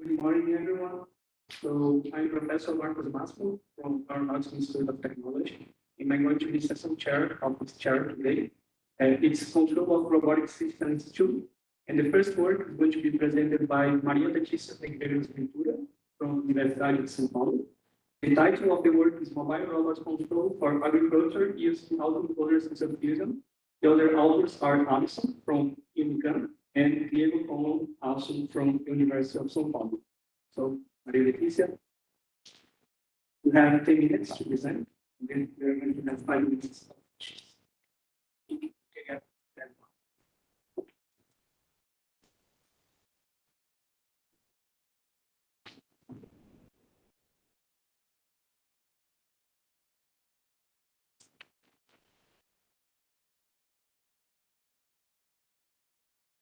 Good morning, everyone. So I'm Professor Marcos Masco from Aeronautics Institute of Technology. And I'm going to be session chair of this chair today. It's Control of Robotic Systems 2. And the first work is going to be presented by Maria Letícia Figueiredo Ventura from Universidade de São Paulo. The title of the work is Mobile Robot Control for Agriculture using Autocontrollers and Subfusion. The other authors are Alison from Unicamp and Diego Colon, also from the University of São Paulo. So, Maria Letícia, you have 10 minutes to present, and then we're going to have 5 minutes.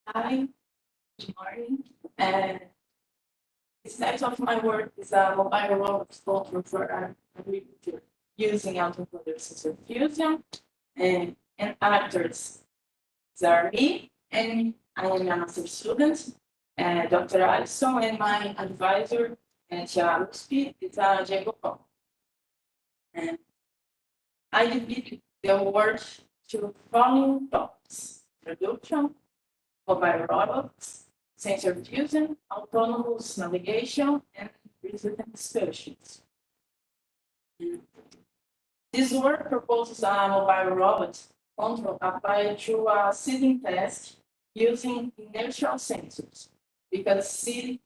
Hi, good morning. And the steps of my work is a mobile robot control for agriculture using autocontroller sensor fusion and actors are me and I am a master student, Dr. Alison, and my advisor at USP is Diego Pão. And I divide the work to following topics: production, mobile robots, sensor fusion, autonomous navigation, and resultant discussions. This work proposes a mobile robot control applied to a seeding test using inertial sensors, because see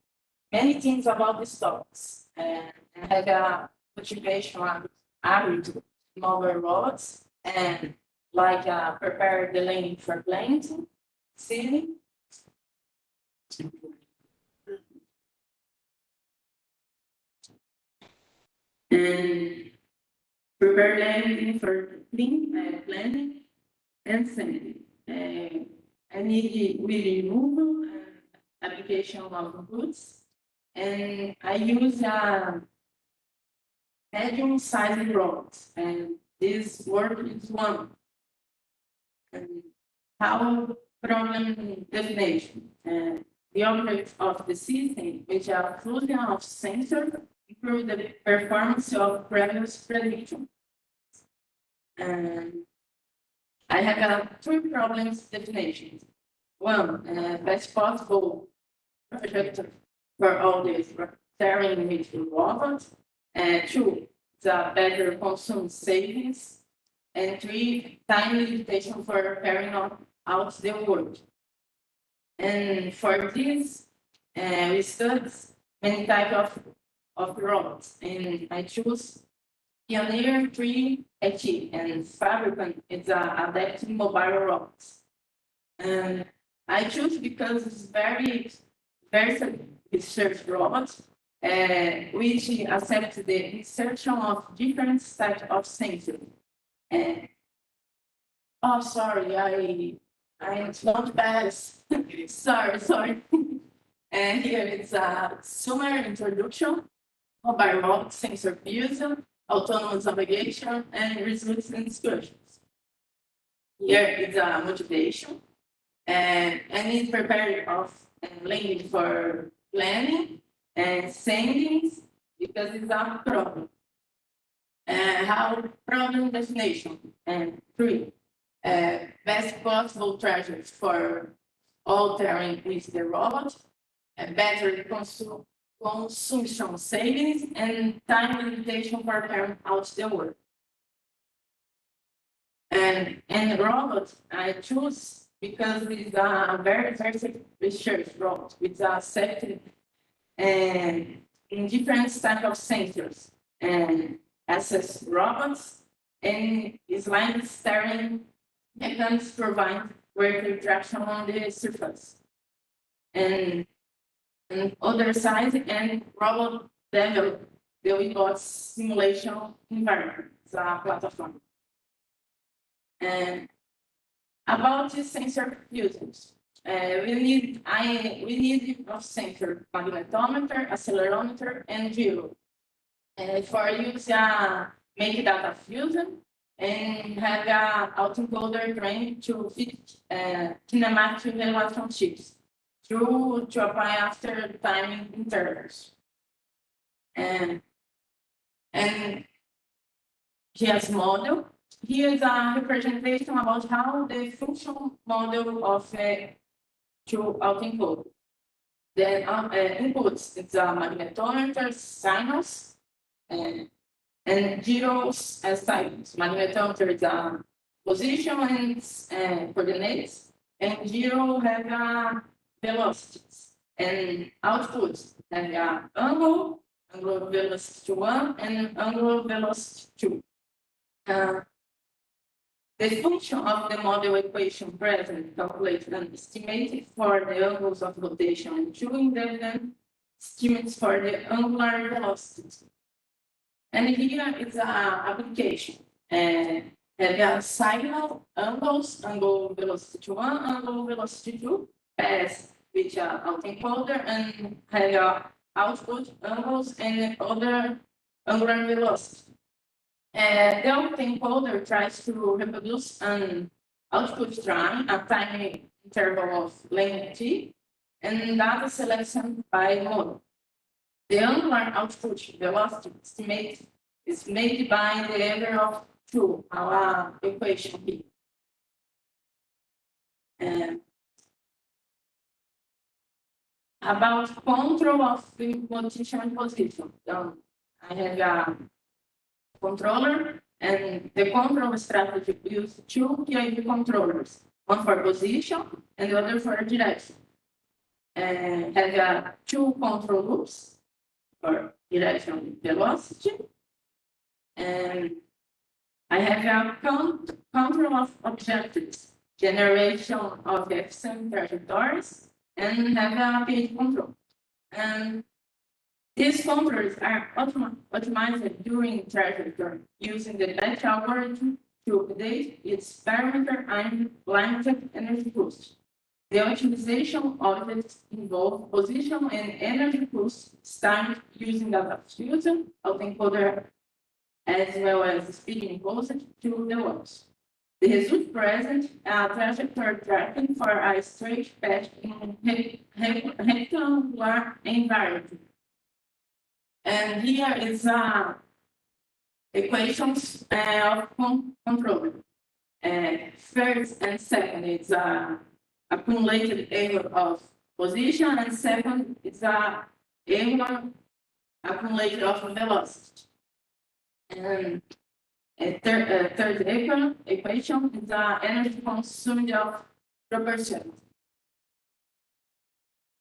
many things about these topics and have a motivation with mobile robots and like prepare the landing for planting, seeding. And prepare landing for planting and sending. I need removal and application of goods, and I use a medium sized robot, and this work is one. And how problem definition. The object of the system, which are fusion of sensor, improve the performance of previous prediction. And I have three problems definitions. One, best possible project for all these sharing with robots. Two, the better consume savings. And three, time limitation for carrying out the work. And for this, we studied many types of robots, and I choose Pioneer 3 HE, and Fabricant is adaptive mobile robots. And I choose because it's very versatile research robots, which accept the insertion of different types of sensors. Oh, sorry, I don't pass. sorry. And here it's a summary introduction, mobile robot sensor fusion, autonomous navigation, and results and discussions. Here is a motivation, and I need prepare of landing for planning and sendings because it's a problem. How problem definition, and three, best possible treasures for all terrain with the robot, better consumption savings, and time limitation for carrying out the work. And robot I choose because it's a very versatile research robot with a safety and in different types of sensors and access robots and slide steering mechanisms provide greater traction on the surface. And other side and robot develop the robot simulation environment, the platform. And about the sensor fusions, we need of sensor magnetometer, accelerometer, and gyro. For use make data fusion and have a autoencoder trained to fit kinematic relation chips to apply after timing intervals. And here's model. Here's a representation about how the function model of a true autoencode. Then inputs, it's a magnetometer, sinus, and gyros as signals. Magnetometer is a position and coordinates, and gyro have velocities. And outputs have angle velocity 1, and angular velocity 2. The function of the model equation present calculated and estimated for the angles of rotation and 2 independent estimates for the angular velocity. And here is an application. And have a signal angles, angle velocity 1, angle velocity 2, pass with an autoencoder, and have a output angles and other angular velocity. The autoencoder tries to reproduce an output time, a time interval of length t, and data selection by model. The angular output velocity estimate is made by the error of 2, our equation B. About control of the rotation and position. I have a controller, and the control strategy uses 2 PID controllers, one for position and the other for direction. And have 2 control loops for direction and velocity. And I have a control of objectives, generation of efficient trajectories, and have a PID control. And these controls are optimized during trajectory using the batch algorithm to update its parameter and limited energy cost. The optimization of it involves position and energy cost started using data fusion, autoencoder, as well as speed imposed to the ones. The result present a trajectory tracking for a straight path in rectangular environment. And here is equations of control. First and second is accumulated error of position, and second is error accumulated of velocity. And third equation is energy consumed of proportion.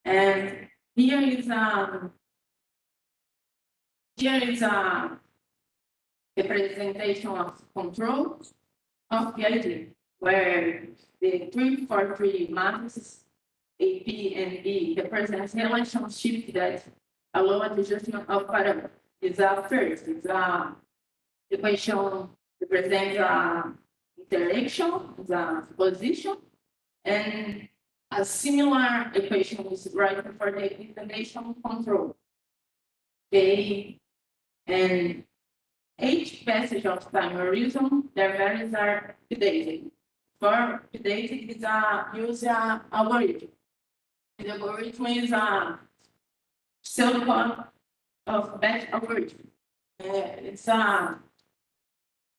And here is a representation of control of PID, where the 343 matrices A, P, and B represents relationship that allow adjustment of parameters. It's first, it's equation represents interaction, the position, and a similar equation is written for the information control. Okay, and each passage of time horizon, their values are updated. For updated, it's a user algorithm. The algorithm is a pseudocode of batch algorithm.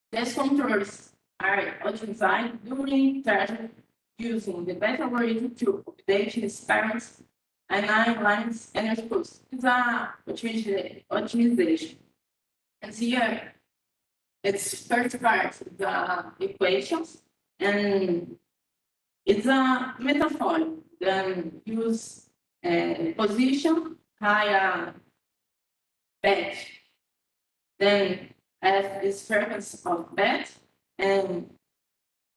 These controls are optimized during trajectory using the batch algorithm to update its parents and nine lines energy cost. It's a optimization. And here, it's first part the equations, and it's a metaphor. Then use position, higher batch. Then F is frequency of batch, and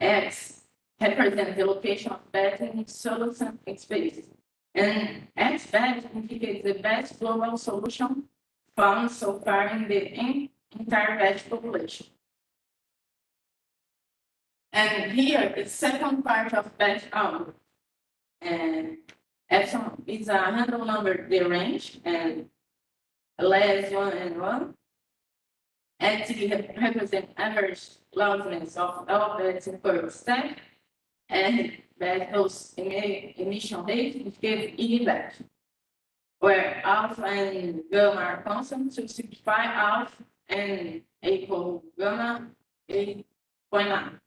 X represents the location of batch in solution space. And X batch indicates the best global solution found so far in the entire batch population. And here is second part of batch algorithm. And epsilon is a handle number, the range, and less 1 and 1. X represents average loudness of all bits in per step. and that those emission rate gave E back, where alpha and gamma are constant to simplify alpha and equal gamma 8.9.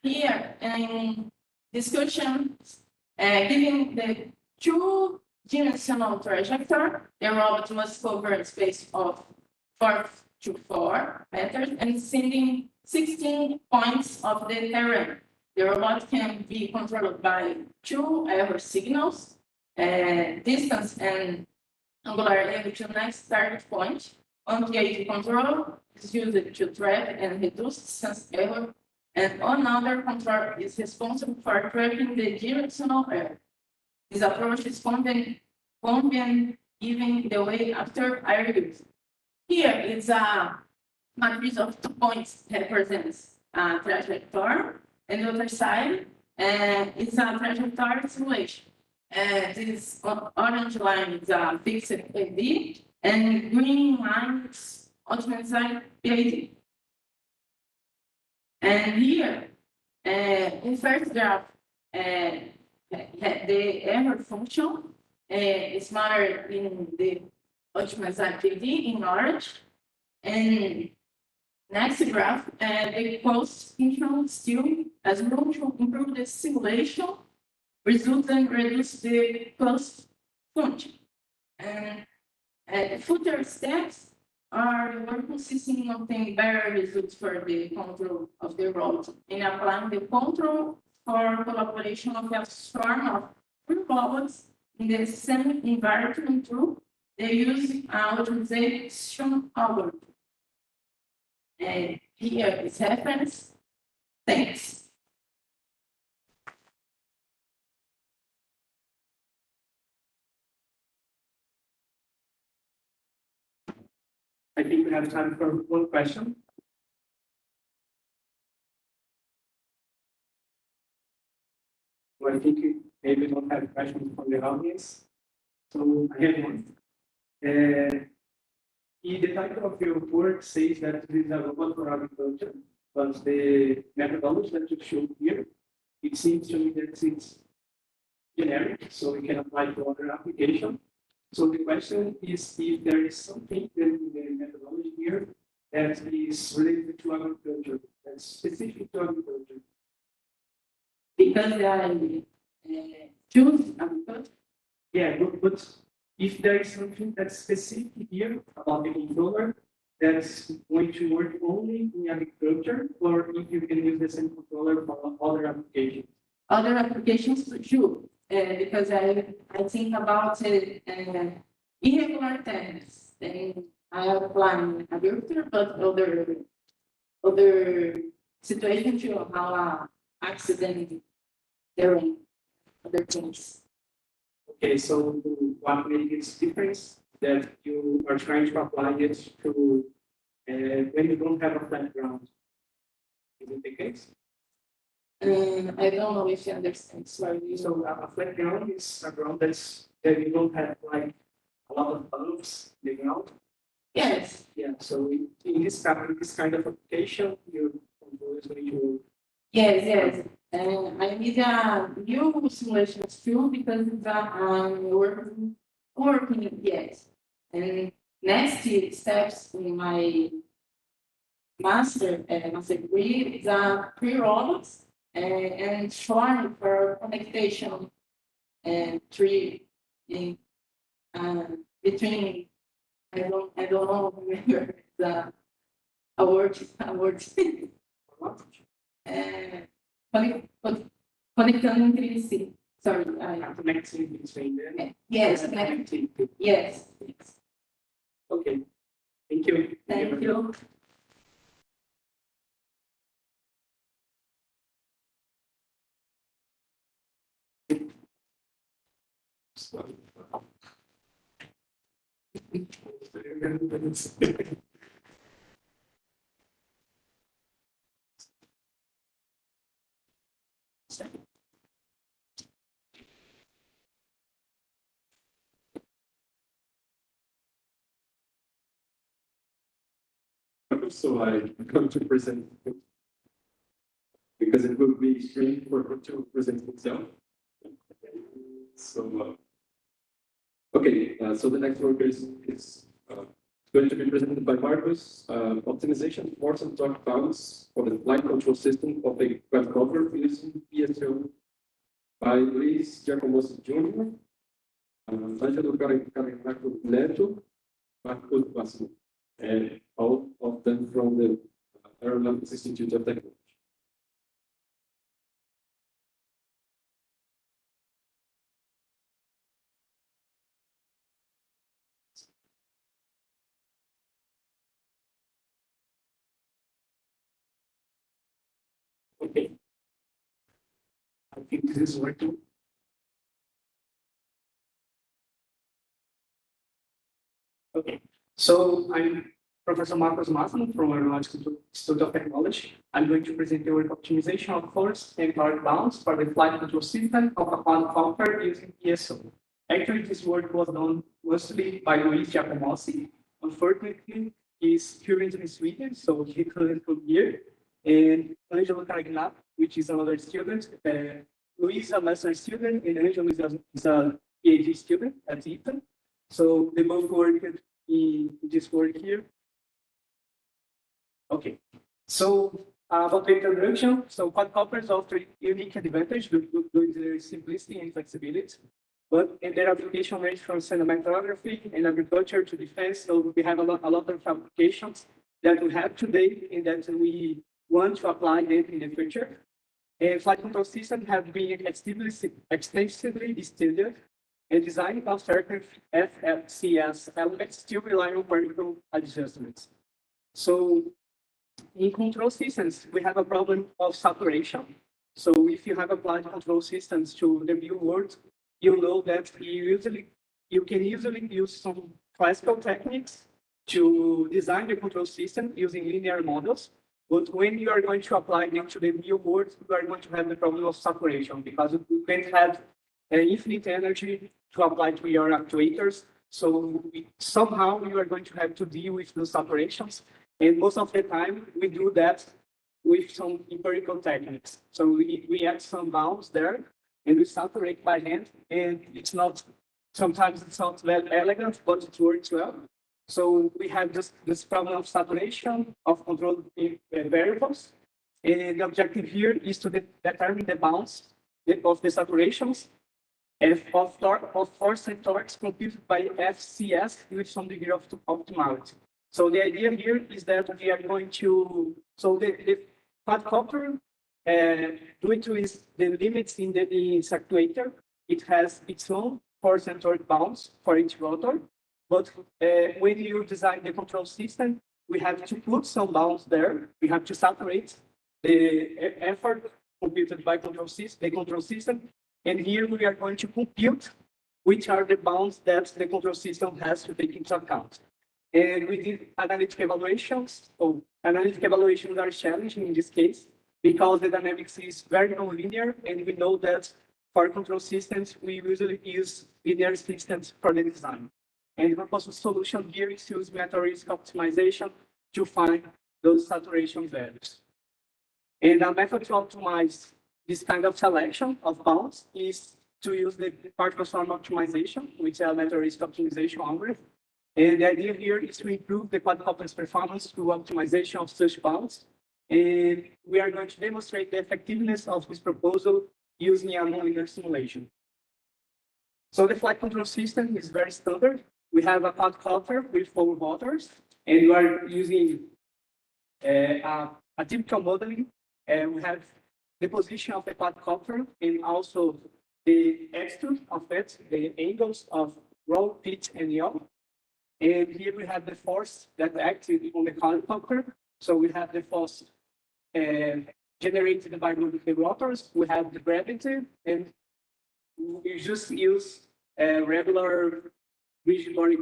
Here in discussion, given the two-dimensional trajectory, the robot must cover a space of 4 to 4 meters and sending 16 points of the terrain. The robot can be controlled by two error signals, distance and angular angle to next target point. On-gate control is used to trap and reduce distance error, and another control is responsible for trapping the directional error. This approach is convenient even the way after error use. Here is a matrix of 2 points represents a trajectory, and the other side is a trajectory simulation. This orange line is a fixed AD, and green line is optimized PAD. And here, in first graph, the error function is marked in the optimized PAD in orange, and next graph, the cost function still has room to improve the simulation, result and reduce the cost function. And further steps are more consistent in obtaining better results for the control of the robot and applying the control for collaboration of a swarm of three robots in the same environment through the use optimization algorithm. And here is reference. Thanks. I think we have time for one question. Well, I think you maybe don't have questions from the audience. So I have one. The title of your work says that this is a robot for agriculture, but the methodology that you show here, it seems to me that it's generic, so we can apply to other applications. So the question is if there is something in the methodology here that is related to agriculture, that's specific to agriculture. Because I choose agriculture. Yeah, but if there is something that's specific here about the controller that's going to work only in agriculture, or if you can use the same controller for other applications. Other applications too, because I think about irregular terms. And I apply in agriculture, but other situations too, how accident during other things. Okay, so what makes it difference that you are trying to apply it to when you don't have a flat ground? Is it the case? I don't know if you understand. Sorry. So a flat ground is a ground that you don't have like a lot of bumps in the ground. Yes. Yeah. So in this kind of application, your controller is going to. Yes. And I need a new simulation tool because I'm working yet. And next steps in my master degree is pre-robots and trying for connection and tree in between I don't know remember the award conectando entre si. Sorry, Connecting between them. yes, yes. Okay. Thank you. Thank you. So I come to present because it would be strange for her to present himself. So, okay, so the next work is going to be presented by Marcus, optimization force and torque balance for the flight control system of a quadcopter using PSO by Luis Giacomosi Jr., Angelo Carinaco Neto, Marcos Basso, and all of them from the Aeronautics Institute of Technology. Okay. I think this is working. Okay. So I'm Professor Marcos Massimo from Aeronautics Institute of Technology. I'm going to present the work optimization of force and torque balance for the flight control system of a quadcopter using PSO. Actually, this work was done mostly by Luis Giacomosi. Unfortunately, he's currently in Sweden, so he couldn't come here. And Angelo Caragnac, which is another student, Luis is a master student, and Angelo is a PhD student at Eton. So they both worked in this work here. Okay. So about the introduction, so quadcopters offer unique advantage due to their simplicity and flexibility. But in their application range from cinematography and agriculture to defense, so we have a lot of applications that we have today and that we want to apply them in the future. And flight control systems have been extensively studied and designed of certain FFCS elements still rely on vertical adjustments. So in control systems, we have a problem of saturation. So if you have applied control systems to the real world, you know that you can usually use some classical techniques to design the control system using linear models. But when you are going to apply them to the real world, you are going to have the problem of saturation because you can't have infinite energy to apply to your actuators. So somehow you are going to have to deal with those operations. And most of the time we do that with some empirical techniques. So we add some bounds there and we saturate by hand. And sometimes it's not very elegant, but it works well. So we have this problem of saturation of control variables. And the objective here is to determine the bounds of the saturations of force and torques computed by FCS with some degree of optimality. So the idea here is that we are going to, so the quadcopter, due to the limits in its actuator, it has its own force and torque bounds for each rotor. But when you design the control system, we have to put some bounds there. We have to saturate the effort computed by the control system. And here we are going to compute which are the bounds that the control system has to take into account. And we did analytic evaluations. So analytic evaluations are challenging in this case because the dynamics is very nonlinear, and we know that for control systems, we usually use linear systems for the design. And the possible solution here is to use meta risk optimization to find those saturation values. And a method to optimize this kind of selection of bounds is to use the particle swarm optimization, which is a meta risk optimization algorithm. And the idea here is to improve the quadcopter's performance through optimization of such bounds. And we are going to demonstrate the effectiveness of this proposal using a nonlinear simulation. So the flight control system is very standard. We have a quadcopter with 4 motors, and we are using a typical modeling. We have the position of the quadcopter and also the attitude of it, the angles of roll, pitch, and yaw. And here we have the force that acts on the quadcopter. So we have the force generated by the rotors. We have the gravity, and we just use regular rigid body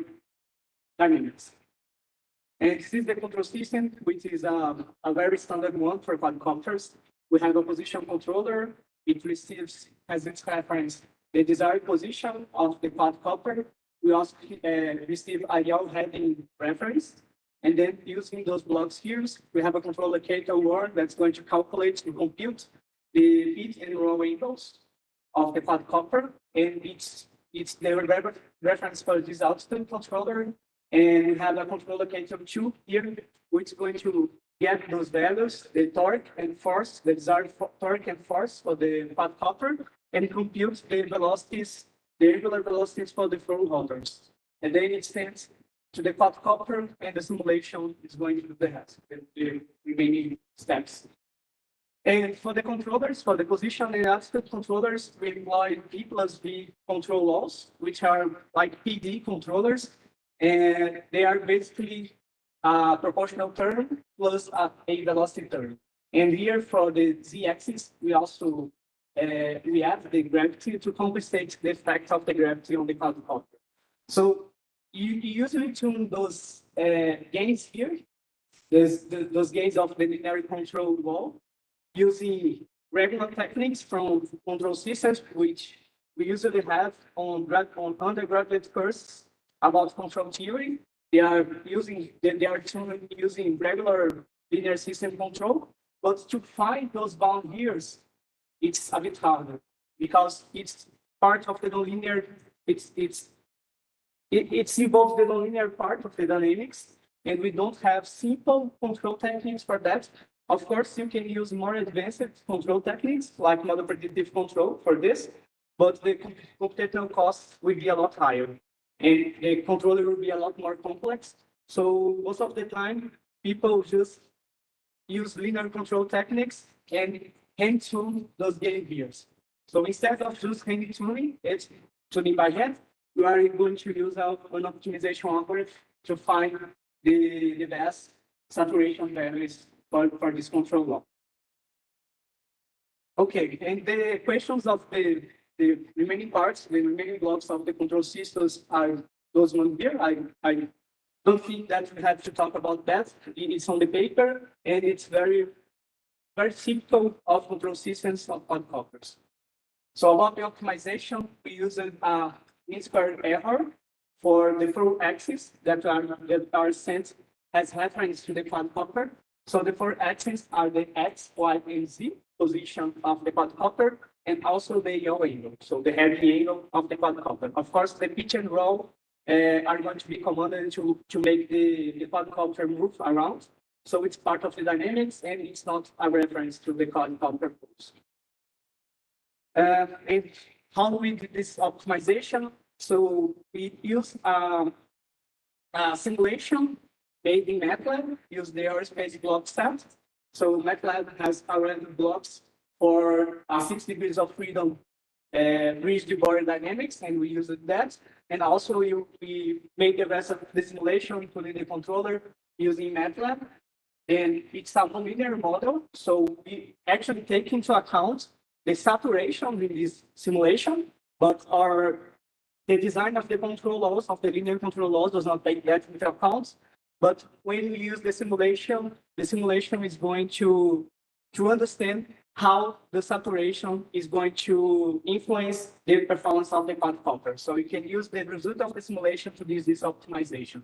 dynamics. And this is the control system, which is a very standard one for quadcopters. We have a position controller. It receives as its reference the desired position of the quadcopter. We also receive a yaw heading reference. And then using those blocks here, we have a control locator word that's going to calculate and compute the bit and row angles of the quadcopter, and it's the reference for this output controller. And we have a control locator 2 here, which is going to get those values, the torque and force, the desired torque and force for the quadcopter, and compute the velocities, the regular velocities for the flow rotors. And then it sends to the quadcopter, and the simulation is going to do the rest, the remaining steps. And for the controllers, for the position and aspect controllers, we employ P plus V control laws, which are like PD controllers, and they are basically a proportional term plus a velocity term. And here for the Z-axis, we also we have the gravity to compensate the effect of the gravity on the quadcopter. So you usually tune those gains here, those gains of the linear control wall, using regular techniques from control systems, which we usually have on undergraduate courses about control theory. They are tuned using regular linear system control, but to find those bound years, it's a bit harder because it's part of the nonlinear. It involves the nonlinear part of the dynamics, and we don't have simple control techniques for that. Of course, you can use more advanced control techniques like model predictive control for this, but the computational costs will be a lot higher, and the controller will be a lot more complex. So most of the time, people just use linear control techniques and hand tune those gain gears. So instead of just hand tuning, it's tuning by hand, we are going to use an optimization algorithm to find the best saturation values for this control law. Okay, and the questions of the remaining parts, the remaining blocks of the control systems are those one here. I don't think that we have to talk about that. It's on the paper, and it's very simple of control systems of quadcopters. So about the optimization, we use a mean squared error for the four axes that are sent as reference to the quadcopter. So the four axes are the X, Y, and Z position of the quadcopter, and also the yaw angle, so the heavy angle of the quadcopter. Of course, the pitch and roll are going to be commanded to make the quadcopter move around. So it's part of the dynamics, and it's not a reference to the quadcopter pose. And how do we do this optimization? So we use a simulation made in MATLAB, use the aerospace block set. So MATLAB has random blocks for 6 degrees of freedom rigid body dynamics, and we use that. And also we made the rest of the simulation, including the controller, using MATLAB. And it's a nonlinear model, so we actually take into account the saturation in this simulation, but the design of the control laws, of the linear control laws, does not take that into account. But when we use the simulation is going to understand how the saturation is going to influence the performance of the quadcopter. So you can use the result of the simulation to do this optimization.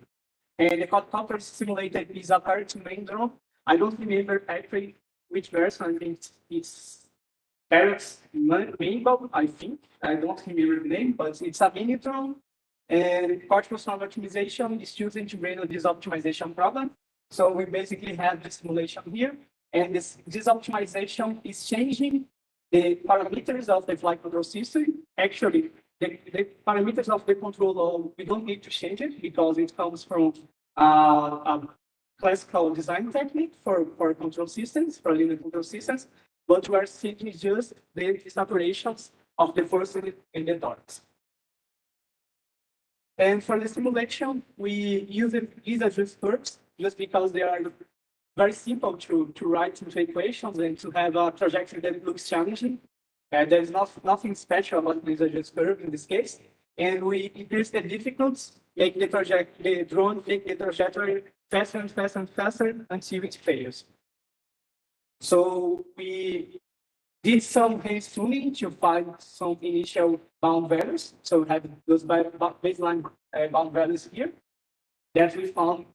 And the quadcopter simulated is a parity main drone. I don't remember actually which version. I think it's Eric's Rainbow, I think. I don't remember the name, but it's a mini drone. And partial storm optimization is choosing to bring this optimization problem. So we basically have the simulation here. And this optimization is changing the parameters of the flight control system. Actually, the parameters of the control law, we don't need to change it because it comes from a classical design technique for control systems, for linear control systems. But we are seeking just the saturations of the force and the torques. And for the simulation, we use these adjust curves just because they are very simple to write into equations and to have a trajectory that looks challenging. There's nothing special about this adjust curve in this case. And we increase the difficulty, make the drone take the trajectory faster and faster and faster until it fails. So we did some hand tuning to find some initial bound values. So we have those baseline bound values here that we found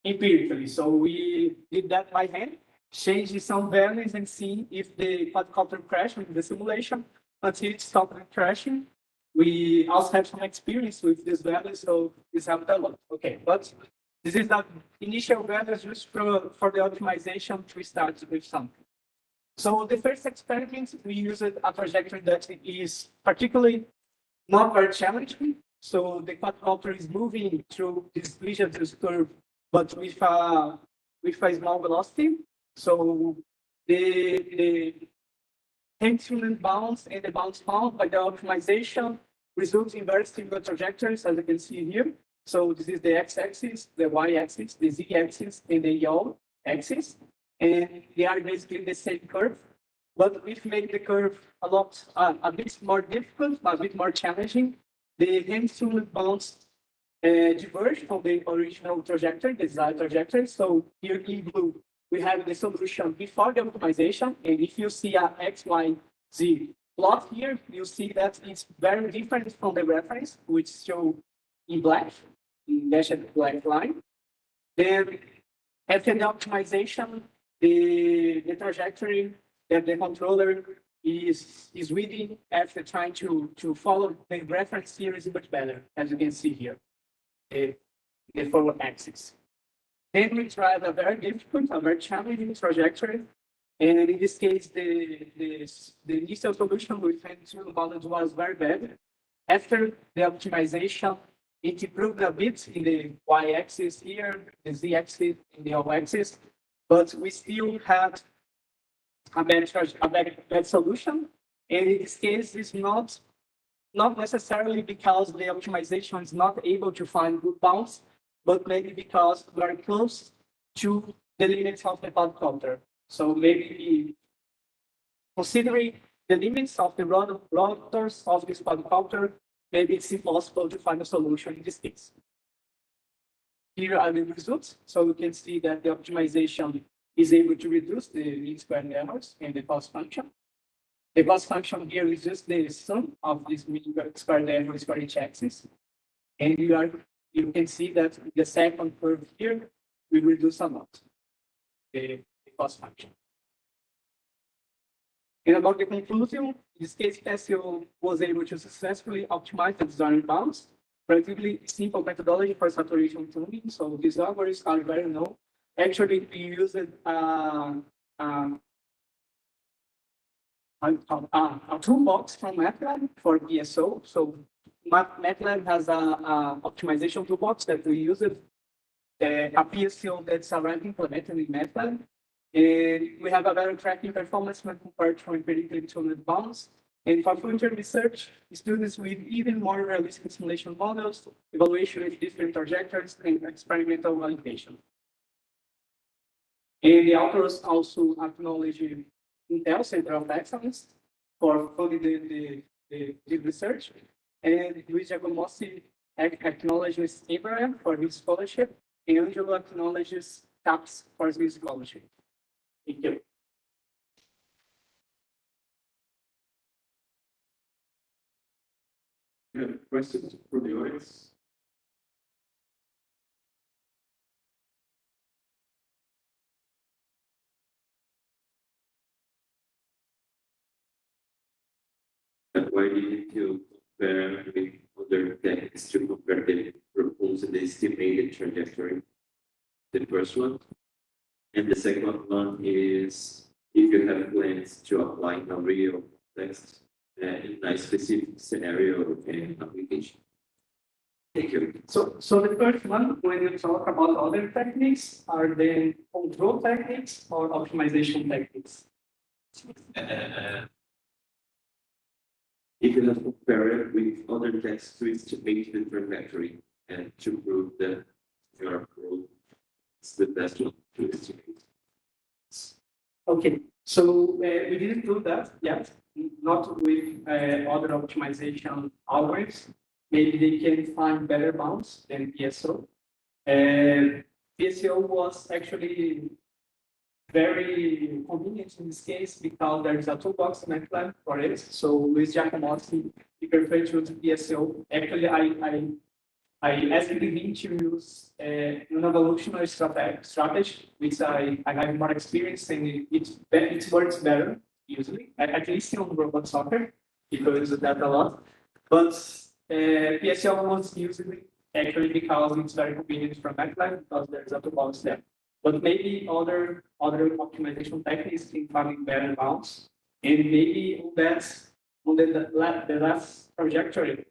empirically. So we did that by hand, changing some values and see if the quadcopter crashed in the simulation until it stopped crashing. We also have some experience with this value, so this helped a lot. Okay, but this is the initial values just for the optimization to start with something. So the first experiment, we used a trajectory that is particularly not very challenging. So the quadcopter is moving through this Legendary curve, but with a small velocity. So the instrument bounds and the bounds found by the optimization results in very similar trajectories, as you can see here. So this is the x-axis, the y-axis, the z-axis, and the y-axis, and they are basically the same curve. But we've made the curve a bit more difficult, a bit more challenging. The instrument bounds diverge from the original trajectory, the desired trajectory. So here in blue, we have the solution before the optimization. And if you see a x, y, z plot here, you see that it's very different from the reference, which show in black, in dashed black line. Then after the optimization, the trajectory that the controller is reading after trying to follow the reference series much better, as you can see here, the forward axis. Then we tried a very difficult, a very challenging trajectory. And in this case, the initial solution with Hamilton models was very bad. After the optimization, it improved a bit in the y-axis here, the z-axis, in the y-axis, but we still had a bad solution. And in this case, it's not necessarily because the optimization is not able to find good bounds, but maybe because we are close to the limits of the quadcopter. So maybe considering the limits of the rotors of this quadcopter, maybe it's impossible to find a solution in this case. Here are the results. So you can see that the optimization is able to reduce the mean squared errors and the cost function. The cost function here is just the sum of this mean squared errors for each axis. And you can see that the second curve here will reduce a lot the cost function. And about the conclusion, in this case, SEO was able to successfully optimize the design bounds, relatively simple methodology for saturation tuning. So these algorithms are very known. Actually, we used a toolbox from MATLAB for DSO. So MATLAB has a optimization toolbox that we use it, a PSO that's already implemented in MATLAB. And we have a better tracking performance when compared to empirically tuned bounds. And for future research, students with even more realistic simulation models, evaluation with different trajectories, and experimental validation. And the authors also acknowledge Intel Center of Excellence for funding the research. And Luis Giacomossi acknowledges Abraham for his scholarship, and Angelo acknowledges TAPS for his scholarship. Thank you. You have questions for the audience? And why did you compare with other techniques to compare the proposed and the estimated trajectory? The first one. And the second one is if you have plans to apply in a real context in a specific scenario and application. Thank you. So the first one, when you talk about other techniques, are they control techniques or optimization techniques? If you have compared with other texts to estimate the trajectory and to prove that your approach is the best one to estimate. Okay, so we didn't do that yet, not with other optimization algorithms. Maybe they can find better bounds than PSO. PSO was actually very convenient in this case because there is a toolbox in MATLAB for it. So Luis Giacomossi, he preferred to use PSO. Actually, I asked him to use an evolutionary strategy, which I have more experience and it works better usually, at least on robot soccer, people use that a lot. But PSL was usually actually because it's very convenient for MATLAB because there's a bounds there. But maybe other optimization techniques can find better bounds. And maybe on the last trajectory,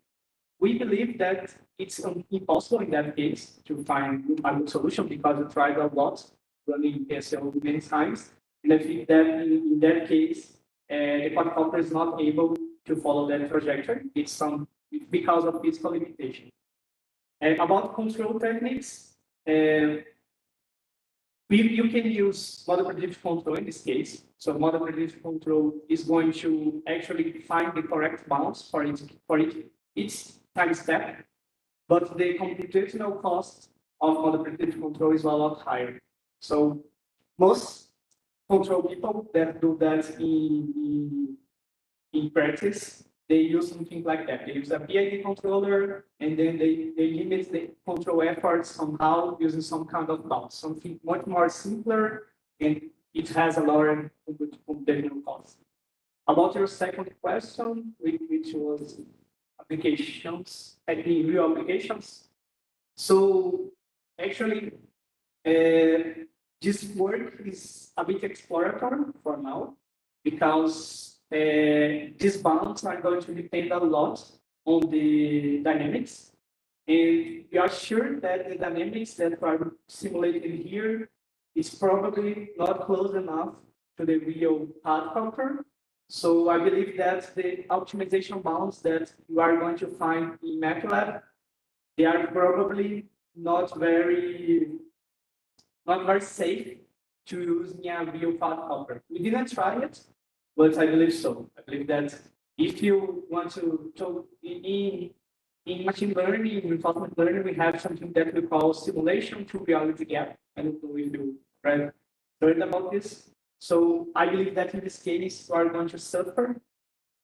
we believe that it's impossible in that case to find a good solution because we tried a lot running PSL many times. And I think that in that case, the quadcopter is not able to follow that trajectory. It's because of physical limitation. About control techniques, you can use model predictive control in this case. So model predictive control is going to actually find the correct bounds for each time step, but the computational cost of model predictive control is a lot higher. So most control people that do that in practice, they use something like that. They use a PID controller, and then they limit the control efforts somehow using some kind of bounds, something much more simpler, and it has a lower computational cost. About your second question, which was applications, real applications. So actually, this work is a bit exploratory for now, because these bounds are going to depend a lot on the dynamics. And we are sure that the dynamics that are simulated here is probably not close enough to the real hardcopter. So I believe that the optimization bounds that you are going to find in MATLAB, they are probably not very safe to use in a real quadcopter. We didn't try it, but I believe so. I believe that if you want to in machine learning, in reinforcement learning, we have something that we call simulation to reality gap. I don't know if you heard about this. So I believe that in this case, you are going to suffer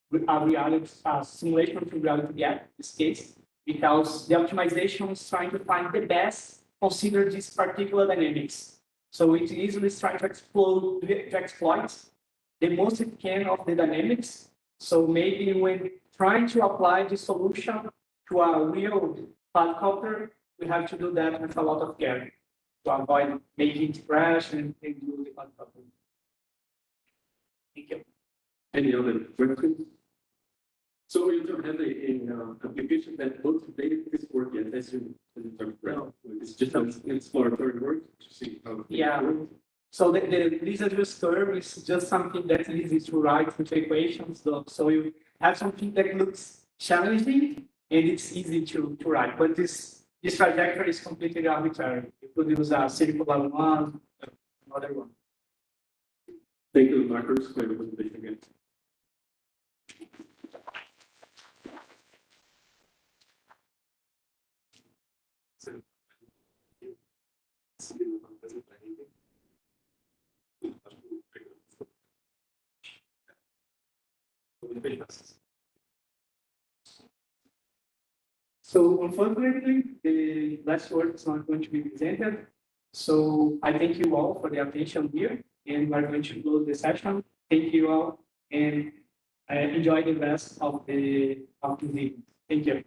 with a simulation to reality gap in this case, because the optimization is trying to find the best, consider this particular dynamics. So it easily tries to exploit the most it can of the dynamics. So maybe when trying to apply the solution to a real quadcopter, we have to do that with a lot of care to avoid making it crash and do the quadcopter. Thank you. Any other questions? So you don't have an application that motivated this work yet, as you talked about. It's just an exploratory work to see how it works. So the Lizardus curve is just something that's easy to write into equations. So you have something that looks challenging and it's easy to write. But this trajectory is completely arbitrary. You could use a circular one, another one. Thank you, Marcus, for your presentation again. So unfortunately, the last word is not going to be presented. So I thank you all for the attention here, and we're going to close the session. Thank you all, and enjoy the rest of the evening. Thank you.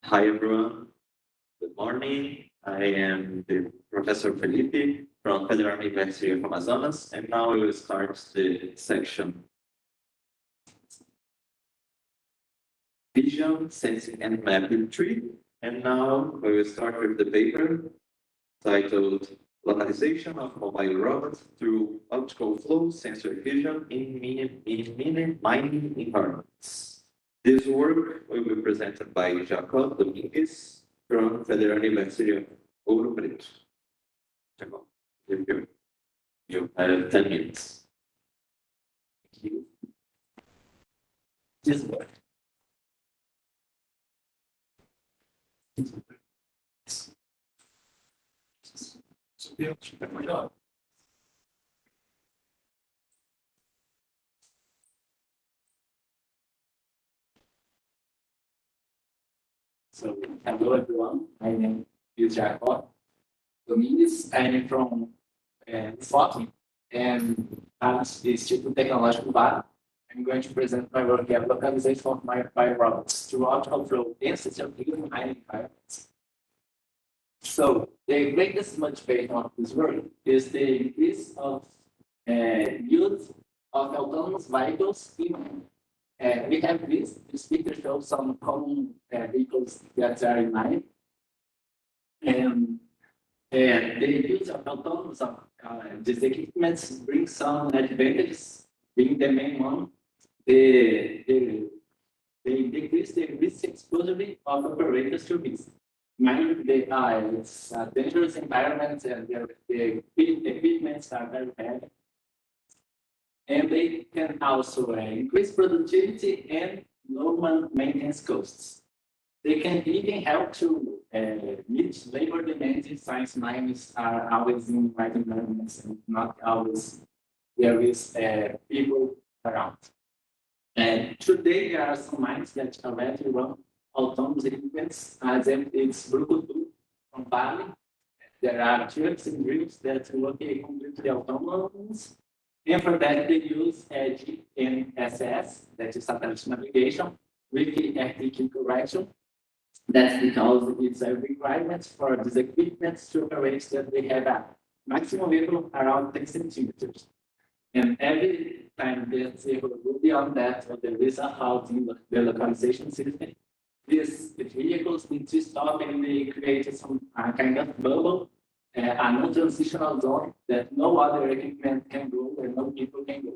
Hi everyone, good morning. I am the Professor Felipe from Federal University of Amazonas, and now we will start the section Vision, Sensing and Mapping Tree. And now we will start with the paper titled Localization of Mobile Robots through Optical Flow Sensor Vision in Mini Mining Environments. This work will be presented by Jacob Domingues from Federal University of Ouro Preto. Jacob, you have 10 minutes. Thank you. This work. So, hello everyone. My name is Jacob Domingues. I'm from FOC and as the Institute Technological Bar. I'm going to present my work at localization of my robots through optical flow density of human mining environments. So, the greatest motivation of this work is the increase of use of autonomous vehicles in we have this picture shows some common vehicles that are in line. And the use of autonomous these equipments bring some advantages, being the main one. They decrease the risk exposure of operators to risk. Mind it's a dangerous environment and the equipments are very heavy. And they can also increase productivity and lower maintenance costs. They can even help to meet labor demands if science minds are always in right environments and not always there is people around. And today there are some mines that already run autonomous equipment, as it's Brucutu from Bali. There are trucks and drills that work completely autonomous. And for that, they use GNSS, that is satellite navigation, with the RTQ correction. That's because it's a requirement for these equipment to operate that they have a maximum level around 10 centimeters. And every time there's a go beyond that, or there is a halt in the localization system, these vehicles need to stop and they create some kind of bubble, a non-transitional zone that no other equipment can go and no people can go.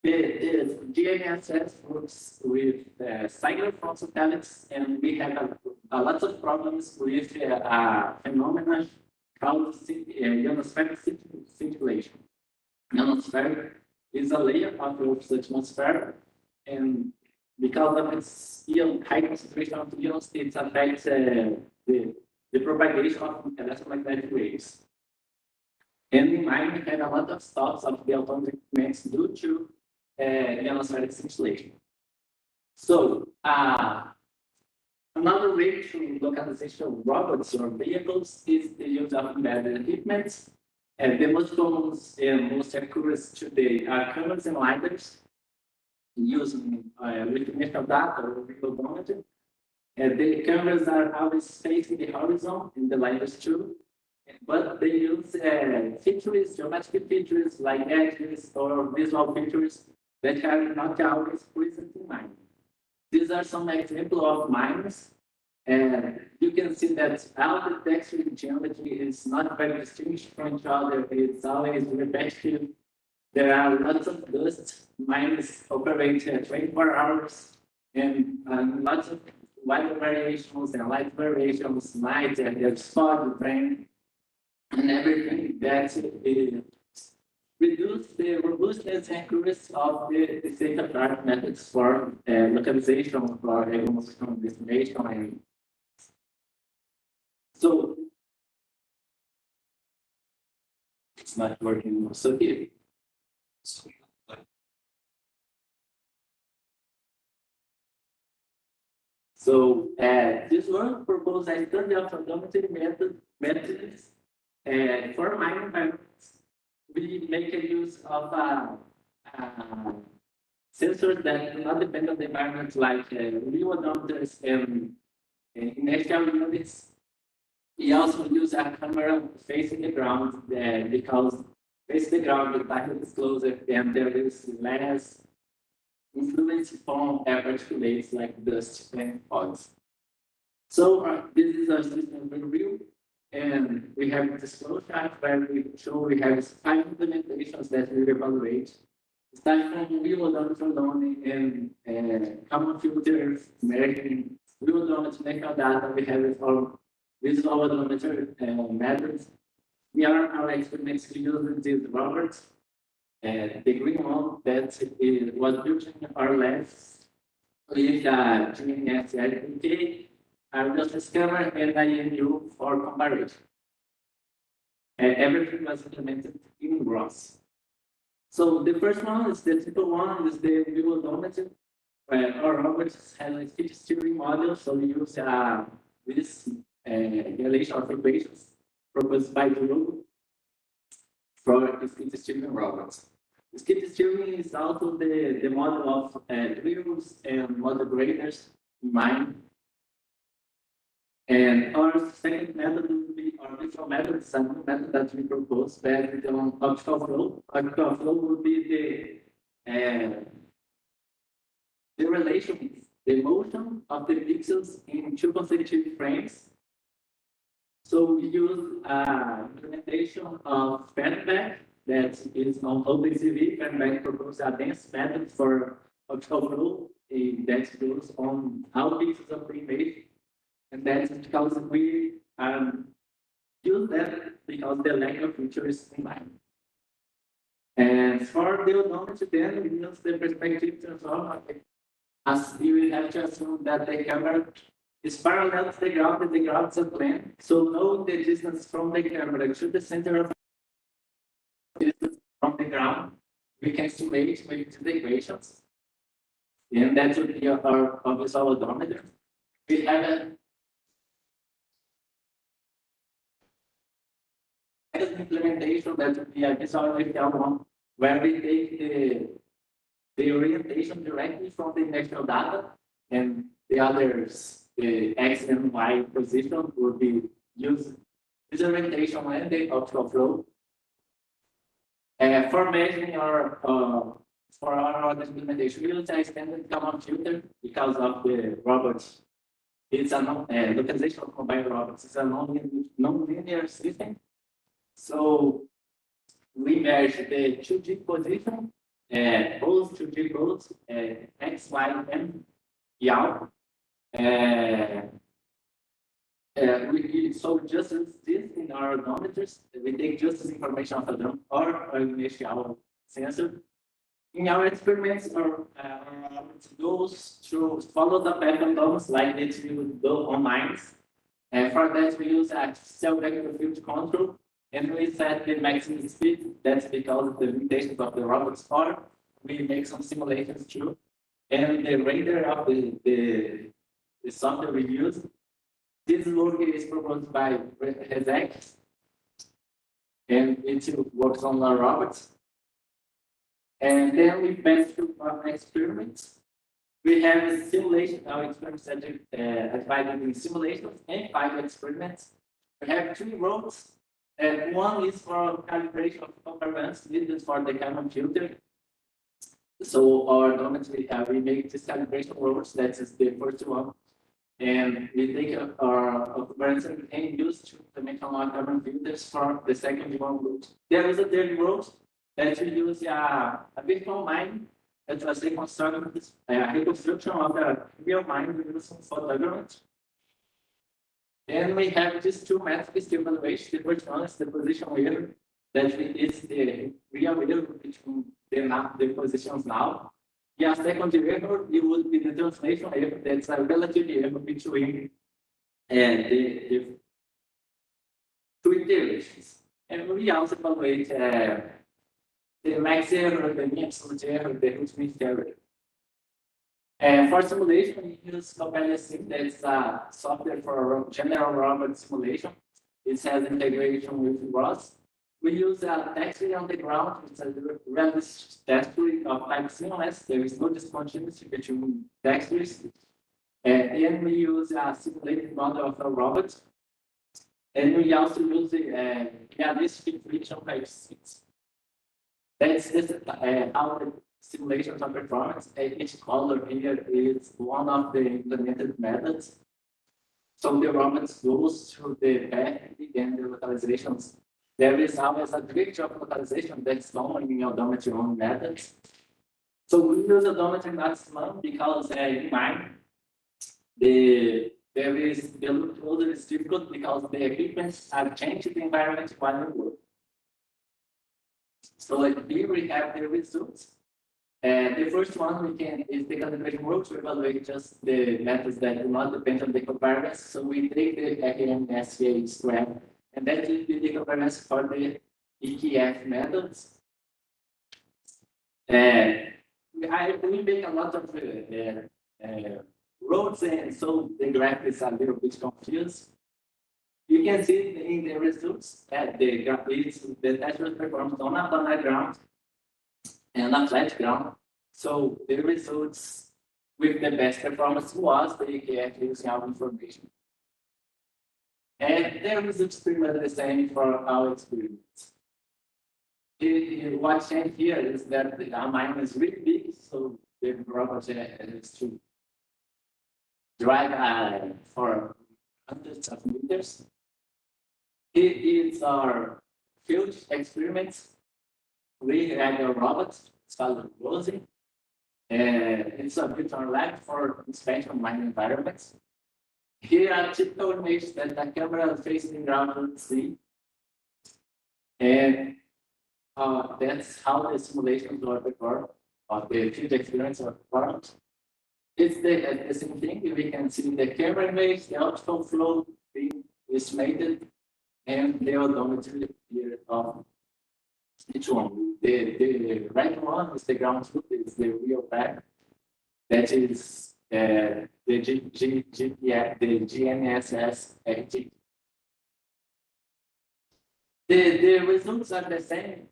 The GNSS works with signal from satellites, and we have a lot of problems with a phenomenon called ionospheric circulation. Ionosphere is a layer of the Earth's atmosphere, and because of its high concentration of ions, it affects the propagation of electromagnetic waves. And in mind, we had a lot of stops of the autonomous equipments due to ionospheric circulation. So, another way to localization of robots or vehicles is the use of embedded equipment. The most common and most accurate today are cameras and lidars using recognition of data or odometry. The cameras are always facing the horizon in the lidars too, but they use features, geometric features like edges or visual features that are not always present in mind. These are some examples of mines. You can see that all the texture geometry is not very distinguished from each other. It's always repetitive. There are lots of dust. Mines operate 24 hours and lots of weather variations and light variations, night and there's fog, rain, and everything that reduce the robustness and accuracy of the state-of-the-art methods for localization, for evolution, destination, and so it's not working so here. So this work proposes a study of odometry methods For mining environments, we make a use of uh, sensors that do not depend on the environment, like reodometers and inertial units. We also use a camera facing the ground because facing the ground, the target is closer and there is less influence from particulates like dust and fogs. So this is a system review, and we have this flow chart where we show we have 5 implementations that we evaluate. Starting from real-odometer learning and common filters, American real-odometer medical data, we have it for visual odometer methods. We are our experiments using these robots. The green one that was built in our labs with GNS RTK, just scanner and INU for comparison. Everything was implemented in ROS. So the first one is the simple one, is the view odometer. Our robots have a speed steering module, so we use this relation of equations proposed by the rule for speed steering robots. Speed steering is also the model of drills and model graders in mind. And our second method would be our visual method. It's a new method that we propose based on optical flow. Optical flow would be the relation, the motion of the pixels in 2 consecutive frames. So we use implementation of feedback that is on OpenCV. Feedback proposes a dense method for optical flow that goes on all pixels of the image. And that's because we use that because the language feature is combined. And for the odometer, then we use the perspective transform. As you will have to assume that the camera is parallel to the ground and the ground is a plane. So know the distance from the camera to the center of the distance from the ground. We can simulate with the equations. And that would be our obvious odometer. We have a implementation that would be a visual one where we take the orientation directly from the initial data and the others, the X and Y position would be used this orientation and the optical flow. For measuring for our other implementation, we use a extended common filter because of the robots. It's a localization of combined robots. It's a non-linear system. So we measure the 2D position, both 2D roads, X, Y, and Y. So just as this in our odometers, we take just this information of a drum or an initial sensor. In our experiments, our goes to follow the path of domes like it will go on lines. And for that, we use a cell vector field control. And we set the maximum speed. That's because of the limitations of the robots car. We make some simulations too. And the render of the software we use. This work is proposed by Rezek. And it works on our robots. And then we pass through our experiments. We have a simulation, our experiments that are divided in simulations and 5 experiments. We have 3 roads. One is for calibration of components needed for the common filter. So our odometry, we make this calibration roads. That is the first one, and we take our components and use to implement our common filters for the second one route. There is a third road that we use a virtual mine that was reconstruction of a real mine using photogrammetry. And we have these 2 methods to evaluate. The first one is the position error, that is the real error between the positions now. Yeah, second error, it would be the translation error, that's a relative error between the 2 iterations. And we also evaluate the max error, the mean absolute error, the root mean error. For simulation, we use CompelSim, that's a software for general robot simulation. It has integration with ROS. We use a texture on the ground. It's a realistic texture of like seamless. There is no discontinuity between textures. And we use a simulated model of a robot. And we also use the realistic friction coefficients. That's just how the simulations of performance. Each color here is one of the implemented methods. So the robot goes through the path and the localizations. There is always a degree of localization that's common in odometry own methods. So we use odometry maximum because in mine, the loop closer is difficult because the equipment are changing the environment while we work. So here we have the results. And the first one is the calibration work to evaluate just the methods that do not depend on the covariance. So we take the AMSA square, and that will be the covariance for the EKF methods. We make a lot of roads, and so the graph is a little bit confused. You can see in the results that the graph is the natural performance on a ground and a flat ground. So the results with the best performance was the EKF using our information. And the results pretty much the same for our experiments. What changed here is that the mine is really big, so the robot has to drive for hundreds of meters. It is our field experiments. We had a robot, it's called Rosie. It's a virtual lab for inspection of mine environments. Here are typical images that the camera facing ground would see. And that's how the simulations were performed, or the field experiments were performed. It's the same thing. We can see the camera image, the optical flow being estimated, and the odometry here of each one. The right one is the ground truth, it's the real path. That is the GNSS FG. The results are the same.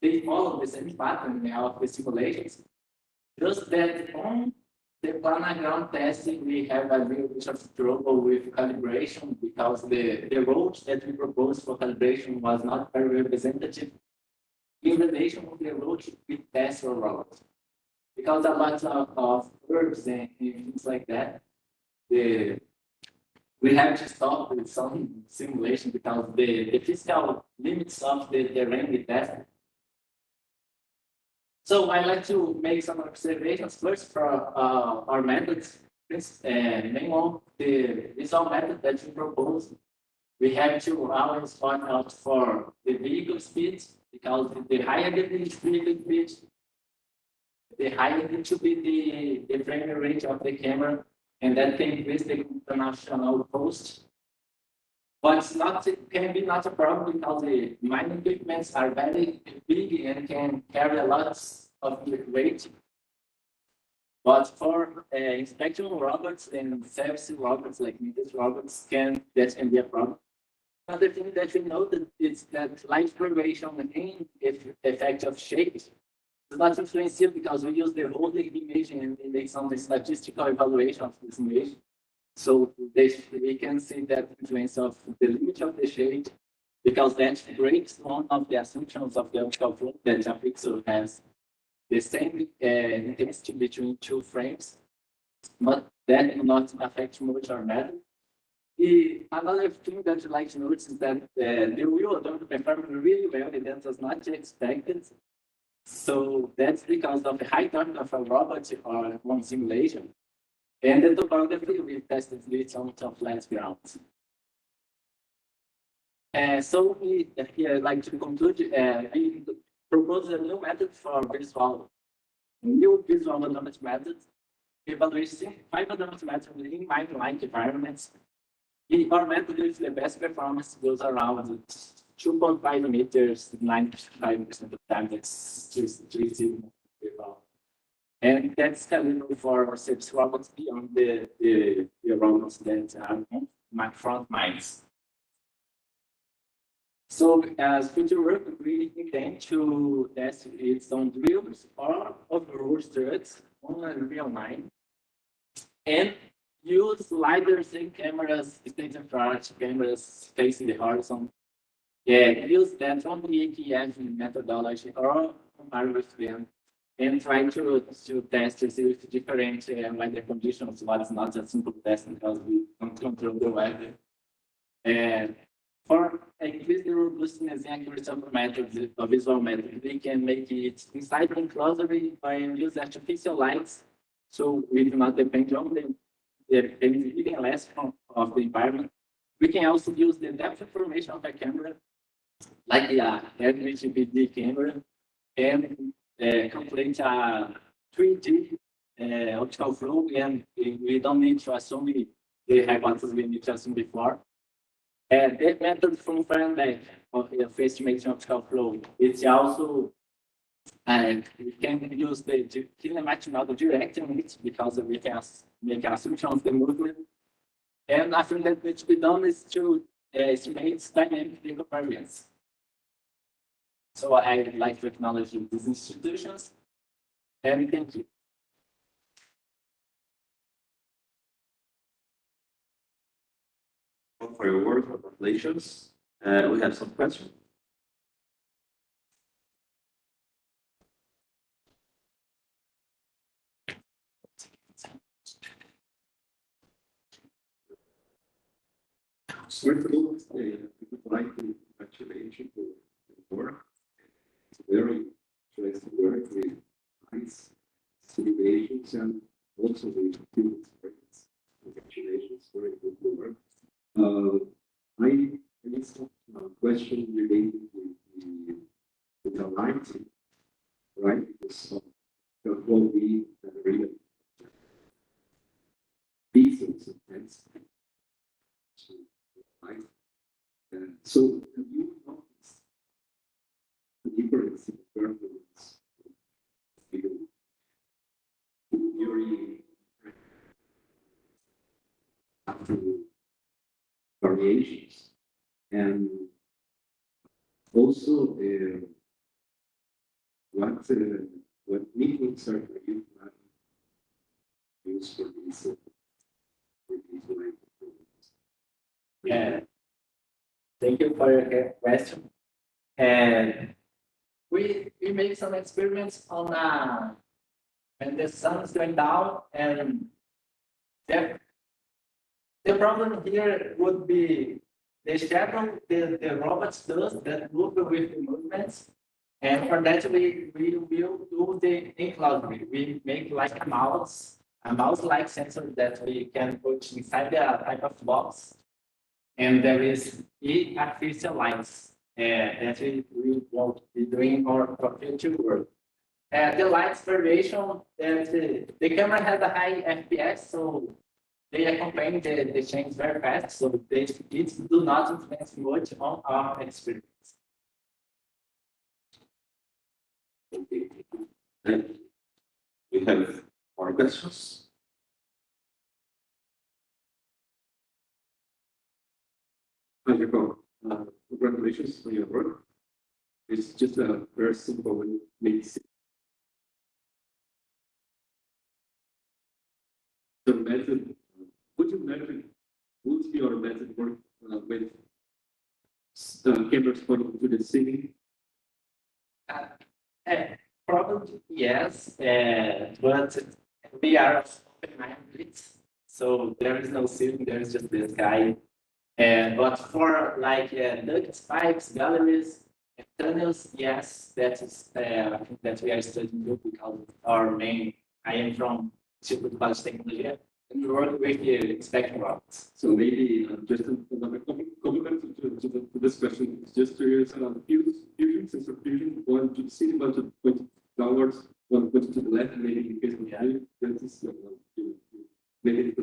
They follow the same pattern of the simulations. Just that on the planar ground testing, we have a little bit of trouble with calibration because the roads that we proposed for calibration was not very representative in relation to the road we test for robots. Because a lot of curves and things like that, we have to stop with some simulation because the physical limits of the terrain we test. So I like to make some observations first for our methods. Main one, the visual method that we propose, we have to always point out for the vehicle speed because the higher the vehicle speed, the higher it should be the frame rate of the camera, and that can increase the international cost. But it can be not a problem because the mining equipments are very big and can carry a lot of weight. But for inspection robots and service robots like maintenance robots, that can be a problem. Another thing that we know is that light variation and effect of shape is not influential because we use the whole image and make some statistical evaluation of this image. So we can see that influence of the limit of the shade because that breaks one of the assumptions of the optical flow that a pixel has the same intensity between two frames, but that will not affect much our method. Another thing that you like to notice is that the wheel don't perform really well, and that was not expected. So that's because of the high torque of a robot or one simulation. And the topography we tested with some flat grounds. So here I'd like to conclude, we propose a new method for new visual odometry methods, evaluating 5 odometry methods in mine-like environments. Our method is the best performance goes around 2.5 meters, 95% of the time. That's 3 sigma. And that's scalable for service robots beyond the robots that are my front mines. So as future work, we intend to test it on drills or overall struts on a real line and use lidars and cameras, state of art cameras facing the horizon. Yeah, use that on the ATF methodology or compare with them and try to test it with different weather conditions. What's not a simple test because we don't control the weather. And for increase the robustness and accuracy of methods, of visual methods, we can make it inside the enclosure and use artificial lights. So we do not depend on the even less of the environment. We can also use the depth information of a camera, like the HVD camera, and calculate a 3D optical flow, and we don't need to assume the hypothesis we need to assume before. And the method from Fahrenheit of the estimation optical flow, it's also we can use the kinematic model directly on it because we can make an assumption of the movement. And I think that which we done is to estimate dynamic variance. So I would like to acknowledge these institutions and thank you. For your work, congratulations. We have some questions. First of all, we would like to congratulate you for your work. It's very interesting work with nice simulations and also with field experience. Congratulations, very good work. I have some question related with the lighting, right? Because what we read diesels and things. Right? So have you noticed the difference in performance during after variations and also what meetings are you use for these light performance? Yeah, thank you for your question. And we made some experiments on when the sun is going down, and the problem here would be the shadow the robots does that move with the movements. And for that we will do the enclosure. We make like a mouse-like sensor that we can put inside the type of box. And there is artificial lights that we will be doing for future work. The lights variation, the camera has a high FPS, so they accompany the change very fast, so it do not influence much on our experience. And we have more questions. Hi, Jacob. Congratulations on your work. It's just a very simple and makes the method. Would your method work with cameras pointing to the ceiling? Probably yes, but we are open grids, so there is no ceiling, there is just the sky. But for like ducts, pipes, galleries, and tunnels, yes, that is I think that we are studying because our main. I am from Institute of Technology, and we work with the spectrum robots. So maybe just another complement to this question. It's just to use fusion, sensor fusion, one to the ceiling, one to point downwards, one point to the left, maybe in case of that is maybe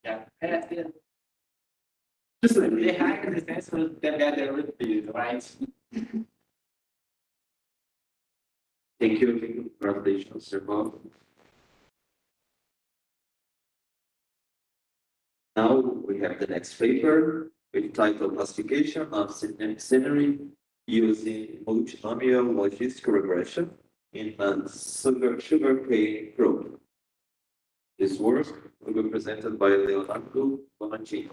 Yeah. Just like The higher the sensor, the better it would be, right? Thank you. Congratulations, Sir Bob. Now we have the next paper. with title classification of scenery using multinomial logistic regression in a sugarcane crop. This work will be presented by Leonardo Bonacini.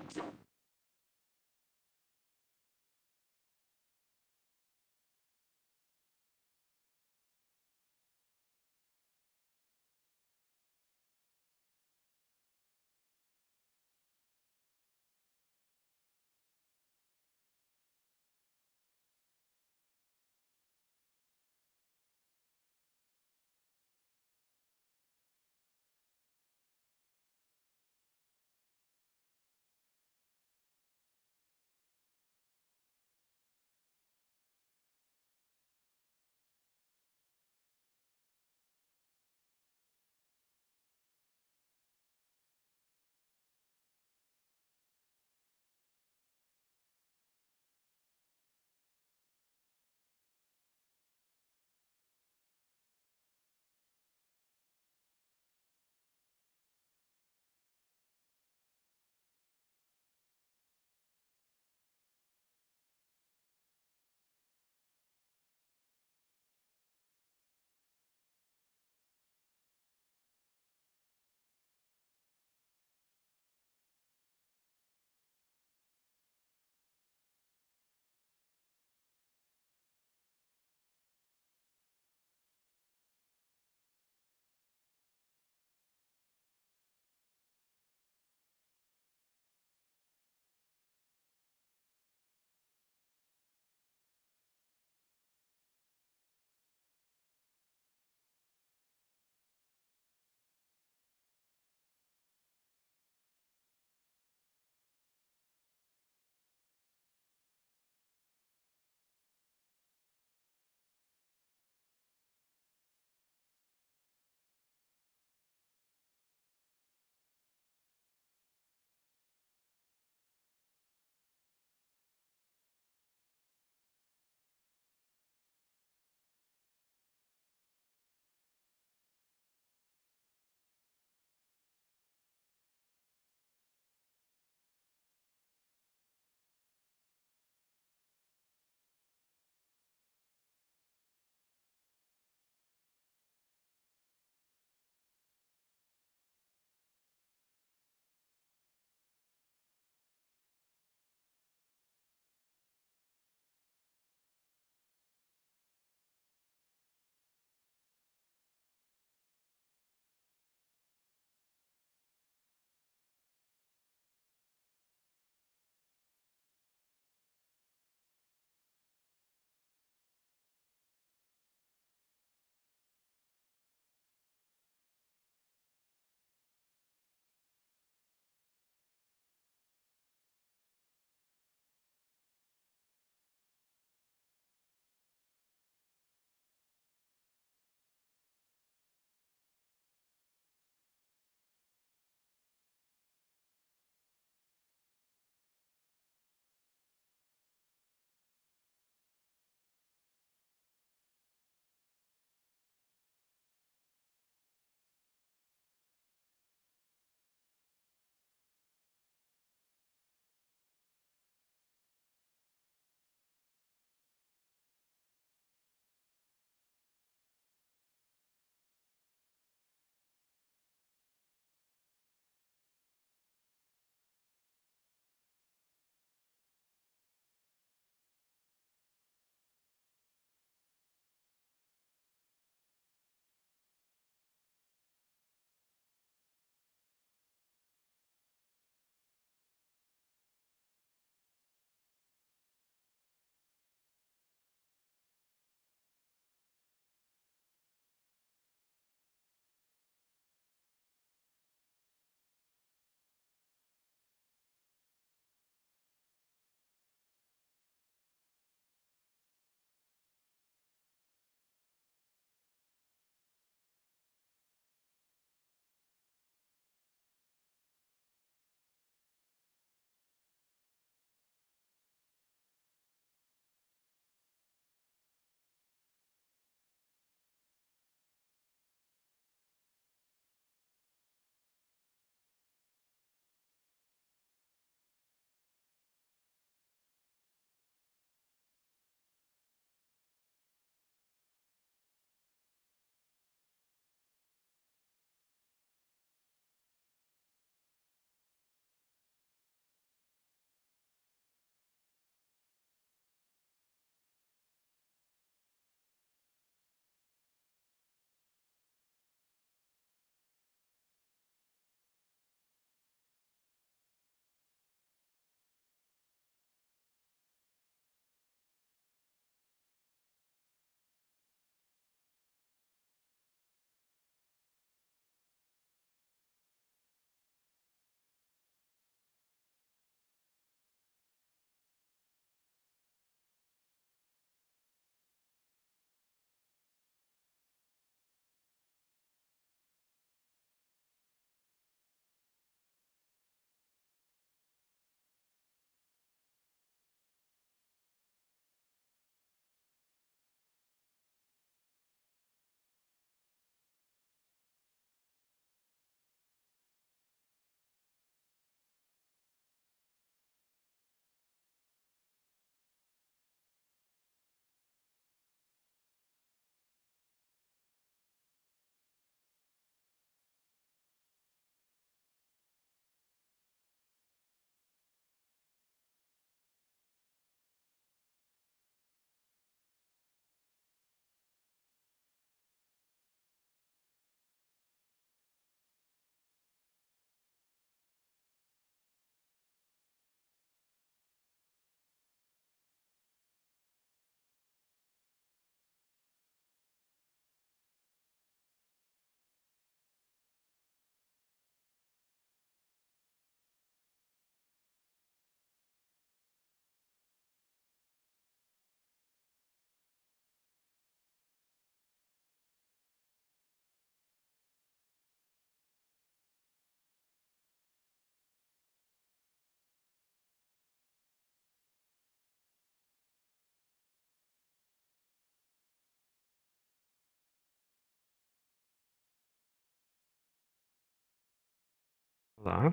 lá.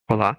Olá.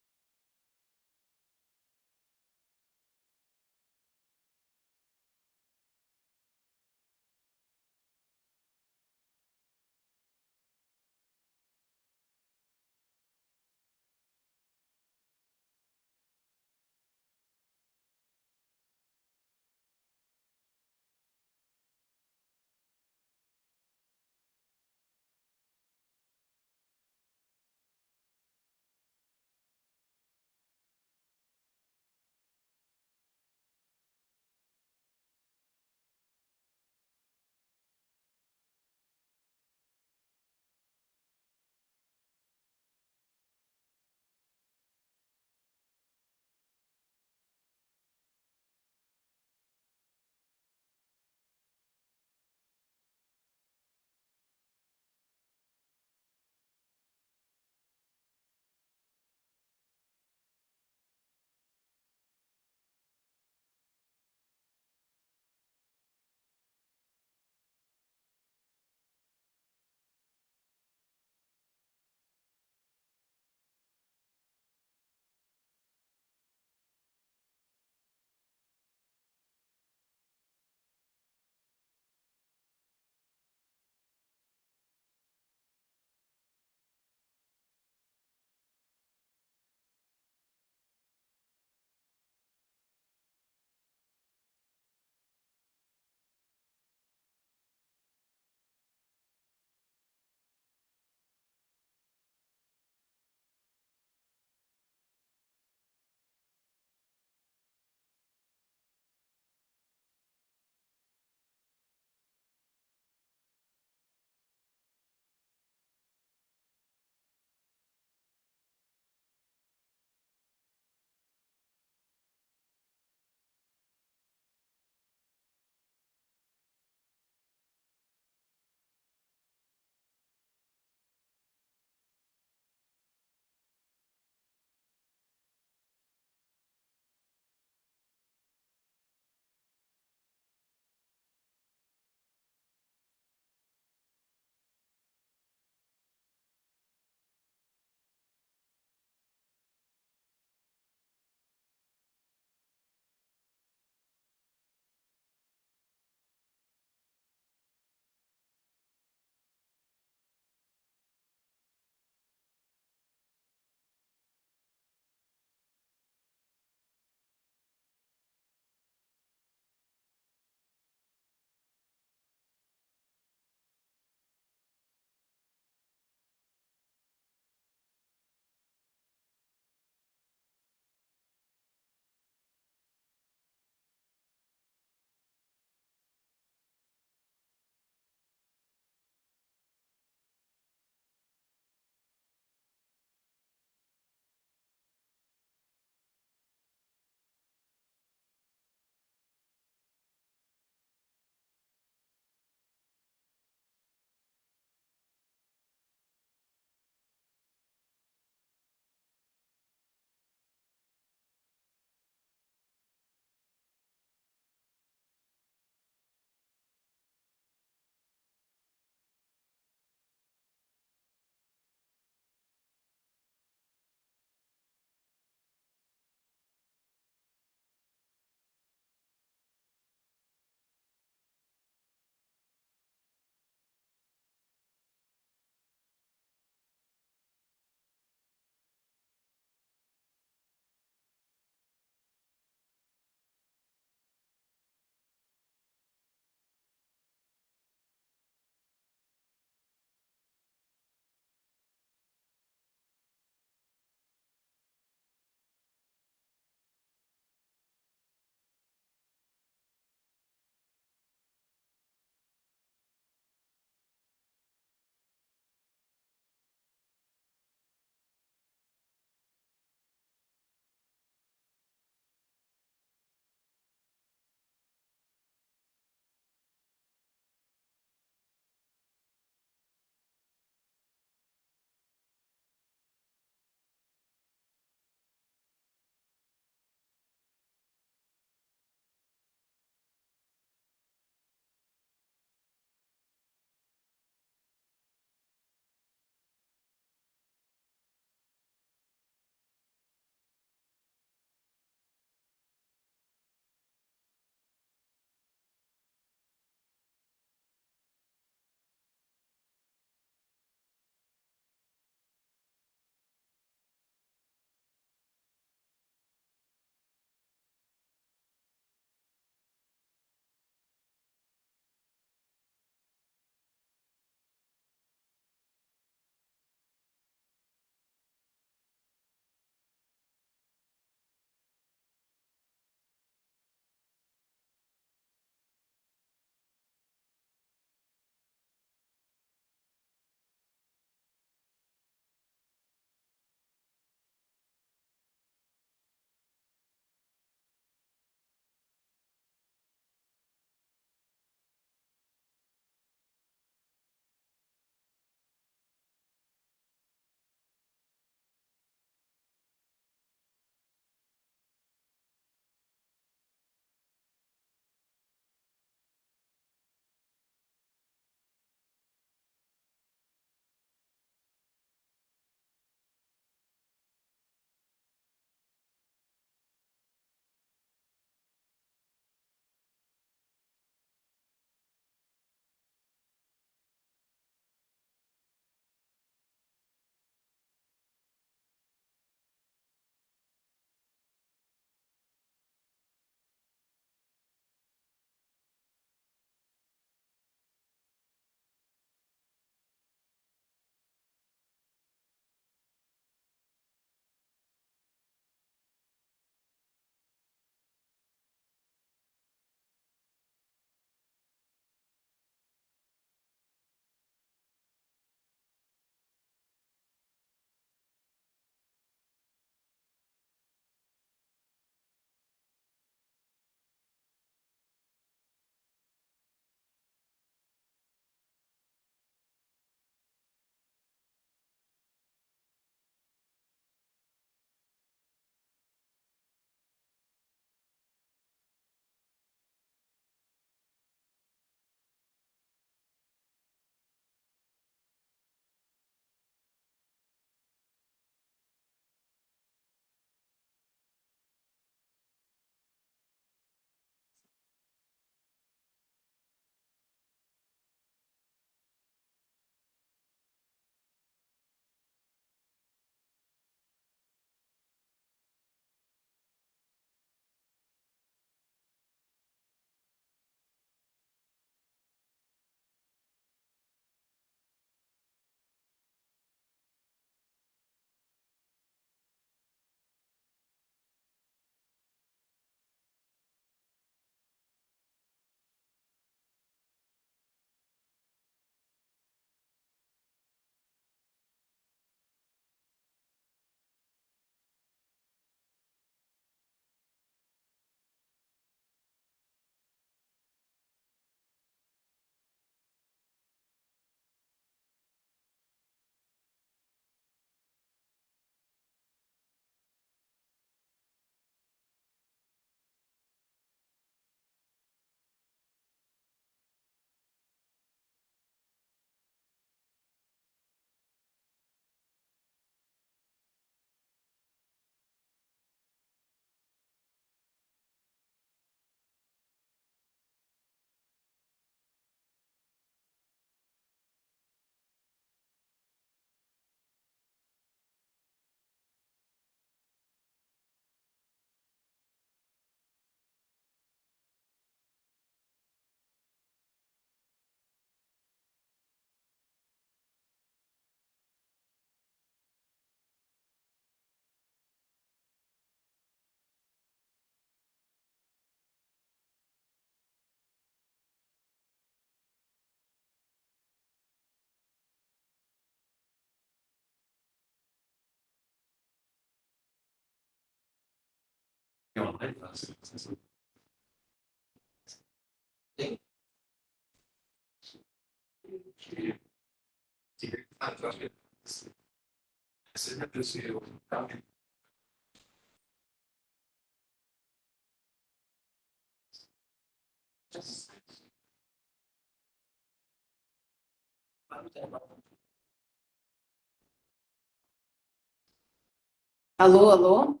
Alô, alô?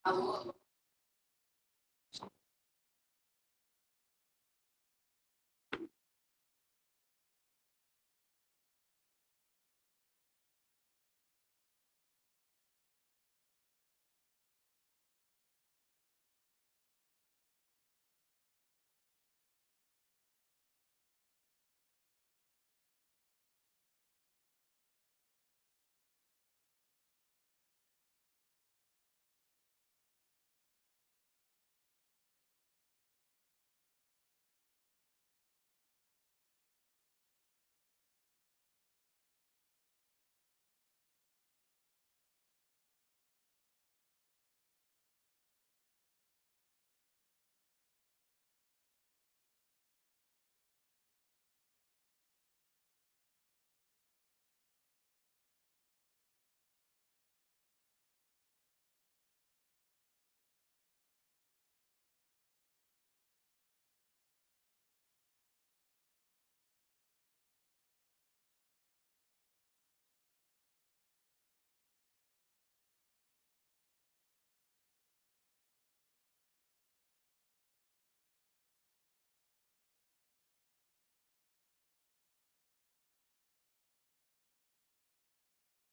Alô?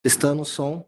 Testando o som.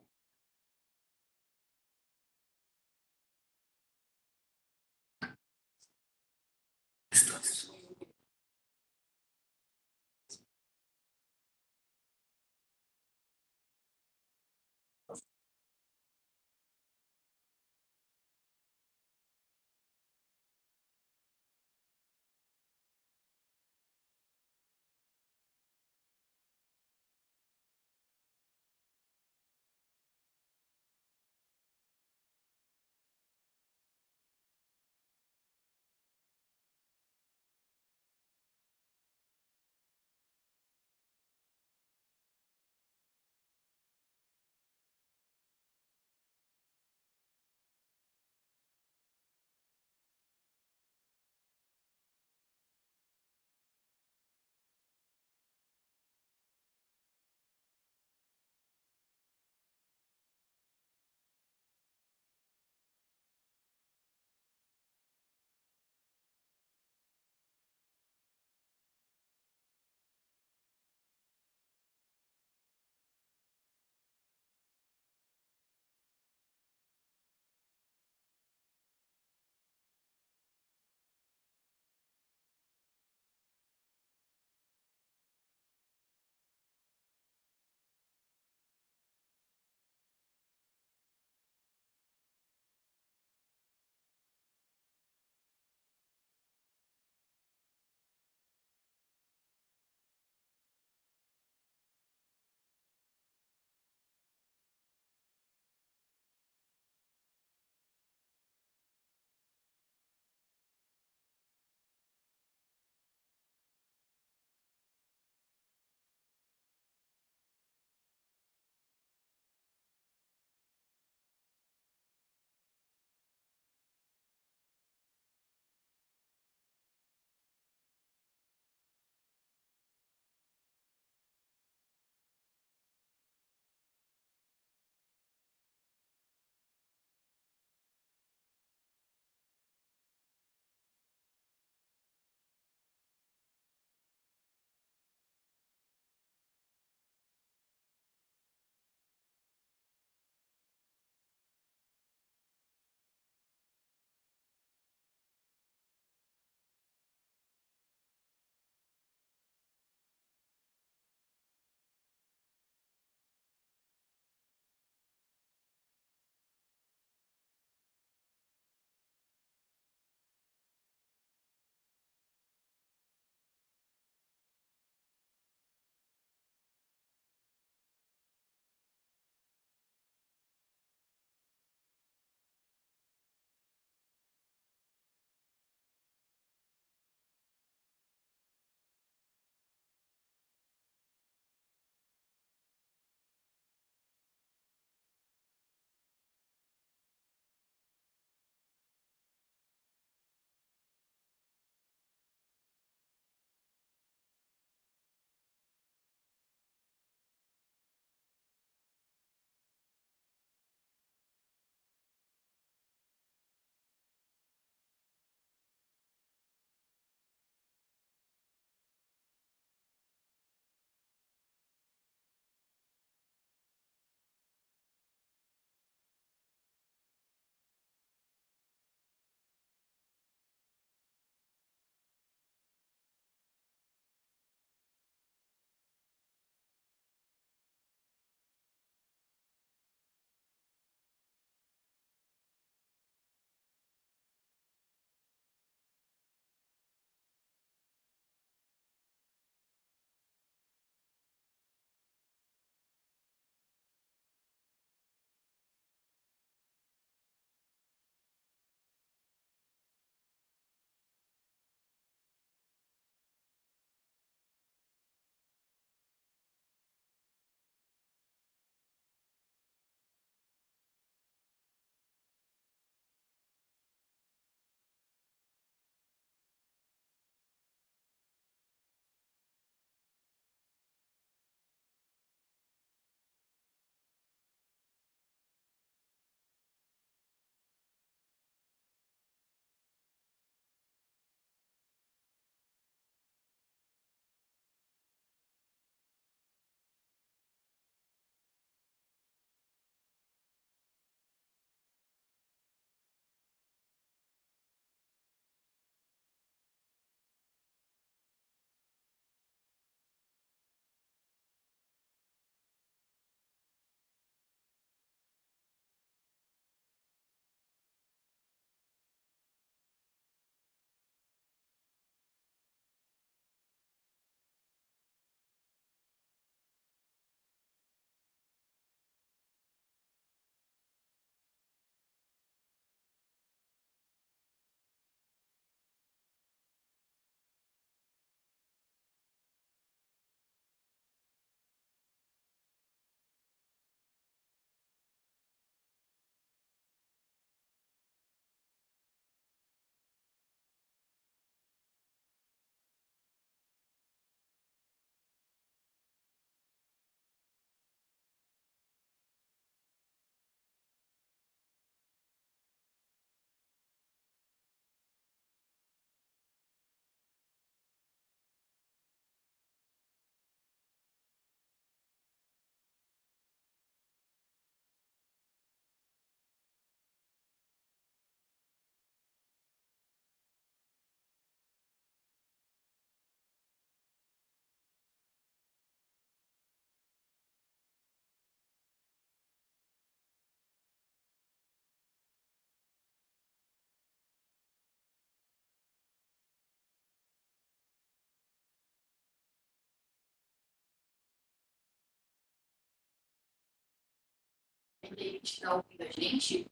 Ele está ouvindo a gente?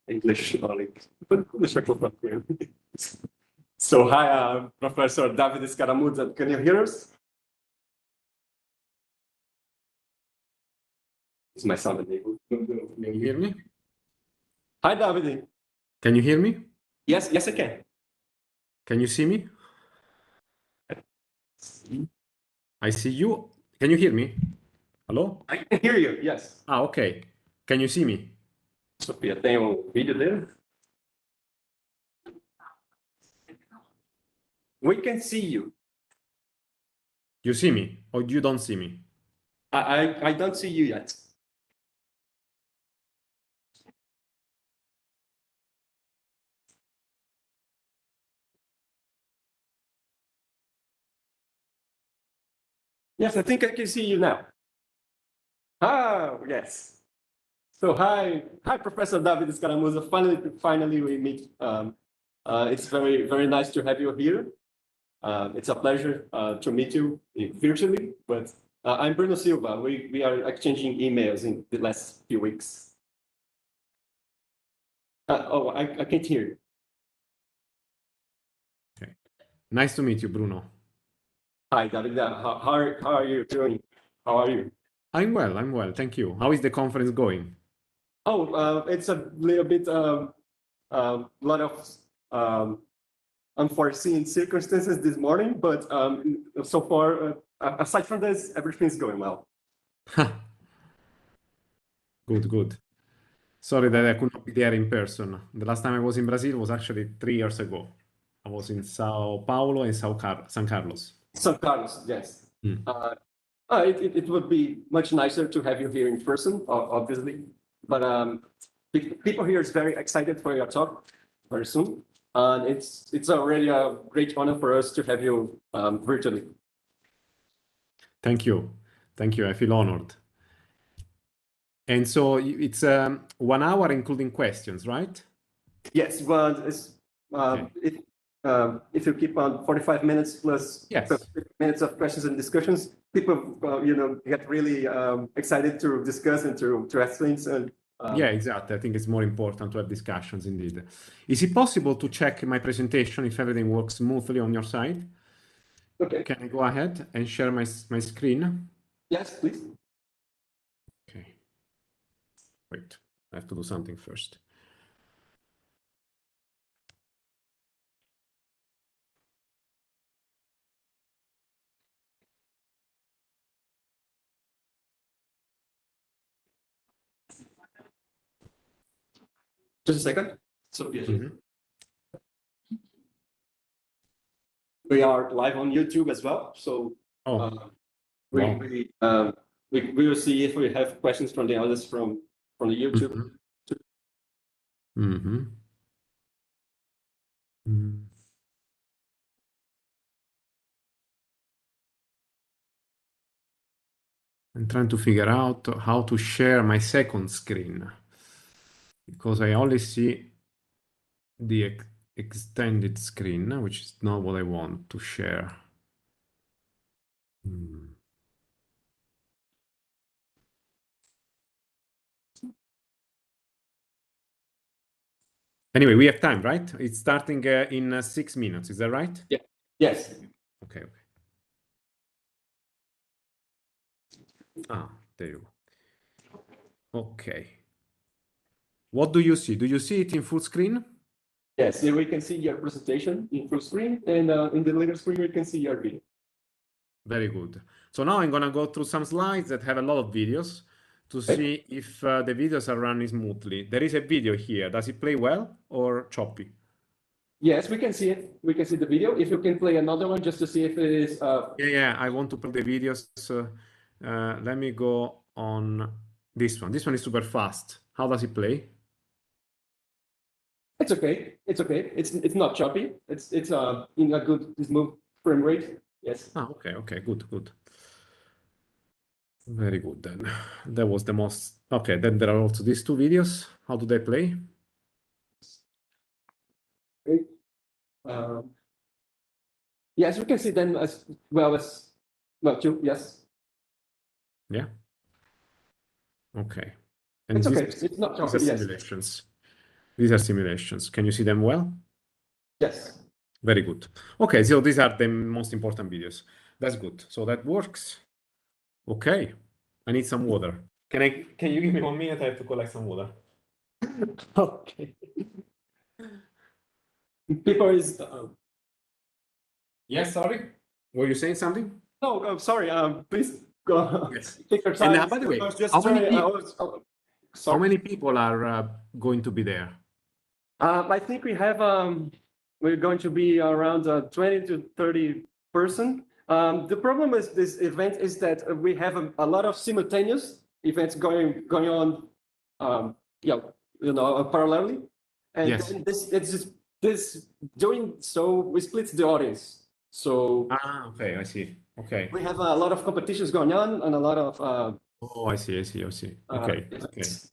English only. Deixa eu colocar com ele. So, hi, Professor David Escaramuza. Can you hear us? It's my sound enable. Can you hear me? Hi, David. Can you hear me? Yes, yes, I can. Can you see me? I see you. Can you hear me? Hello? I can hear you, yes. Ah, ok. Can you see me? Sofia, tem vídeo dele? We can see you. You see me or you don't see me? I don't see you yet. Yes, I think I can see you now. Ah, yes. So hi, Professor David Escaramuza. Finally, we meet. It's very nice to have you here. It's a pleasure to meet you virtually. But I'm Bruno Silva. We are exchanging emails in the last few weeks. I can't hear you. Okay. Nice to meet you, Bruno. Hi, David. How are you doing? How are you? I'm well. Thank you. How is the conference going? Oh, it's a little bit, lot of unforeseen circumstances this morning, but so far, aside from this, everything's going well. Good. Sorry that I could not be there in person. The last time I was in Brazil was actually 3 years ago. I was in Sao Paulo and San Carlos. San Carlos, yes. Mm. It would be much nicer to have you here in person, obviously, but people here is very excited for your talk very soon. And it's already a great honor for us to have you virtually. Thank you. I feel honored. And so it's 1 hour including questions, right? Yes, but it's, if you keep on 45 minutes plus Yes. 50 minutes of questions and discussions, people get really excited to discuss and to ask things. And Yeah, exactly. I think it's more important to have discussions indeed. Is it possible to check my presentation if everything works smoothly on your side? Okay. Can I go ahead and share my screen? Yes, please. Okay. Wait, I have to do something first. Just a second. So yes, Mhm. we are live on YouTube as well. So Oh, we, wow. we will see if we have questions from the others from the YouTube. Mhm. Mm. I'm trying to figure out how to share my second screen because I only see the extended screen, which is not what I want to share. Hmm. Anyway, we have time, right? It's starting in 6 minutes. Is that right? Yeah. Yes. Okay. Ah, there you go. Okay. What do you see? Do you see it in full screen? Yes. Here we can see your presentation in full screen, and in the later screen we can see your video. Very good. So now I'm going to go through some slides that have a lot of videos to see if the videos are running smoothly. There is a video here. Does it play well or choppy? Yes, we can see it. We can see the video. If you can play another one just to see if it is. Yeah, I want to play the videos. Let me go on this one. This one is super fast. How does it play? It's okay. It's okay. It's not choppy. It's in a good smooth frame rate. Yes. Ah, okay, good. Very good then. That was the most. Okay, then there are also these 2 videos. How do they play? Great. Yes, we can see them as well too. Yes. Yeah. Okay. And It's okay. these It's not are chocolate. Yes. simulations. These are simulations. Can you see them well? Yes. Very good. Okay, so these are the most important videos. That's good. So that works. Okay. I need some water. Can you give me 1 minute? I have to collect some water. Okay. People is Yes, sorry. Were you saying something? no. Sorry. Please go. Yes. Take your time. And by the way, I was just how many trying. people, how Sorry. many people are going to be there? I think we have we're going to be around 20 to 30 person. The problem with this event is that we have a lot of simultaneous events going on, yeah, parallelly, and Yes. then this doing so we split the audience. So Ah, okay, I see. Okay. we have a lot of competitions going on and a lot of Oh, I see. Okay. Okay. events.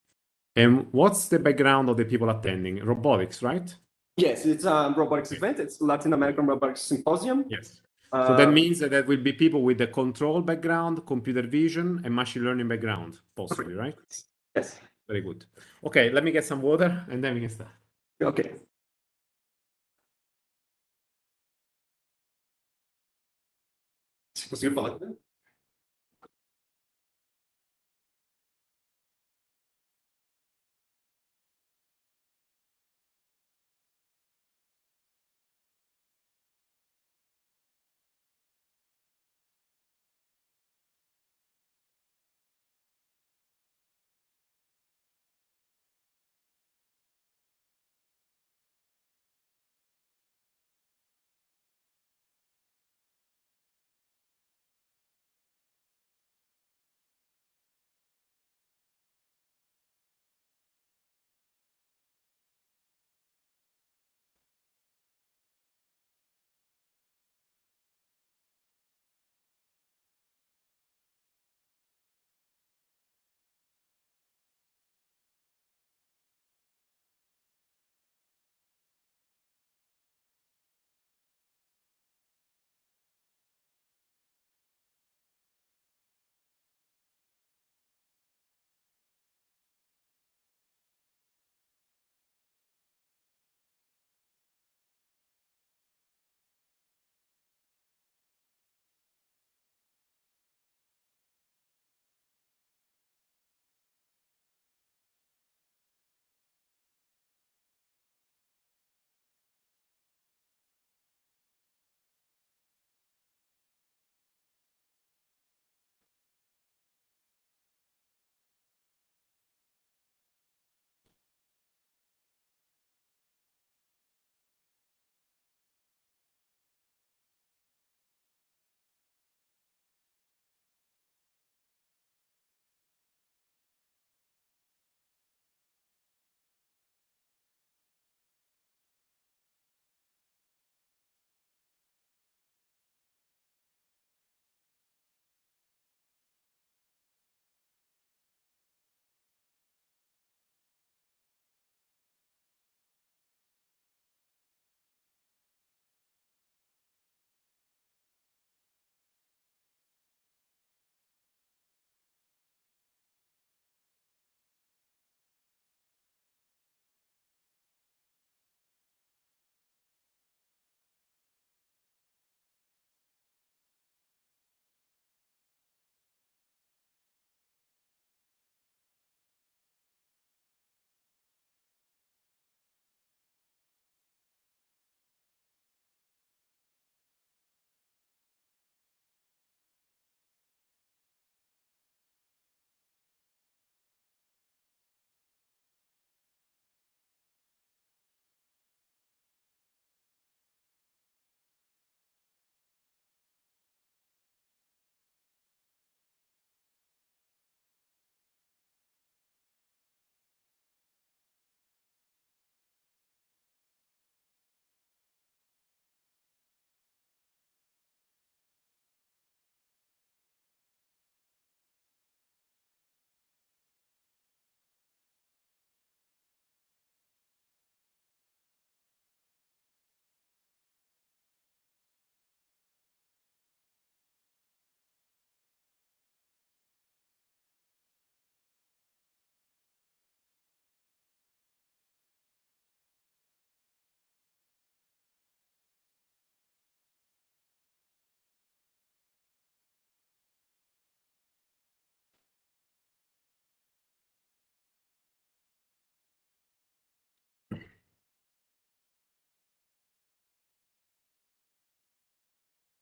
And what's the background of the people attending? Robotics, right? Yes, it's a robotics event. It's Latin American Robotics Symposium. Yes. So that Uh, means that there will be people with the control background, computer vision, and machine learning background, possibly, right? Yes. Very good. Okay, let me get some water and then we can start. Okay. Conseguiu falar?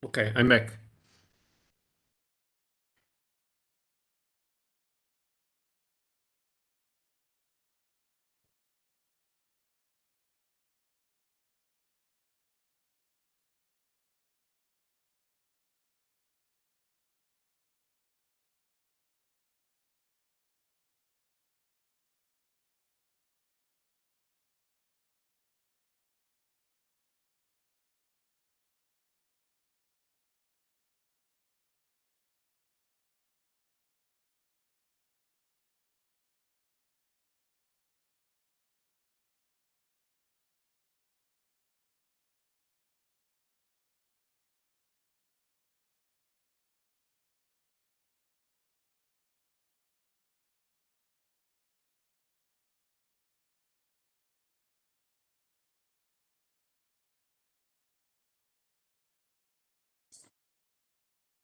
Okay, I'm back.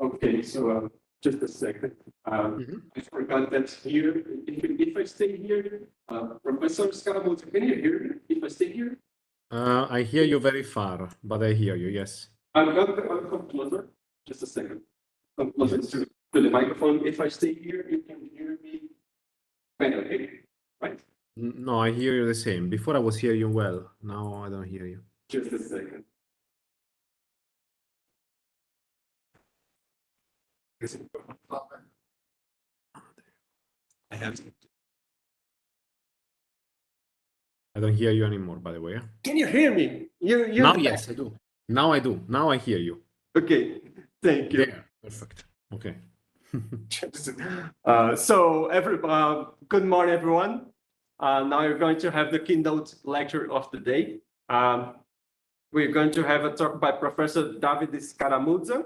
Okay, so just a second. Mhm. I forgot that here, if I stay here, Professor Scaramucci, can you hear me if I stay here? I hear you very far, but I hear you, yes. I'll come closer. Just a second. Come closer to the microphone. If I stay here, you can hear me better, okay? Right? No, I hear you the same. Before I was hearing you well. Now I don't hear you. Just a second. I have I don't hear you anymore, by the way. Can you hear me? Now, yes, I do. Now I do. Now I hear you. Okay, thank you. There, perfect. Okay. Good morning, everyone. Now you're going to have the keynote lecture of the day. We're going to have a talk by Professor David Scaramuzza.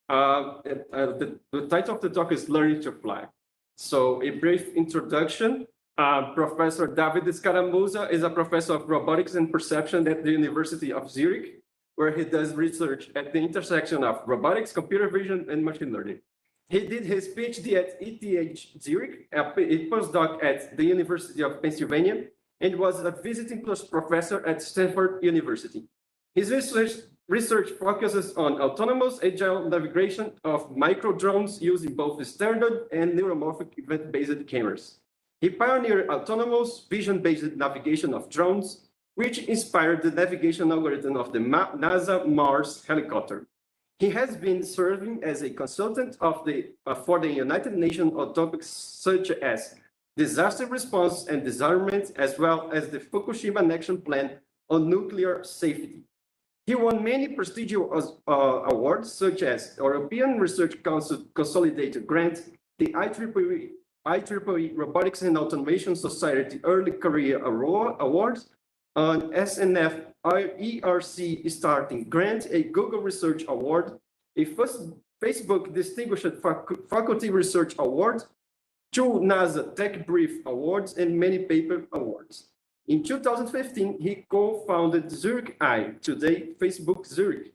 The title of the talk is Learning to Fly. So a brief introduction. Professor David Scaramuzza is a professor of robotics and perception at the University of Zurich, where he does research at the intersection of robotics, computer vision, and machine learning. He did his PhD at ETH Zurich, a postdoc at the University of Pennsylvania, and was a visiting professor at Stanford University. His research focuses on autonomous agile navigation of micro drones using both standard and neuromorphic event-based cameras. He pioneered autonomous vision-based navigation of drones, which inspired the navigation algorithm of the NASA Mars helicopter. He has been serving as a consultant for the United Nations on topics such as disaster response and disarmament, as well as the Fukushima Action Plan on nuclear safety. He won many prestigious awards, such as European Research Council Consolidated Grant, the IEEE Robotics and Automation Society Early Career Awards, an SNF ERC Starting Grant, a Google Research Award, a Facebook Distinguished Faculty Research Award, 2 NASA Tech Brief Awards, and many paper awards. In 2015, he co-founded Zurich Eye, today Facebook Zurich,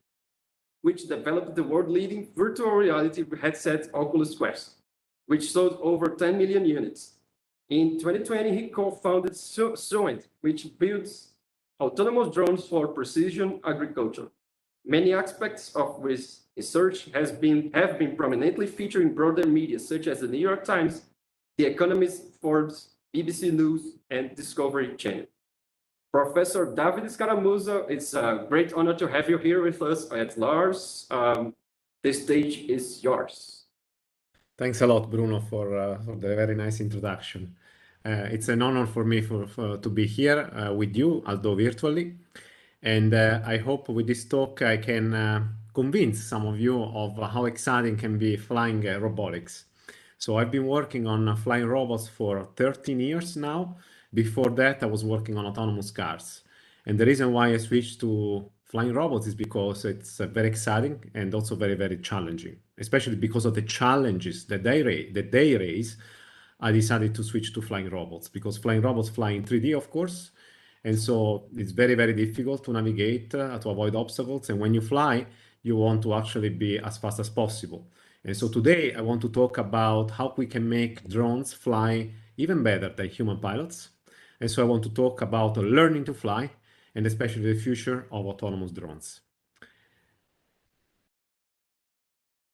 which developed the world-leading virtual reality headset Oculus Quest, which sold over 10 million units. In 2020, he co-founded Suent, which builds autonomous drones for precision agriculture. Many aspects of his research have been prominently featured in broader media, such as the New York Times, The Economist, Forbes, BBC News, and Discovery Channel. Professor David Scaramuzza, it's a great honor to have you here with us at Lars. The stage is yours. Thanks a lot, Bruno, for the very nice introduction. It's an honor for me to be here with you, although virtually. And I hope with this talk I can convince some of you of how exciting can be flying robotics. So I've been working on flying robots for 13 years now. Before that, I was working on autonomous cars. And the reason why I switched to flying robots is because it's very exciting and also very, very challenging, especially because of the challenges that they raise. I decided to switch to flying robots because flying robots fly in 3D, of course. And so it's very, very difficult to navigate, to avoid obstacles. And when you fly, you want to actually be as fast as possible. And so today I want to talk about how we can make drones fly even better than human pilots. And so I want to talk about learning to fly and especially the future of autonomous drones.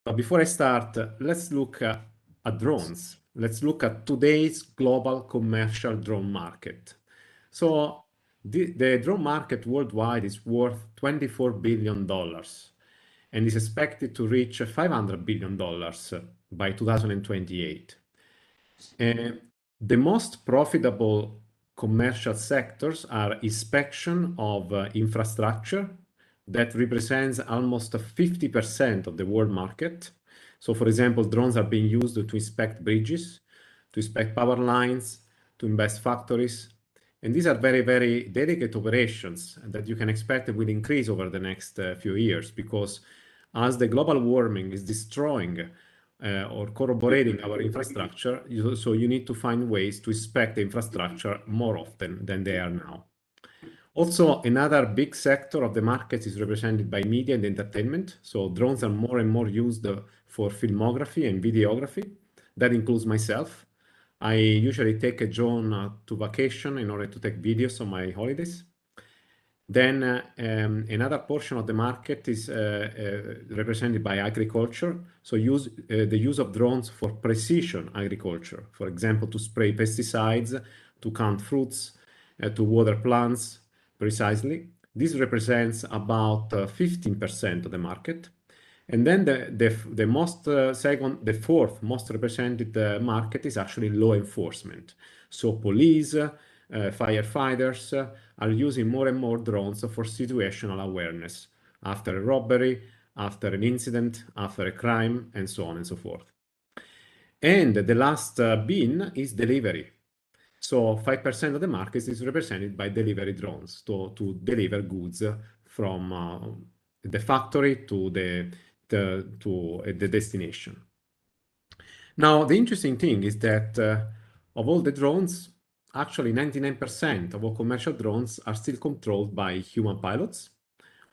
But before I start, let's look at drones. Let's look at today's global commercial drone market. So the drone market worldwide is worth $24 billion and is expected to reach $500 billion by 2028. The most profitable commercial sectors are inspection of infrastructure, that represents almost 50% of the world market. So, for example, drones are being used to inspect bridges, to inspect power lines, to inspect factories. And these are very, very delicate operations that you can expect will increase over the next few years, because as the global warming is destroying or corroborating our infrastructure, so you need to find ways to inspect the infrastructure more often than they are now. Also, another big sector of the market is represented by media and entertainment. So drones are more and more used for filmography and videography. That includes myself. I usually take a drone to vacation in order to take videos on my holidays. Then another portion of the market is represented by agriculture. So the use of drones for precision agriculture, for example, to spray pesticides, to count fruits, to water plants precisely. This represents about 15% of the market. And then the fourth most represented market is actually law enforcement. So police, firefighters are using more and more drones for situational awareness after a robbery, after an incident, after a crime, and so on and so forth. And the last bin is delivery. So 5% of the market is represented by delivery drones to deliver goods from the factory to the destination. Now, the interesting thing is that of all the drones, actually 99% of all commercial drones are still controlled by human pilots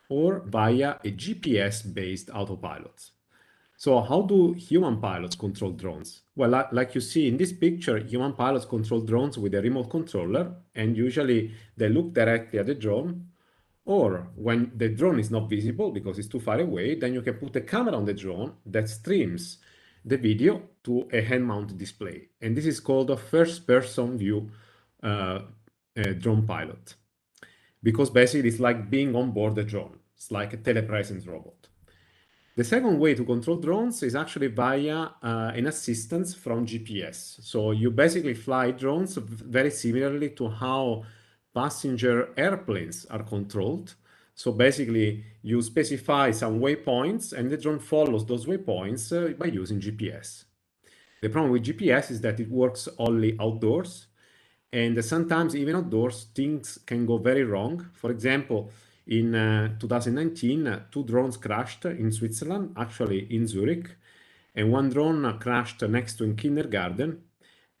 or via a GPS-based autopilot. So how do human pilots control drones? Well, like you see in this picture, human pilots control drones with a remote controller, and usually they look directly at the drone, or when the drone is not visible because it's too far away, then you can put a camera on the drone that streams the video to a hand-mounted display. And this is called a first-person view drone pilot, because basically it's like being on board the drone. It's like a telepresence robot. The second way to control drones is actually via an assistance from GPS. So you basically fly drones very similarly to how passenger airplanes are controlled. So basically you specify some waypoints and the drone follows those waypoints by using GPS. The problem with GPS is that it works only outdoors, and sometimes even outdoors things can go very wrong. For example, in 2019, two drones crashed in Switzerland, actually in Zurich, and one drone crashed next to a kindergarten,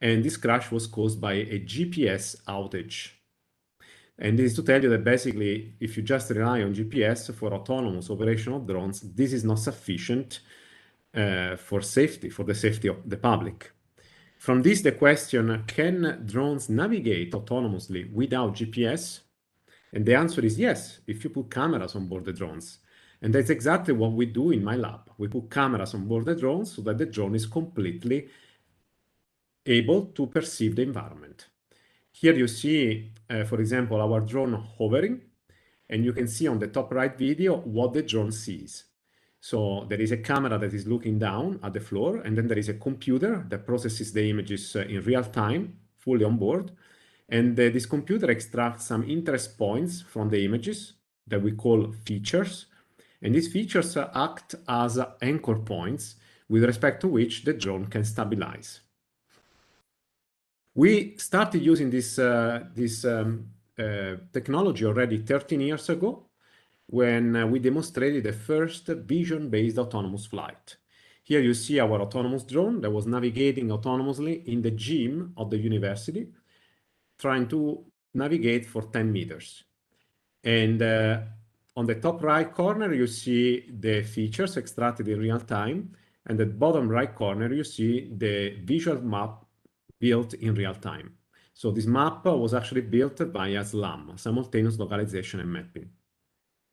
and this crash was caused by a GPS outage. And this is to tell you that basically, if you just rely on GPS for autonomous operation of drones, this is not sufficient for safety, for the safety of the public. From this, the question, can drones navigate autonomously without GPS? And the answer is yes, if you put cameras on board the drones. And that's exactly what we do in my lab. We put cameras on board the drones so that the drone is completely able to perceive the environment. Here you see, for example, our drone hovering, and you can see on the top right video what the drone sees. So there is a camera that is looking down at the floor, and then there is a computer that processes the images in real time, fully on board. And this computer extracts some interest points from the images that we call features. And these features act as anchor points with respect to which the drone can stabilize. We started using this technology already 13 years ago, when we demonstrated the first vision-based autonomous flight. Here you see our autonomous drone that was navigating autonomously in the gym of the university, trying to navigate for 10 meters. And on the top right corner, you see the features extracted in real time. And at the bottom right corner, you see the visual map built in real time. So this map was actually built via SLAM, simultaneous localization and mapping.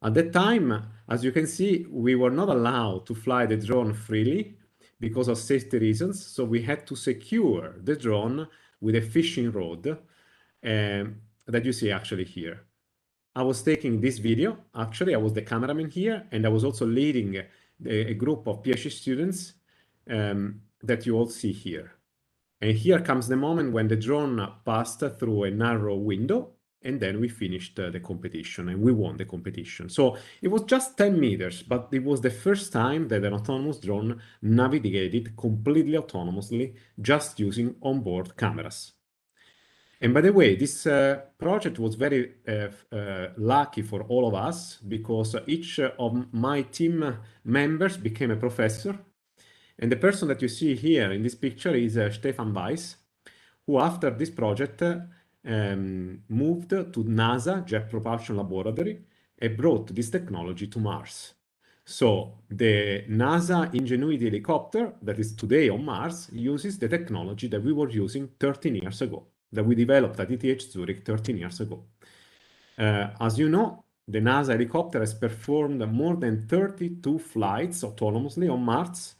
At that time, as you can see, we were not allowed to fly the drone freely because of safety reasons. So we had to secure the drone with a fishing rod that you see actually here. I was taking this video. Actually, I was the cameraman here, and I was also leading a group of PhD students that you all see here. And here comes the moment when the drone passed through a narrow window, and then we finished the competition and we won the competition. So it was just 10 meters, but it was the first time that an autonomous drone navigated completely autonomously just using onboard cameras. And by the way, this project was very lucky for all of us because each of my team members became a professor. And the person that you see here in this picture is Stefan Weiss, who after this project moved to NASA Jet Propulsion Laboratory and brought this technology to Mars. So the NASA Ingenuity helicopter that is today on Mars uses the technology that we were using 13 years ago, that we developed at ETH Zurich 13 years ago. As you know, the NASA helicopter has performed more than 32 flights autonomously on Mars,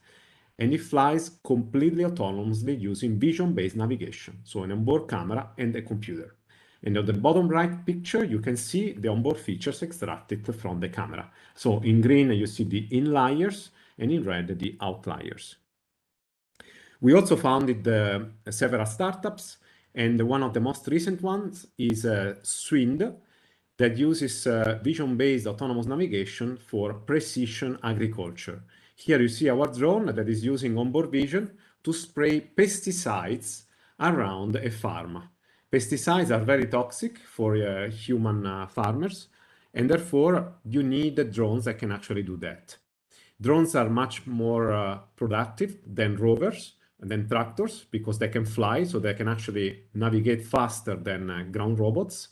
and it flies completely autonomously using vision-based navigation, so an onboard camera and a computer. And on the bottom right picture, you can see the onboard features extracted from the camera. So in green, you see the inliers, and in red, the outliers. We also founded several startups, and one of the most recent ones is Swind, that uses vision-based autonomous navigation for precision agriculture. Here you see our drone that is using onboard vision to spray pesticides around a farm. Pesticides are very toxic for human farmers, and therefore you need drones that can actually do that. Drones are much more productive than rovers and than tractors because they can fly, so they can actually navigate faster than ground robots.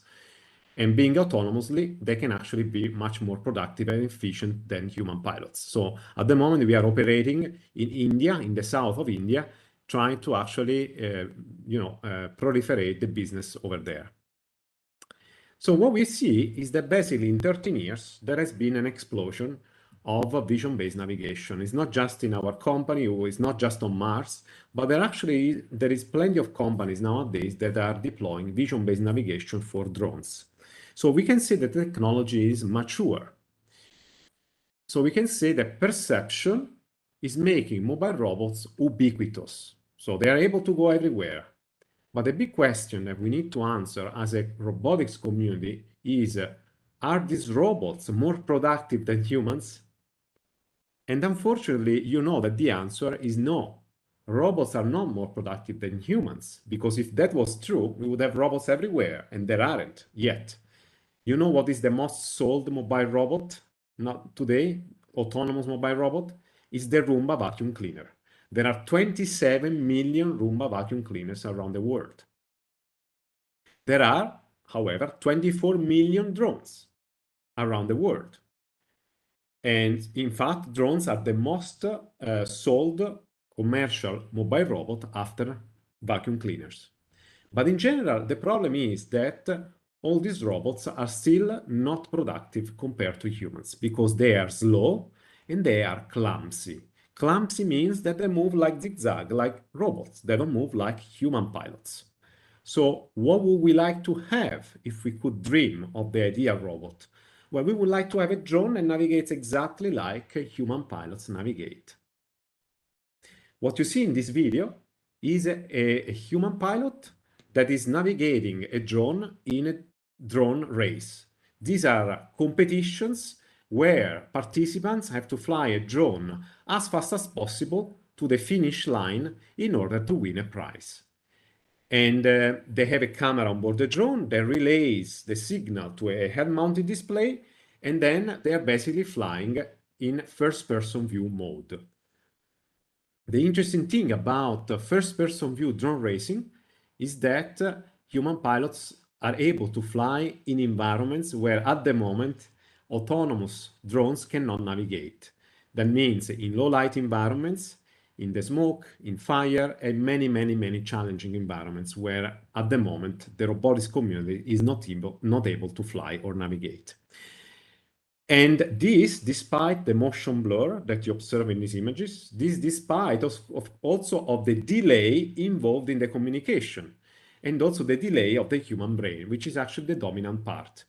And being autonomously, they can actually be much more productive and efficient than human pilots. So at the moment, we are operating in India, in the south of India, trying to actually, proliferate the business over there. So what we see is that basically in 13 years, there has been an explosion of vision-based navigation. It's not just in our company, or it's not just on Mars, but there is plenty of companies nowadays that are deploying vision-based navigation for drones. So we can say that the technology is mature. So we can say that perception is making mobile robots ubiquitous. So they are able to go everywhere. But the big question that we need to answer as a robotics community is, are these robots more productive than humans? And unfortunately, you know that the answer is no. Robots are not more productive than humans, because if that was true, we would have robots everywhere, and there aren't yet. You know what is the most sold mobile robot not today, autonomous mobile robot? Is the Roomba vacuum cleaner. There are 27 million Roomba vacuum cleaners around the world. There are, however, 24 million drones around the world. And in fact, drones are the most sold commercial mobile robot after vacuum cleaners. But in general, the problem is that all these robots are still not productive compared to humans because they are slow and they are clumsy. Clumsy means that they move like zigzag, like robots. They don't move like human pilots. So what would we like to have if we could dream of the ideal robot? Well, we would like to have a drone that navigates exactly like human pilots navigate. What you see in this video is a human pilot that is navigating a drone in a drone race. These are competitions where participants have to fly a drone as fast as possible to the finish line in order to win a prize. And they have a camera on board the drone that relays the signal to a head-mounted display, and then they are basically flying in first-person view mode. The interesting thing about first-person view drone racing is that human pilots are able to fly in environments where at the moment autonomous drones cannot navigate. That means in low-light environments, in the smoke, in fire, and many challenging environments where at the moment the robotics community is not able to fly or navigate. And this, despite the motion blur that you observe in these images, this despite also of the delay involved in the communication, and also the delay of the human brain, which is actually the dominant part.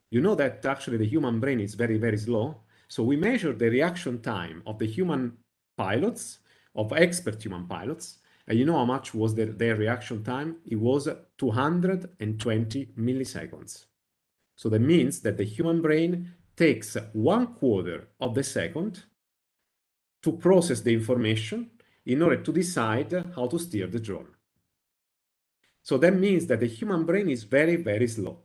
You know that actually the human brain is very, very slow. So we measure the reaction time of the human pilots, of expert human pilots. And you know how much was their reaction time? It was 220 milliseconds. So that means that the human brain takes 1/4 of the second to process the information in order to decide how to steer the drone. So that means that the human brain is very, very slow.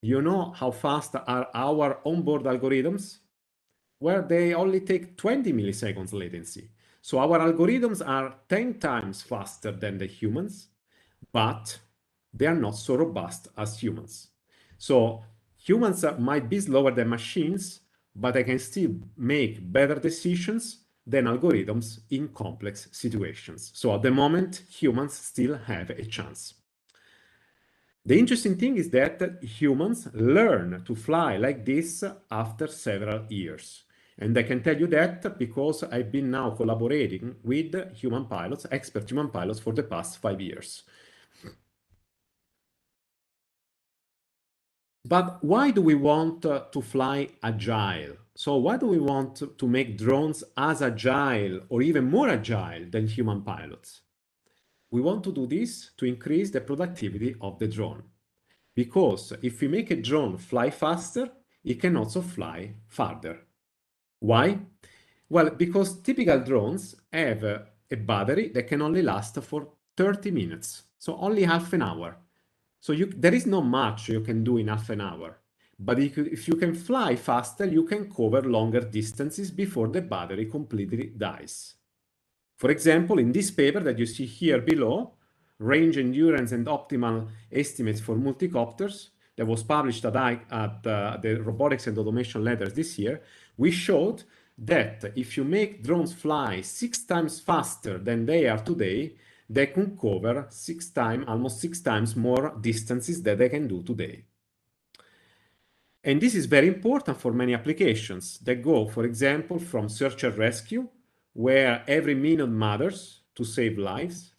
You know how fast are our onboard algorithms? Where they only take 20 milliseconds latency. So our algorithms are 10 times faster than the humans, but they are not so robust as humans. So humans might be slower than machines, but they can still make better decisions than algorithms in complex situations. So at the moment, humans still have a chance. The interesting thing is that humans learn to fly like this after several years. And I can tell you that because I've been now collaborating with human pilots, expert human pilots, for the past 5 years. But why do we want to fly agile? So why do we want to make drones as agile or even more agile than human pilots? We want to do this to increase the productivity of the drone. Because if we make a drone fly faster, it can also fly farther. Why? Well, because typical drones have a battery that can only last for 30 minutes, so only half an hour. So there is not much you can do in half an hour. But if you can fly faster, you can cover longer distances before the battery completely dies. For example, in this paper that you see here below, Range Endurance and Optimal Estimates for Multicopters, that was published at the Robotics and Automation Letters this year, we showed that if you make drones fly 6 times faster than they are today, they can cover almost 6 times more distances than they can do today. And this is very important for many applications that go, for example, from search and rescue, where every minute matters to save lives,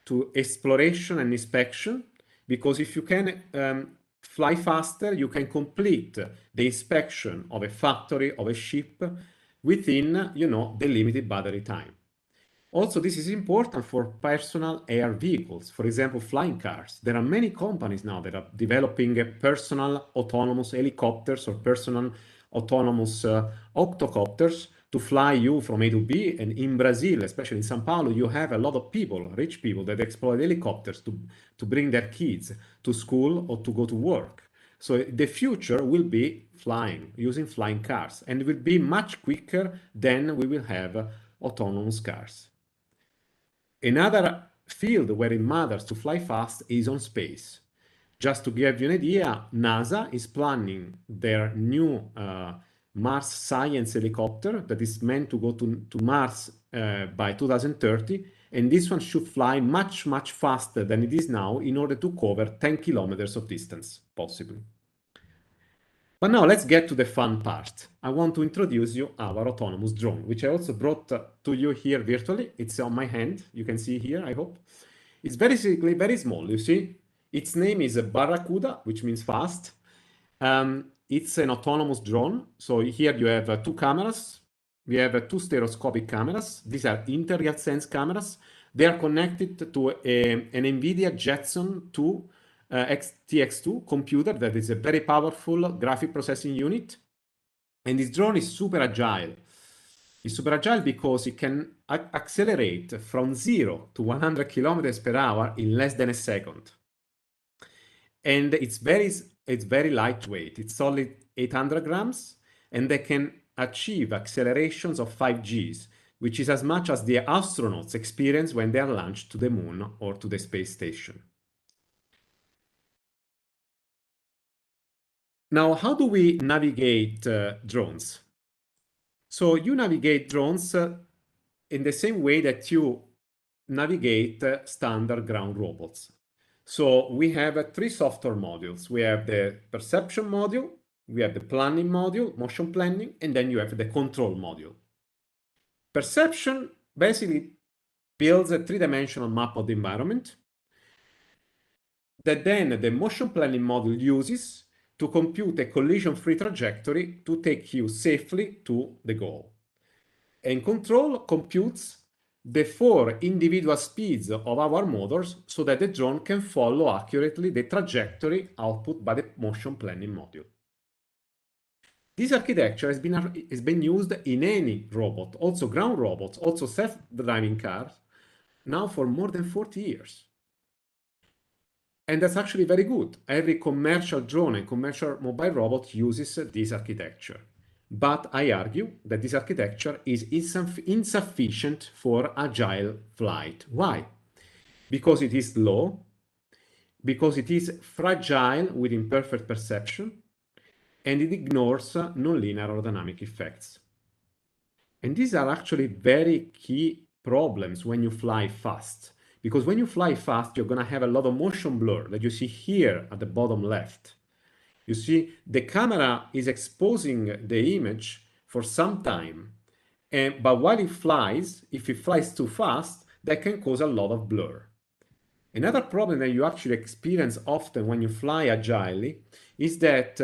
to exploration and inspection, because if you can fly faster, you can complete the inspection of a factory, of a ship, within, the limited battery time. Also, this is important for personal air vehicles, for example, flying cars. There are many companies now that are developing personal autonomous helicopters or personal autonomous octocopters to fly you from A to B. And in Brazil, especially in São Paulo, you have a lot of people, rich people, that exploit helicopters to bring their kids to school or to go to work. So the future will be flying, using flying cars, and it will be much quicker than we will have autonomous cars. Another field where it matters to fly fast is on space. Just to give you an idea, NASA is planning their new Mars Science helicopter that is meant to go to Mars by 2030, and this one should fly much, much faster than it is now in order to cover 10 kilometers of distance, possibly. But now let's get to the fun part. I want to introduce you our autonomous drone, which I also brought to you here virtually. It's on my hand. You can see here, I hope. It's basically very small, you see. Its name is a Barracuda, which means fast. It's an autonomous drone. So here you have 2 cameras. We have 2 stereoscopic cameras. These are inter-real sense cameras. They are connected to an NVIDIA Jetson 2 TX2 computer that is a very powerful graphic processing unit. And this drone is super agile. It's super agile because it can accelerate from 0 to 100 kilometers per hour in less than a second. And it's very lightweight. It's only 800 grams, and they can achieve accelerations of 5 Gs, which is as much as the astronauts experience when they are launched to the moon or to the space station. Now, how do we navigate drones? So you navigate drones in the same way that you navigate standard ground robots. So we have 3 software modules. We have the perception module, we have the planning module, motion planning, and then you have the control module. Perception basically builds a three-dimensional map of the environment that then the motion planning module uses to compute a collision-free trajectory to take you safely to the goal. And control computes the 4 individual speeds of our motors so that the drone can follow accurately the trajectory output by the motion planning module. This architecture has been used in any robot, also ground robots, also self-driving cars, now for more than 40 years. And that's actually very good. Every commercial drone and commercial mobile robot uses this architecture. But I argue that this architecture is insufficient for agile flight. Why? Because it is slow, because it is fragile with imperfect perception, and it ignores nonlinear aerodynamic effects. And these are actually very key problems when you fly fast. Because when you fly fast, you're going to have a lot of motion blur that you see here at the bottom left. You see, the camera is exposing the image for some time. But while it flies, if it flies too fast, that can cause a lot of blur. Another problem that you actually experience often when you fly agilely is that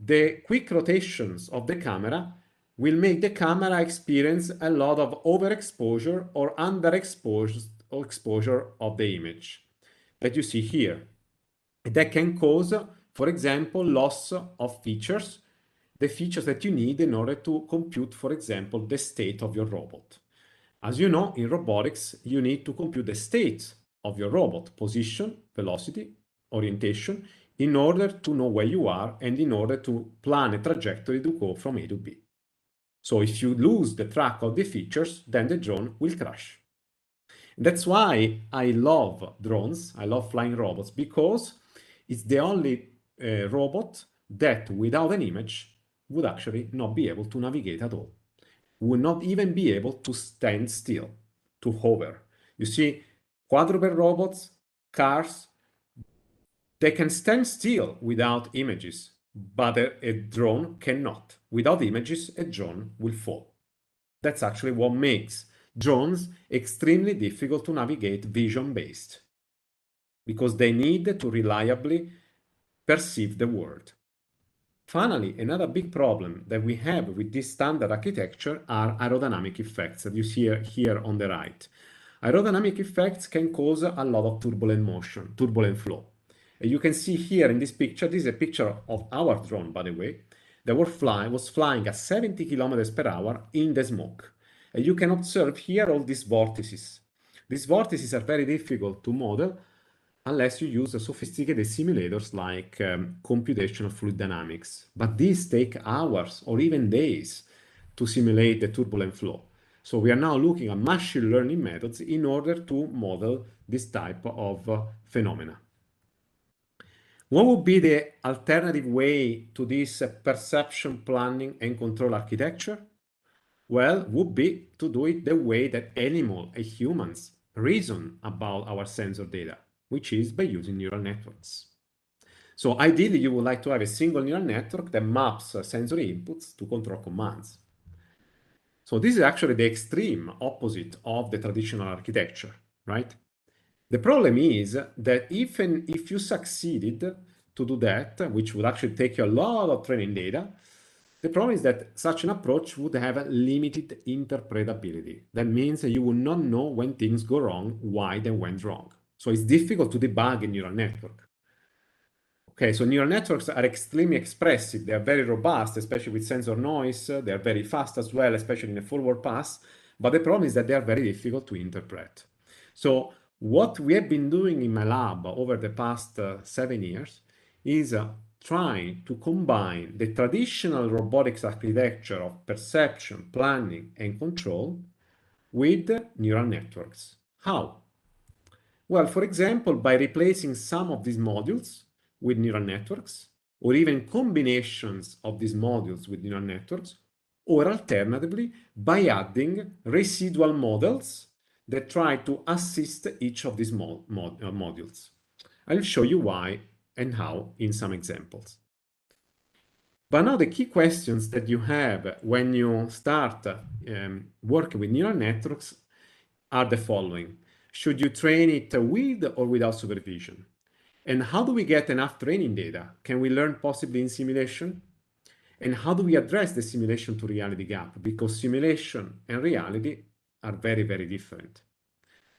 the quick rotations of the camera will make the camera experience a lot of overexposure or underexposure of the image that you see here. That can cause, for example, loss of features, the features that you need in order to compute, for example, the state of your robot. As you know, in robotics, you need to compute the state of your robot, position, velocity, orientation, in order to know where you are and in order to plan a trajectory to go from A to B. So if you lose the track of the features, then the drone will crash. That's why I love drones, I love flying robots, because it's the only robot that without an image would actually not be able to navigate at all. Would not even be able to stand still, to hover. You see, quadruped robots, cars, they can stand still without images, but a drone cannot. Without images, a drone will fall. That's actually what makes drones extremely difficult to navigate vision-based, because they need to reliably perceive the world. Finally, another big problem that we have with this standard architecture are aerodynamic effects that you see here on the right. Aerodynamic effects can cause a lot of turbulent motion, turbulent flow. And you can see here in this picture, this is a picture of our drone, by the way, that was flying at 70 kilometers per hour in the smoke. And you can observe here all these vortices. These vortices are very difficult to model unless you use sophisticated simulators like computational fluid dynamics. But these take hours or even days to simulate the turbulent flow. So we are now looking at machine learning methods in order to model this type of phenomena. What would be the alternative way to this perception, planning, and control architecture? Well, would be to do it the way that animals and humans reason about our sensor data, which is by using neural networks. So ideally, you would like to have a single neural network that maps sensory inputs to control commands. So this is actually the extreme opposite of the traditional architecture, right? The problem is that even if you succeeded to do that, which would actually take you a lot of training data, the problem is that such an approach would have a limited interpretability. That means that you will not know when things go wrong, why they went wrong. So it's difficult to debug a neural network. Okay, so neural networks are extremely expressive. They are very robust, especially with sensor noise. They are very fast as well, especially in a forward pass. But the problem is that they are very difficult to interpret. So what we have been doing in my lab over the past 7 years is trying to combine the traditional robotics architecture of perception, planning, and control with neural networks. How? Well, for example, by replacing some of these modules with neural networks, or even combinations of these modules with neural networks, or alternatively, by adding residual models that try to assist each of these modules. I'll show you why and how in some examples. But now the key questions that you have when you start working with neural networks are the following. Should you train it with or without supervision? And how do we get enough training data? Can we learn possibly in simulation? And how do we address the simulation to reality gap? Because simulation and reality are very, very different.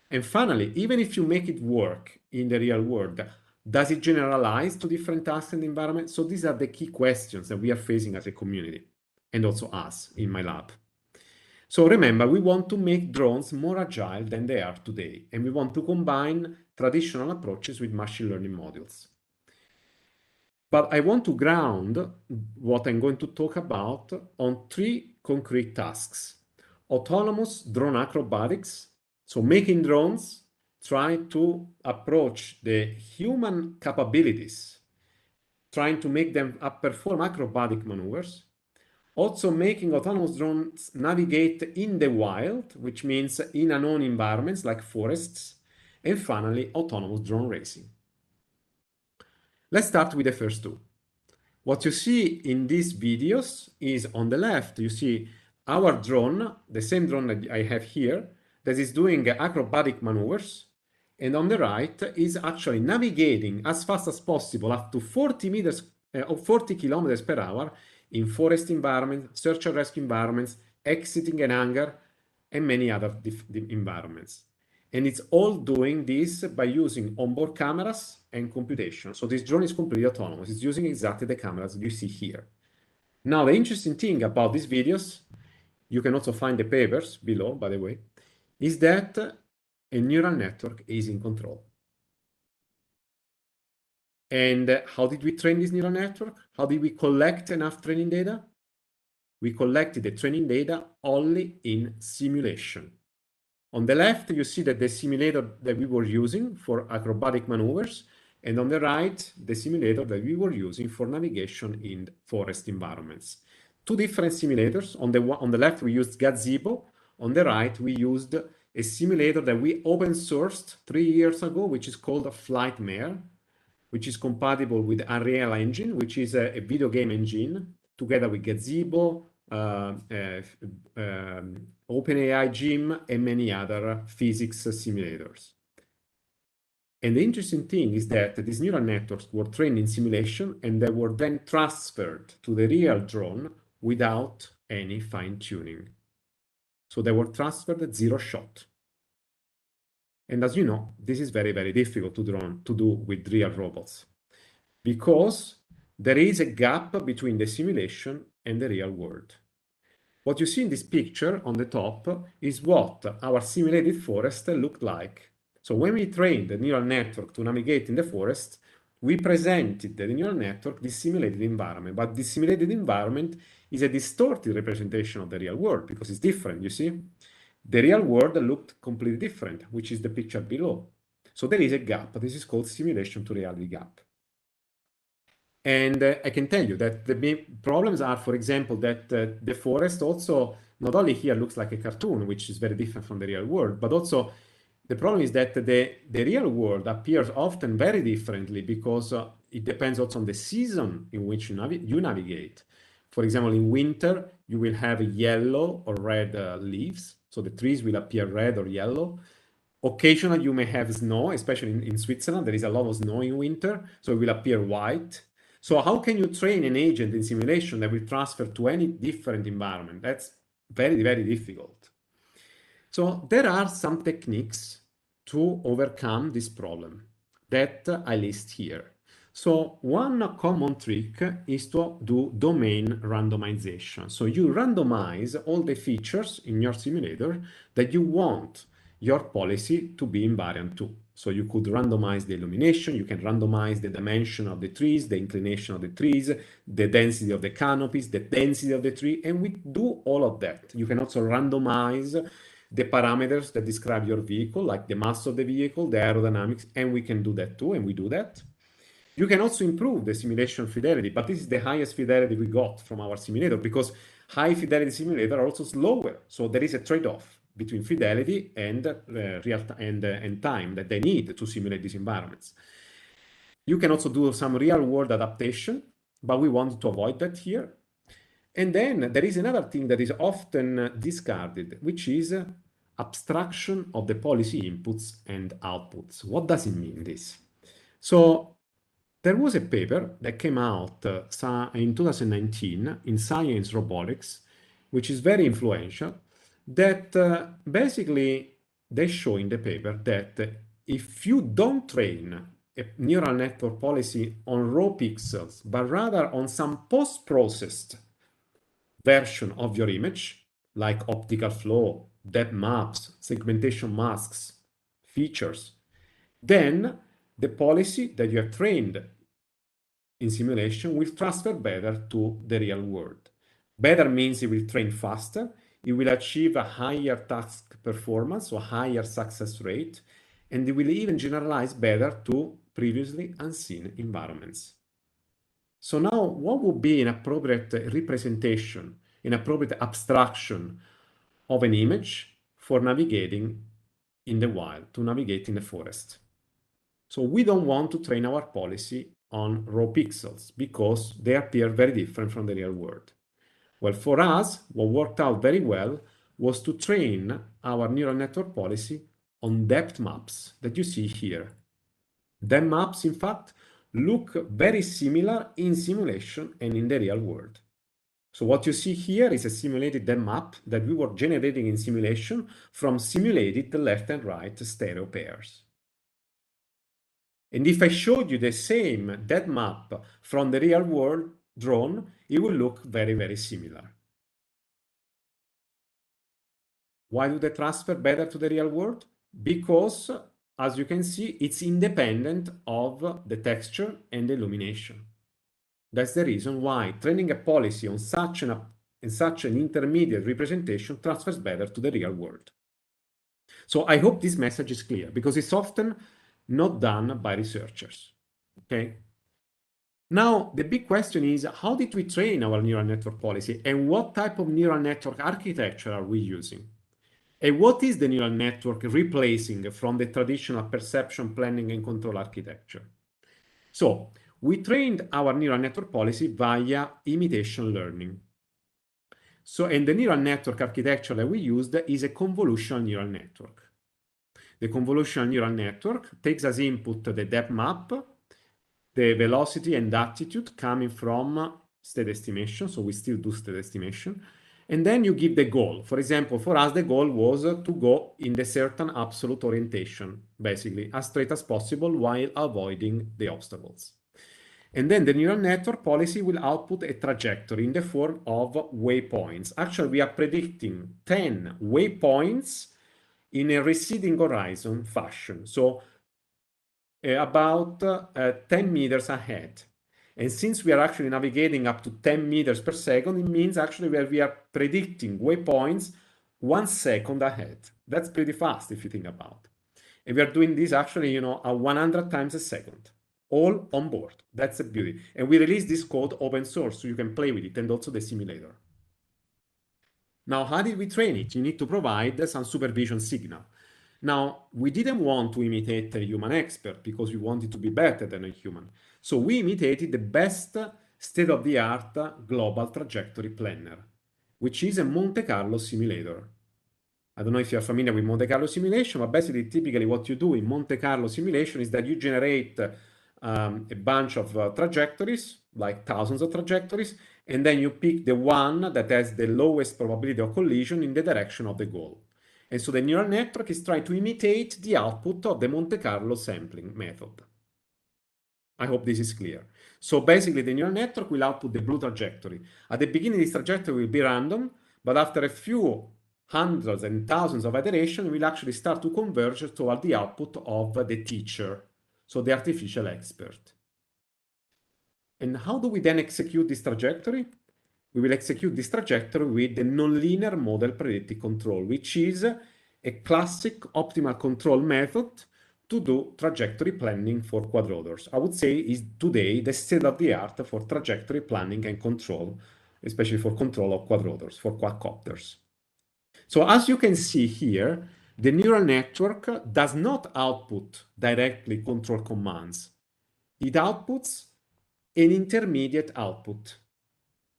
And finally, even if you make it work in the real world, does it generalize to different tasks and environments? So these are the key questions that we are facing as a community, and also us in my lab. So remember, we want to make drones more agile than they are today, and we want to combine traditional approaches with machine learning models. But I want to ground what I'm going to talk about on 3 concrete tasks. Autonomous drone acrobatics, so making drones try to approach the human capabilities, trying to make them perform acrobatic maneuvers. Also making autonomous drones navigate in the wild, which means in unknown environments like forests. And finally, autonomous drone racing. Let's start with the first 2. What you see in these videos is on the left, you see our drone, the same drone that I have here, that is doing acrobatic maneuvers. And on the right is actually navigating as fast as possible up to 40 meters or 40 kilometers per hour in forest environments, search and rescue environments, exiting an hangar, and many other environments. And it's all doing this by using onboard cameras and computation. So this drone is completely autonomous. It's using exactly the cameras you see here. Now, the interesting thing about these videos, you can also find the papers below, by the way, is that a neural network is in control. And how did we train this neural network? How did we collect enough training data? We collected the training data only in simulation. On the left, you see that the simulator that we were using for acrobatic maneuvers, and on the right, the simulator that we were using for navigation in forest environments. 2 different simulators. On the left, we used Gazebo. On the right, we used a simulator that we open sourced 3 years ago, which is called Flightmare, which is compatible with Unreal Engine, which is a video game engine, together with Gazebo, OpenAI Gym, and many other physics simulators. And the interesting thing is that these neural networks were trained in simulation and they were then transferred to the real drone without any fine-tuning. So they were transferred at 0 shot. And as you know, this is very, very difficult to do with real robots, because there is a gap between the simulation and the real world. What you see in this picture on the top is what our simulated forest looked like. So when we trained the neural network to navigate in the forest, we presented the neural network this simulated environment, but this simulated environment is a distorted representation of the real world because it's different, you see? The real world looked completely different, which is the picture below. So there is a gap. This is called simulation to reality gap. And I can tell you that the main problems are, for example, that the forest also not only here looks like a cartoon, which is very different from the real world, but also the problem is that the real world appears often very differently because it depends also on the season in which you navigate. For example, in winter, you will have yellow or red leaves. So the trees will appear red or yellow. Occasionally, you may have snow, especially in Switzerland. There is a lot of snow in winter, so it will appear white. So how can you train an agent in simulation that will transfer to any different environment? That's very, very difficult. So there are some techniques to overcome this problem that I list here. So one common trick is to do domain randomization. So you randomize all the features in your simulator that you want your policy to be invariant to. So you could randomize the illumination, you can randomize the dimension of the trees, the inclination of the trees, the density of the canopies, the density of the tree, and we do all of that. You can also randomize the parameters that describe your vehicle, like the mass of the vehicle, the aerodynamics, and we can do that too, and we do that. You can also improve the simulation fidelity, but this is the highest fidelity we got from our simulator because high fidelity simulators are also slower. So there is a trade-off between fidelity and and time that they need to simulate these environments. You can also do some real-world adaptation. but we want to avoid that here. And then there is another thing that is often discarded, which is abstraction of the policy inputs and outputs. What does it mean, this? So there was a paper that came out in 2019 in Science Robotics, which is very influential, that basically they show in the paper that if you don't train a neural network policy on raw pixels, but rather on some post-processed version of your image, like optical flow, depth maps, segmentation masks, features, then the policy that you have trained in simulation will transfer better to the real world. Better means it will train faster, it will achieve a higher task performance, so higher success rate, and it will even generalize better to previously unseen environments. So now, what would be an appropriate representation, an appropriate abstraction of an image for navigating in the wild, to navigate in the forest? So we don't want to train our policy on raw pixels because they appear very different from the real world. Well, for us, what worked out very well was to train our neural network policy on depth maps that you see here. Depth maps, in fact, look very similar in simulation and in the real world. So what you see here is a simulated depth map that we were generating in simulation from simulated left and right stereo pairs. And if I showed you the same depth map from the real world drone, it will look very, very similar. Why do they transfer better to the real world? Because, as you can see, it's independent of the texture and the illumination. That's the reason why training a policy on such an intermediate representation transfers better to the real world. So I hope this message is clear, because it's often not done by researchers. Okay. Now, the big question is, how did we train our neural network policy, and what type of neural network architecture are we using? And what is the neural network replacing from the traditional perception, planning, and control architecture? So we trained our neural network policy via imitation learning. So, and the neural network architecture that we used is a convolutional neural network. The convolutional neural network takes as input the depth map, the velocity and attitude coming from state estimation. So we still do state estimation. And then you give the goal. For example, for us, the goal was to go in the certain absolute orientation, basically as straight as possible while avoiding the obstacles. And then the neural network policy will output a trajectory in the form of waypoints. Actually, we are predicting 10 waypoints in a receding horizon fashion. So about 10 meters ahead. And since we are actually navigating up to 10 meters per second, it means actually we are predicting waypoints 1 second ahead. That's pretty fast if you think about it. And we are doing this actually, at 100 times a second, all on board. That's the beauty. And we release this code open source, so you can play with it, and also the simulator. Now, how did we train it? You need to provide some supervision signal. Now, we didn't want to imitate a human expert because we wanted to be better than a human. So we imitated the best state-of-the-art global trajectory planner, which is a Monte Carlo simulator. I don't know if you're familiar with Monte Carlo simulation, but basically, typically what you do in Monte Carlo simulation is that you generate a bunch of trajectories, like thousands of trajectories, and then you pick the one that has the lowest probability of collision in the direction of the goal. And so the neural network is trying to imitate the output of the Monte Carlo sampling method. I hope this is clear. So basically, the neural network will output the blue trajectory. At the beginning, this trajectory will be random, but after a few hundreds and thousands of iterations, it will actually start to converge toward the output of the teacher, so the artificial expert. And how do we then execute this trajectory? We will execute this trajectory with the nonlinear model predictive control, which is a classic optimal control method to do trajectory planning for quadrotors. I would say is today the state of the art for trajectory planning and control, especially for control of quadrotors, for quadcopters. So as you can see here, the neural network does not output directly control commands. It outputs an intermediate output,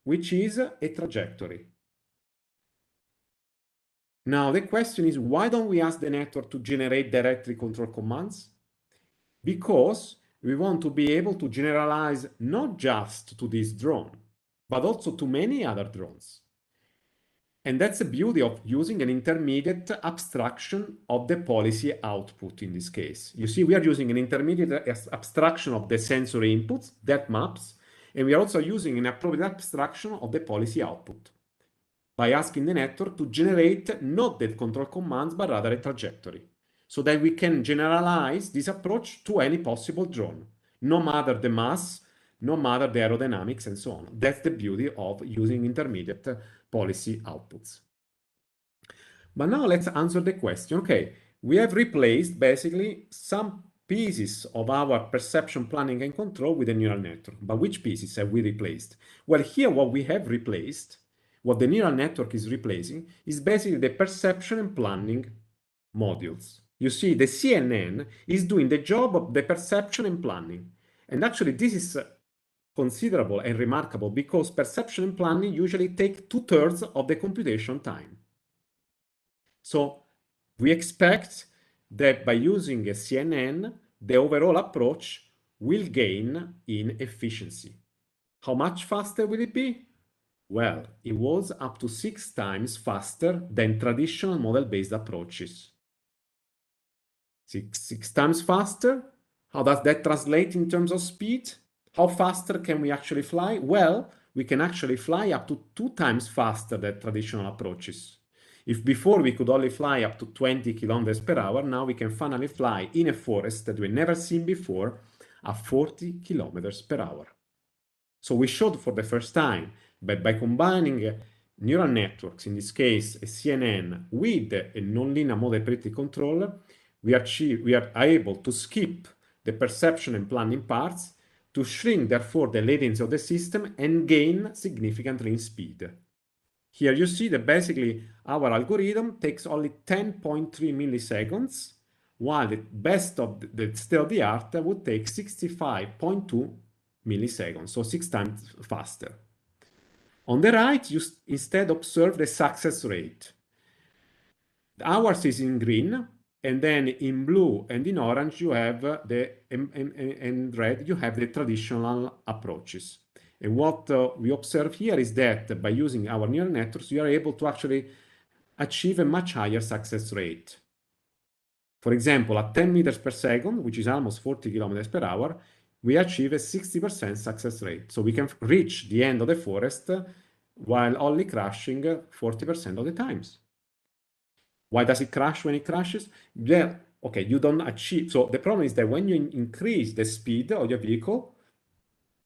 which is a trajectory. Now, the question is, why don't we ask the network to generate directly control commands? Because we want to be able to generalize not just to this drone, but also to many other drones. And that's the beauty of using an intermediate abstraction of the policy output in this case. You see, we are using an intermediate abstraction of the sensory inputs, that maps, and we are also using an appropriate abstraction of the policy output by asking the network to generate not the control commands, but rather a trajectory, so that we can generalize this approach to any possible drone, no matter the mass, no matter the aerodynamics, and so on. That's the beauty of using intermediate policy outputs. But now let's answer the question. Okay, we have replaced basically some pieces of our perception, planning, and control with a neural network. But which pieces have we replaced? Well, here what we have replaced, what the neural network is replacing, is basically the perception and planning modules. You see, the CNN is doing the job of the perception and planning. And actually, this is considerable and remarkable because perception and planning usually take 2/3 of the computation time. So we expect that by using a CNN, the overall approach will gain in efficiency. How much faster will it be? Well, it was up to 6 times faster than traditional model-based approaches. Six times faster? How does that translate in terms of speed? How faster can we actually fly? Well, we can actually fly up to 2 times faster than traditional approaches. If before we could only fly up to 20 kilometers per hour, now we can finally fly in a forest that we've never seen before at 40 kilometers per hour. So we showed for the first time that by combining neural networks, in this case a CNN, with a nonlinear model predictive controller, we are able to skip the perception and planning parts, to shrink therefore the latency of the system and gain significantly in speed. Here you see that basically our algorithm takes only 10.3 milliseconds, while the best of the state-of-the-art would take 65.2 milliseconds, so 6 times faster. On the right, you instead observe the success rate. Ours is in green, and then in blue and in orange you have and red you have the traditional approaches. And what we observe here is that by using our neural networks, we are able to actually achieve a much higher success rate. For example, at 10 meters per second, which is almost 40 kilometers per hour, we achieve a 60% success rate. So we can reach the end of the forest while only crashing 40% of the times. Why does it crash when it crashes? Yeah, okay, you don't achieve. So the problem is that when you increase the speed of your vehicle,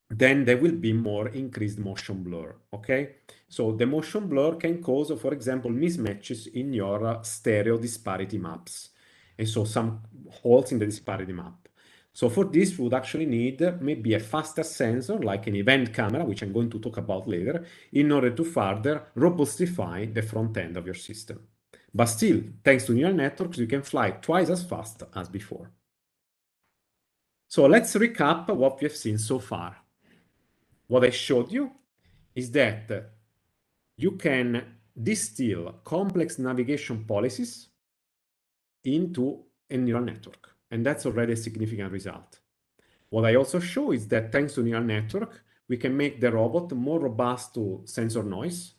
then there will be more increased motion blur, okay? So the motion blur can cause, for example, mismatches in your stereo disparity maps. And so some holes in the disparity map. So for this, we would actually need maybe a faster sensor, like an event camera, which I'm going to talk about later, in order to further robustify the front end of your system. But still, thanks to neural networks, you can fly twice as fast as before. So let's recap what we have seen so far. What I showed you is that you can distill complex navigation policies into a neural network, and that's already a significant result. What I also show is that thanks to neural network, we can make the robot more robust to sensor noise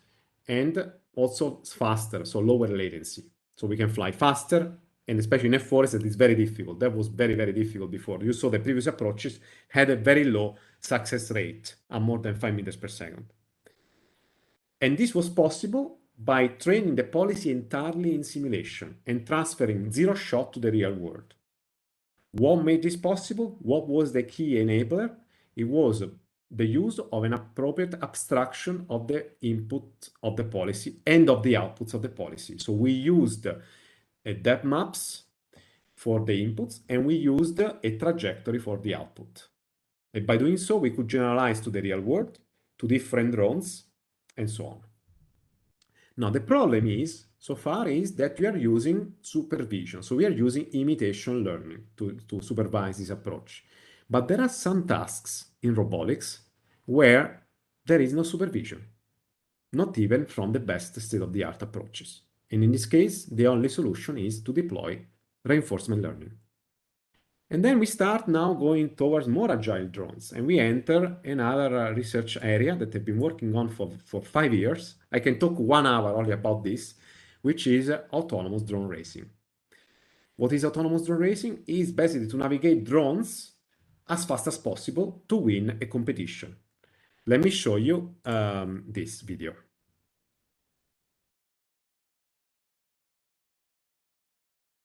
and also faster, so lower latency. So we can fly faster, and especially in a forest that is very difficult. That was very, very difficult before. You saw the previous approaches had a very low success rate at more than 5 meters per second. And this was possible by training the policy entirely in simulation and transferring zero shot to the real world. What made this possible? What was the key enabler? It was the use of an appropriate abstraction of the input of the policy and of the outputs of the policy. So we used depth maps for the inputs, and we used a trajectory for the output. And by doing so, we could generalize to the real world, to different drones, and so on. Now, the problem is, so far, is that we are using supervision. So we are using imitation learning to supervise this approach. But there are some tasks in robotics where there is no supervision, not even from the best state-of-the-art approaches. And in this case, the only solution is to deploy reinforcement learning. And then we start now going towards more agile drones, and we enter another research area that I've been working on for 5 years. I can talk 1 hour only about this, which is autonomous drone racing. What is autonomous drone racing? Is basically to navigate drones as fast as possible to win a competition. Let me show you this video.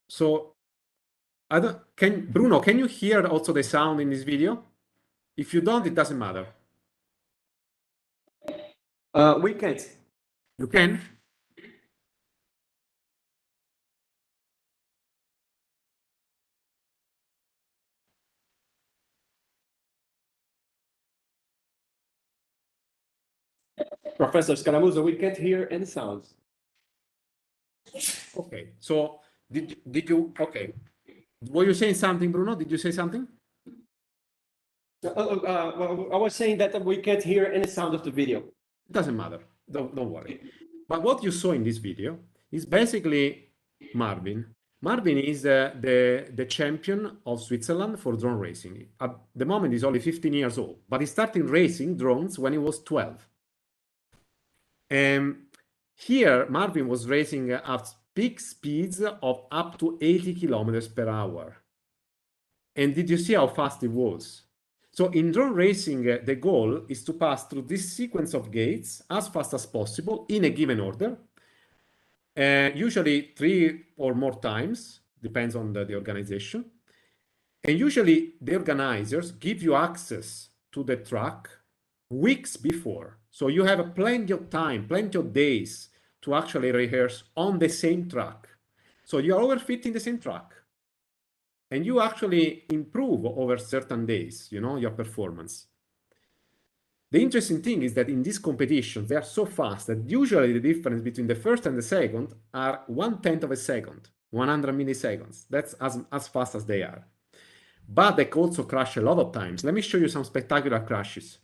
So, Bruno, can you hear also the sound in this video? If you don't, it doesn't matter. We can't. You can? Professor Scaramuzo, we can't hear any sounds. Okay, so did you, okay. Were you saying something, Bruno? Did you say something? Well, I was saying that we can't hear any sound of the video. It doesn't matter. Don't worry. But what you saw in this video is basically Marvin. Marvin is the champion of Switzerland for drone racing. At the moment, he's only 15 years old, but he started racing drones when he was 12. Here, Marvin was racing at peak speeds of up to 80 kilometers per hour. And did you see how fast he was? So in drone racing, the goal is to pass through this sequence of gates as fast as possible in a given order, usually 3 or more times, depends on the organization. And usually the organizers give you access to the track weeks before. So you have plenty of time, plenty of days to actually rehearse on the same track. So you are overfitting the same track. And you actually improve over certain days, you know, your performance. The interesting thing is that in these competitions, they are so fast that usually the difference between the first and the second are 1/10 of a second, 100 milliseconds. That's as fast as they are. But they also crash a lot of times. Let me show you some spectacular crashes.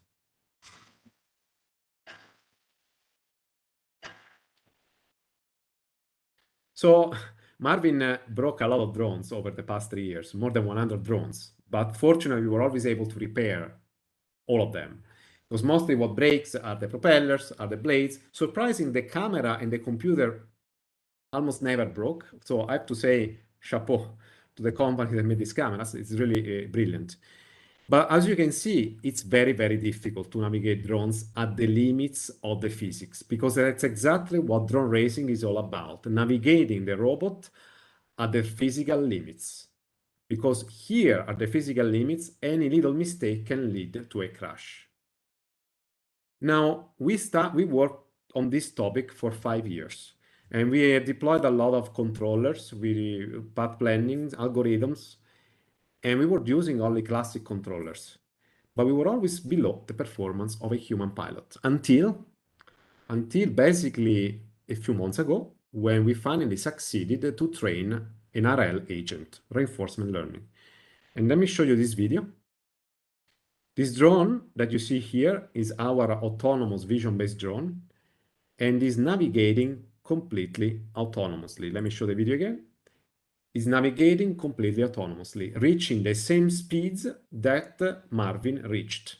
So Marvin broke a lot of drones over the past 3 years, more than 100 drones. But fortunately, we were always able to repair all of them. Because mostly what breaks are the propellers, are the blades. Surprising, the camera and the computer almost never broke. So I have to say chapeau to the company that made these cameras. It's really brilliant. But as you can see, it's very, very difficult to navigate drones at the limits of the physics, because that's exactly what drone racing is all about, navigating the robot at the physical limits. Because here at the physical limits, any little mistake can lead to a crash. Now, we worked on this topic for 5 years, and we have deployed a lot of controllers, path planning, algorithms, and we were using only classic controllers, but we were always below the performance of a human pilot until basically a few months ago, when we finally succeeded to train an RL agent, reinforcement learning. And let me show you this video. This drone that you see here is our autonomous vision-based drone and is navigating completely autonomously. Let me show the video again. Is navigating completely autonomously, reaching the same speeds that Marvin reached,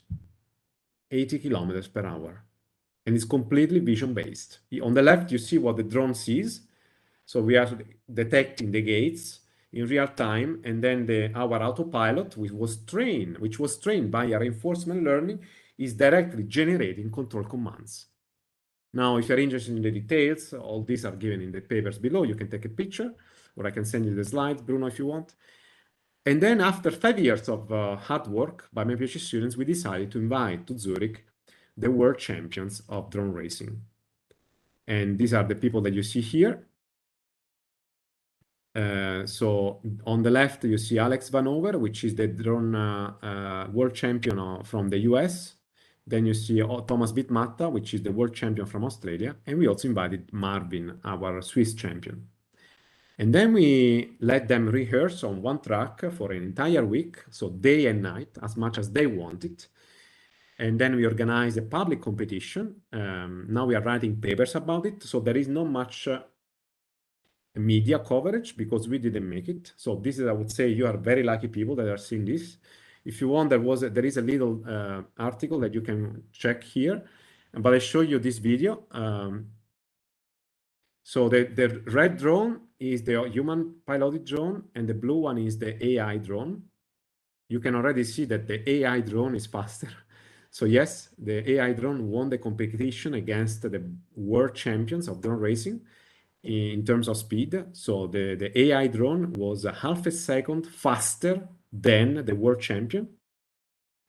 80 kilometers per hour. And it's completely vision-based. On the left, you see what the drone sees. So we are detecting the gates in real time, and then our autopilot, which was trained by a reinforcement learning, is directly generating control commands. Now, if you're interested in the details, all these are given in the papers below. You can take a picture, or I can send you the slides, Bruno, if you want. And then after 5 years of hard work by my PhD students, we decided to invite to Zurich the world champions of drone racing. And these are the people that you see here. So on the left, you see Alex Vanover, which is the drone world champion from the US. Then you see Thomas Bitmatta, which is the world champion from Australia. And we also invited Marvin, our Swiss champion. And then we let them rehearse on one track for an entire week, so day and night, as much as they want it. And then we organize a public competition. Now we are writing papers about it, so there is not much media coverage because we didn't make it. So this is, I would say, you are very lucky people that are seeing this. If you want, there is a little article that you can check here, but I show you this video. So the red drone is the human piloted drone, and the blue one is the AI drone. You can already see that the AI drone is faster. So yes, the AI drone won the competition against the world champions of drone racing in terms of speed. So the AI drone was a half a second faster than the world champion.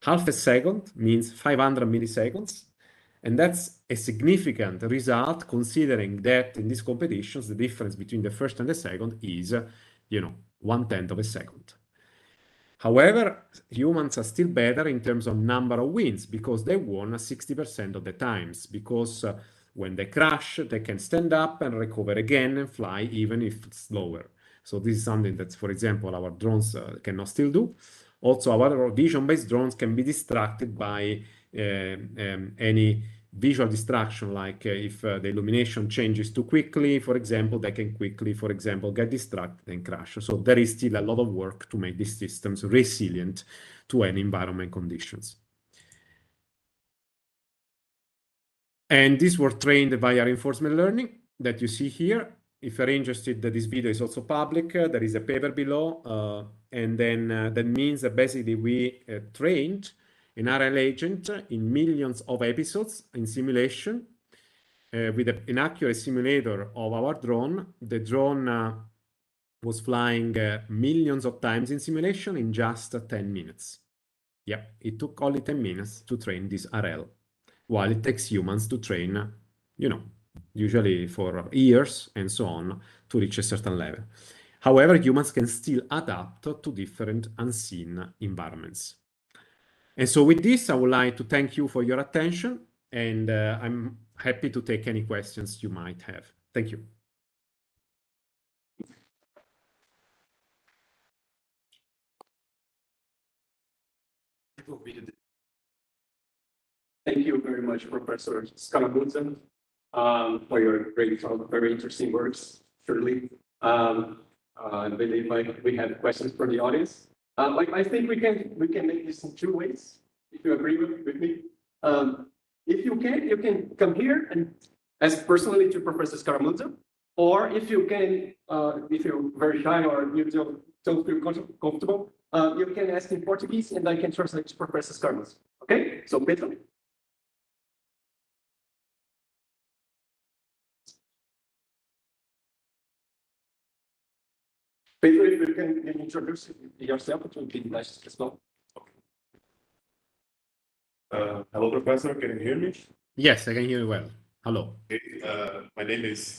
Half a second means 500 milliseconds. And that's a significant result considering that in these competitions, the difference between the first and the second is, 1/10 of a second. However, humans are still better in terms of number of wins because they won 60% of the times, because when they crash, they can stand up and recover again and fly even if it's slower. So this is something that, for example, our drones cannot still do. Also, our vision-based drones can be distracted by any visual distraction, like if the illumination changes too quickly, for example, they can quickly, for example, get distracted and crash. So there is still a lot of work to make these systems resilient to any environment conditions. And these were trained via reinforcement learning that you see here. If you're interested, this video is also public. There is a paper below. And then that means that basically we trained an RL agent in millions of episodes in simulation with an accurate simulator of our drone. The drone was flying millions of times in simulation in just 10 minutes. Yeah, it took only 10 minutes to train this RL, while it takes humans to train, usually for years and so on to reach a certain level. However, humans can still adapt to different unseen environments. And so with this, I would like to thank you for your attention, and I'm happy to take any questions you might have. Thank you. Thank you very much, Professor Scalabuzza, for your great talk, very interesting words, surely. I believe we have questions from the audience. I think we can make this in two ways, if you agree with me. If you can come here and ask personally to Professor Scalabuzza, or if you can, if you're very shy or you don't feel comfortable, you can ask in Portuguese and I can translate to Professor Scalabuzza. Okay? So, Pedro. Pedro, if you can introduce yourself, it would be nice as well. Hello, Professor. Can you hear me? Yes, I can hear you well. Hello. My name is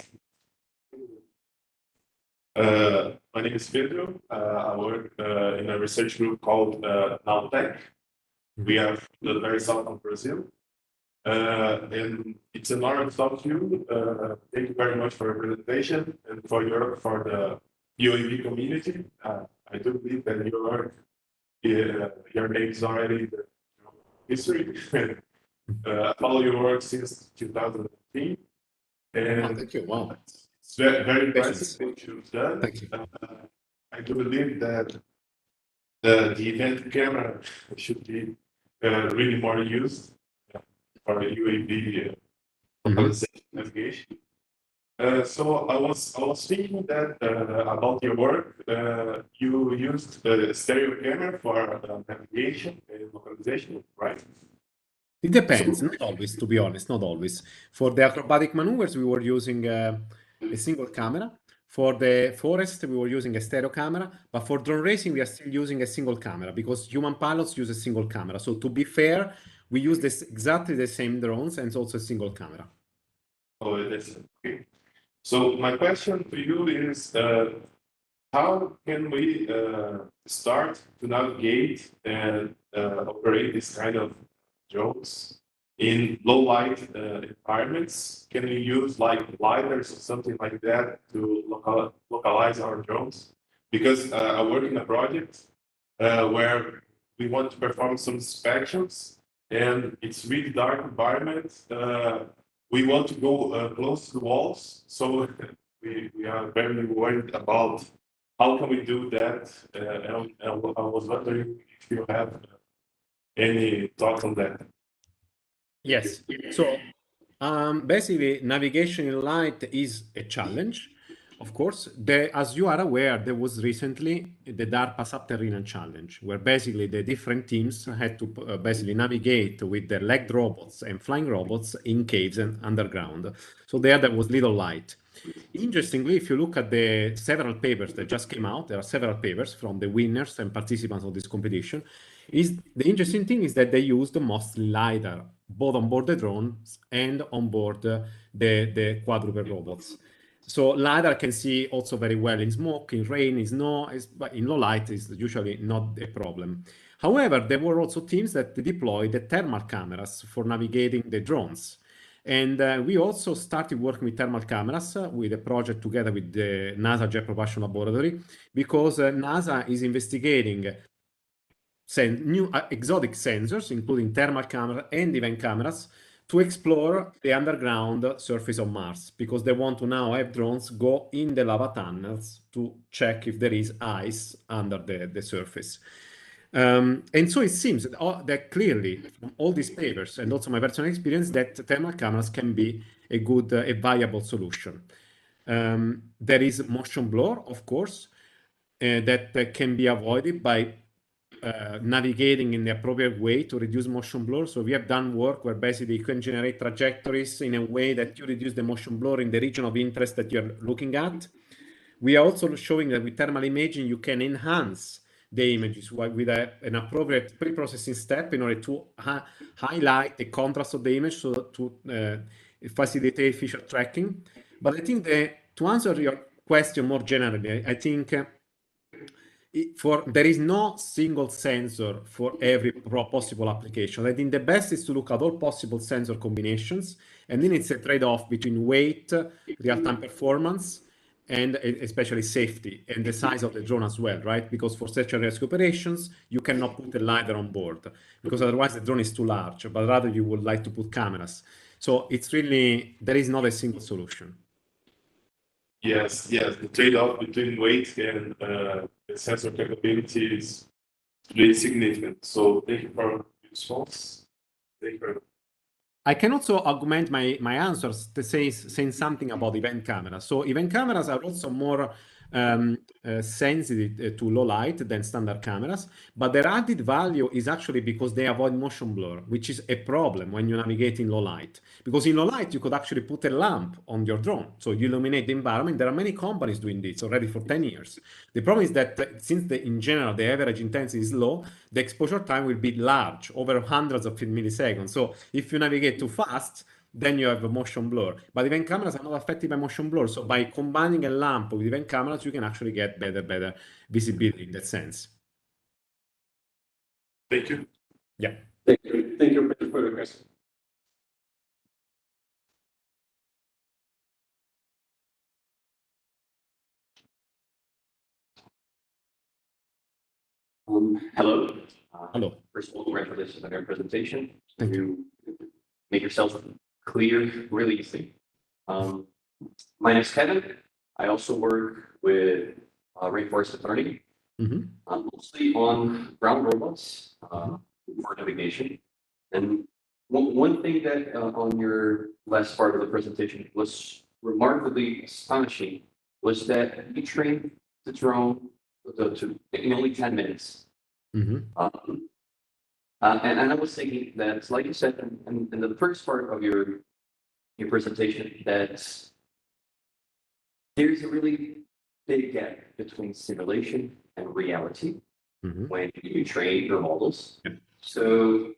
Pedro. I work in a research group called Nowtech. We are the very south of Brazil. And it's an honor to talk to you. Thank you very much for your presentation and for the UAV community. I do believe that your name is already the history. I follow your work since 2015. And thank you. Wow. It's very impressive what you've done. Thank you. I do believe that the event camera should be really more used for UAV localization navigation. So I was thinking that about your work, you used a stereo camera for navigation and localization, right? It depends, not always, to be honest, not always. For the acrobatic maneuvers, we were using a single camera. For the forest, we were using a stereo camera. But for drone racing, we are still using a single camera because human pilots use a single camera. So to be fair, we use exactly the same drones and it's also a single camera. Oh, that's okay. So my question to you is, how can we start to navigate and operate this kind of drones in low light environments, can we use like lidars or something like that to localize our drones? Because I work in a project where we want to perform some inspections, and it's really dark environment. We want to go close to the walls, so we are very worried about how can we do that. And I was wondering if you have any thoughts on that. Yes. So basically, navigation in light is a challenge. Of course, as you are aware, there was recently the DARPA Subterranean Challenge, where basically the different teams had to basically navigate with their legged robots and flying robots in caves and underground. So there was little light. Interestingly, if you look at the several papers that just came out, there are several papers from the winners and participants of this competition. The interesting thing is that they used mostly LiDAR, both on board the drones and on board the quadruped robots. So LiDAR can see also very well in smoke, in rain, in snow, but in low light is usually not a problem. However, there were also teams that deployed the thermal cameras for navigating the drones. And we also started working with thermal cameras with a project together with the NASA Jet Propulsion Laboratory, because NASA is investigating new exotic sensors, including thermal camera and event cameras, to explore the underground surface of Mars, because they want to now have drones go in the lava tunnels to check if there is ice under the surface. And so it seems that clearly from all these papers and also my personal experience that thermal cameras can be a good, a viable solution. There is motion blur, of course, that can be avoided by navigating in the appropriate way to reduce motion blur. So we have done work where basically you can generate trajectories in a way that you reduce the motion blur in the region of interest that you're looking at. We are also showing that with thermal imaging, you can enhance the images with an appropriate pre-processing step in order to highlight the contrast of the image, so to facilitate feature tracking. But I think that to answer your question more generally, I think there is no single sensor for every possible application. I think the best is to look at all possible sensor combinations, and then it's a trade-off between weight, real-time performance, and especially safety and the size of the drone as well, right? Because for search and rescue operations, you cannot put a LiDAR on board because otherwise the drone is too large, but rather you would like to put cameras. So it's really, there is not a single solution. Yes, the trade-off between weight and the sensor capability is really significant. So thank you for your response. Thank you very much. I can also augment my answers to saying something about event cameras. So event cameras are also more sensitive to low light than standard cameras, but their added value is actually because they avoid motion blur, which is a problem when you navigate in low light. Because in low light, you could actually put a lamp on your drone, so you illuminate the environment. There are many companies doing this already for 10 years. The problem is that since in general, the average intensity is low, the exposure time will be large, over hundreds of milliseconds. So if you navigate too fast, then you have a motion blur. But event cameras are not affected by motion blur. So by combining a lamp with event cameras, you can actually get better visibility in that sense. Thank you. Yeah. Thank you for the question. Hello. Hello. First of all, congratulations on your presentation. Thank You make yourself clear really easily. My name is Kevin. I also work with Rainforest Attorney, mostly on ground robots for navigation. And one thing that on your last part of the presentation was remarkably astonishing was that you trained the drone in only 10 minutes. And I was thinking that, like you said in the first part of your presentation, that there's a really big gap between simulation and reality when you train your models. So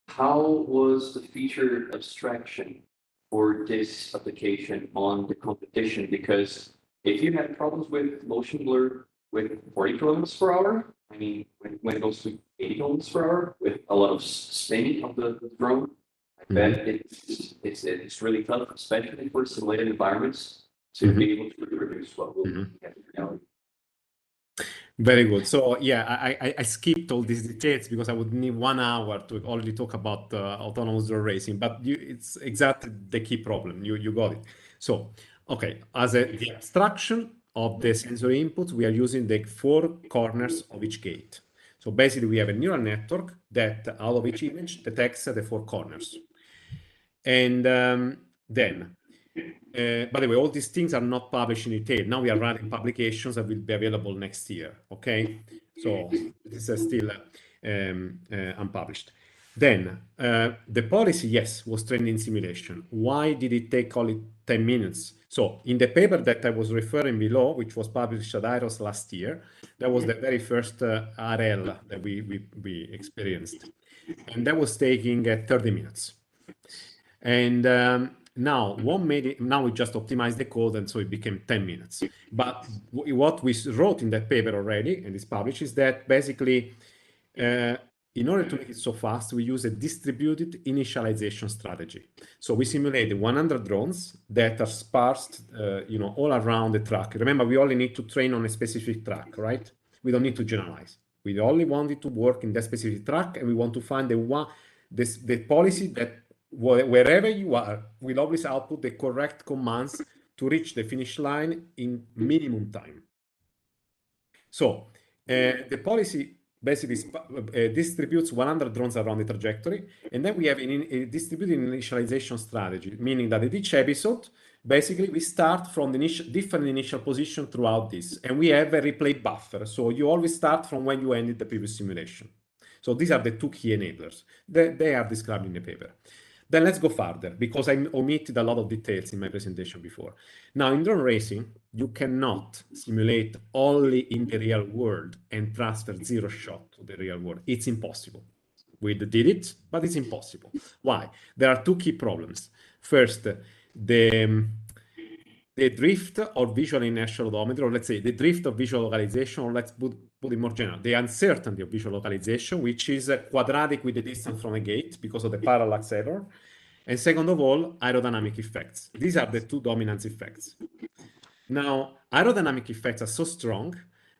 how was the feature abstraction for this application on the competition? Because if you had problems with motion blur with 40 kilometers per hour, I mean, when it goes to 80 kilometers per hour with a lot of spinning of the drone, bet it's really tough, especially for simulated environments, to be able to reproduce what will get in reality. Very good. So yeah, I skipped all these details because I would need 1 hour to only talk about autonomous drone racing, but it's exactly the key problem. You got it. So, okay, the abstraction of the sensory inputs, we are using the 4 corners of each gate. So basically we have a neural network that out of each image detects the 4 corners. And then, by the way, all these things are not published in detail. Now we are running publications that will be available next year. Okay, so this is still unpublished. Then the policy, yes, was trained in simulation. Why did it take only 10 minutes? So in the paper that I was referring below, which was published at IROS last year, that was the very first RL that we experienced, and that was taking 30 minutes. And now we just optimized the code, and so it became 10 minutes. But what we wrote in that paper already, and it's published, is that basically, in order to make it so fast, we use a distributed initialization strategy. So we simulate 100 drones that are sparsed, all around the track. Remember, we only need to train on a specific track, right? We don't need to generalize. We only want it to work in that specific track, and we want to find the policy that wherever you are, will always output the correct commands to reach the finish line in minimum time. So the policy basically distributes 100 drones around the trajectory, and then we have a distributed initialization strategy, meaning that at each episode, basically we start from the different initial position throughout this, and we have a replay buffer. So you always start from when you ended the previous simulation. So these are the 2 key enablers. They are described in the paper. Then let's go further, because I omitted a lot of details in my presentation before. Now, in drone racing, you cannot simulate only in the real world and transfer 0 shot to the real world. It's impossible. We did it, but it's impossible. Why? There are 2 key problems. First, the drift of visual inertial odometer, or let's say the drift of visual localization, or let's put it more general, the uncertainty of visual localization, which is quadratic with the distance from a gate because of the parallax error. And second of all, aerodynamic effects. These are the 2 dominant effects. Now, aerodynamic effects are so strong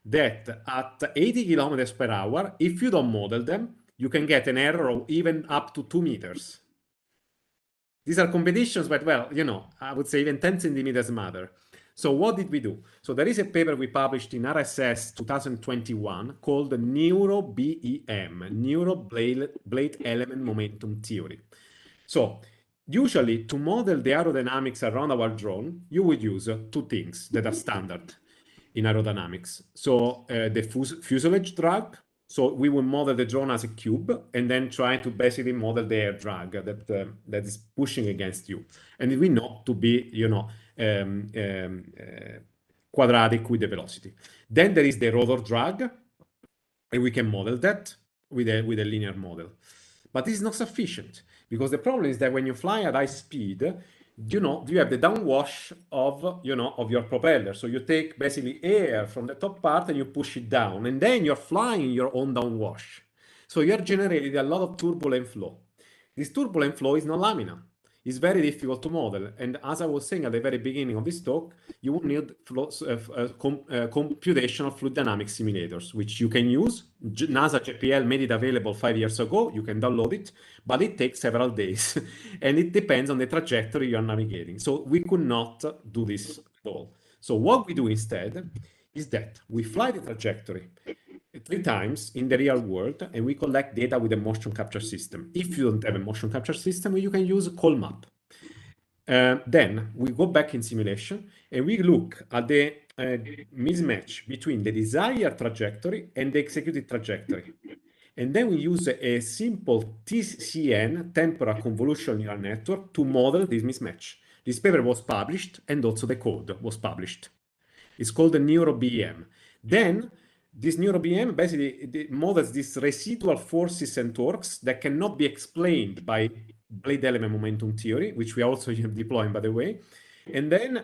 that at 80 kilometers per hour, if you don't model them, you can get an error of even up to 2 meters. These are competitions, but well, I would say even 10 centimeters matter. So what did we do? So there is a paper we published in RSS 2021 called NeuroBEM, Neuro Blade Element Momentum Theory. So usually to model the aerodynamics around our drone, you would use 2 things that are standard in aerodynamics. So the fuselage drag. So we will model the drone as a cube and then try to basically model the air drag that is pushing against you. And we know to be, quadratic with the velocity. Then there is the rotor drag, and we can model that with a linear model. But this is not sufficient, because the problem is that when you fly at high speed, you have the downwash of your propeller. So you take basically air from the top part and you push it down, and then you're flying your own downwash. So you're generating a lot of turbulent flow. This turbulent flow is not laminar. It's very difficult to model. And as I was saying at the very beginning of this talk, you will need computational fluid dynamics simulators, which you can use. NASA JPL made it available 5 years ago. You can download it, but it takes several days. And it depends on the trajectory you're navigating. So we could not do this at all. So what we do instead is that we fly the trajectory 3 times in the real world, and we collect data with a motion capture system. If you don't have a motion capture system, you can use CallMap. Then we go back in simulation and we look at the mismatch between the desired trajectory and the executed trajectory. And then we use a simple TCN, temporal convolutional neural network, to model this mismatch. This paper was published, and also the code was published. It's called the NeuroBEM. Then this NeuroBEM basically models these residual forces and torques that cannot be explained by blade element momentum theory, which we also have deployed, by the way. And then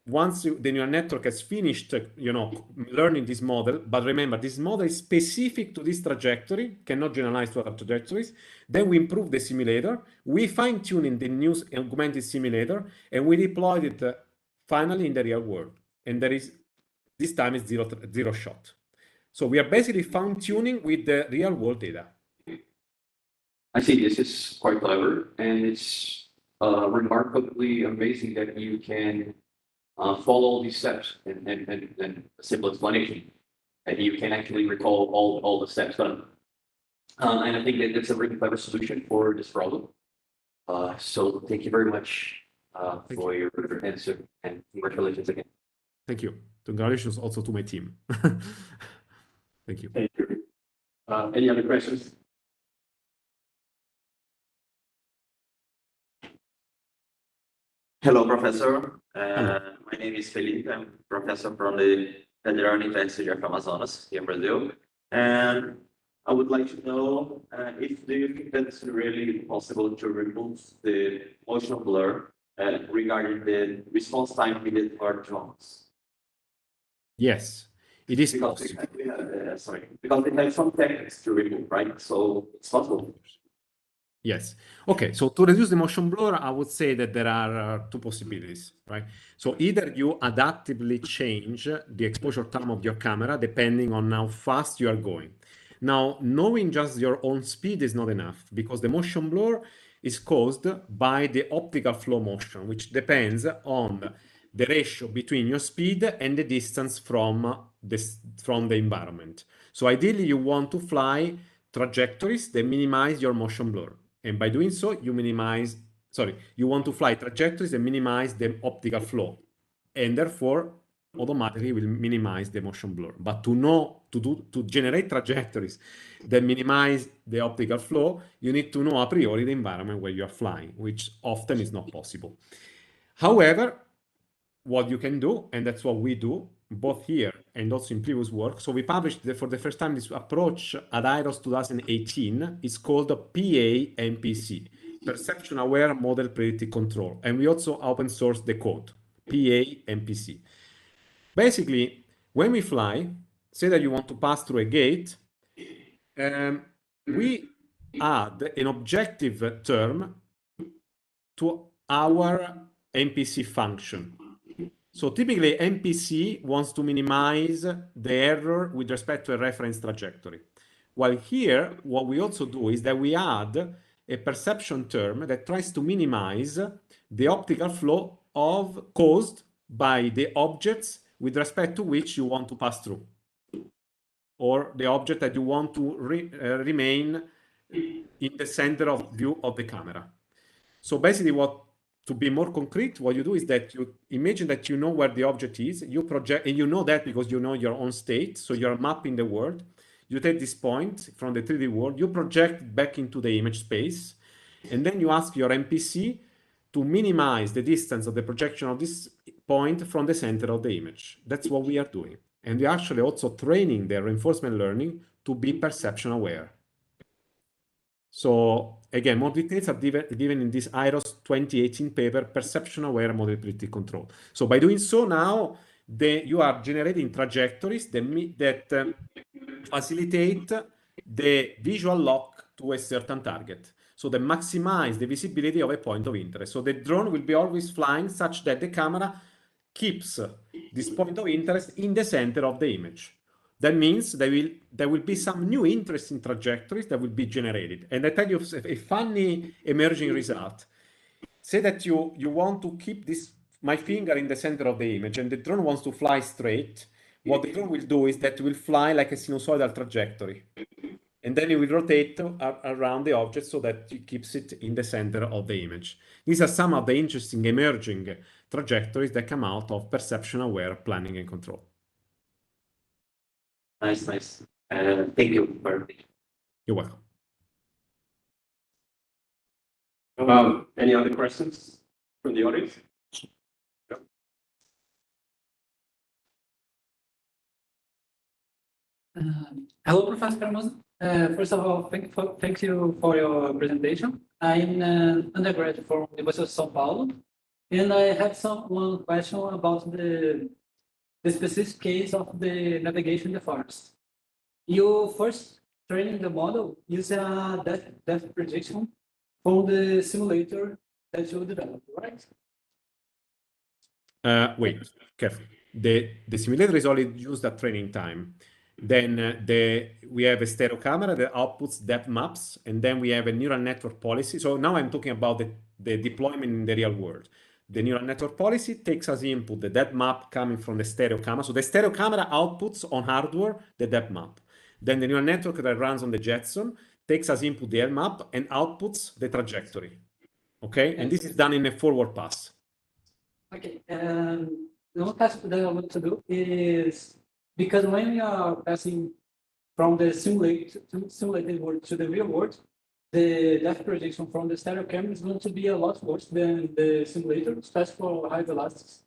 once the neural network has finished, learning this model, but remember, this model is specific to this trajectory, cannot generalize to other trajectories. Then we improve the simulator, we fine-tune in the new augmented simulator, and we deployed it finally in the real world. And this time is zero shot. So we are basically fine-tuning with the real world data. I see. This is quite clever, and it's remarkably amazing that you can follow all these steps and a simple explanation, and you can actually recall all the steps done. And I think that it's a really clever solution for this problem. So thank you very much for your answer, and congratulations again. Thank you. Congratulations also to my team. Thank you. Thank you. Any other questions? Hello, Professor. My name is Felipe. I'm professor from the Federal University of Amazonas here in Brazil. And I would like to know if do you think that it's really possible to remove the motion blur regarding the response time needed for drones? Yes, it is Because possible. because they have some techniques to remove, right? So it's possible. Yes. Okay. So to reduce the motion blur, I would say that there are two possibilities, right? So either you adaptively change the exposure time of your camera depending on how fast you are going. Now, knowing just your own speed is not enough because the motion blur is caused by the optical flow motion, which depends on the ratio between your speed and the distance from the environment. So ideally, you want to fly trajectories that minimize your motion blur. And by doing so, you want to fly trajectories that minimize the optical flow. And therefore, automatically will minimize the motion blur. But to generate trajectories that minimize the optical flow, you need to know a priori the environment where you are flying, which often is not possible. However, what you can do, and that's what we do, both here and also in previous work. So we published for the first time this approach at IROS 2018. It's called PA-MPC, Perception Aware Model Predictive Control. And we also open source the code, PA-MPC. Basically, when we fly, say that you want to pass through a gate, we add an objective term to our MPC function. So typically, MPC wants to minimize the error with respect to a reference trajectory. While here, what we also do is that we add a perception term that tries to minimize the optical flow caused by the objects with respect to which you want to pass through, or the object that you want to remain in the center of view of the camera. So basically, to be more concrete, what you do is that you imagine that you know where the object is, you project, and you know that because you know your own state, so you're mapping the world. You take this point from the 3D world, you project back into the image space, and then you ask your MPC to minimize the distance of the projection of this point from the center of the image. That's what we are doing. And we're actually also training the reinforcement learning to be perception aware. So again, more details are given in this IROS 2018 paper, Perception Aware Model Predictive Control. So by doing so now, you are generating trajectories that facilitate the visual lock to a certain target. So they maximize the visibility of a point of interest. So the drone will be always flying such that the camera keeps this point of interest in the center of the image. That means there will be some new interesting trajectories that will be generated. And I tell you a funny emerging result. Say that you want to keep my finger in the center of the image and the drone wants to fly straight. What the drone will do is that it will fly like a sinusoidal trajectory. And then it will rotate around the object so that it keeps it in the center of the image. These are some of the interesting emerging trajectories that come out of perception-aware planning and control. Nice. Thank you very much. You're welcome. Any other questions from the audience? Hello, Professor Carmoza. First of all, thank you for your presentation. I'm an undergraduate from the University of São Paulo, And I have one question about the specific case of the navigation in the forest. You first training the model use a depth prediction from the simulator that you developed, right? Wait, careful. The simulator is only used at training time. Then we have a stereo camera that outputs depth maps, and then we have a neural network policy. So now I'm talking about the deployment in the real world. The neural network policy takes as input the depth map coming from the stereo camera. So the stereo camera outputs on hardware the depth map. Then the neural network that runs on the Jetson takes as input the map and outputs the trajectory. Okay, and this is done in a forward pass. Okay, the one task that I want to do is because when you are passing from the simulated world to the real world, the depth prediction from the stereo camera is going to be a lot worse than the simulator, especially for high velocities.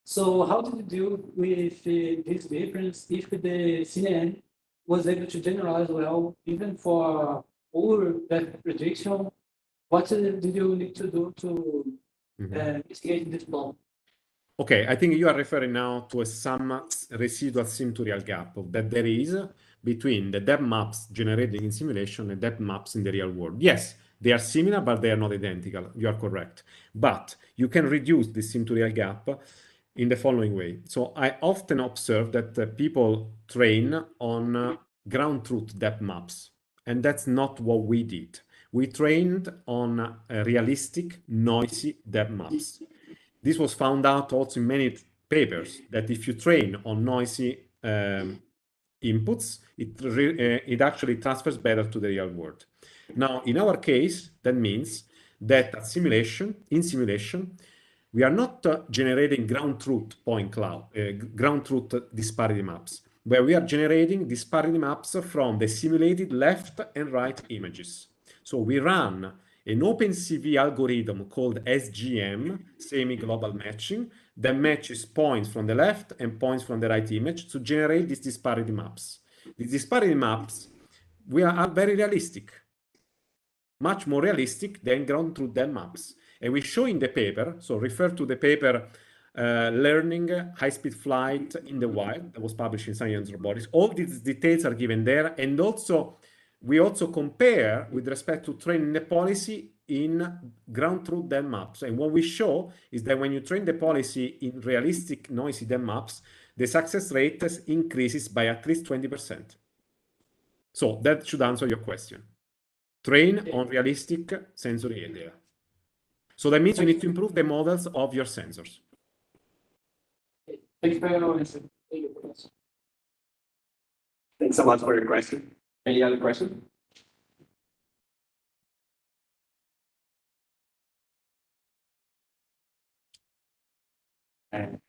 So how do you deal with this difference if the CNN was able to generalize well, even for over depth prediction? What did you need to do to mitigate this problem? Okay, I think you are referring now to some residual sim to real gap that there is between the depth maps generated in simulation and depth maps in the real world. Yes, they are similar, but they are not identical. You are correct. But you can reduce the sim to real gap in the following way. So I often observe that people train on ground truth depth maps, and that's not what we did. We trained on realistic, noisy depth maps. This was found out also in many papers that if you train on noisy inputs, it actually transfers better to the real world. Now, in our case, that means that in simulation, we are not generating ground truth point cloud, ground truth disparity maps, where we are generating disparity maps from the simulated left and right images. So we run an OpenCV algorithm called SGM, semi-global matching, that matches points from the left and points from the right image to generate these disparity maps. These disparity maps are very realistic, much more realistic than ground truth depth maps. And we show in the paper, so refer to the paper Learning High-Speed Flight in the Wild that was published in Science Robotics. All these details are given there, and also we also compare with respect to training the policy in ground truth depth maps. And what we show is that when you train the policy in realistic noisy depth maps, the success rate increases by at least 20%. So that should answer your question. Train on realistic sensory data. So that means you need to improve the models of your sensors. Thank you for your answer. Thanks so much for your question. Any other question?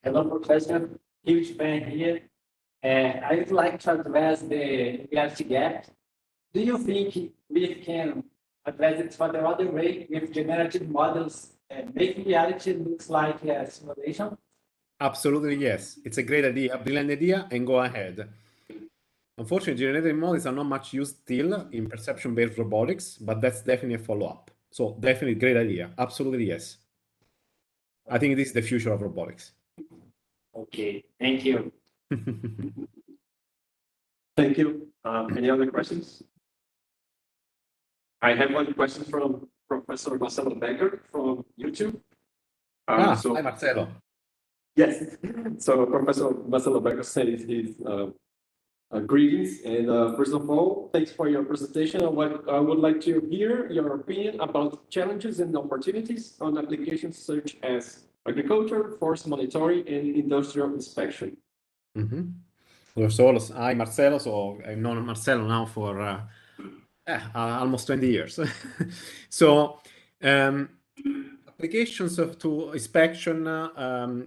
Hello, Professor. Huge fan here. I would like to address the reality gap. Do you think we can address it for the other way with generative models and make reality looks like a simulation? Absolutely, yes. It's a great idea, brilliant idea, and go ahead. Unfortunately, generative models are not much used still in perception-based robotics, but that's definitely a follow-up. So definitely great idea. Absolutely, yes. I think this is the future of robotics. Okay, thank you. Thank you. Any other questions? I have one question from Professor Marcelo Becker from YouTube. Hi, Marcelo. Yes. So Professor Marcelo Becker says his greetings. And first of all, thanks for your presentation. I would like to hear your opinion about challenges and opportunities on applications such as agriculture, forest monitoring, and industrial inspection. So, hi, Marcelo. So I've known Marcelo now for almost 20 years. So applications to inspection,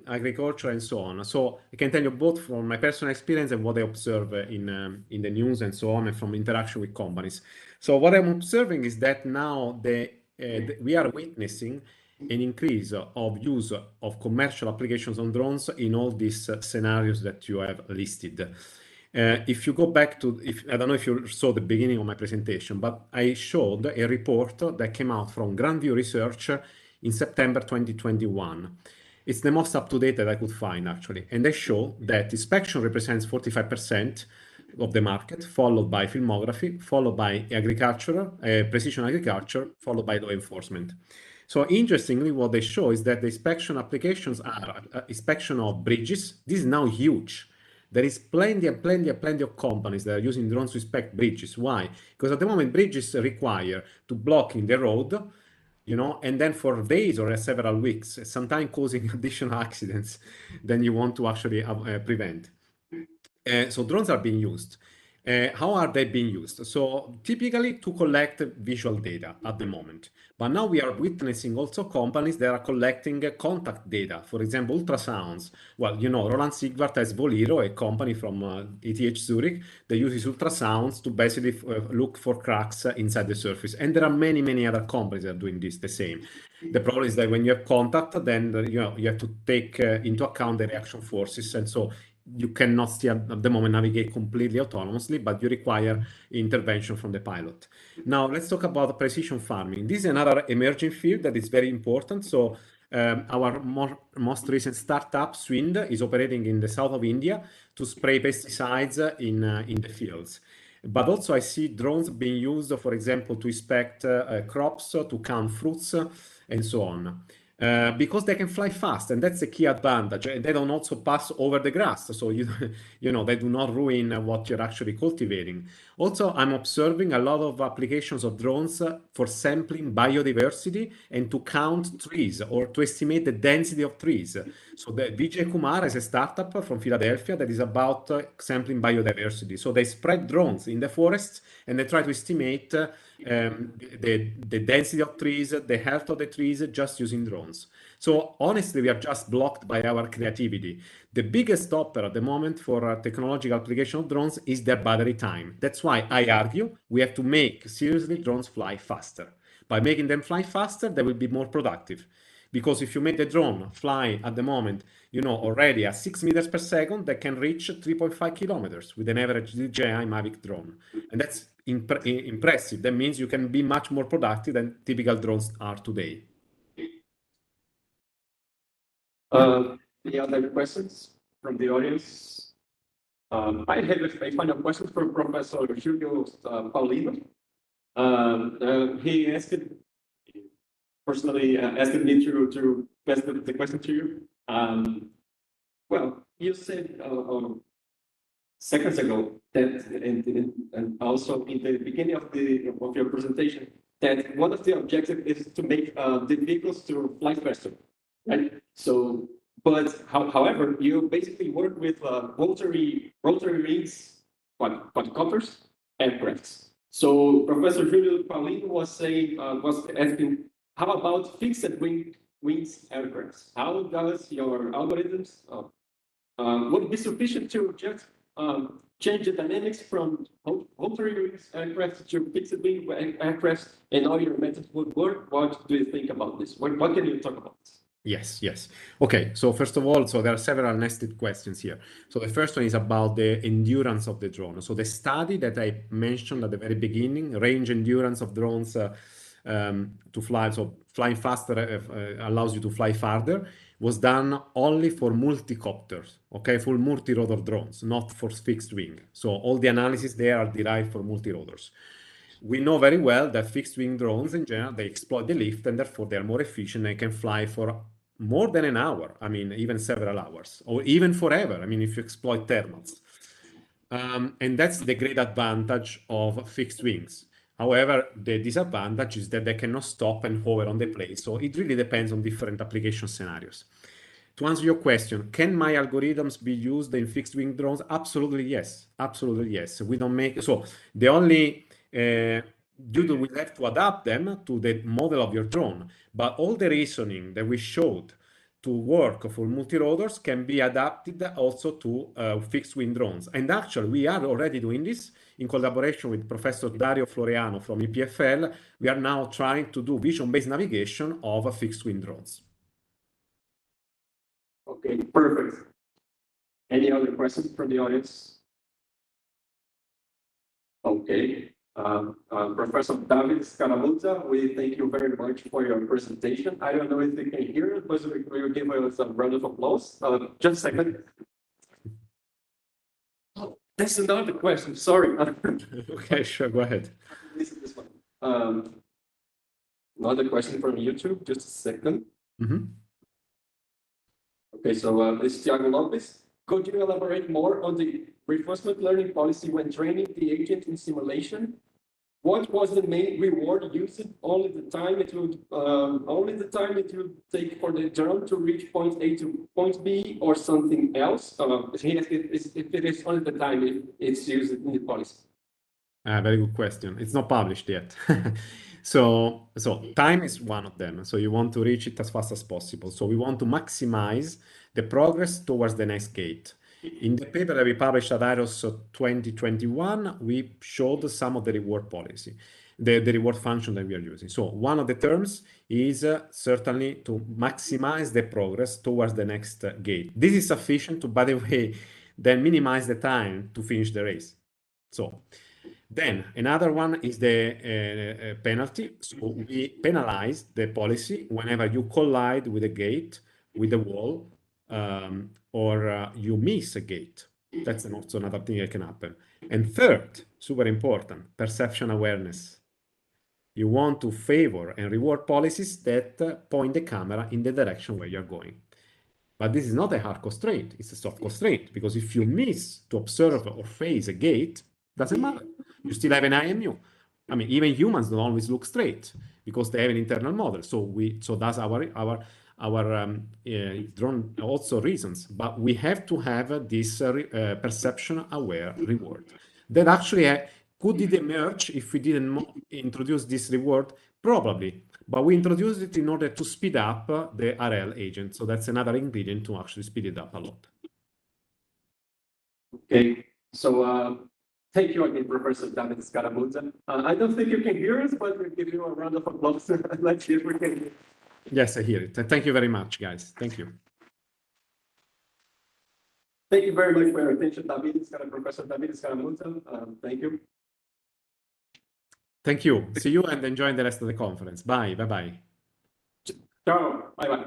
agriculture, and so on. So I can tell you both from my personal experience and what I observe in the news and so on, and from interaction with companies. So what I'm observing is that now we are witnessing an increase of use of commercial applications on drones in all these scenarios that you have listed. If you go back to, I don't know if you saw the beginning of my presentation, but I showed a report that came out from Grandview Research in September 2021. It's the most up-to-date that I could find, actually. And they show that inspection represents 45% of the market, followed by filmography, followed by agriculture, precision agriculture, followed by law enforcement. So interestingly, what they show is that the inspection applications are inspection of bridges. This is now huge. There is plenty and plenty and plenty of companies that are using drones to inspect bridges. Why? Because at the moment, bridges require to block in the road, you know, and then for days or several weeks, sometimes causing additional accidents than you want to actually prevent. So drones are being used. How are they being used? So typically to collect visual data at the moment. But now we are witnessing also companies that are collecting contact data. For example, ultrasounds. Well, you know, Roland Sigvart has Voliro, a company from ETH Zurich that uses ultrasounds to basically look for cracks inside the surface. And there are many, many other companies that are doing this the same. The problem is that when you have contact, then you know you have to take into account the reaction forces, and so you cannot still at the moment navigate completely autonomously, but you require intervention from the pilot. Now let's talk about precision farming. This is another emerging field that is very important. So our most recent startup, Swind, is operating in the south of India to spray pesticides in the fields. But also I see drones being used, for example, to inspect crops, to count fruits, and so on. Because they can fly fast, and that's a key advantage. And they don't also pass over the grass, so you know they do not ruin what you're actually cultivating. Also, I'm observing a lot of applications of drones for sampling biodiversity and to count trees or to estimate the density of trees. So the Vijay Kumar is a startup from Philadelphia that is about sampling biodiversity. So they spread drones in the forests and they try to estimate the density of trees, the health of the trees, just using drones. So honestly, we are just blocked by our creativity. The biggest stopper at the moment for technological application of drones is their battery time. That's why I argue we have to make seriously drones fly faster. By making them fly faster, they will be more productive. Because if you make the drone fly at the moment, you know, already at 6 meters per second, they can reach 3.5 kilometers with an average DJI Mavic drone. And that's impressive. That means you can be much more productive than typical drones are today. Any other questions from the audience? I have a final question for Professor Julio Paulino. He asked personally asked me to pass the question to you. Well, you said seconds ago that, and also in the beginning of your presentation, that one of the objectives is to make the vehicles to fly faster, right? So, but however, you basically work with rotary wings, quadcopters, aircrafts. So Professor Julio Paulino was asking, how about fixed wings aircrafts? How does your algorithms would it be sufficient to just change the dynamics from rotary wings aircraft to fixed wing aircraft, and all your methods would work? What do you think about this? What can you talk about this? Yes. Okay, so first of all, so there are several nested questions here. So the first one is about the endurance of the drone. So the study that I mentioned at the very beginning, range endurance of drones to fly, so flying faster allows you to fly farther, was done only for multicopters, okay, for multi-rotor drones, not for fixed wing. So all the analysis there are derived for multi-rotors. We know very well that fixed wing drones in general, they exploit the lift and therefore they're more efficient. They can fly for more than an hour. I mean, even several hours or even forever. I mean, if you exploit thermals. And that's the great advantage of fixed wings. However, the disadvantage is that they cannot stop and hover on the place. So it really depends on different application scenarios. To answer your question, can my algorithms be used in fixed wing drones? Absolutely yes. Absolutely yes. We don't make so the only we have to adapt them to the model of your drone, but all the reasoning that we showed to work for multi-rotors can be adapted also to fixed wing drones. And actually, we are already doing this in collaboration with Professor Dario Floreano from EPFL. We are now trying to do vision-based navigation of fixed wing drones. Okay, perfect. Any other questions from the audience? Okay. Professor David Scaramuza, we thank you very much for your presentation. I don't know if you can hear it, but we will give you some round of applause. Just a second. Oh, that's another question. Sorry. Okay, sure, go ahead. This is this one. Another question from YouTube. Just a second. Okay, so this is Thiago Lopes. Could you elaborate more on the reinforcement learning policy when training the agent in simulation? What was the main reward used? Only the time it would take for the drone to reach point A to point B, or something else? If it is only the time it's used in the policy. Very good question. It's not published yet. So time is one of them. So you want to reach it as fast as possible. So we want to maximize the progress towards the next gate. In the paper that we published at IROS 2021, we showed some of the reward policy, the reward function that we are using. So one of the terms is certainly to maximize the progress towards the next gate. This is sufficient to, by the way, then minimize the time to finish the race. So then another one is the penalty. So we penalize the policy whenever you collide with a gate, with a wall, or you miss a gate. That's also another thing that can happen. And third, super important, perception awareness. You want to favor and reward policies that point the camera in the direction where you're going. But this is not a hard constraint, it's a soft constraint, because if you miss to observe or face a gate, doesn't matter. You still have an IMU. I mean, even humans don't always look straight because they have an internal model. So that's our drone also reasons. But we have to have this perception aware reward. That actually could it emerge if we didn't introduce this reward? Probably. But we introduced it in order to speed up the RL agent. So that's another ingredient to actually speed it up a lot. Okay, so thank you again, Professor David Scaramuza. I don't think you can hear us, but we'll give you a round of applause. Let's see if we can hear. Yes, I hear it. Thank you very much, guys. Thank you. Thank you very much for your attention, Professor David Scaramuza. Thank you. Thank you. See you and enjoy the rest of the conference. Bye. Bye-bye. Ciao. Bye-bye.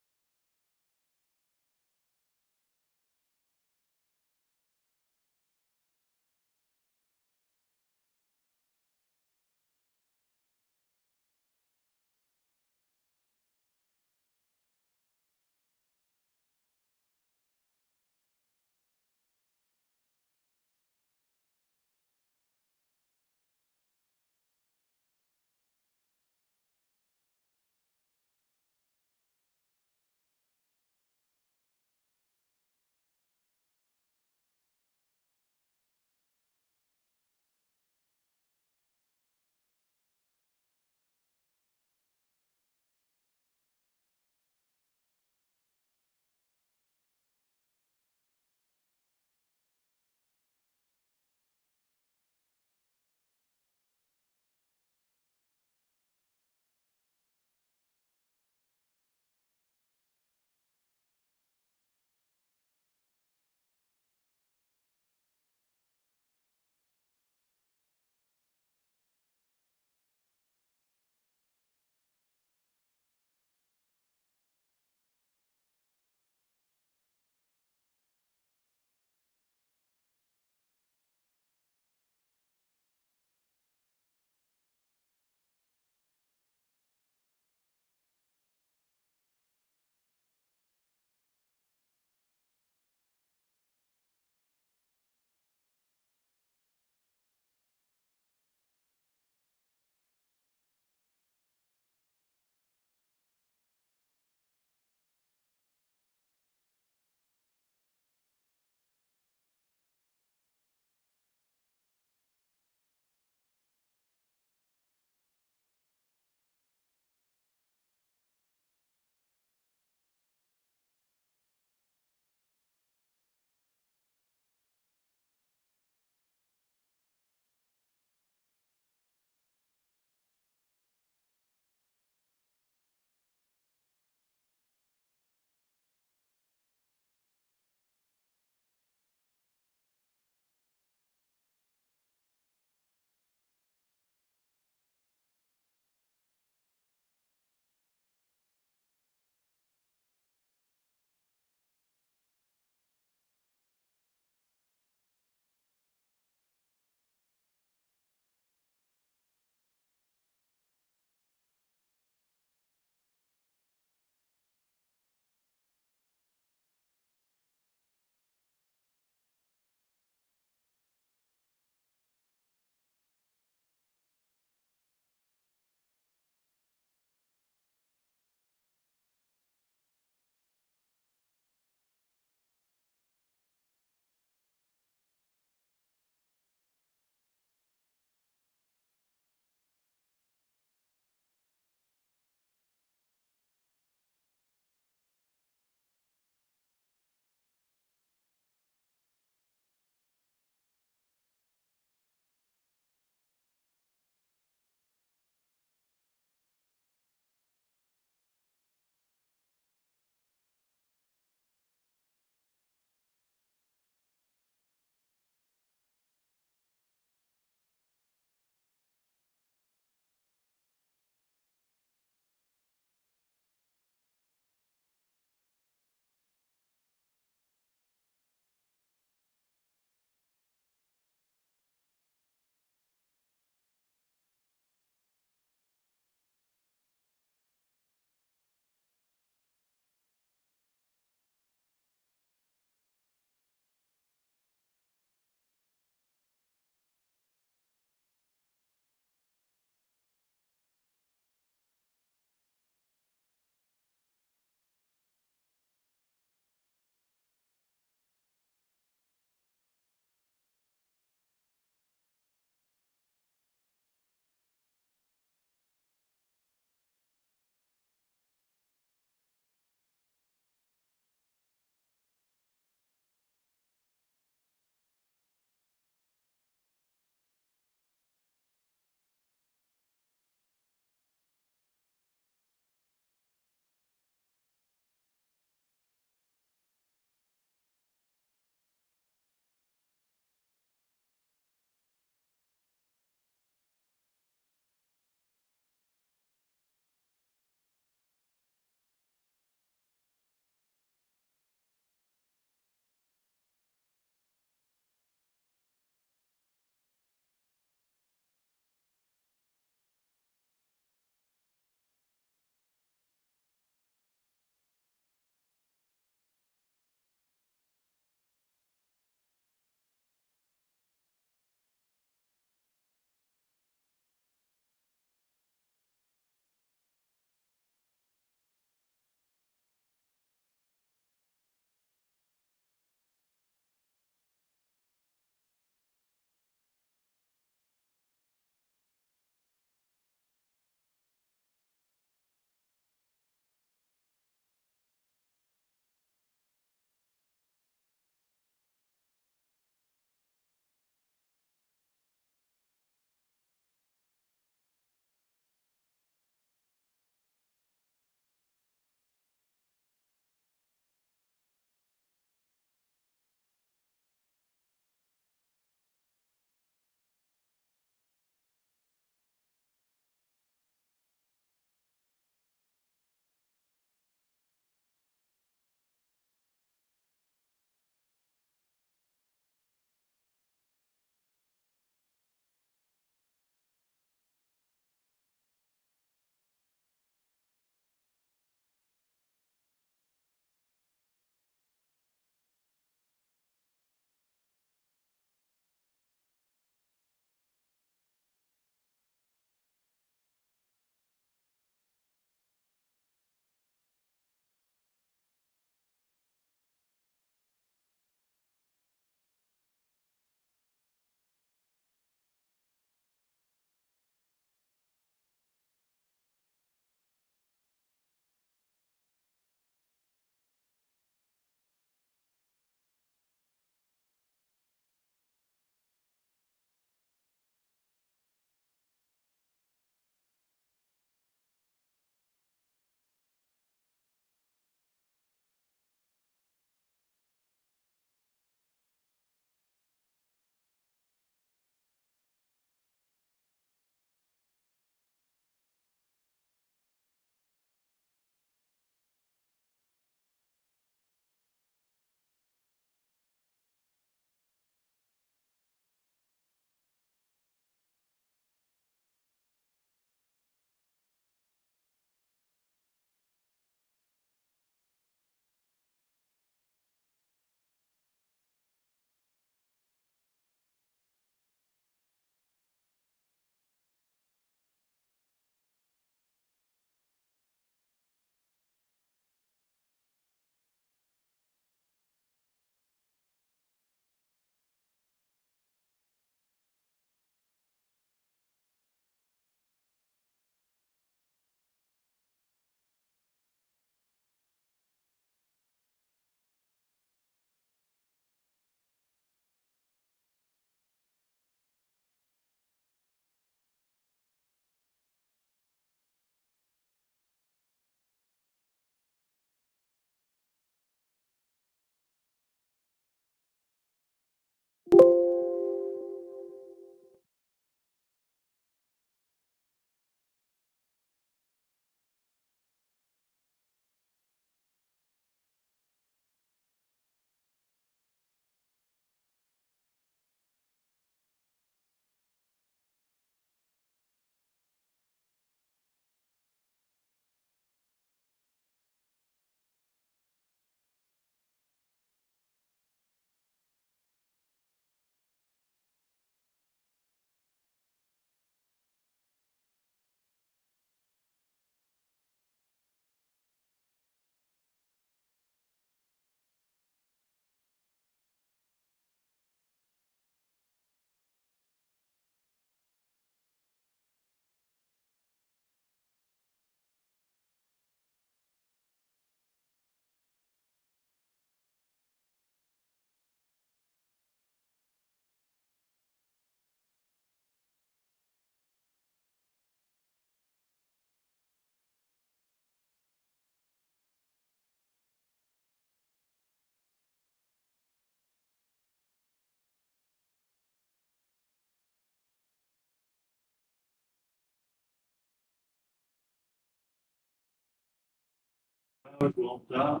João, tá?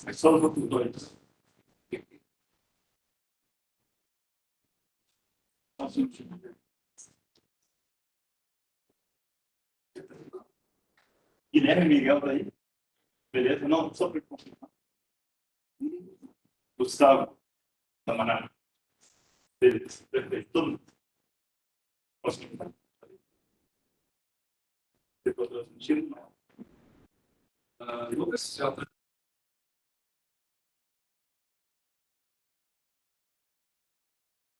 É só os dois. Guilherme Miguel tá aí? Beleza? Não, só para confirmar. Gustavo, da Maná. Beleza, perfeito. Todo mundo. Posso confirmar? Depois eu transmitindo? Lucas, já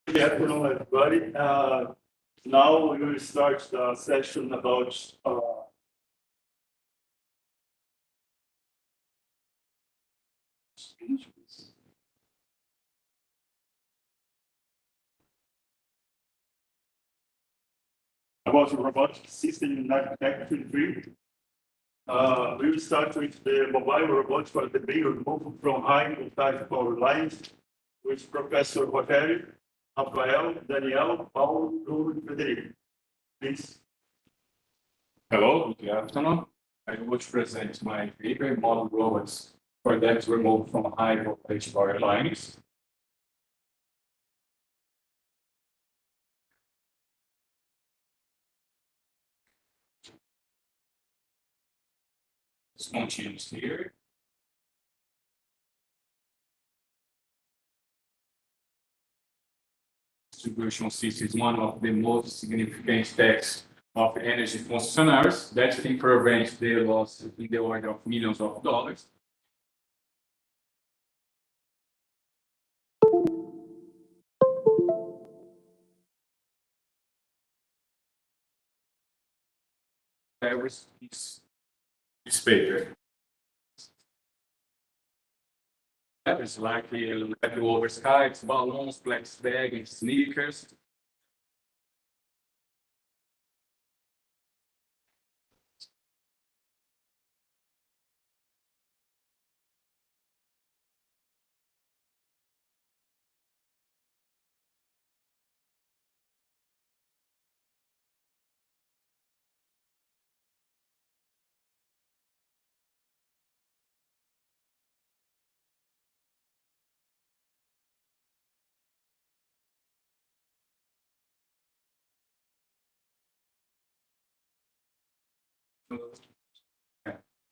Good afternoon, everybody. Now we will start the session about robotic system in architecture field. We will start with the mobile robotics for the being removed from high voltage power lines with Professor Rogério, Rafael, Daniel, Paulo, Bruno, and Federico. Please. Hello, good afternoon. I will present my paper, model robots for that removed from high voltage power lines. This continues here. Distribution system is one of the most significant tasks of energy functionaries that can prevent the loss in the order of millions of dollars. This paper. It's like over skies, balloons, black bag, and sneakers.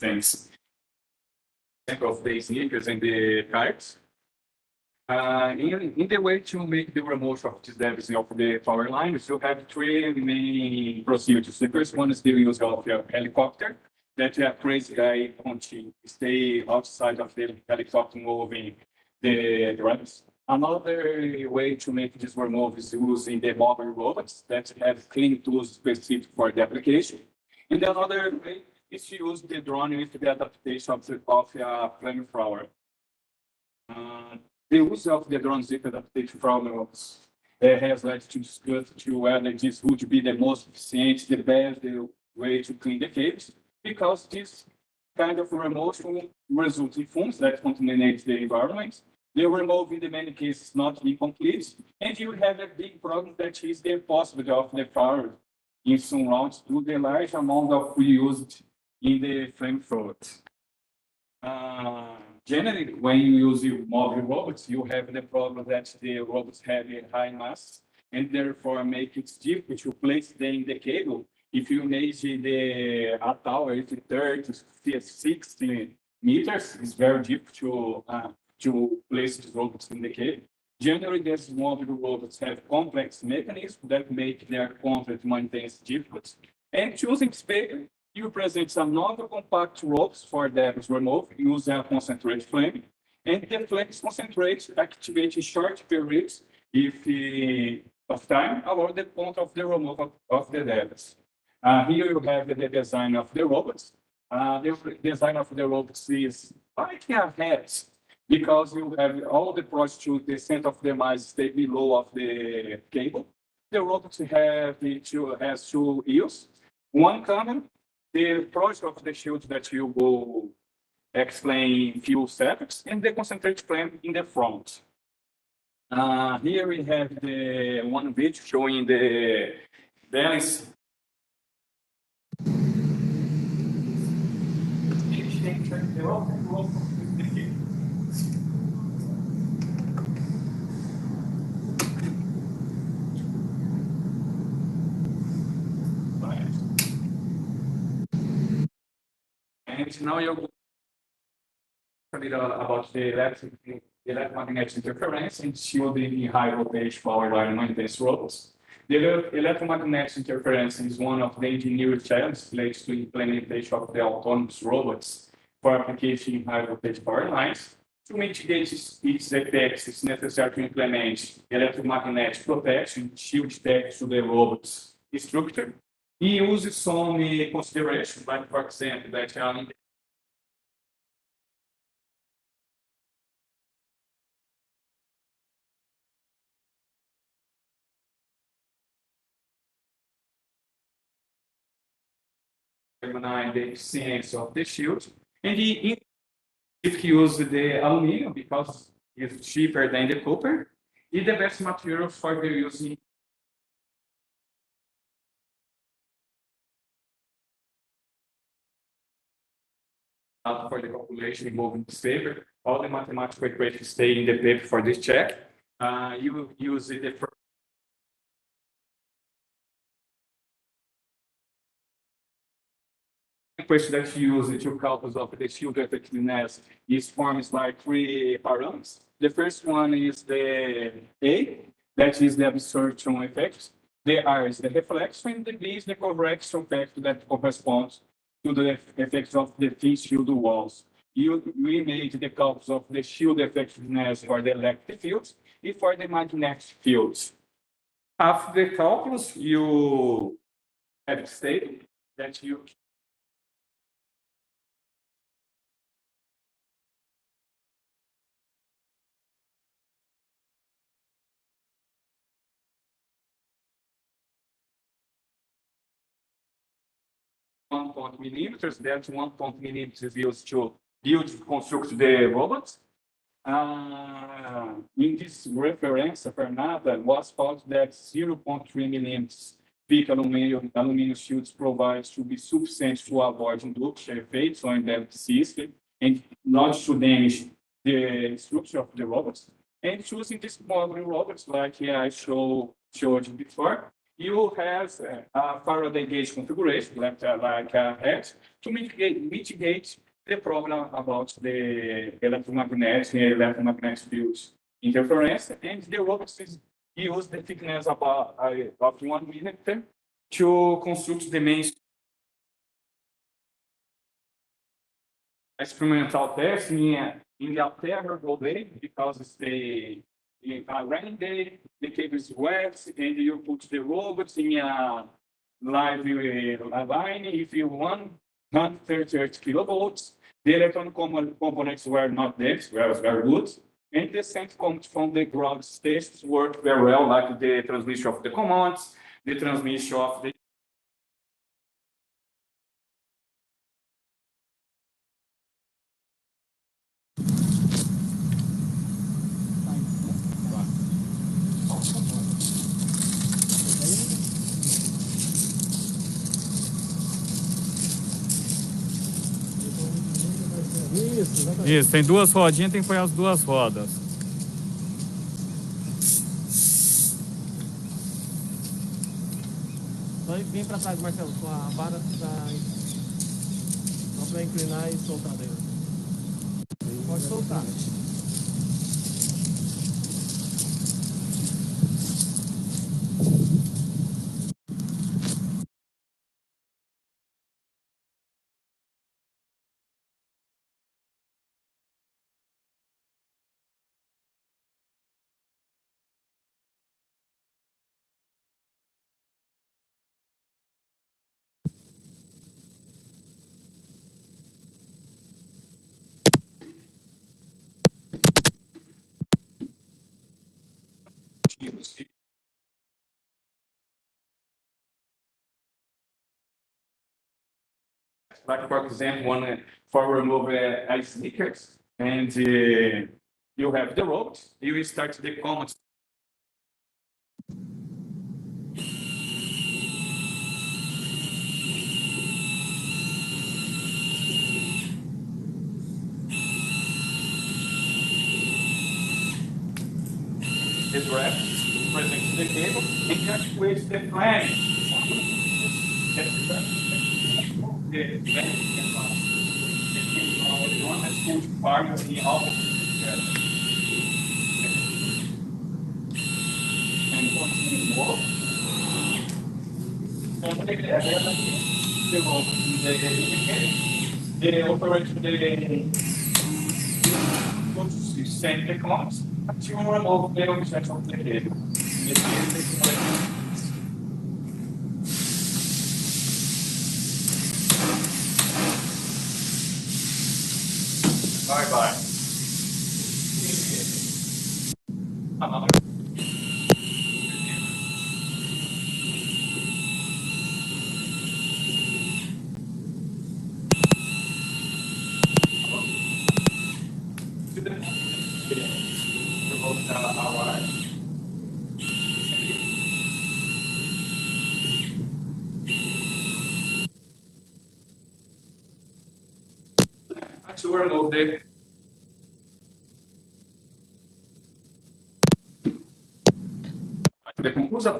Thanks. Of the sneakers and the cards. In the way to make the removal of these debris of the power lines, you have three main procedures. The first one is the use of a helicopter, that a crazy guy want to stay outside of the helicopter moving the drums. Another way to make this removal is using the mobile robots that have clean tools specific for the application. And another way is to use the drone with the adaptation of a flamethrower. The use of the drones with adaptation frameworks has led to discuss whether this would be the most efficient, the best way to clean the caves, because this kind of removal results in fumes that contaminate the environment. The removal in many cases not incomplete, and you have a big problem that is the possibility of the fire in some rounds to the large amount of used in the flamethrower. Generally, when you use mobile robots, you have the problem that the robots have a high mass and therefore make it difficult to place them in the cable. If you imagine a tower, if 30, 60 meters, it's very difficult to place the robots in the cable. Generally, these mobile robots have complex mechanisms that make their contact maintenance difficult. And choosing space, you present some non-compact ropes for debris removal using a concentrate flame. And the flames concentrate activate in short periods of time around the point of the removal of the debris. Here you have the design of the robots. The design of the robots is like a hat, because you have all the prostitutes, the center of the mass stay below of the cable. The robots has two wheels, one cannon, the project of the shield that you will explain in few seconds, and the concentrate flame in the front. Here we have the one video showing the balance. And now you're a little about the electromagnetic interference and shielding in high voltage power environment intense robots. The electromagnetic interference is one of the engineering challenges related to implementation of the autonomous robots for application in high voltage power lines. To mitigate its effects, it's necessary to implement electromagnetic protection, shield text to the robot's structure. He uses some considerations, like for example, that determine the efficiency of the shield. And if he uses the aluminum because it's cheaper than the copper, it's the best material for the using. For the calculation involving this paper, all the mathematical equations stay in the paper for this check. You use the first equation that you use to calculate of the shield effectiveness is formed by three parameters. The first one is the A, that is the absorption effect. The R is the reflection, and the B is the correction effect that corresponds to the effects of the thin shield walls. We made the calculus of the shield effectiveness for the electric fields and for the magnetic fields. After the calculus, you have stated that you 1 millimeters. That 1 millimeters is used to construct the robots. In this reference, Fernanda was found that 0.3 millimeters thick aluminum shields provides to be sufficient to avoid induction effects on the system and not to damage the structure of the robots. And choosing these modeling robots, like I showed before, you have a Faraday gauge configuration, like a X, to mitigate the problem about the electromagnetic fields interference, and the robots use the thickness of 1 millimeter to construct the main experimental test in the alternate day, because it's in a rainy day, the cable is wet, and you put the robots in a live line. If you want 130 kilovolts, the electronic components were not damaged, were very good. And the sense comes from the ground stations work very well, like the transmission of the commands, the transmission of the Isso, tem duas rodinhas, tem que pôr as duas rodas. Vem para trás, Marcelo, com a vara só para inclinar e soltar dele. Pode soltar. like for example, one for remove sneakers, and you have the rope, you start the command. graph representing the cable and calculate the plan. The one that's going to part of the alpha together. And continue more. And take the other they operate the send the clocks to remove the object of the cable. Bye bye. To remove the conclusion.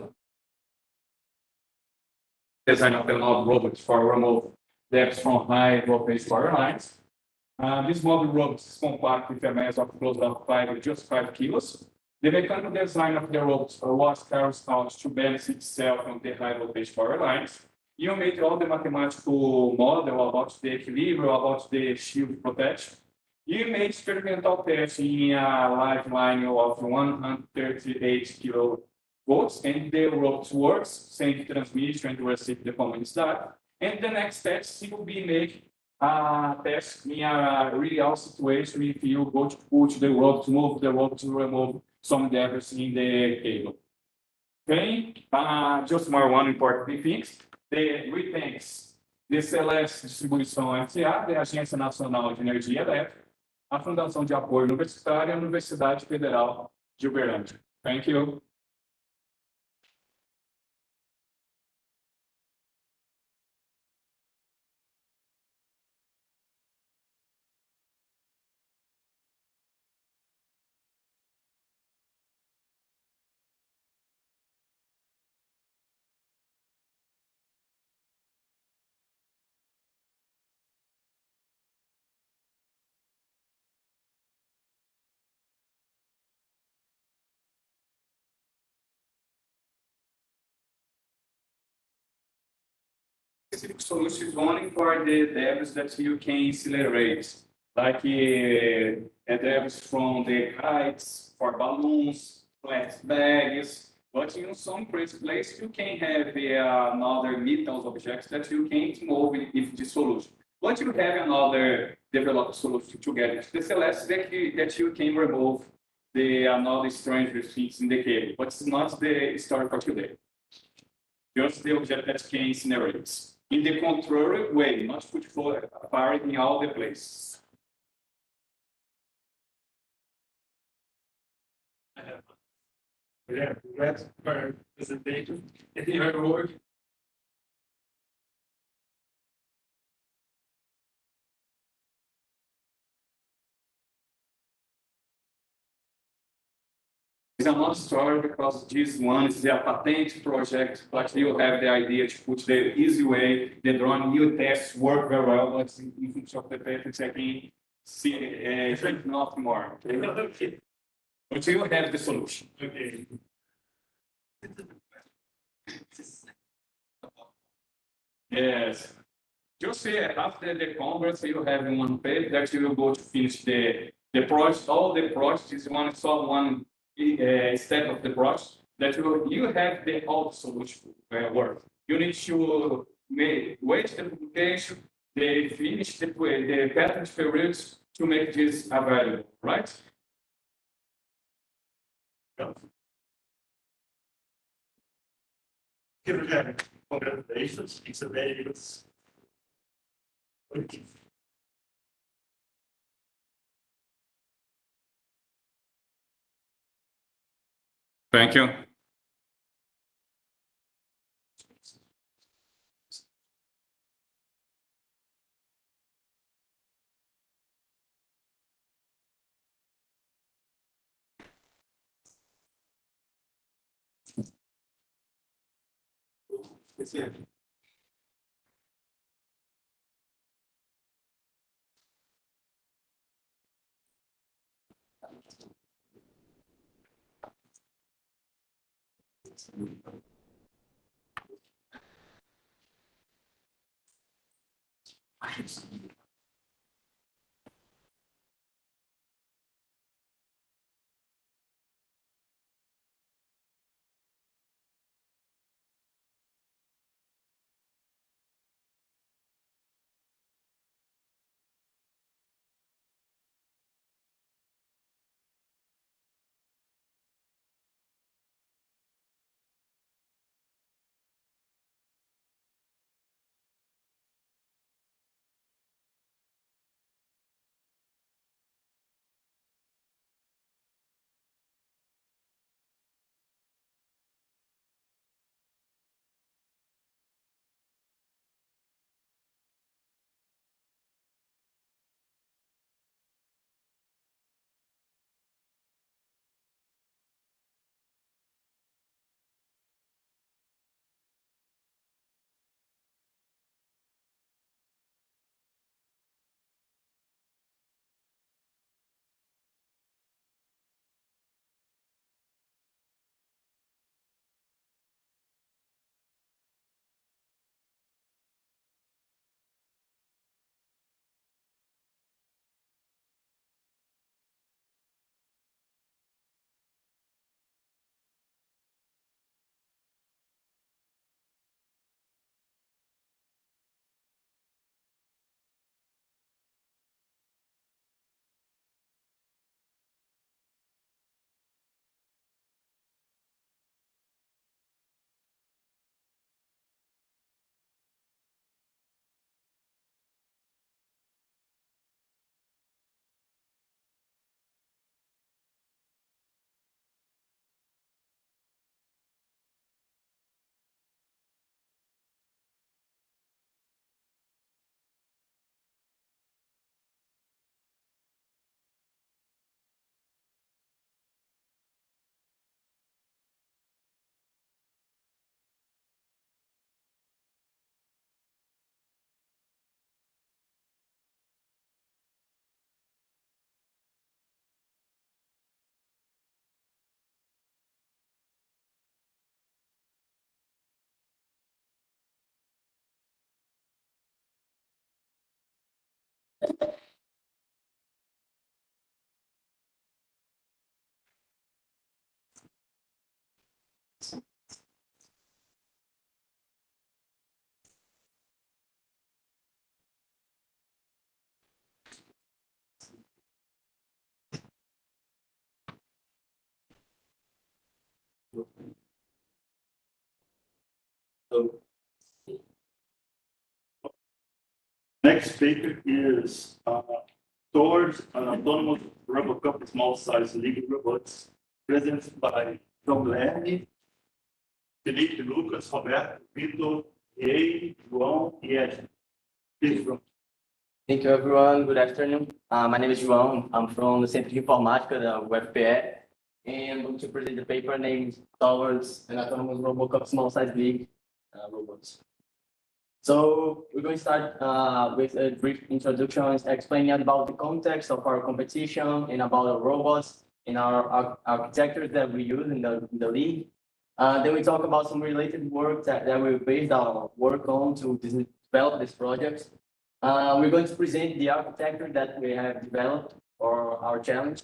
Design of the model robots for remote depths from high voltage power lines. This model robot is compact with a mass of close to just 5 kilos. The mechanical design of the robot was carried out to balance itself on the high voltage power lines. You made all the mathematical model about the equilibrium, about the shield protection. You made experimental tests in a live line of 138 kilovolts, and the robot works, send transmission and receive the command start. And the next steps will be make test in a real situation if you go to push the rope, to move the rope to remove some debris in the cable. Okay, just more one important thing. The retanks, the Celeste Distribuição S.A., da Agência Nacional de Energia Elétrica, a Fundação de Apoio Universitário e a Universidade Federal de Uberlândia. Thank you. Specific solutions only for the debris that you can accelerate, like debris from the kites, for balloons, plastic bags. But in some crazy places, you can have another metal objects that you can't move with the solution. But you have another developed solution to get it. The Celeste that you can remove the another strange things in the cable, but it's not the story for today. Just the object that can incinerate. In the contrary way, not put fire in all the places. Yeah, that's for presentation. If you heard work. It's another story because this one is a patent project, but you have the idea to put the easy way, the drone new tests work very well, but in function of the patents, I can see not more. Okay? But you have the solution. Okay. Yes. Just after the congress, you have one page that you will go to finish the project. All the project is one step of the process that you have the all solution work. You need to wait the publication, they finish the patent periods to make this available, right? Congratulations, it's a very good. Thank you. So, next paper is towards an autonomous RoboCup small-size league robots, presented by João Lerner, Felipe, Lucas, Roberto, Vitor, Ei, João e Ed. Please, João. Thank you, everyone. Good afternoon. My name is João. I'm from the Centro de Informática da UFPE, and I'm going to present the paper named Towards an Autonomous RoboCup Small Size League Robots. So we're going to start with a brief introduction, explaining about the context of our competition and about our robots and our architectures that we use in the league. Then we talk about some related work that we based our work on to develop this project. We're going to present the architecture that we have developed for our challenge.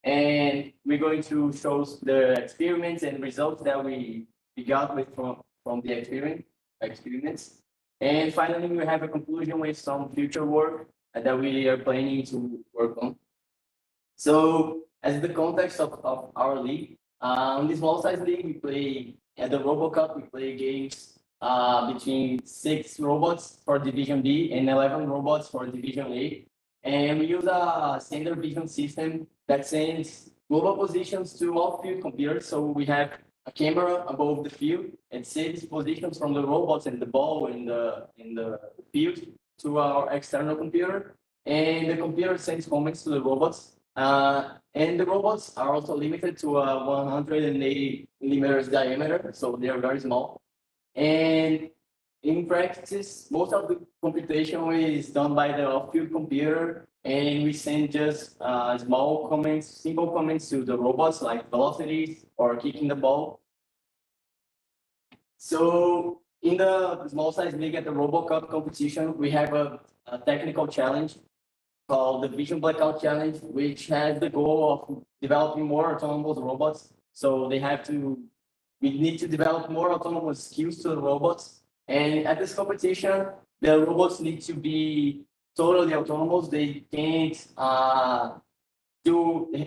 And we're going to show the experiments and results that we got with from the experiments. And finally, we have a conclusion with some future work that we are planning to work on. So as the context of our league, in the small size league, we play at the RoboCup, we play games between 6 robots for Division B and 11 robots for Division A. And we use a standard vision system that sends global positions to all field computers. So we have a camera above the field and sends positions from the robots and the ball in the field to our external computer. And the computer sends comments to the robots. And the robots are also limited to a 180 millimeters diameter, so they are very small. And in practice, most of the computation is done by the off-field computer, and we send just small comments, simple comments to the robots like velocities or kicking the ball. So in the small size league at the RoboCup competition, we have a technical challenge called the Vision Blackout Challenge, which has the goal of developing more autonomous robots. So we need to develop more autonomous skills to the robots. And at this competition, the robots need to be totally autonomous. They can't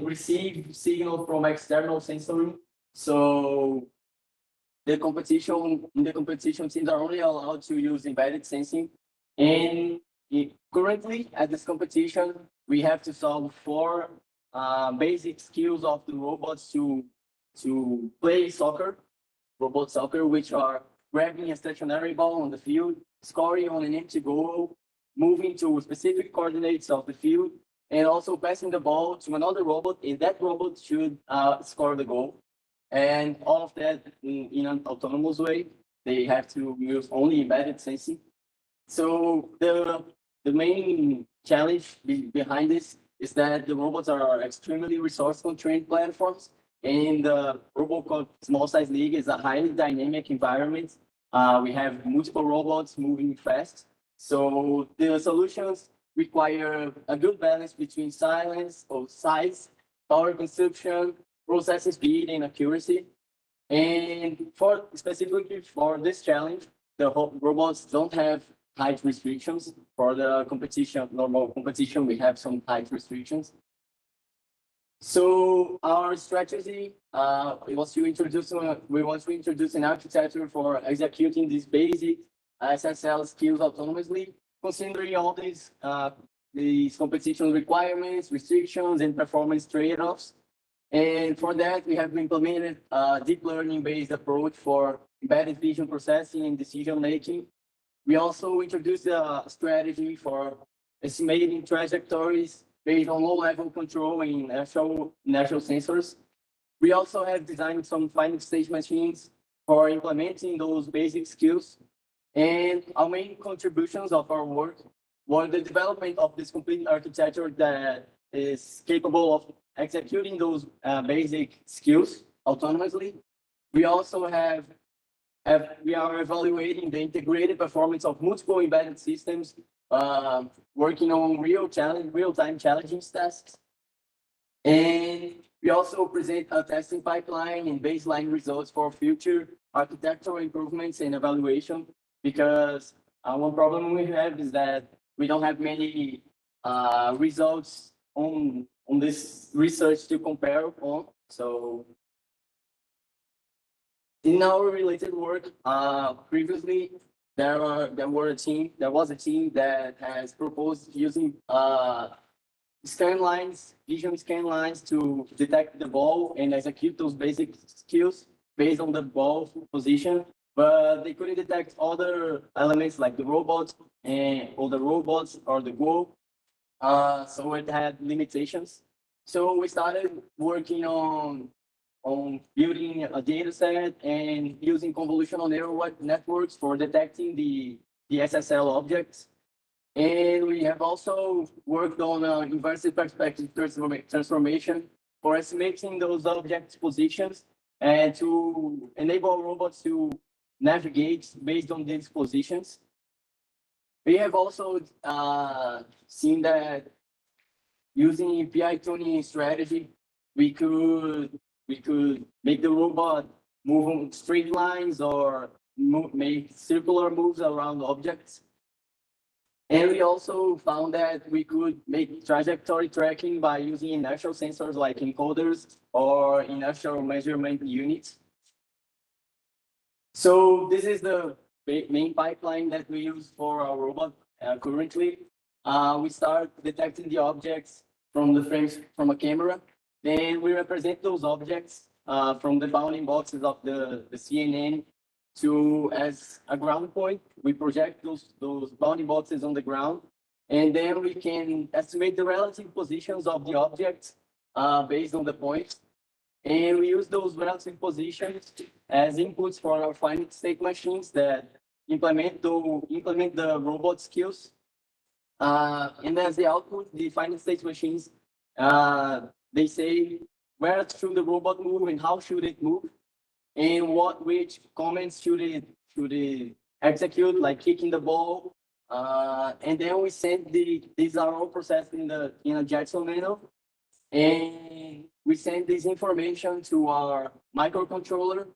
receive signals from external sensory. So in the competition, teams are only allowed to use embedded sensing. And currently at this competition, we have to solve 4 basic skills of the robots to play soccer, robot soccer, which are grabbing a stationary ball on the field, scoring on an empty goal, moving to specific coordinates of the field, and also passing the ball to another robot, and that robot should score the goal. And all of that in an autonomous way. They have to use only embedded sensing. So the main challenge behind this is that the robots are extremely resource-constrained platforms, and the RoboCup Small Size League is a highly dynamic environment. We have multiple robots moving fast, so the solutions require a good balance between silence or size, power consumption, processing speed, and accuracy. And specifically for this challenge, the robots don't have height restrictions. For the normal competition, we have some height restrictions. So our strategy, we want to introduce an architecture for executing these basic SSL skills autonomously, considering all these competition requirements, restrictions, and performance trade-offs. And for that, we have implemented a deep learning-based approach for embedded vision processing and decision-making. We also introduced a strategy for estimating trajectories based on low-level control in inertial sensors. We also have designed some final stage machines for implementing those basic skills. And our main contributions of our work were the development of this complete architecture that is capable of executing those basic skills autonomously. We also we are evaluating the integrated performance of multiple embedded systems, working on real-time challenging tasks. And we also present a testing pipeline and baseline results for future architectural improvements and evaluation, because one problem we have is that we don't have many results on this research to compare on. So in our related work, previously there was a team that has proposed using vision scan lines to detect the ball and execute those basic skills based on the ball position, but they couldn't detect other elements like the robots or the goal. So it had limitations. So we started working on building a data set and using convolutional neural networks for detecting the SSL objects. And we have also worked on inversive perspective transformation for estimating those objects' positions and to enable robots to navigate based on these positions. We have also seen that using PI tuning strategy, we could make the robot move on straight lines or make circular moves around objects. And we also found that we could make trajectory tracking by using inertial sensors like encoders or inertial measurement units. So this is the main pipeline that we use for our robot currently. We start detecting the objects from the frames from a camera. Then we represent those objects from the bounding boxes of the CNN as a ground point. We project those bounding boxes on the ground, and then we can estimate the relative positions of the objects based on the points. And we use those relative positions as inputs for our finite state machines that implement the robot skills. And as the output, the finite state machines, they say where should the robot move and how should it move, and which commands should it execute, like kicking the ball. And then we send these are all processed in a Jackson nano, and we send this information to our microcontroller,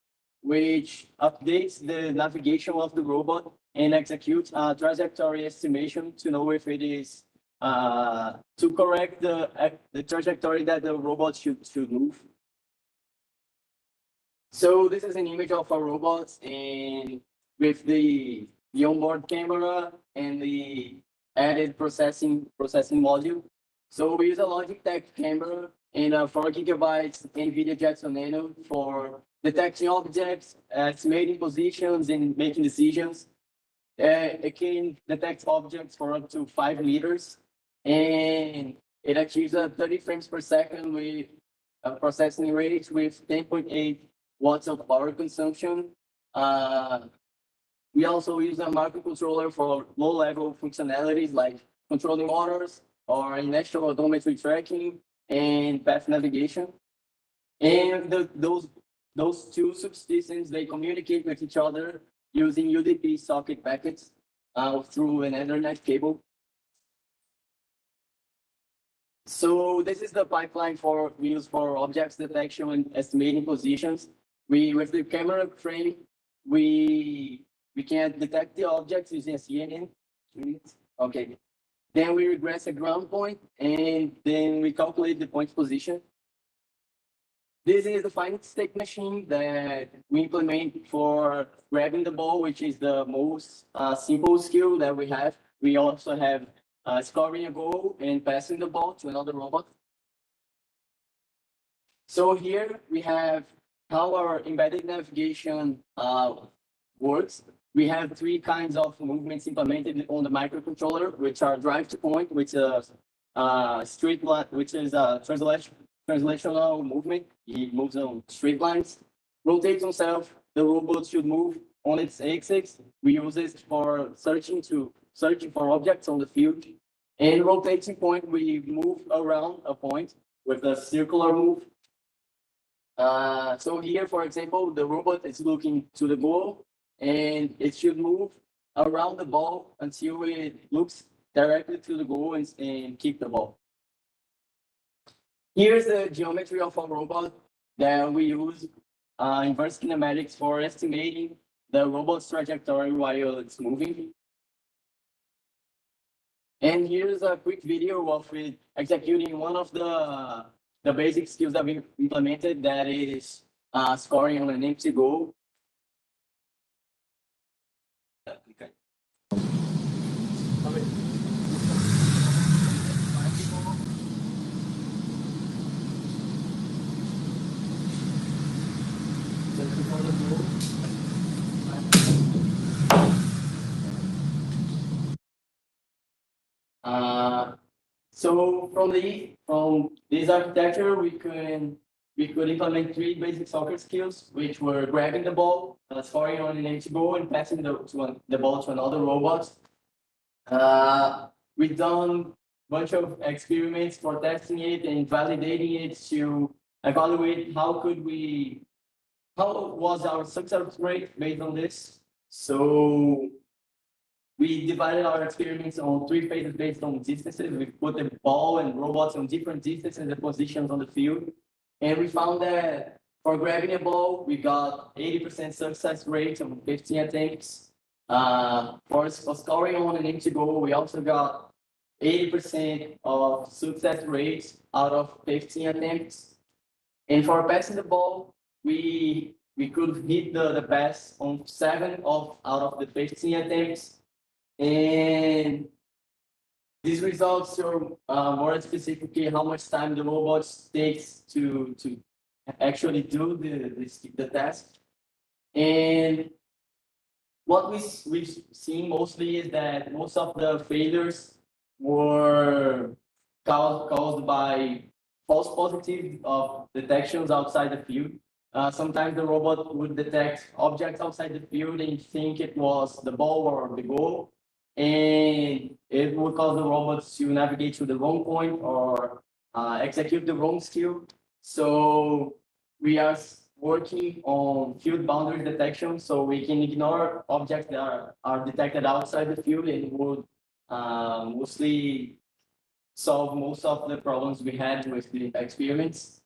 which updates the navigation of the robot and executes a trajectory estimation to know if it is to correct the trajectory that the robot should move. So this is an image of our robots, and with the onboard camera and the added processing module. So we use a Logitech camera and a 4 gigabytes NVIDIA Jetson Nano for detecting objects, estimating positions, and making decisions. It can detect objects for up to 5 meters, and it achieves a 30 frames per second with a processing rate with 10.8 watts of power consumption. We also use a microcontroller for low-level functionalities like controlling motors or inertial odometry tracking and path navigation. And those two subsystems, they communicate with each other using UDP socket packets through an Ethernet cable. So this is the pipeline we use for objects detection and estimating positions. With the camera frame, we can detect the objects using a CNN. Okay. Then we regress a ground point, and then we calculate the point position. This is the finite state machine that we implement for grabbing the ball, which is the most simple skill that we have. We also have scoring a goal and passing the ball to another robot. So here we have how our embedded navigation works. We have 3 kinds of movements implemented on the microcontroller, which are drive to point, which is straight line, which is a translational movement. It moves on straight lines. Rotates on self. The robot should move on its axis. We use it for searching for objects on the field. And rotating point, we move around a point with a circular move. So here, for example, the robot is looking to the goal, and it should move around the ball until it looks directly to the goal and kick the ball. Here's the geometry of our robot that we use inverse kinematics for estimating the robot's trajectory while it's moving. And here's a quick video of it executing one of the basic skills that we implemented, that is scoring on an empty goal. So from this architecture, we could implement 3 basic soccer skills, which were grabbing the ball, scoring on an empty goal, and passing the ball to another robot. We've done a bunch of experiments for testing it and validating it to evaluate how was our success rate based on this. So we divided our experiments on 3 phases based on distances. We put the ball and robots on different distances and positions on the field. And we found that for grabbing a ball, we got 80% success rate on 15 attempts. For scoring on an empty goal, we also got 80% of success rates out of 15 attempts. And for passing the ball, we could hit the pass on 7 out of the 15 attempts. And these results show more specifically how much time the robot takes to actually do the task. And what we've seen mostly is that most of the failures were caused by false positive of detections outside the field. Sometimes the robot would detect objects outside the field and think it was the ball or the goal, and it would cause the robots to navigate to the wrong point or execute the wrong skill. So we are working on field boundary detection, so we can ignore objects that are detected outside the field and would mostly solve most of the problems we had with the experiments.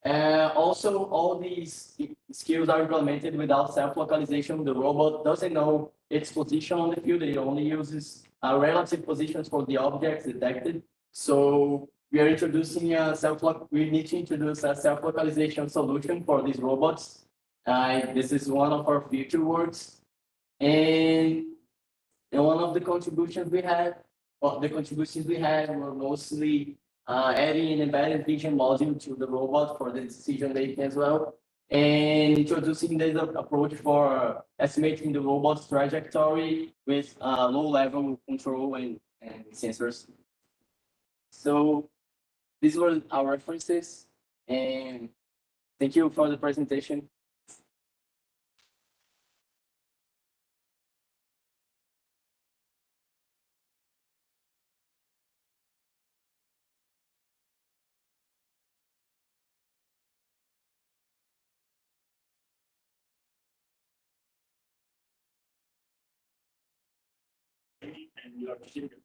Also, all these skills are implemented without self-localization. The robot doesn't know its position on the field. It only uses relative positions for the objects detected. So we are introducing we need to introduce a self-localization solution for these robots. This is one of our future works. And one of the contributions we had, were mostly adding an embedded vision module to the robot for the decision making as well, and introducing this approach for estimating the robot's trajectory with low level control and sensors. So these were our references, and thank you for the presentation. And you are keeping it.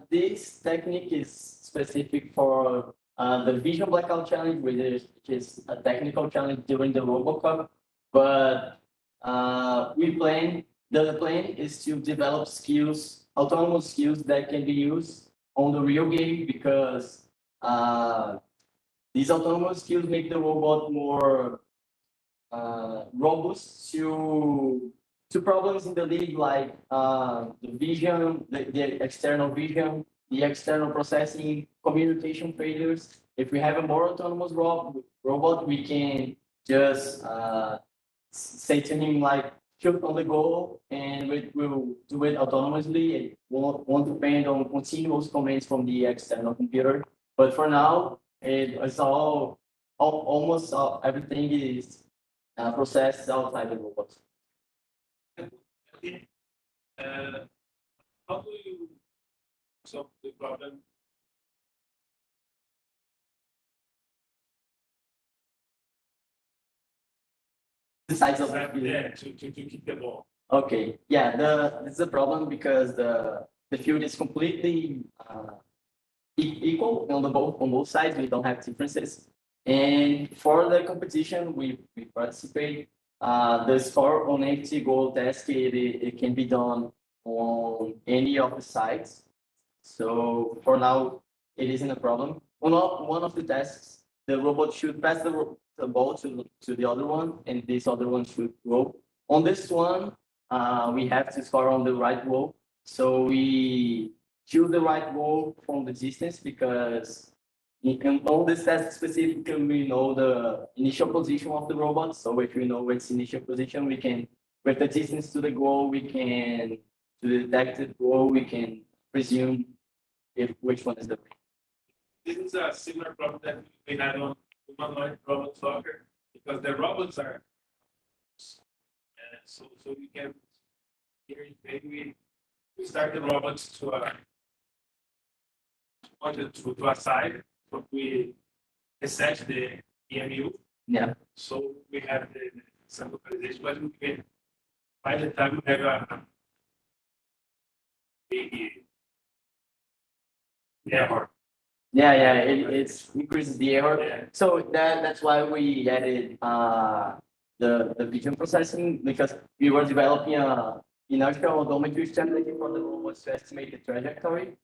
This technique is specific for the vision blackout challenge, which is a technical challenge during the RoboCup. But the plan is to develop skills, autonomous skills that can be used on the real game, because these autonomous skills make the robot more robust to problems in the league, like the vision, the external vision, the external processing, communication failures. If we have a more autonomous robot, we can just say to him like, shoot on the goal, and it will do it autonomously. It won't depend on continuous commands from the external computer. But for now, it's almost everything is processed outside the robot. How do you solve the problem? The size of to keep the ball. Okay, yeah, it's a problem because the field is completely equal on both sides. We don't have differences. And for the competition, we participate. The score on empty goal test, it can be done on any of the sides. So for now, it isn't a problem. One of the tests, the robot should pass the ball to the other one, and this other one should roll. On this one, we have to score on the right wall. So we choose the right wall from the distance, because in all this test specifically, we know the initial position of the robot. So if we know its initial position, we can, with the distance to the goal, we can, to the detected goal, we can presume which one is the. This is a similar problem that we had on humanoid robot soccer, because the robots are so we can here maybe we start the robots to a side, but we reset the EMU. Yeah. So we have some localization, but we can, by the time we have a error. Yeah, it increases the error. Yeah. So that's why we added the vision processing, because we were developing a inertial odometry strategy for the robots to estimate the trajectory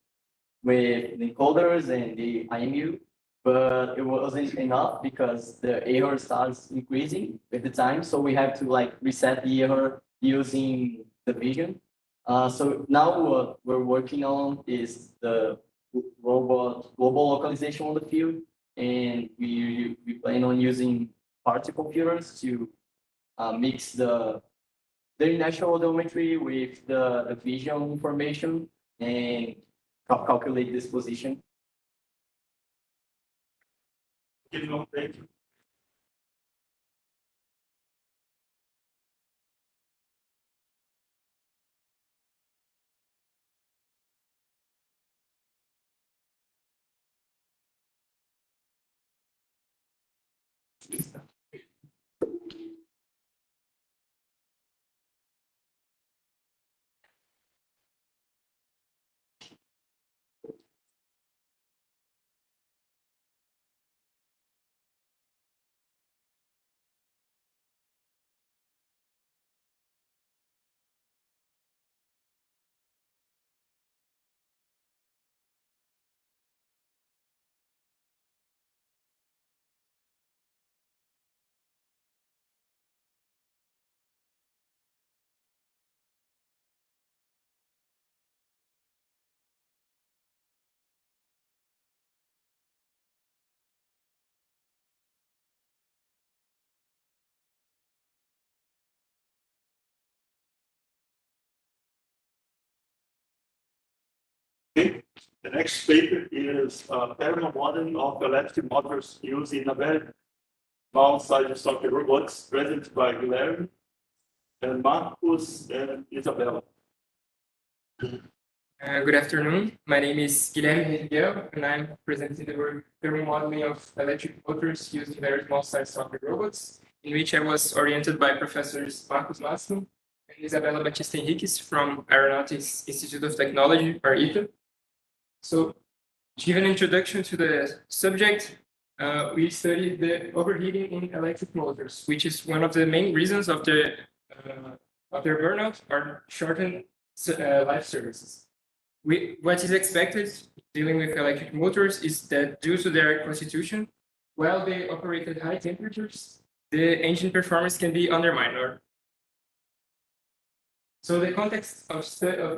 with the encoders and the IMU, but it wasn't enough because the error starts increasing with the time. So we have to like reset the error using the vision. So now what we're working on is the robot global localization on the field, and we plan on using party computers to mix the inertial odometry with the visual information and calculate this position. Thank you. Okay. The next paper is thermal modeling of electric motors used in a very small size socket robots, presented by Guilherme and Marcos and Isabella. Good afternoon. My name is Guilherme Miguel, and I'm presenting the work thermal modeling of electric motors used in very small size socket robots, in which I was oriented by Professors Marcos Máximo and Isabella Batista Henriques from Aeronautics Institute of Technology, or ITA. So, to give an introduction to the subject, we studied the overheating in electric motors, which is one of the main reasons of their burnout or shortened life services. What is expected dealing with electric motors is that due to their constitution, while they operate at high temperatures, the engine performance can be undermined. So the context of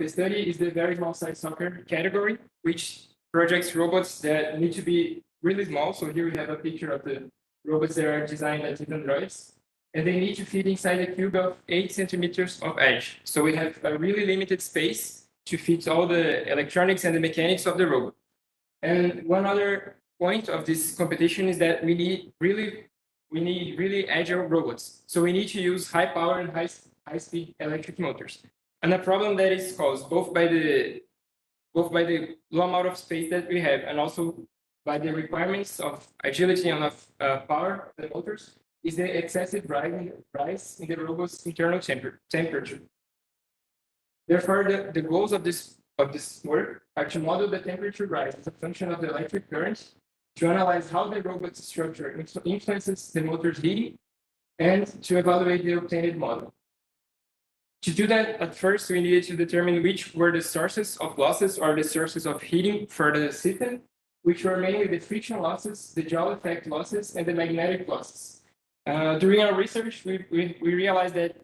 the study is the very small size socket category, which projects robots that need to be really small. So here we have a picture of the robots that are designed as androids, and they need to fit inside a cube of 8 centimeters of edge. So we have a really limited space to fit all the electronics and the mechanics of the robot. And one other point of this competition is that we need really agile robots. So we need to use high power and high-speed electric motors. And a problem that is caused both by the low amount of space that we have and also by the requirements of agility and of power of the motors is the excessive rise in the robot's internal temperature. Therefore, the goals of this work are to model the temperature rise as a function of the electric current, to analyze how the robot's structure influences the motor's heating, and to evaluate the obtained model. To do that, at first, we needed to determine which were the sources of losses or the sources of heating for the system, which were mainly the friction losses, the Joule effect losses, and the magnetic losses. During our research, we realized that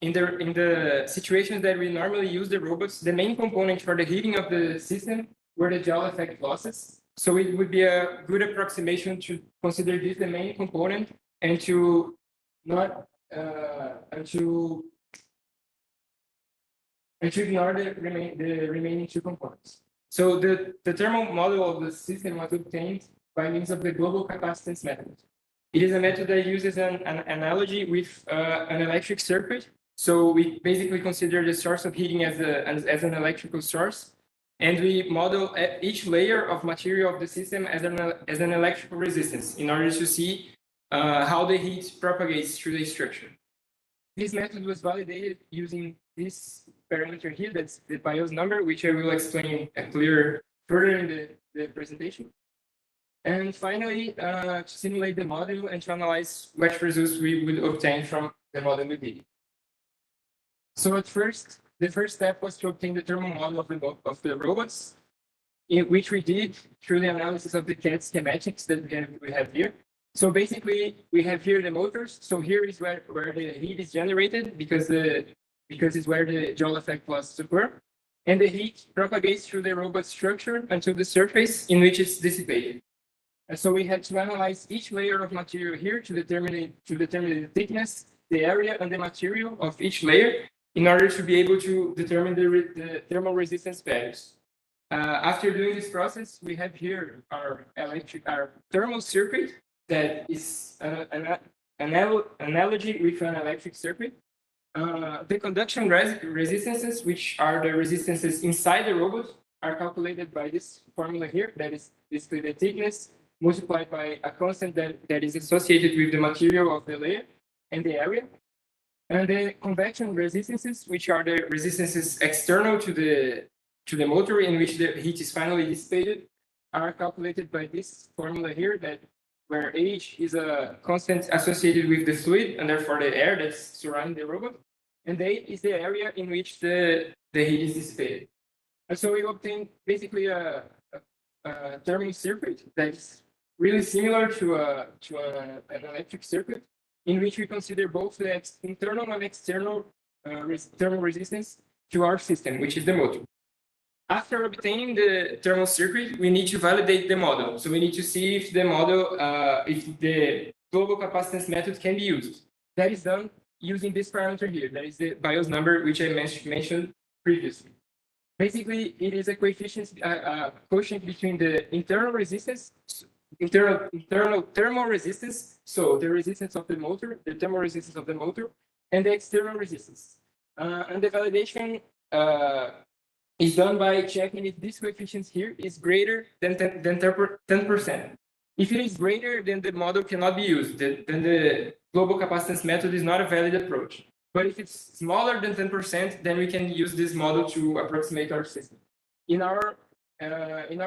in the situations that we normally use the robots, the main component for the heating of the system were the Joule effect losses. So it would be a good approximation to consider this the main component and to not and to ignore the remaining two components. So the thermal model of the system was obtained by means of the global capacitance method. It is a method that uses an analogy with an electric circuit. So we basically consider the source of heating as an electrical source, and we model each layer of material of the system as an electrical resistance in order to see how the heat propagates through the structure. This method was validated using this parameter here, that's the Bios number, which I will explain clearer further in the presentation. And finally, to simulate the model and to analyze what results we would obtain from the model we did. So at first, the first step was to obtain the thermal model of the robots, which we did through the analysis of the CAD schematics that we have here. So basically, we have here the motors. So here is where the heat is generated because it's where the Joule effect losses occur. and the heat propagates through the robot structure until the surface in which it's dissipated. And so we had to analyze each layer of material here to determine the thickness, the area, and the material of each layer in order to be able to determine the thermal resistance values. After doing this process, we have here our thermal circuit that is an analogy with an electric circuit. The conduction resistances, which are the resistances inside the robot, are calculated by this formula here. That is basically the thickness multiplied by a constant that is associated with the material of the layer and the area. And the convection resistances, which are the resistances external to the motor in which the heat is finally dissipated, are calculated by this formula here, that where H is a constant associated with the fluid and therefore the air that's surrounding the robot, and A is the area in which the heat is dissipated. And so we obtain basically a thermal circuit that's really similar to an electric circuit, in which we consider both the internal and external thermal resistance to our system, which is the motor. After obtaining the thermal circuit, we need to validate the model. So we need to see if the model, if the global capacitance method can be used. That is done using this parameter here. That is the BIOS number, which I mentioned previously. Basically, it is a coefficient, quotient between the internal resistance, internal thermal resistance, so the resistance of the motor, the thermal resistance of the motor, and the external resistance. And the validation is done by checking if this coefficient here is greater than 10%. If it is greater, then the model cannot be used. Then the global capacitance method is not a valid approach. But if it's smaller than 10%, then we can use this model to approximate our system. In our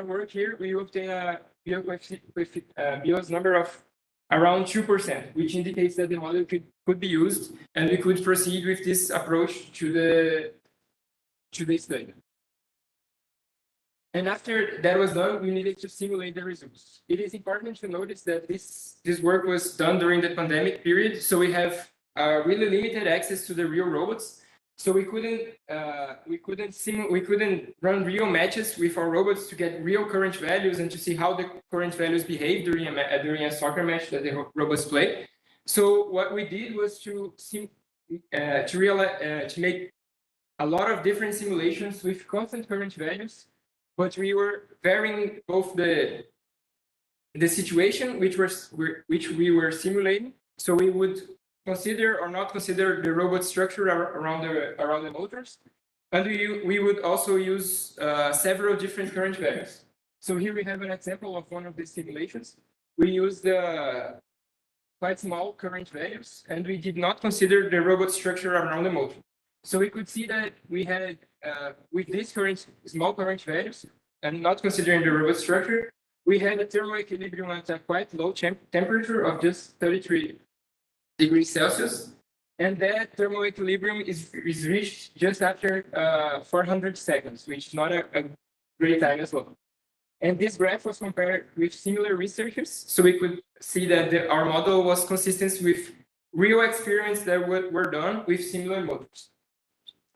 work here, we obtain a BIOS number of around 2%, which indicates that the model could be used, and we could proceed with this approach to the study. And after that was done, we needed to simulate the results. It is important to notice that this work was done during the pandemic period, so we have really limited access to the real robots. So we couldn't run real matches with our robots to get real current values and to see how the current values behave during a soccer match that the robots play. So what we did was to make a lot of different simulations with constant current values, but we were varying both the situation which we were simulating. So we would consider or not consider the robot structure around the motors, and we would also use several different current values. So here we have an example of one of these simulations. We used quite small current values, and we did not consider the robot structure around the motor. So we could see that we had, with these small current values, and not considering the robot structure, we had a thermal equilibrium at a quite low temperature of just 33 degrees Celsius. And that thermal equilibrium is reached just after 400 seconds, which is not a great time as well. And this graph was compared with similar researchers, so we could see that our model was consistent with real experiments that were done with similar motors.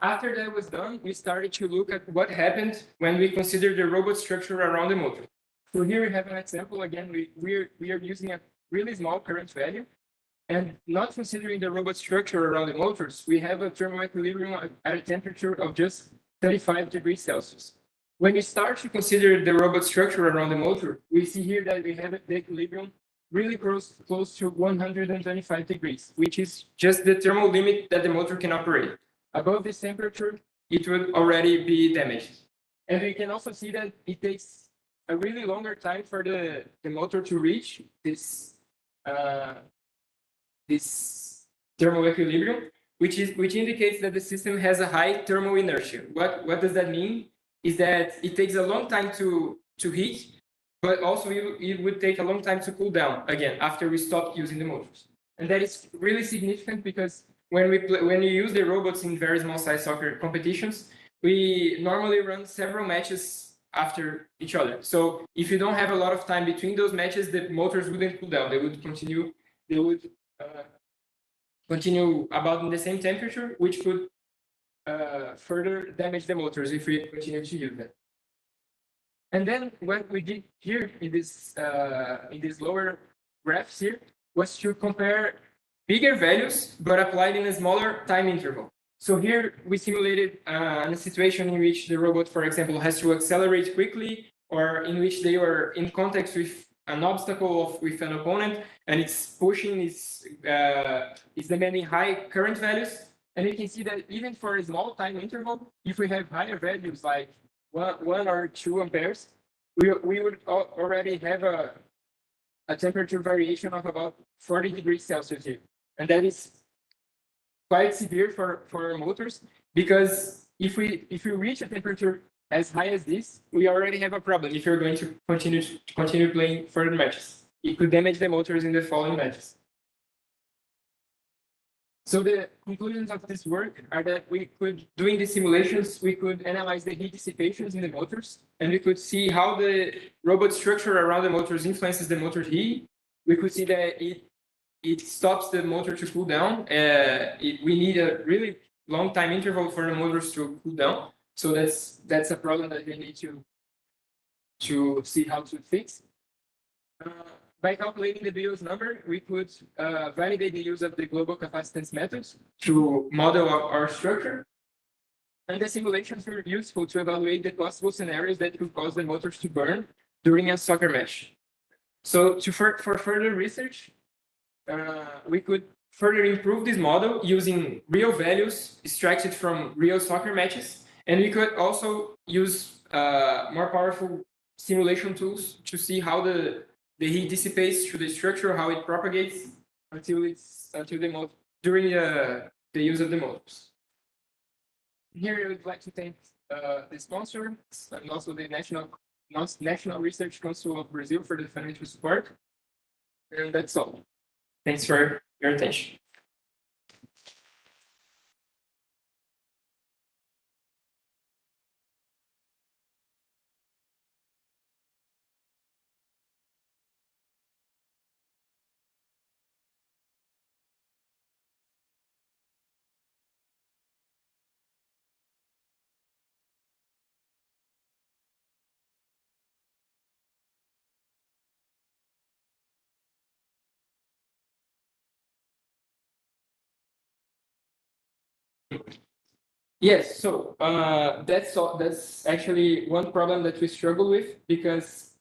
After that was done, we started to look at what happened when we considered the robot structure around the motor. So here we have an example. Again, we are using a really small current value, and not considering the robot structure around the motors, we have a thermal equilibrium at a temperature of just 35 degrees Celsius. When we start to consider the robot structure around the motor, we see here that we have the equilibrium really close to 125 degrees, which is just the thermal limit that the motor can operate. Above this temperature, it would already be damaged. And we can also see that it takes a really longer time for the motor to reach this thermal equilibrium, which indicates that the system has a high thermal inertia. What does that mean? Is that it takes a long time to heat, but also it would take a long time to cool down again after we stop using the motors. And that is really significant because when you use the robots in very small size soccer competitions, we normally run several matches after each other. So if you don't have a lot of time between those matches, the motors wouldn't cool down. They would continue about in the same temperature, which could further damage the motors if we continue to use them. And then what we did here in this lower graphs here was to compare bigger values but applied in a smaller time interval. So here we simulated a situation in which the robot, for example, has to accelerate quickly, or in which they were in contact with an obstacle with an opponent, and it's pushing, it's demanding high current values. And you can see that even for a small time interval, if we have higher values like 1 or 2 amperes, we would already have a temperature variation of about 40 degrees Celsius here. And that is quite severe for motors, because if we reach a temperature as high as this, we already have a problem if you're going to continue playing further matches. It could damage the motors in the following matches. So the conclusions of this work are that we could, doing the simulations, we could analyze the heat dissipations in the motors, and we could see how the robot structure around the motors influences the motor heat. We could see that it stops the motor to cool down. We need a really long time interval for the motors to cool down. So that's a problem that we need to see how to fix. By calculating the BIOS number, we could validate the use of the global capacitance methods to model our structure. And the simulations were useful to evaluate the possible scenarios that could cause the motors to burn during a soccer match. So for further research, we could further improve this model using real values extracted from real soccer matches. And we could also use more powerful simulation tools to see how the heat dissipates through the structure, how it propagates during the use of the motors. Here I would like to thank the sponsor and also the National Research Council of Brazil for the financial support. And that's all. Thanks for your attention. Yes, so that's actually one problem that we struggle with, because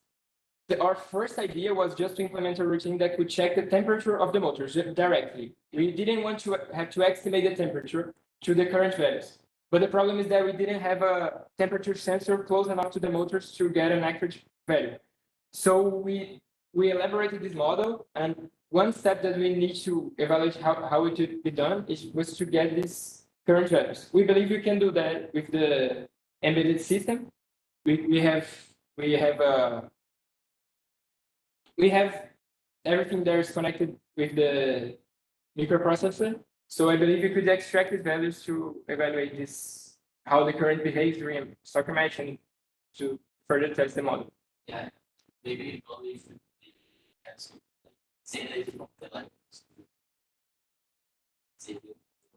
our first idea was just to implement a routine that could check the temperature of the motors directly. We didn't want to have to estimate the temperature to the current values. But the problem is that we didn't have a temperature sensor close enough to the motors to get an accurate value. So we elaborated this model, and one step that we need to evaluate how it should be done was to get these current values. We believe we can do that with the embedded system. We have everything there is connected with the microprocessor. So I believe we could extract these values to evaluate this, how the current behaves during a soccer match, and to further test the model. Yeah, maybe only if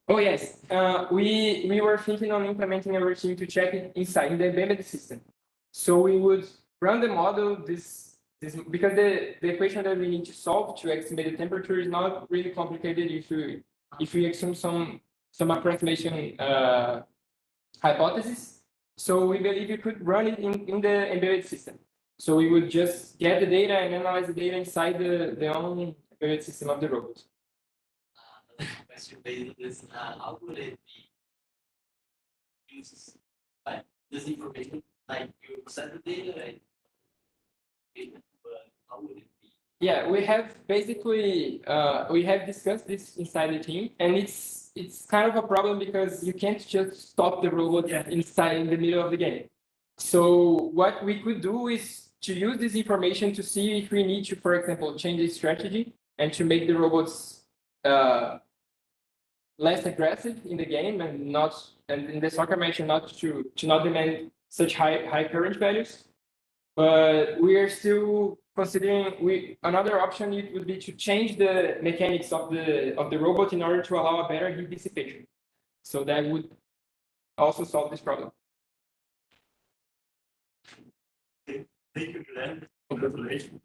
Oh yes, we were thinking on implementing a routine to check it inside the embedded system. So we would run the model because the equation that we need to solve to estimate the temperature is not really complicated if we assume some approximation hypothesis. So we believe we could run it in the embedded system. So we would just get the data and analyze the data inside the own embedded system of the robot. Question based on this, how would it be used? Like this information, like you set the data, right? But how would it be? Yeah, we have basically we have discussed this inside the team, and it's kind of a problem because you can't just stop the robot inside in the middle of the game. So what we could do is to use this information to see if we need to, for example, change the strategy and to make the robots less aggressive in the game, and in the soccer match, not to not demand such high current values. But we are still considering another option. It would be to change the mechanics of the robot in order to allow a better heat dissipation. So that would also solve this problem. Thank you, Guilherme. Congratulations.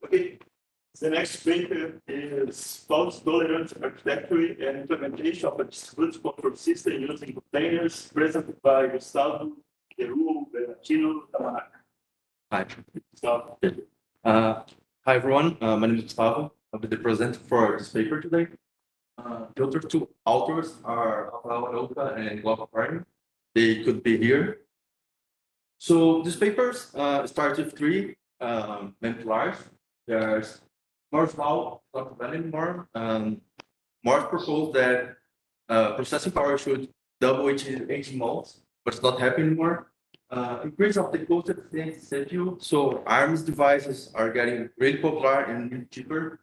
Okay, the next paper is fault-tolerant architecture and implementation of a distributed control system using containers, presented by Gustavo Peru Bernardino Tamanaka. Hi. So, Hi everyone, my name is Gustavo. I'll be the presenter for this paper today. The other two authors are Rafael Aroca and Glauco Party. They could be here. So these papers start with three main pillars. There's Moore's law, not valid anymore. Moore's proposed that processing power should double each 18 modes, but it's not happening anymore. Increase of the cost efficiency CPU. So ARM's devices are getting really popular and cheaper.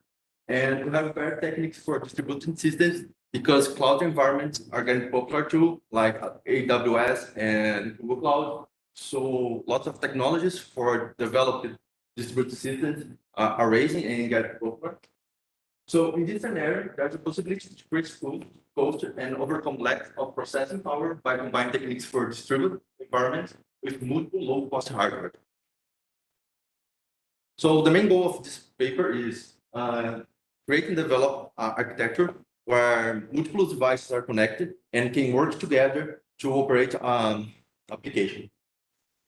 And we have better techniques for distributing systems because cloud environments are getting popular too, like AWS and Google Cloud. So lots of technologies for developing distributed systems are raising and get popular. So in this scenario, there's a possibility to decrease cost and overcome lack of processing power by combining techniques for distributed environments with multiple low-cost hardware. So the main goal of this paper is create and develop architecture where multiple devices are connected and can work together to operate application.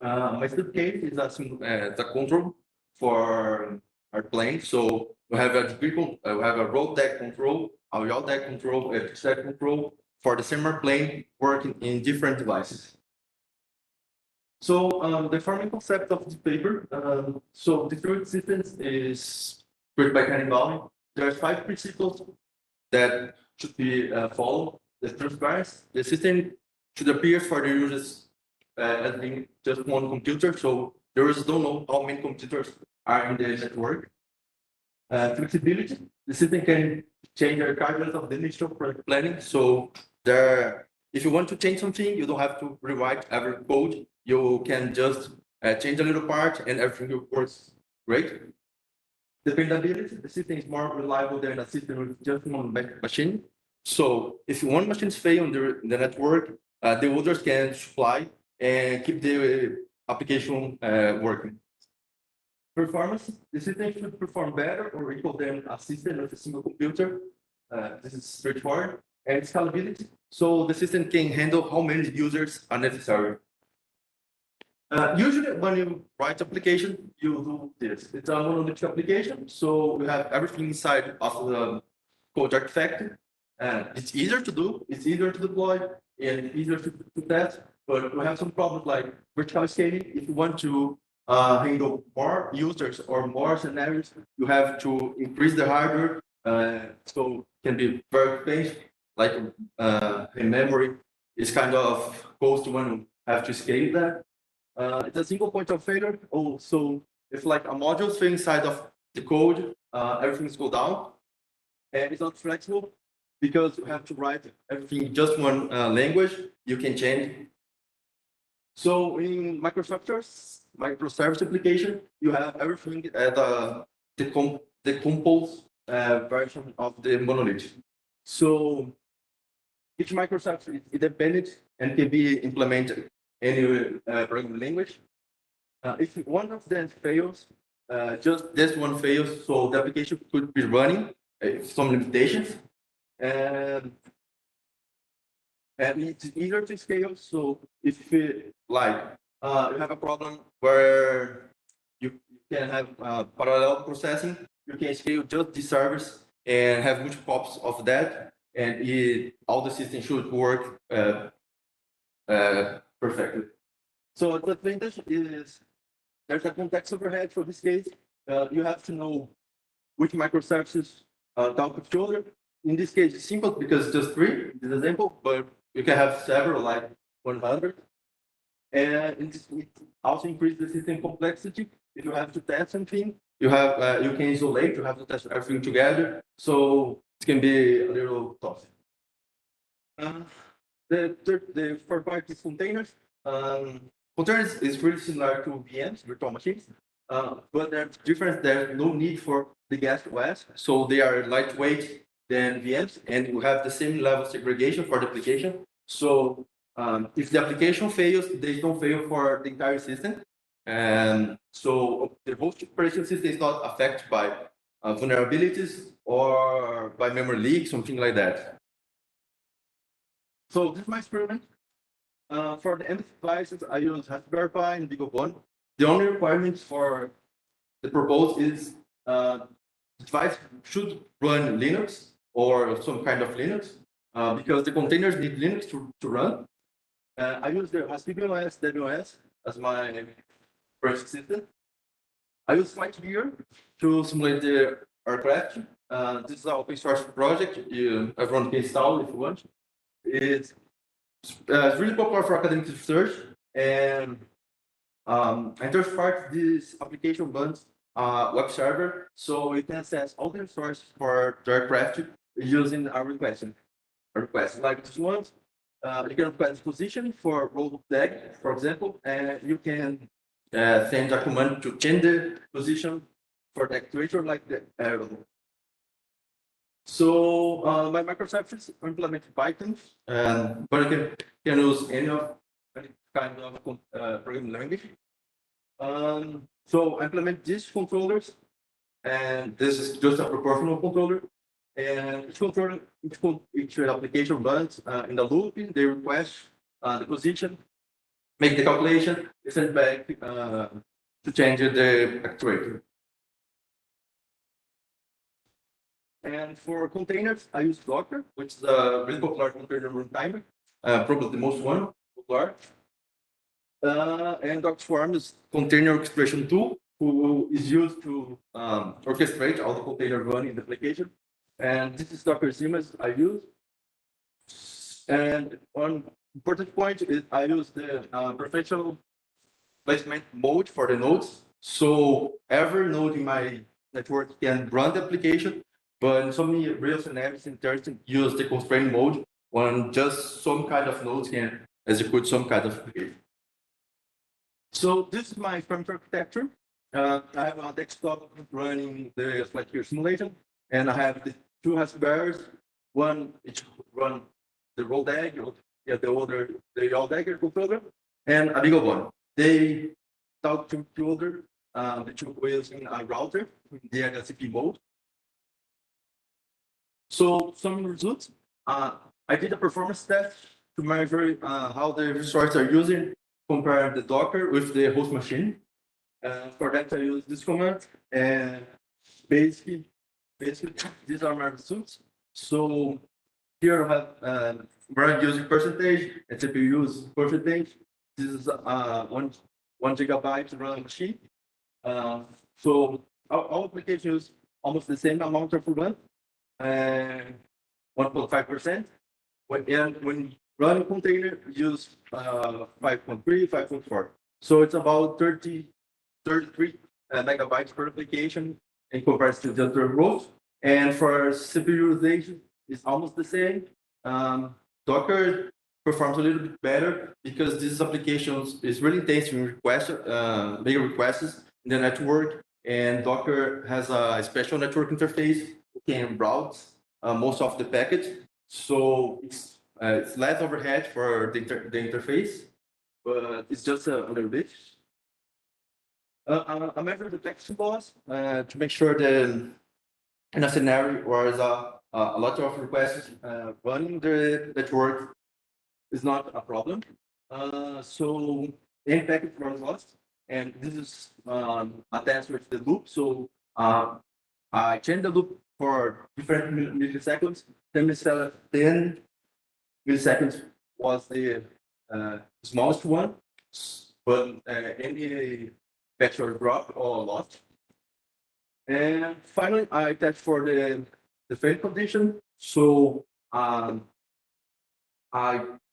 My step case is the control for our plane. So we have a road deck control, a yaw deck control, a set control for the same plane working in different devices. So the forming concept of this paper, so distributed systems is created by Cannibal. There are 5 principles that should be followed. The transparency, the system should appear for the users as being just one computer, so the users don't know how many computers are in the network. Flexibility, the system can change the requirements of the initial project planning. So if you want to change something, you don't have to rewrite every code. You can just change a little part and everything works great. Dependability, the system is more reliable than a system with just one machine. So if one machine fails on the network, the others can supply and keep the application working. Performance, the system should perform better or equal than a system with a single computer. This is straightforward. And scalability, so the system can handle how many users are necessary. Usually when you write application, you do this. It's a monolithic application, so we have everything inside of the code artifact. It's easier to do, it's easier to deploy, and easier to test, but we have some problems like vertical scaling. If you want to handle more users or more scenarios, you have to increase the hardware, so it can be very expensive. Like in memory, is kind of close to when you have to scale that. It's a single point of failure. Oh, so if like a module fails inside of the code, everything's go down, and it's not flexible because you have to write everything in just one language. You can change. So in microservice application, you have everything at the compose version of the monolith. So each microservice is independent and can be implemented any programming language. If one of them fails, just this one fails, so the application could be running some limitations, and it's easier to scale. So if you have a problem where you can have parallel processing, you can scale just the servers and have multiple copies of that, and all the system should work perfectly. So the advantage is there's a context overhead for this case. You have to know which microservices talk with each other. In this case, it's simple because it's just 3, this example, but you can have several, like 100. And it also increases the system complexity. If you have to test something, you can isolate, you have to test everything together. So it can be a little tough. The fourth part is containers. Containers is really similar to VMs, virtual machines, but there's difference. There's no need for the guest OS, so they are lightweight than VMs, and you have the same level of segregation for the application. So if the application fails, they don't fail for the entire system, and so the host operation system is not affected by vulnerabilities or by memory leaks, something like that. So this is my experiment. For the end devices, I use Raspberry Pi and BeagleBone. The only requirements for the proposed is the device should run Linux or some kind of Linux because the containers need Linux to run. I use the Raspberry OS WS as my first system. I use FlightGear to simulate the aircraft. This is an open source project. Everyone can install if you want. It's really popular for academic research, and first part, this application runs web server, so you can access all the resources for the aircraft using a request. Like this one, you can request position for roll tag, for example, and you can send a command to change the position for the actuator, like the arrow. So my microservices implement Python, but you can use any kind of programming language. So I implement these controllers, and this is just a proportional controller. And each controller, each application runs in the loop. They request the position, make the calculation, send back to change the actuator. And for containers, I use Docker, which is a really popular container runtimer, probably the most one popular. And Docker Swarm is container orchestration tool, who is used to orchestrate all the container running in the application. And this is Docker Siemens I use. And one important point is I use the professional placement mode for the nodes. So every node in my network can run the application, but in some real scenarios, interesting use the constraint mode when just some kind of nodes can execute some kind of application. So this is my experiment architecture. I have a desktop running the FlightGear simulation, and I have the 2 Raspberries. One which run the roll DAG, the other the roll DAG controller, and a BeagleBone. They talk to each other. The 2 using a router in the DHCP mode. So some results. I did a performance test to measure how the resources are using, compare the Docker with the host machine. For that, I use this command, and basically these are my results. So here I have run user percentage and CPU use percentage. This is 1 gigabyte to run a machine. So all applications use almost the same amount of run, 1.5%. When running container, use 5.3, 5.4. So it's about 33 megabytes per application in comparison to the other rows. And for CPU utilization, it's almost the same. Docker performs a little bit better because this application is really intense in big requests in the network, and Docker has a special network interface. You can route most of the packets, so it's less overhead for the interface. but it's just a little bit. I measure the detection loss to make sure that in a scenario where there's a lot of requests running the network is not a problem. So any packet was lost, and this is attached with the loop. So I change the loop for different milliseconds. 10 milliseconds was the smallest one, but any vector drop or loss. And finally, I test for the fail condition. So I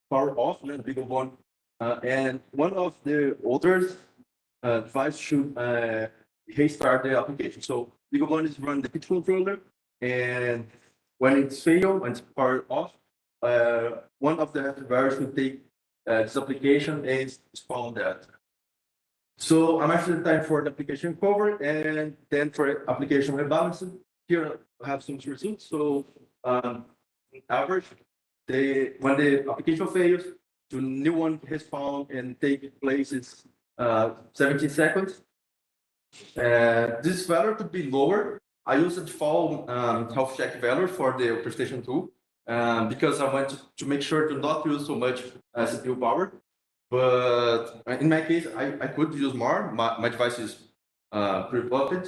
power off the bigger one, and one of the others device should restart the application. So bigger one is run the pit controller, and when it's failed, when it's powered off, one of the antivirus will take this application and spawn that. So I'm actually the time for the application cover and then for application rebalancing. Here I have some results. So average, when the application fails, the new one respawn and take place is 17 seconds. This value could be lower. I use the default health check value for the PlayStation 2 because I want to make sure to not use so much CPU power. But in my case, I could use more. My device is pretty potent,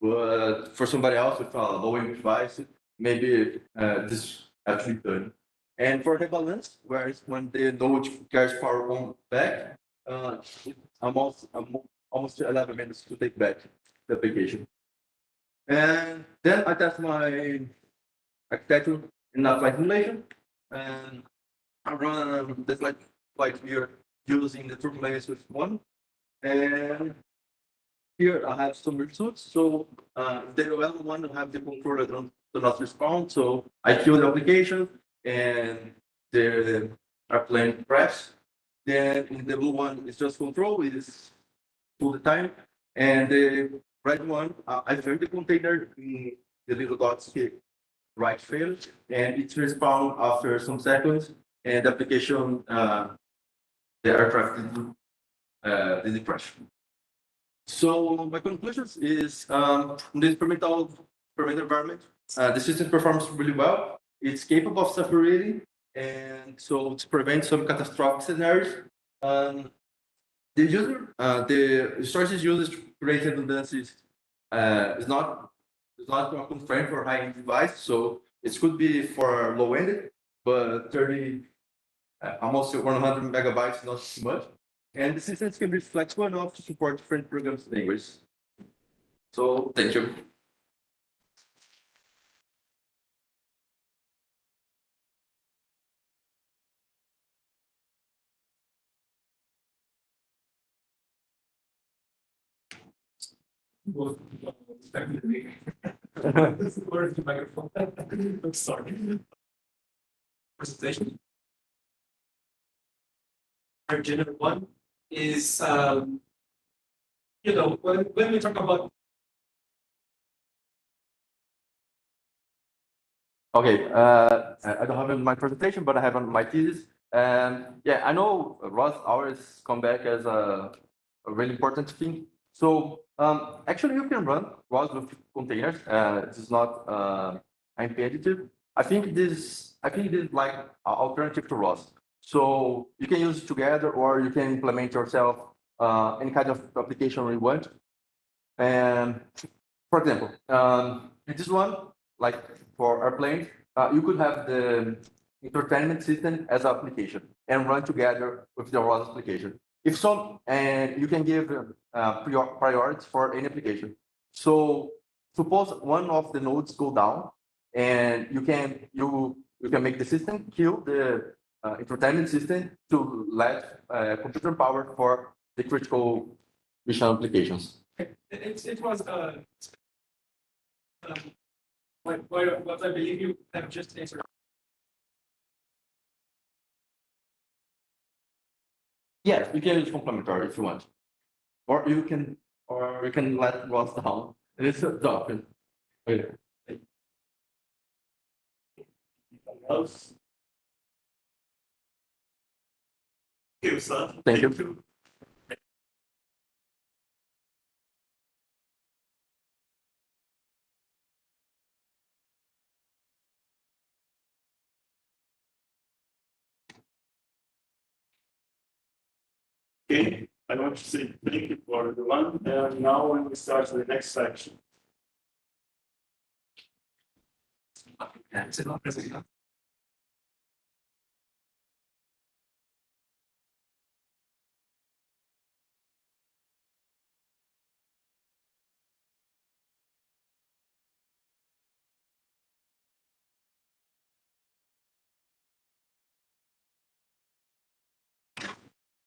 but for somebody else with a low-end device, maybe this actually done. And for rebalance, whereas when the node carries power on back, almost 11 minutes to take back the application. And then I test my architecture in a flight simulation, and I run the flight here using the turbulence with one. And here I have some results. So the other one will have the controller do not respond. So I kill the application and the airplane crash. Then in the blue one is just control, is full the time. And the red one, I fill the container in the little dots here, right fail, and it respawn after some seconds. And the application, the aircraft didn't crash. So my conclusions is in this experimental environment, the system performs really well. It's capable of separating, and so to prevent some catastrophic scenarios. The user, the resources used to create redundancies is not a constraint for high-end device. So it could be for low-end, but 30, almost 100 megabytes, not too much. And the systems can be flexible enough to support different programs languages. So thank you. Where's the microphone? I'm sorry. Presentation. Our general one is, when we talk about. Okay, I don't have my presentation, but I have my thesis. Yeah, I know Ross always come back as a really important thing. So actually, you can run ROS with containers. This is not imperative. I think this is like an alternative to ROS. So you can use it together, or you can implement yourself any kind of application you want. And for example, in this one, like for airplanes, you could have the entertainment system as an application and run together with the ROS application. If so, and you can give priority for any application. So suppose one of the nodes go down, and you can make the system kill the entertainment system to let computer power for the critical mission applications. It was what I believe you have just answered. Yes, you can use complementary if you want, or you can let ROS down. It's a document. Okay. Else? you, sir. Thank you. Okay, I want to say thank you for everyone. And now when we start the next section.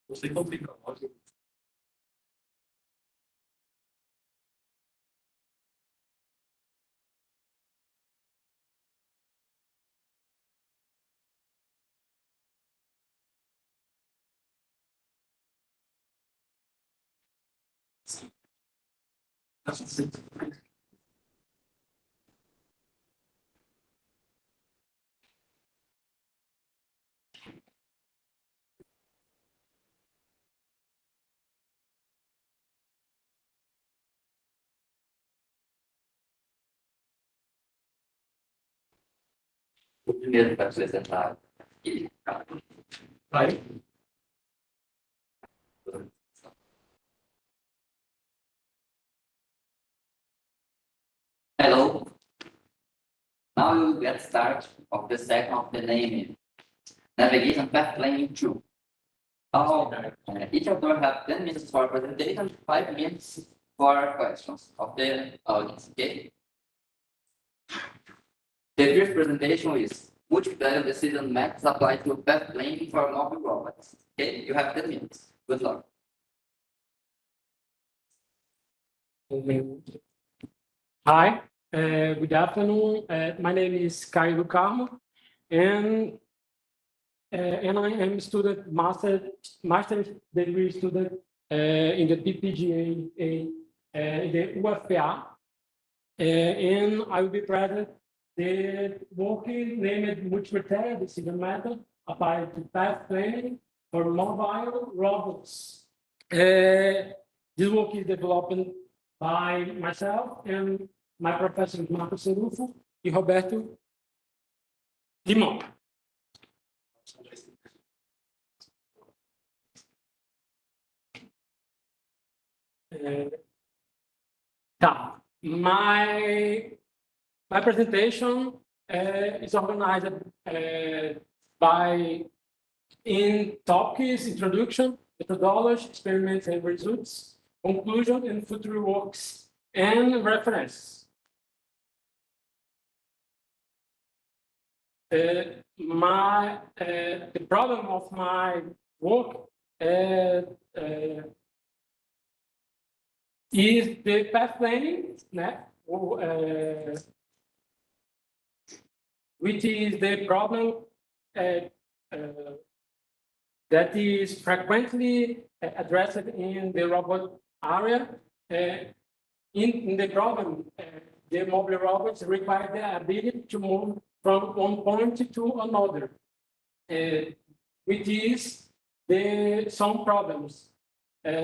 Você complica. Primeiro para apresentar. Vai. Hello. Now we will get started of the second of the name, Navigation Path Planning 2. Each author have 10 minutes for presentation, 5 minutes for questions of the audience, okay? The first presentation is multi-value decision methods applied to path planning for mobile robots. Okay, you have 10 minutes. Good luck. Hi, good afternoon. My name is Caio Carmo, and I am student master degree student in the PPGA in the UFPA, and I will be present the working named multi-criteria decision method applied to path planning for mobile robots. This work is developed by myself and my professor Marcos Serufo e Roberto Limão. My presentation is organized by in topics, introduction, methodology, experiments and results, conclusion and future works, and reference. The problem of my work is the path planning, which is the problem that is frequently addressed in the robot area. In the problem, the mobile robots require the ability to move from one point to another, which is some problems,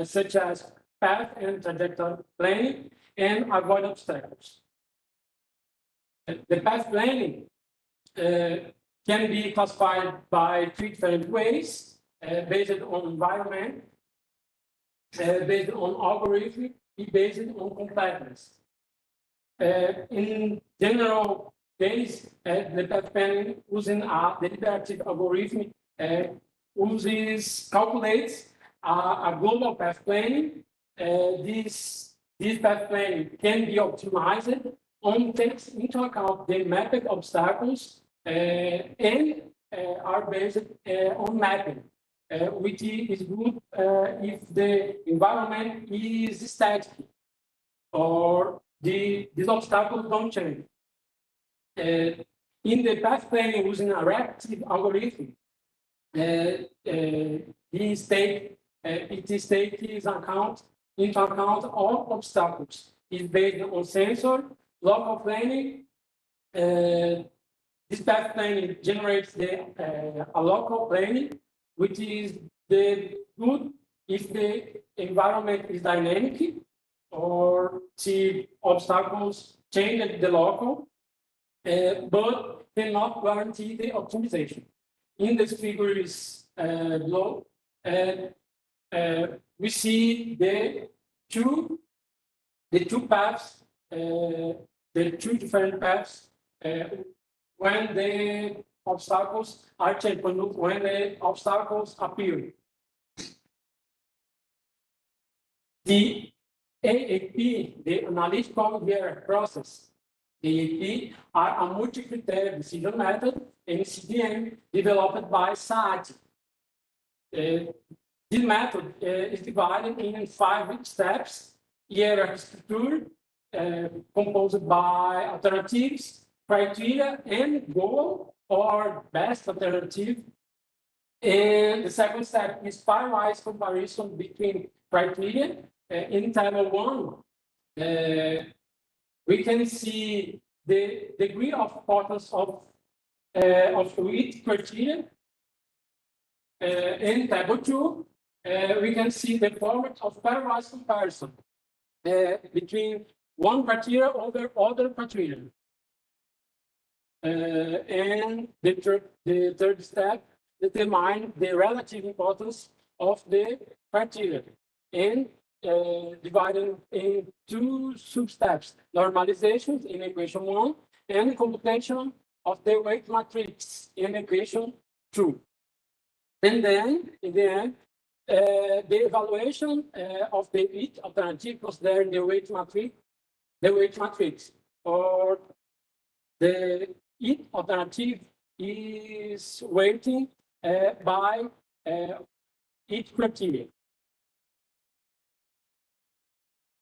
such as path and trajectory planning and avoid obstacles. The path planning can be classified by 3 different ways, based on environment, based on algorithm, and based on completeness. In general case, the path planning using a deliberative algorithm calculates a global path planning. This path planning can be optimized on takes into account the mapped obstacles and are based on mapping, which is good if the environment is static or these obstacles don't change. In the path planning using a reactive algorithm, it takes into account all obstacles. It's based on sensor, local planning. This path planning generates a local planning, which is the good if the environment is dynamic or the obstacles change at the local, but cannot guarantee the optimization. In this figure is below, we see the two paths, the two different paths when the obstacles are changed, when the obstacles appear. The AAP, the analytical behavior process, AAP, are a multi-criteria decision method, MCDM, developed by SAT. This method is divided in 5 steps: hierarchy structure, composed by alternatives, criteria, and goal, or best alternative. And the second step is pairwise comparison between criteria. In table 1, we can see the degree of importance of each criteria. In table 2, we can see the format of pairwise comparison between one criteria over other criteria. And the third step determine the relative importance of the criteria and divided in 2 sub-steps: normalization in equation 1 and computation of the weight matrix in equation 2. And then, in the end, the evaluation of the each alternative considering the weight matrix, or the each alternative is weighting by each criteria.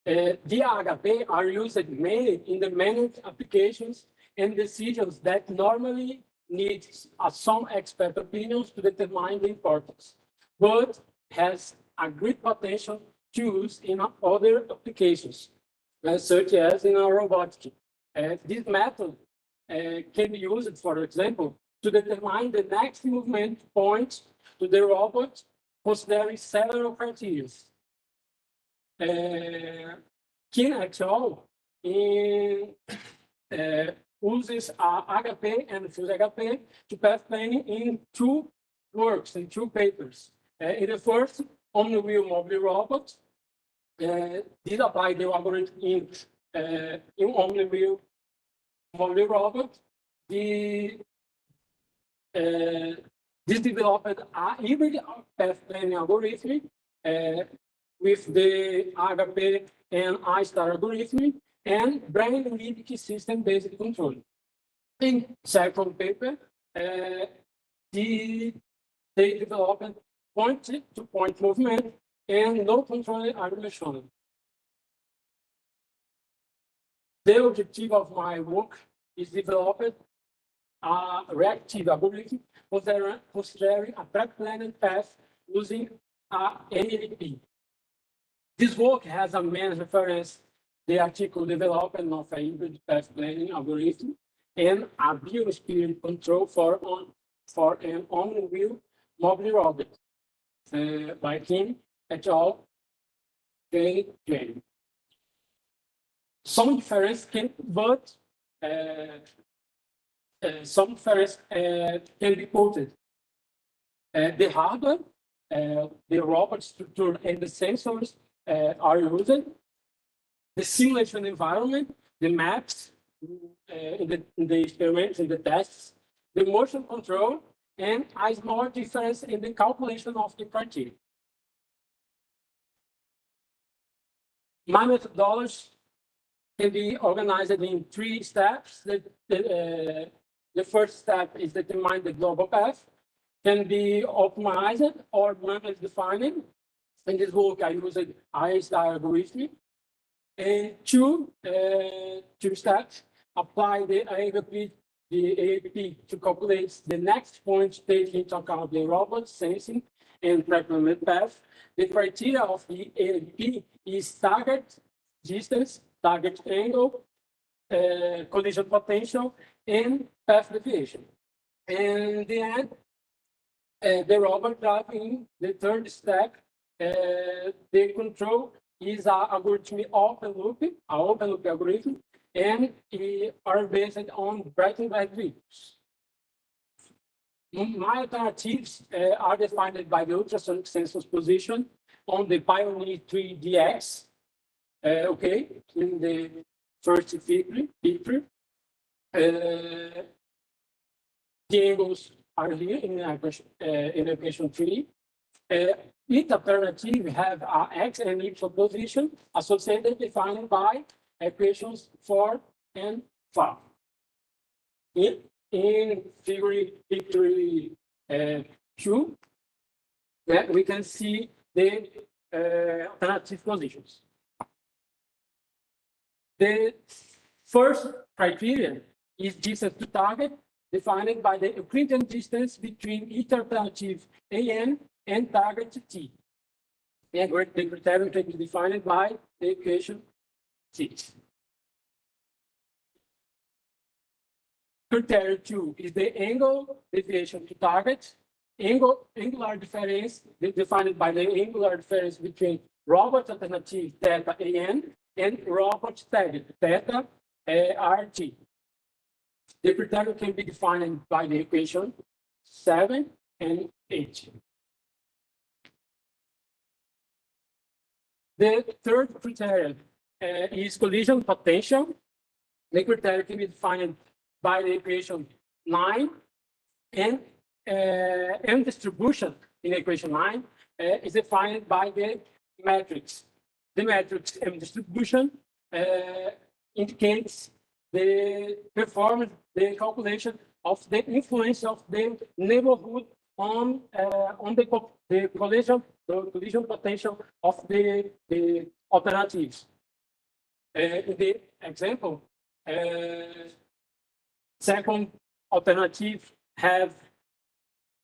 DRHP are used mainly in the managed applications and decisions that normally need some expert opinions to determine the importance, but has a great potential to use in other applications, such as in robotics. This method can be used, for example, to determine the next movement point to the robot, considering several criteria. Kin et al. Uses HP and Fuse HP to path planning in 2 works, in 2 papers. In the first, omni-wheel mobile robot, this applied the algorithm in omni-wheel mobile robot. This developed a hybrid path planning algorithm with the HP and I-star algorithm and brain limbic system-based control. In second paper, they developed point-to-point movement and no control automation. The objective of my work is developed a reactive algorithm considering a pre-planned path using a NLP. This work has a main reference, the article development of a hybrid path planning algorithm and a bio-spirit control for an on-wheel mobile robot by Kim et al. 2020. Some difference can be quoted. The hardware, the robot structure, and the sensors are used. The simulation environment, the maps in the experiments, in the tests, the motion control, and a small difference in the calculation of the criteria. My methodology can be organized in 3 steps. The first step is determine the global path, can be optimized or manually defined. In this work, I used I-star algorithm. And 2 steps, apply the AAP to calculate the next point, taking into account the robot sensing and pre-planned path. The criteria of the AAP is target distance, target angle, collision potential, and path deviation. And in the end, The robot driving the third step, the control is a algorithm open loop algorithm, and it are based on braking vehicles. My alternatives are defined by the ultrasonic sensors position on the Pioneer 3DX, okay, in the first picture. The angles are here in equation 3. Each alternative have a x and y position associated defined by equations 4 and 5. In picture 2, that we can see the alternative positions. The first criterion is distance to target, defined by the Euclidean distance between each alternative AN and target T. And the criterion can be defined by the equation 6. Criterion 2 is the angle deviation to target. Angular difference defined by the angular difference between robot alternative theta AN and robot target theta RT. The criterion can be defined by the equation 7 and 8. The third criterion is collision potential. The criterion can be defined by the equation 9, and M distribution in equation 9 is defined by the matrix. The matrix M distribution indicates the performance, the calculation of the influence of the neighborhood on the collision potential of the alternatives. In the example, second alternative have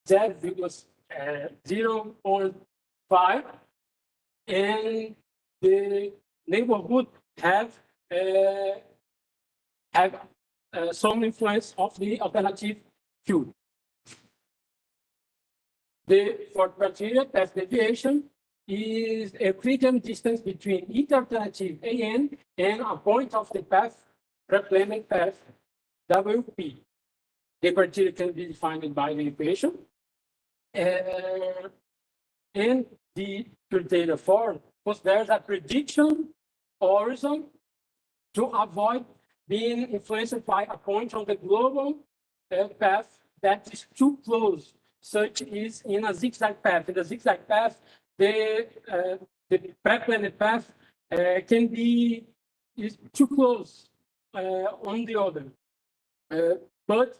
Z0.5, and the neighborhood have some influence of the alternative Q. The fourth criteria, path deviation, is a freedom distance between each alternative AN and a point of the path, replanning path, WP. The criteria can be defined by the equation. And the criteria 4 considers a prediction horizon to avoid being influenced by a point on the global path that is too close, such is in a zigzag path. In the zigzag path, the pre-planned path can be too close on the other. But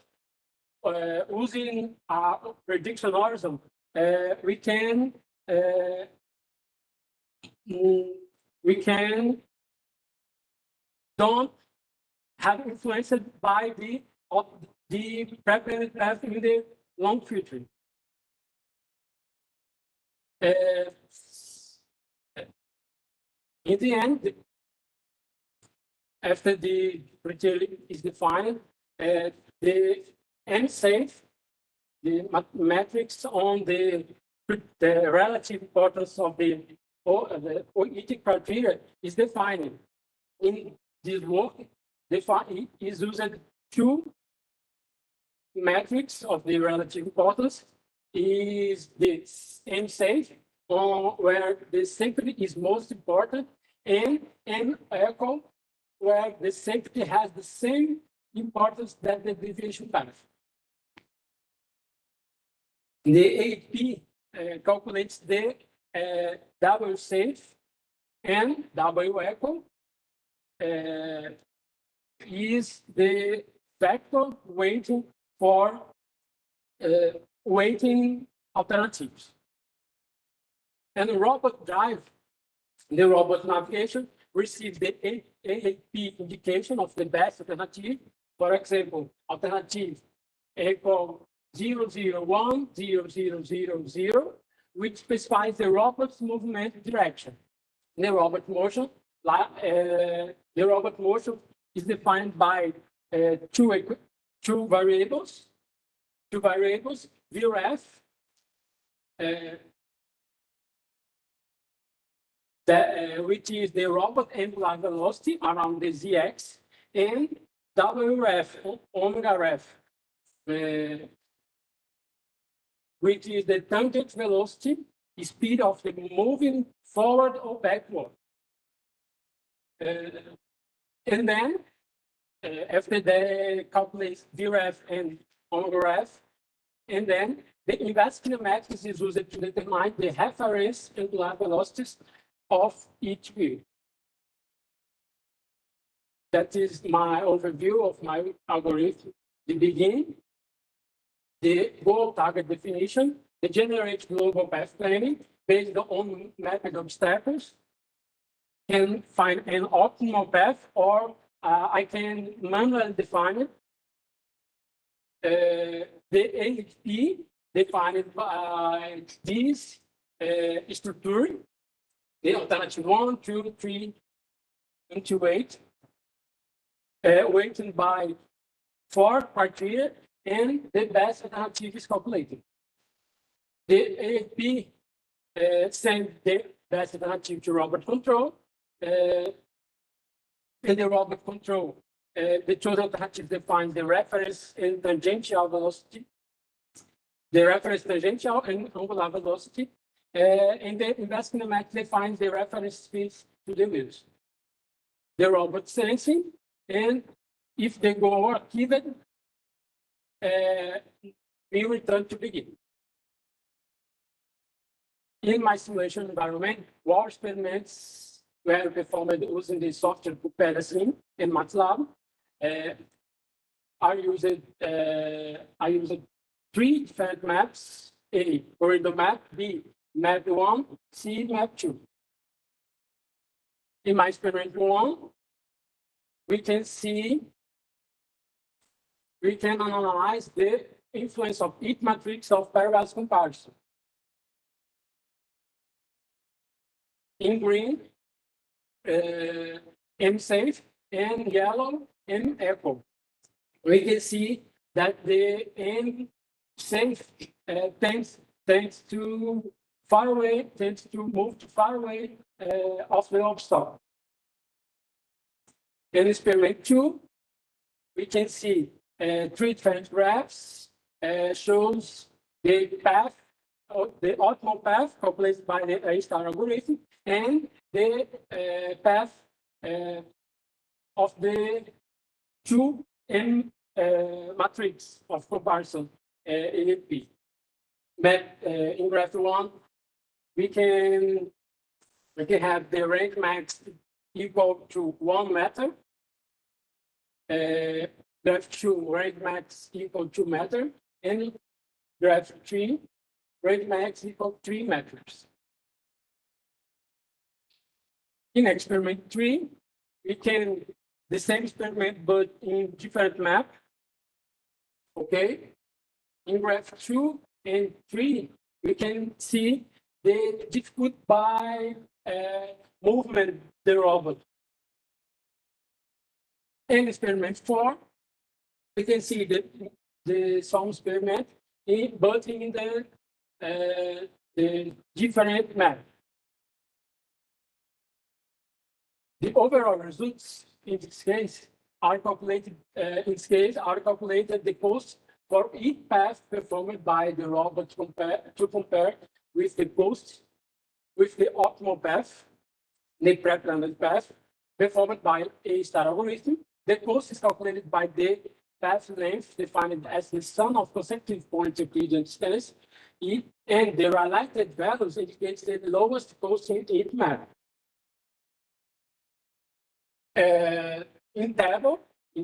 using a prediction horizon, we can don't have influenced by the pre-planned path in the long future. In the end, after the criteria is defined, the M-safe, the matrix on the relative importance of the OET criteria is defined. In this work, it is used two metrics of the relative importance. Is the M-safe, where the safety is most important, and M-echo, where the safety has the same importance that the deviation path. The AP calculates the W safe, and W echo is the factor waiting for waiting alternatives. And the robot drive, the robot navigation receives the AAP indication of the best alternative. For example, alternative equal 0010000, which specifies the robot's movement direction. The robot motion is defined by two variables, VREF which is the robot angular velocity around the ZX, and WF, omega ref, which is the tangent velocity, speed of the moving forward or backward. And then, after they calculate VREF and omega ref, and then the inverse kinematic is used to determine the reference angular velocities of each wheel. That is my overview of my algorithm. The beginning, the goal target definition, the generate global path planning based on mapped obstacles, can find an optimal path, or I can manually define it. The AHP defined by this structure, the alternative 1, 2, 3, into 8, weighted by 4 criteria, and the best alternative is calculated. The AHP sends the best alternative to robot control, and the robot control, the total alternative defines the reference and tangential velocity, the reference tangential and angular velocity, and the inverse kinematic defines the reference speeds to the wheels. The robot sensing, and if the goal are achieved, we return to begin. In my simulation environment, war experiments were performed using the software Pedasim and MATLAB. I used 3 different maps: A, corridor map; B, map 1; C, map 2. In my experiment 1, we can analyze the influence of each matrix of pairwise comparison. In green, M-safe, and yellow, M-echo. We can see that the M-safe tends to far away, tends to move to far away of the obstacle. In experiment 2, we can see 3 different graphs shows the path, the optimal path calculated by the A-star algorithm, and the path of the 2 M matrix of comparison, AFP. In graph 1, we can have the rank max equal to 1 meter. Graph 2, rank max equal to 2 meters, and graph 3, rank max equal to 3 meters. In experiment 3, we can the same experiment but in different map. Okay. In graph 2 and 3, we can see the difficulty by movement the robot. In experiment 4, we can see the same experiment, but in the different map. The overall results in this case are calculated. The cost for each path performed by the robot to compare with the cost with the optimal path, the pre-planned path performed by A-star algorithm. The cost is calculated by the path length defined as the sum of consecutive points Euclidean distance, and the related values indicates the lowest cost in each map. In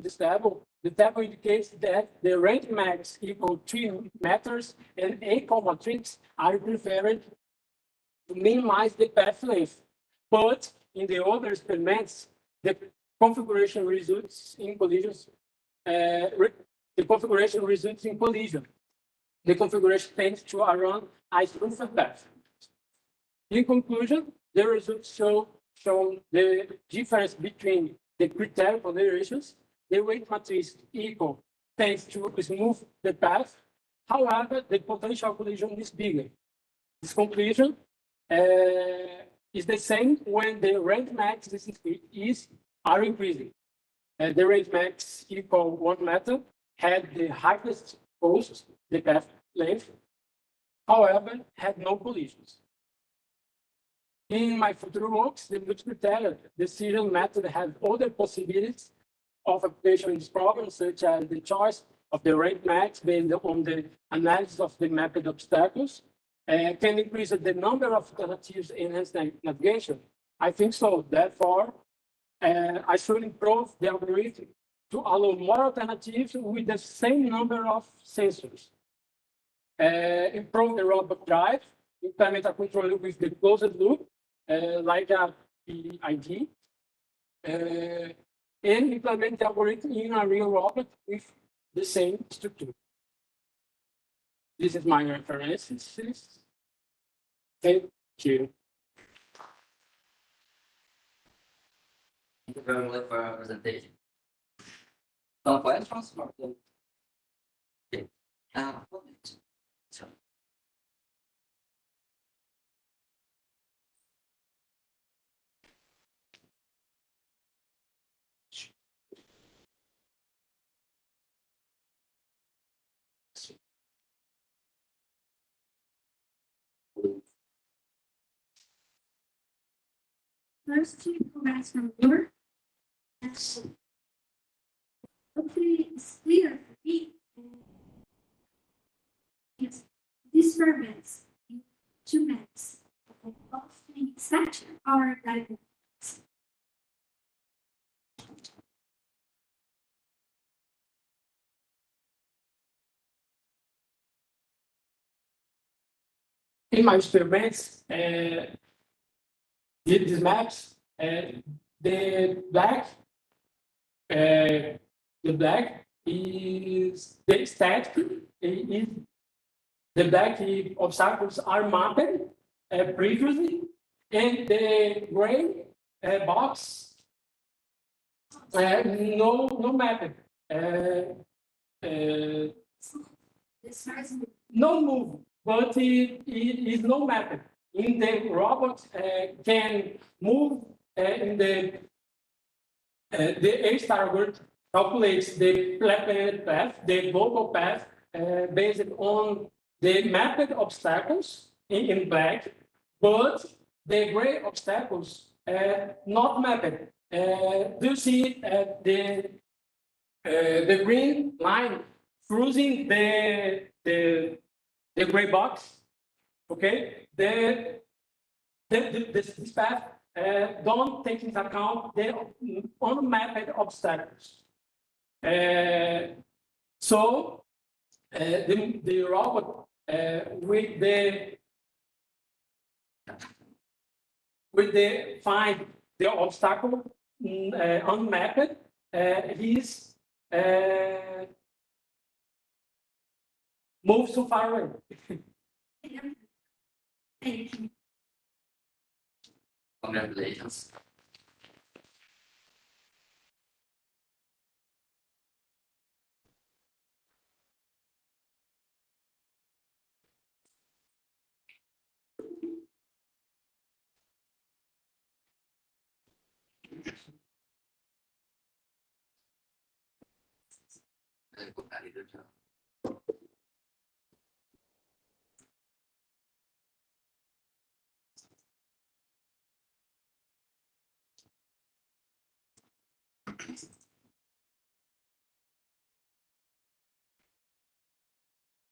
this table, the table indicates that the rank max equal 3 meters and A matrix are preferred to minimize the path length. But in the other experiments, the configuration results in collisions. The configuration tends to run a smoother path. In conclusion, the results show the difference between the criteria considerations. The weight matrix equal tends to smooth the path. However, the potential collision is bigger. This conclusion is the same when the range max are increasing. The range max equal 1 meter had the highest cost, the path length, however, had no collisions. In my future works, the multi-criteria decision method has other possibilities of application in this problem, such as the choice of the range max based on the analysis of the mapped obstacles, can increase the number of alternatives in navigation. I think so. Therefore, I should improve the algorithm to allow more alternatives with the same number of sensors. Improve the robot drive, implement a control loop with the closed loop, like a PID, and implement the algorithm in a real robot with the same structure. This is my references. Thank you. Thank you very much for your presentation. Some questions? Okay. So, First, to congrats from your hopefully it's clear for me. Yes, these fragments in 2 minutes of the structure are diagonal. In my experiments, these maps, the black is the static, is the black obstacles are mapped previously, and the gray box no mapping. No move, but it is no mapping. In the robot can move in the A-star algorithm calculates the planned path, the global path based on the mapped obstacles in black, but the gray obstacles not mapped. Do you see the green line cruising the gray box? Okay, this path don't take into account the unmapped obstacles. So the robot with the find the obstacle unmapped, he's moves too far away. Thank you. Congratulations.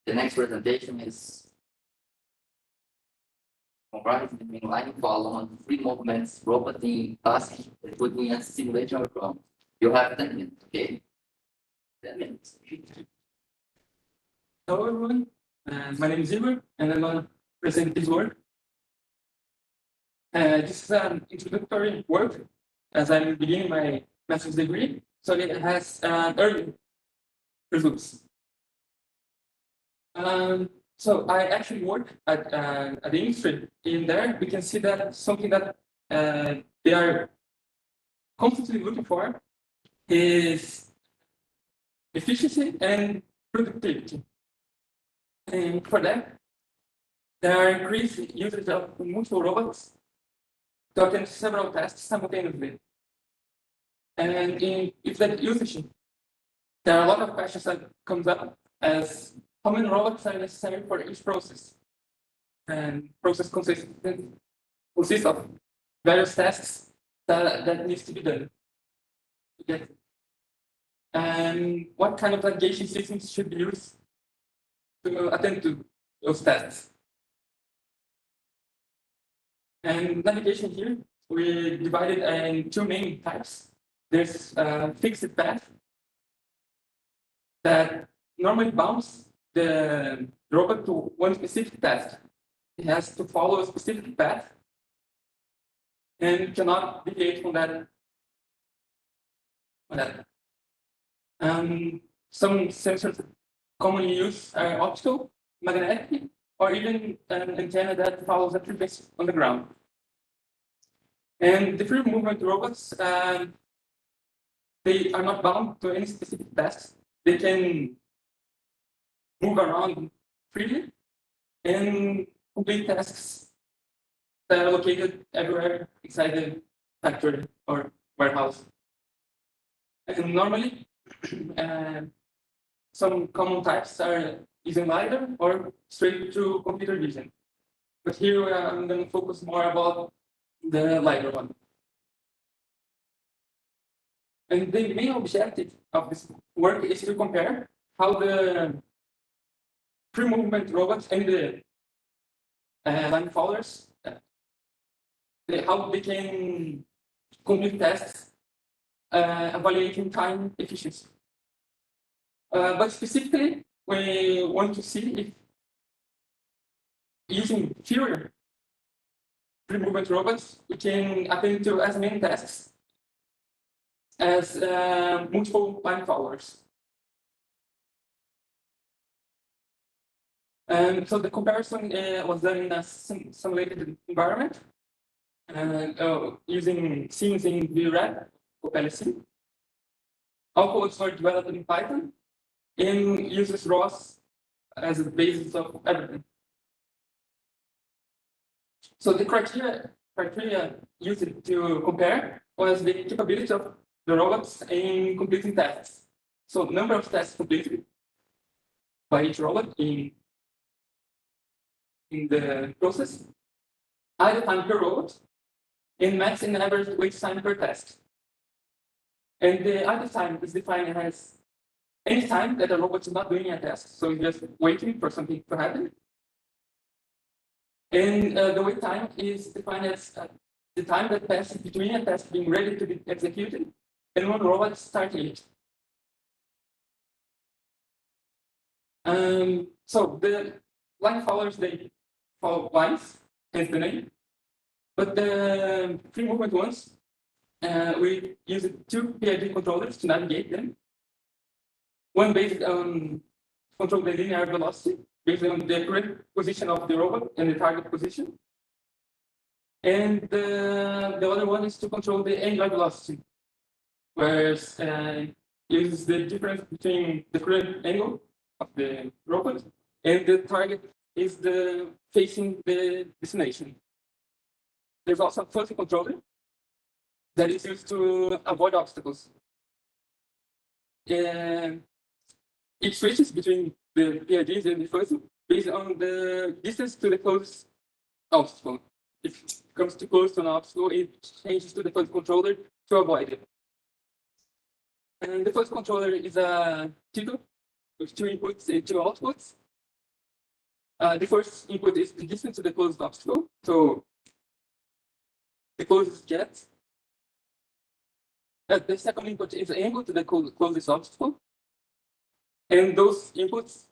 The next presentation is comprised between line column, free movements, roboting, task, putting a simulation from. You have 10 minutes, okay? 10 minutes. Hello everyone, my name is Igor and I'm going to present this work. This is an introductory work as I'm beginning my master's degree, so it has early results. So I actually work at the industry. In there, we can see that something that they are constantly looking for is efficiency and productivity. And for that, There are increased usage of multiple robots to attend several tasks simultaneously. And if that usage, there are a lot of questions that comes up as how many robots are necessary for each process. And process consists of various tasks that needs to be done. Okay. And what kind of navigation systems should be used to attend to those tasks? And navigation here, we divided in two main types. There's fixed path that normally bounds the robot to one specific task. It has to follow a specific path and cannot deviate from that. Some sensors commonly used are optical, magnetic, or even an antenna that follows a frequency on the ground. And the free movement robots, they are not bound to any specific tasks. They can move around freely and complete tasks that are located everywhere inside the factory or warehouse. And normally, some common types are using LiDAR or straight to computer vision. But here I'm going to focus more about the LiDAR one. And the main objective of this work is to compare how the free movement robots and the line followers, how they can complete tasks, evaluating time efficiency. But specifically, we want to see if using fewer free movement robots, we can attend to as many tasks as multiple line followers. And so the comparison was done in a simulated environment using scenes in VRAP or PLC. All codes were developed in Python and uses ROS as the basis of everything. So the criteria used to compare was the capability of the robots in completing tasks. So number of tasks completed by each robot in the process, idle time per robot, and max and average wait time per task. And the idle time is defined as any time that a robot is not doing a task, so it's just waiting for something to happen. And the wait time is defined as the time that passes between a task being ready to be executed and when robot starting it. So the line followers, they follow lines, hence the name. But the free movement ones, we use two PID controllers to navigate them. One based on control the linear velocity, based on the current position of the robot and the target position. And the other one is to control the angular velocity, where uses the difference between the current angle of the robot and the target is facing the destination. There's also a fuzzy controller that is used to avoid obstacles. It switches between the PIDs and the fuzzy based on the distance to the closest obstacle. If it comes too close to an obstacle, it changes to the fuzzy controller to avoid it. And the fuzzy controller is a Tito with two inputs and two outputs. The first input is the distance to the closest obstacle. So the closest jet. The second input is the angle to the closest obstacle. And those inputs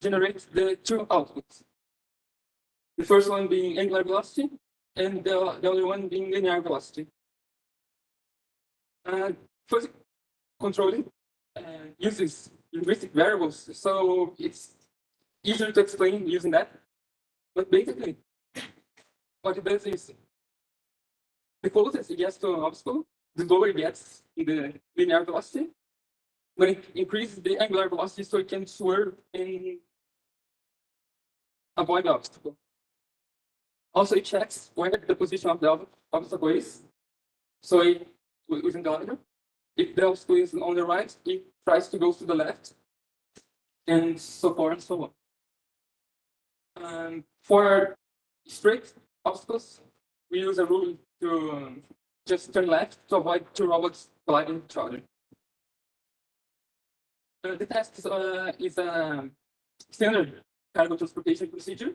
generate the two outputs. The first one being angular velocity, and the other one being linear velocity. First, controlling uses linguistic variables, so it's easier to explain using that. But basically, what it does is the closest it gets to an obstacle, the lower it gets in the linear velocity. When it increases the angular velocity, so it can swerve and avoid the obstacle. Also, it checks where the position of the obstacle is. So within the order, if the obstacle is on the right, it tries to go to the left, and so forth and so on. For straight obstacles, we use a rule to just turn left to avoid two robots colliding each other. The test is a standard cargo transportation procedure.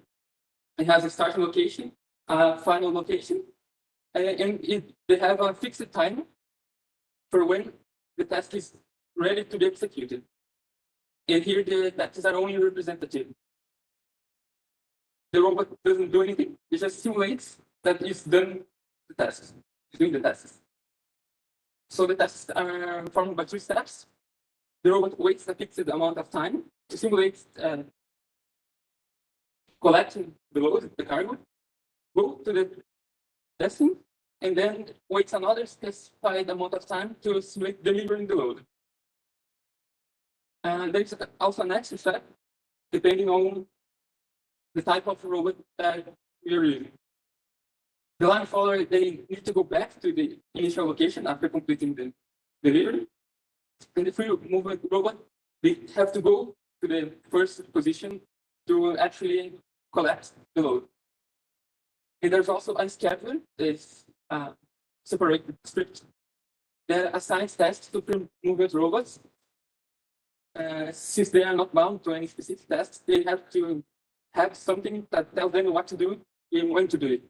It has a starting location, a final location, and they have a fixed time for when the task is ready to be executed. And here the tasks are only representative. The robot doesn't do anything, it just simulates that it's done the tasks, it's doing the tasks. So the tasks are formed by 2 steps. The robot waits a fixed amount of time to simulate collecting the load, the cargo, go to the testing, and then waits another specified amount of time to simulate delivering the load. And there's also an extra step, depending on the type of robot that we are using. The line follower, they need to go back to the initial location after completing the delivery. And the free movement robot, they have to go to the first position to actually collect the load. And there's also a scheduler, this separated script that assigns tasks to free movement robots. Since they are not bound to any specific tasks, they have to have something that tells them what to do and when to do it.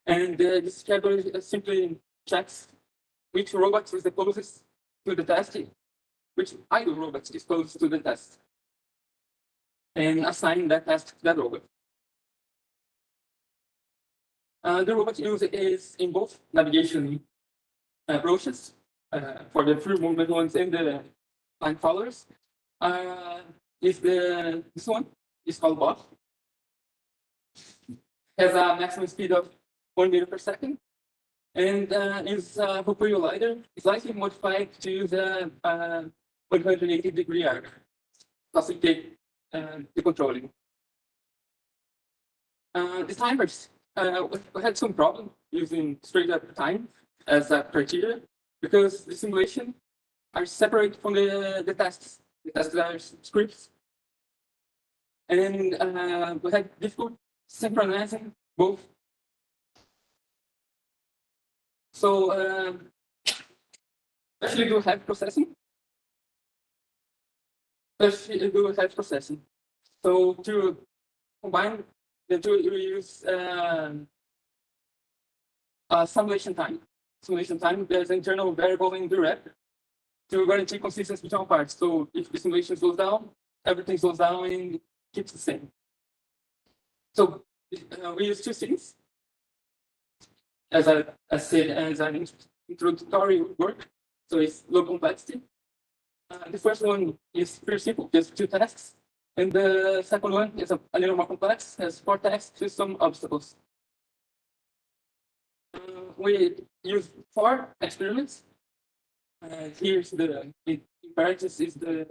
And this scheduler simply checks which robot is the closest to the task, which idle robot is closest to the task, and assign that task to that robot. The robot use is in both navigation approaches for the free movement ones and the line followers. This one is called Bob. Has a maximum speed of 1 meter per second, and is a propellant lighter, slightly modified to use a 180-degree arc to facilitate the controlling. The timers, we had some problem using straight up time as a criteria because the simulation are separate from the tasks. The tasks are scripts. And we had difficult synchronizing both. So especially do heavy processing. So to combine the two, we use simulation time. Simulation time, there's an internal variable in the rep to guarantee consistency between parts. So if the simulation slows down, everything slows down and keeps the same. So we use 2 scenes as an introductory work. So it's low complexity. The first one is pretty simple, just 2 tasks. And the second one is a little more complex, has 4 tasks with some obstacles. We use 4 experiments. Here's the in parentheses is the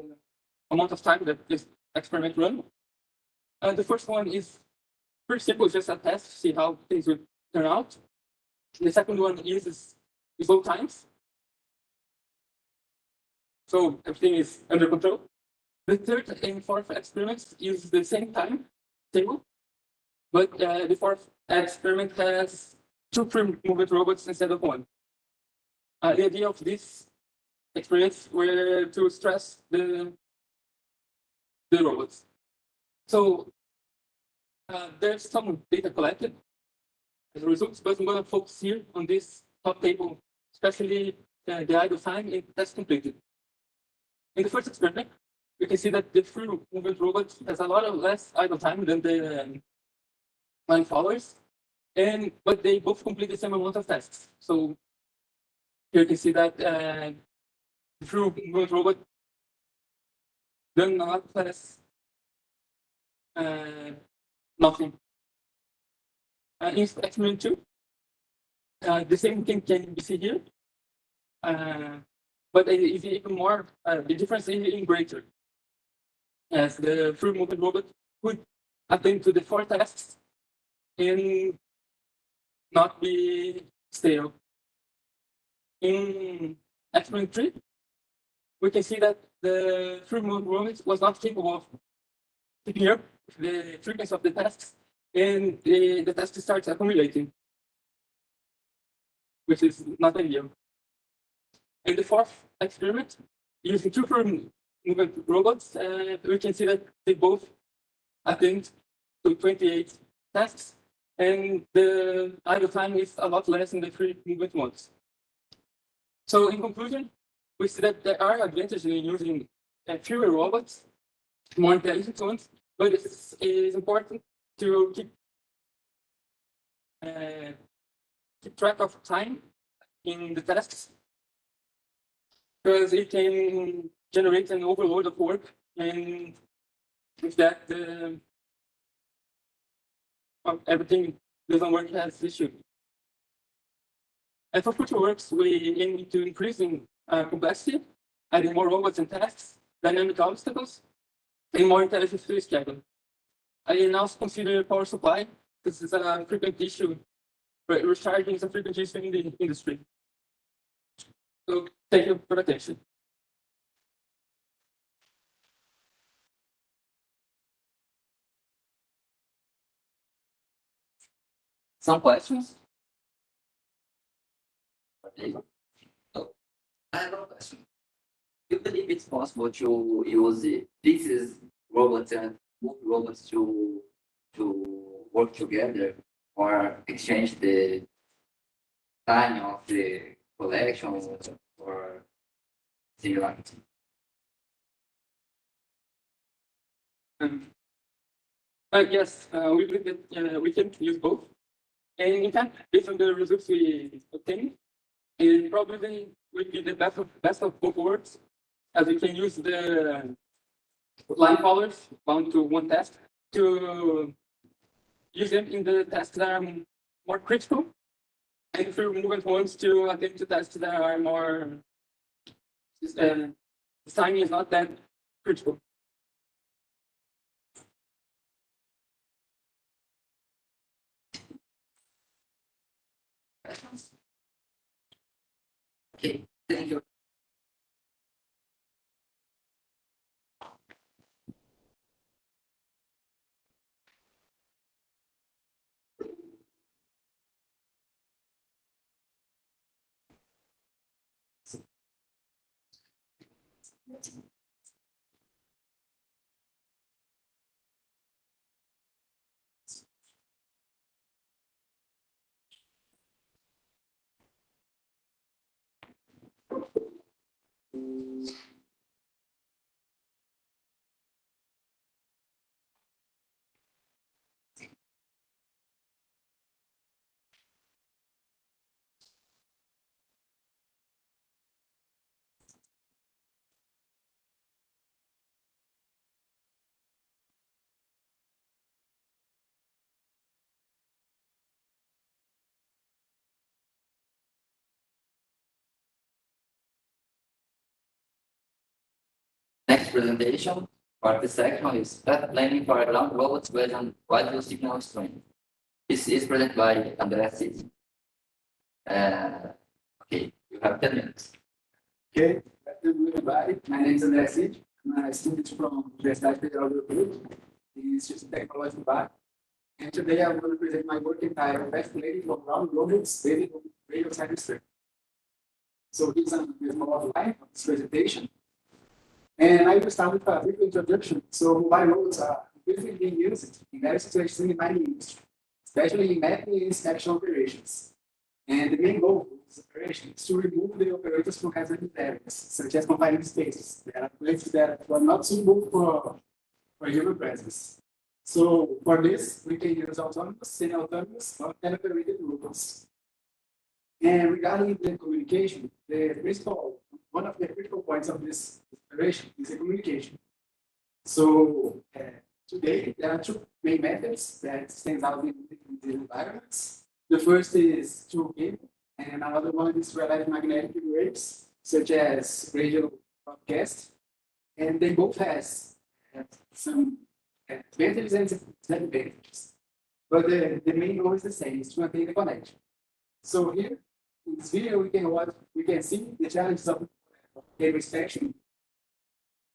amount of time that this experiment run. The first one is pretty simple, just a test to see how things would turn out. The second one is low times. So everything is under control. The third and fourth experiments use the same time table, but the fourth experiment has 2 free movement robots instead of 1. The idea of this experiments were to stress the robots. So there's some data collected as a result, but I'm going to focus here on this top table, especially the idle time and that's completed. In the first experiment, you can see that the free movement robot has a lot of less idle time than the line followers, but they both complete the same amount of tasks. So here you can see that the free movement robot does not less nothing. In experiment 2, the same thing can be seen here, but it's even more. The difference is even greater, as the free movement robot could attend to the 4 tasks and not be stale. In experiment 3, we can see that the free movement was not capable of keeping up the frequency of the tasks, and the task starts accumulating, which is not ideal. In the 4th experiment, using 2 free movement robots, we can see that they both attend to 28 tasks, and the idle time is a lot less in the free movement ones. So in conclusion, we see that there are advantages in using fewer robots, more intelligent ones, but it is important to keep track of time in the tasks, because it can generate an overload of work, and with that, everything doesn't work as it should. And for future works, we aim to increasing complexity, adding more robots and tasks, dynamic obstacles, and more intelligence to the schedule. I also consider power supply. This is a frequent issue. Recharging is a frequent issue in the industry. So thank you for attention. Some questions? So, I have a question. Do you believe it's possible to use pieces, robots, and robots to work together or exchange the time of the collection or similar? Yes, we believe that we can use both. And in fact, based on the results we obtained, it probably would be the best of both worlds, as we can use the line followers bound to one task to use them in the tasks that are more critical, and free movement ones to attend to tasks that are more the timing is not that critical. Okay, thank you. Next presentation, part the section is path planning for ground robots based on radio signal strength. This is presented by Andreas Cid. Okay, you have 10 minutes. Okay, hello everybody. My name is André Cid. I'm a student from Universidade Federal do Rio, in Institute of Technology Bar. And today I'm going to present my work entitled Fascinating for Ground Robots based on Radio Cyberspace. So here's a small outline of this presentation. And I will start with a brief introduction. So mobile robots are increasingly being used in various situations in the mining industry, especially in mapping and inspection operations. And the main goal of this operation is to remove the operators from hazardous areas, such as confined spaces. There are places that were not suitable for human presence. So for this, we can use autonomous, semi-autonomous, or teleoperated robots. And regarding the communication, one of the critical points of this operation is the communication. So today, there are two main methods that stand out in the environments. The first is through cable, and another one is through electromagnetic waves, such as radio broadcast. And they both have some advantages and disadvantages. But the main goal is the same, is to maintain the connection. So here, in this video, we can see the challenges of cable extraction.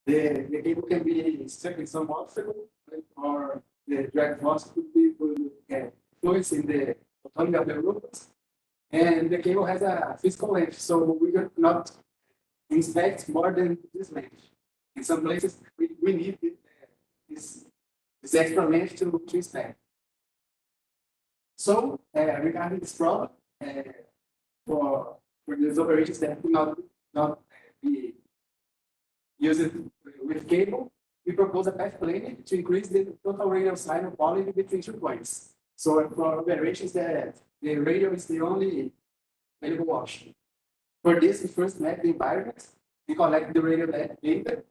The cable can be stuck in some obstacle, or the drag force could influence in the autonomy of the robot. And the cable has a physical length, so we cannot inspect more than this length. In some places, we need this extra length to inspect. So, regarding this problem, for these operations that could not be used with cable, we propose a path planning to increase the total radial signal quality between 2 points. So for operations that the radio is the only available option. For this, we first map the environment, we collect the radio data,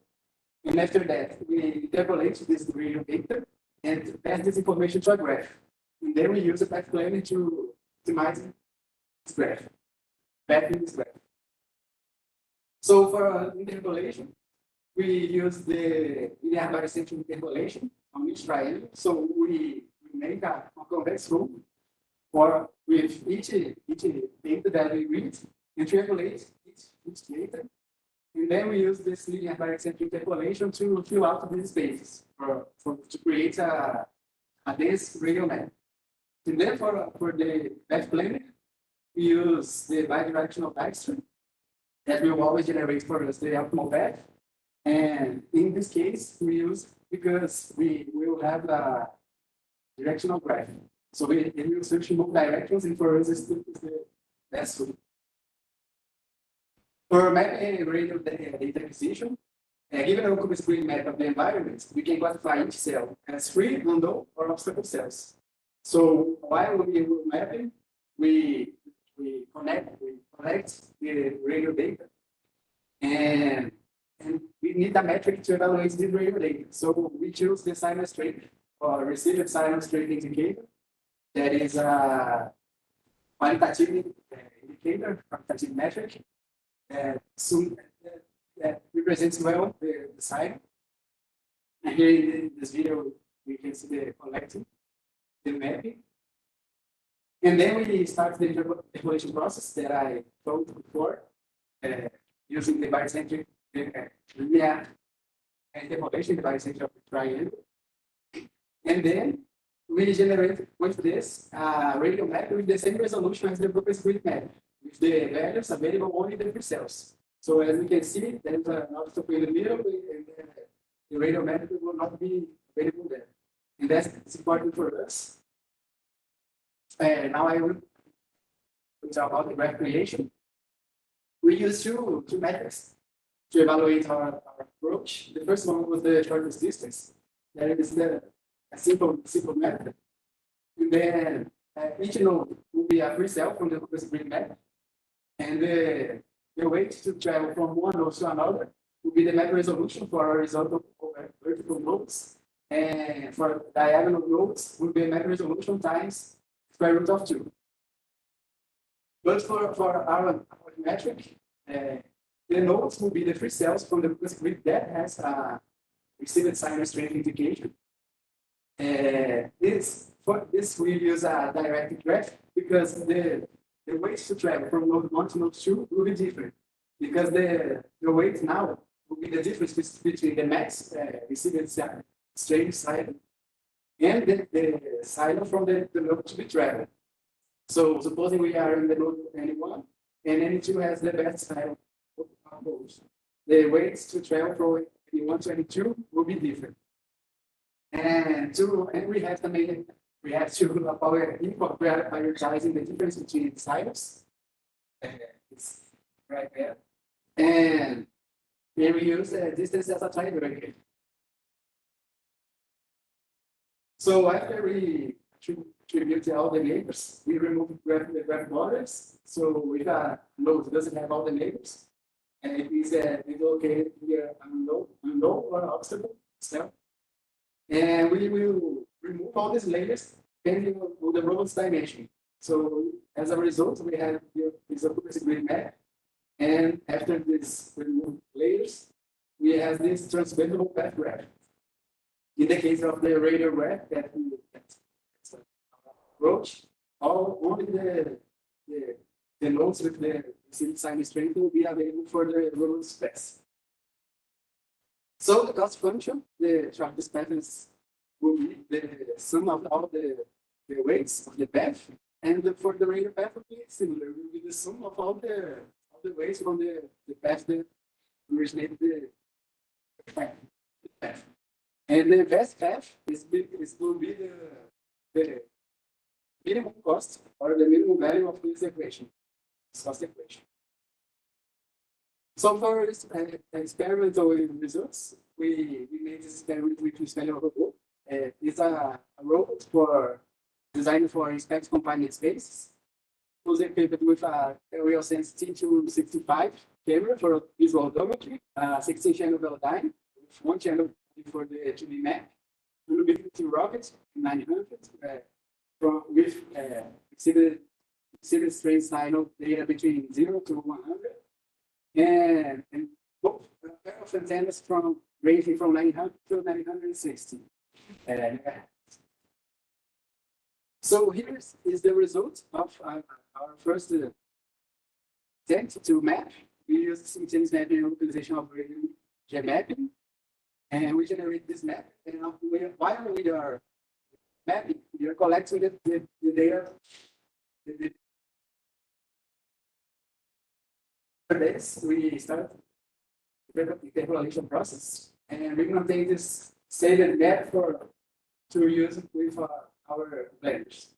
and after that, we interpolate this radio data and pass this information to a graph. And then we use a path planning to optimize this graph, mapping this graph. So for interpolation, we use the linear bicentric interpolation on each triangle. So we make a convex rule with each data that we read, interpolate each data, and then we use this linear bicentric interpolation to fill out these spaces to create a dense radial map. And then for the path planning, we use the bidirectional backstream that will always generate for us the optimal path. And in this case, we use because we will have a directional graph. So it will search both directions, and for us, is the best way. For mapping radial data acquisition, given a local screen map of the environment, we can classify each cell as free, unknown, or obstacle cells. So while we were mapping, we collect the radio data, and we need a metric to evaluate the radio data. So we choose the sinus strength or received sinus strength indicator. That is a quantitative indicator, quantitative metric, that represents well the sign. And here in this video, we can see the collecting, the mapping. And then we start the interpolation process that I told before, using the bicentric linear interpolation, the bicentric triangle. And then we generate with this radial map with the same resolution as the Bruch's grid map, with the values available only in the free cells. So as we can see, there is an obstacle in the middle, and the radial map will not be available there. And that's important for us. Now I will talk about the graph creation. We use two metrics to evaluate our approach. The first one was the shortest distance. That is a simple method. And then each node will be a free cell from the grid map. And the weight to travel from one node to another will be the map resolution for horizontal vertical nodes. And for diagonal nodes will be map resolution times square root of 2. But for our metric, the nodes will be the free cells from the grid that has a received sinus strength indication. For this we use a direct graph because the weight to travel from node 1 to node 2 will be different. Because the weight now will be the difference between the max received strength side and the silo from the node to be traveled. So supposing we are in the node N1 and N2 has the best silo of both. The weights to travel from N1 to N2 will be different. And we have to power input prioritizing the difference between silos. It's right there. And here we use the distance as a tiebreaker. So after we attribute all the neighbors, we remove the graph borders. So if a node doesn't have all the neighbors, and it is located here unknown or obstacle cell. And we will remove all these layers depending on the robot's dimension. So as a result, we have this occupancy grid map. And after this remove layers, we have this transbendable path graph. In the case of the radar web that we approach, only the nodes with the design strength will be available for the road space. So the cost function, the shortest path will be the sum of all the weights of the path, and for the radar path will be similar. It will be the sum of all the weights from the path that originated the path. And the best path will be the minimum cost or the minimum value of this equation, this cost equation. So for experimental results, we made this experiment with Spelling robot. It's a robot designed for inspect confined spaces. It was equipped with a real sense T265 camera for visual odometry, 16-channel Velodyne, with one channel for the 2D map, Luminosity rockets 900 with exceeded strain signal data between 0 to 100, and both pair of antennas ranging from 900 to 960. So here is the result of our first attempt to map. We use simultaneous mapping and localization of radio mapping, and we generate this map. And while we are mapping, we are collecting the data. For this, we start the calculation process, and we maintain this saved map to use it with our planners.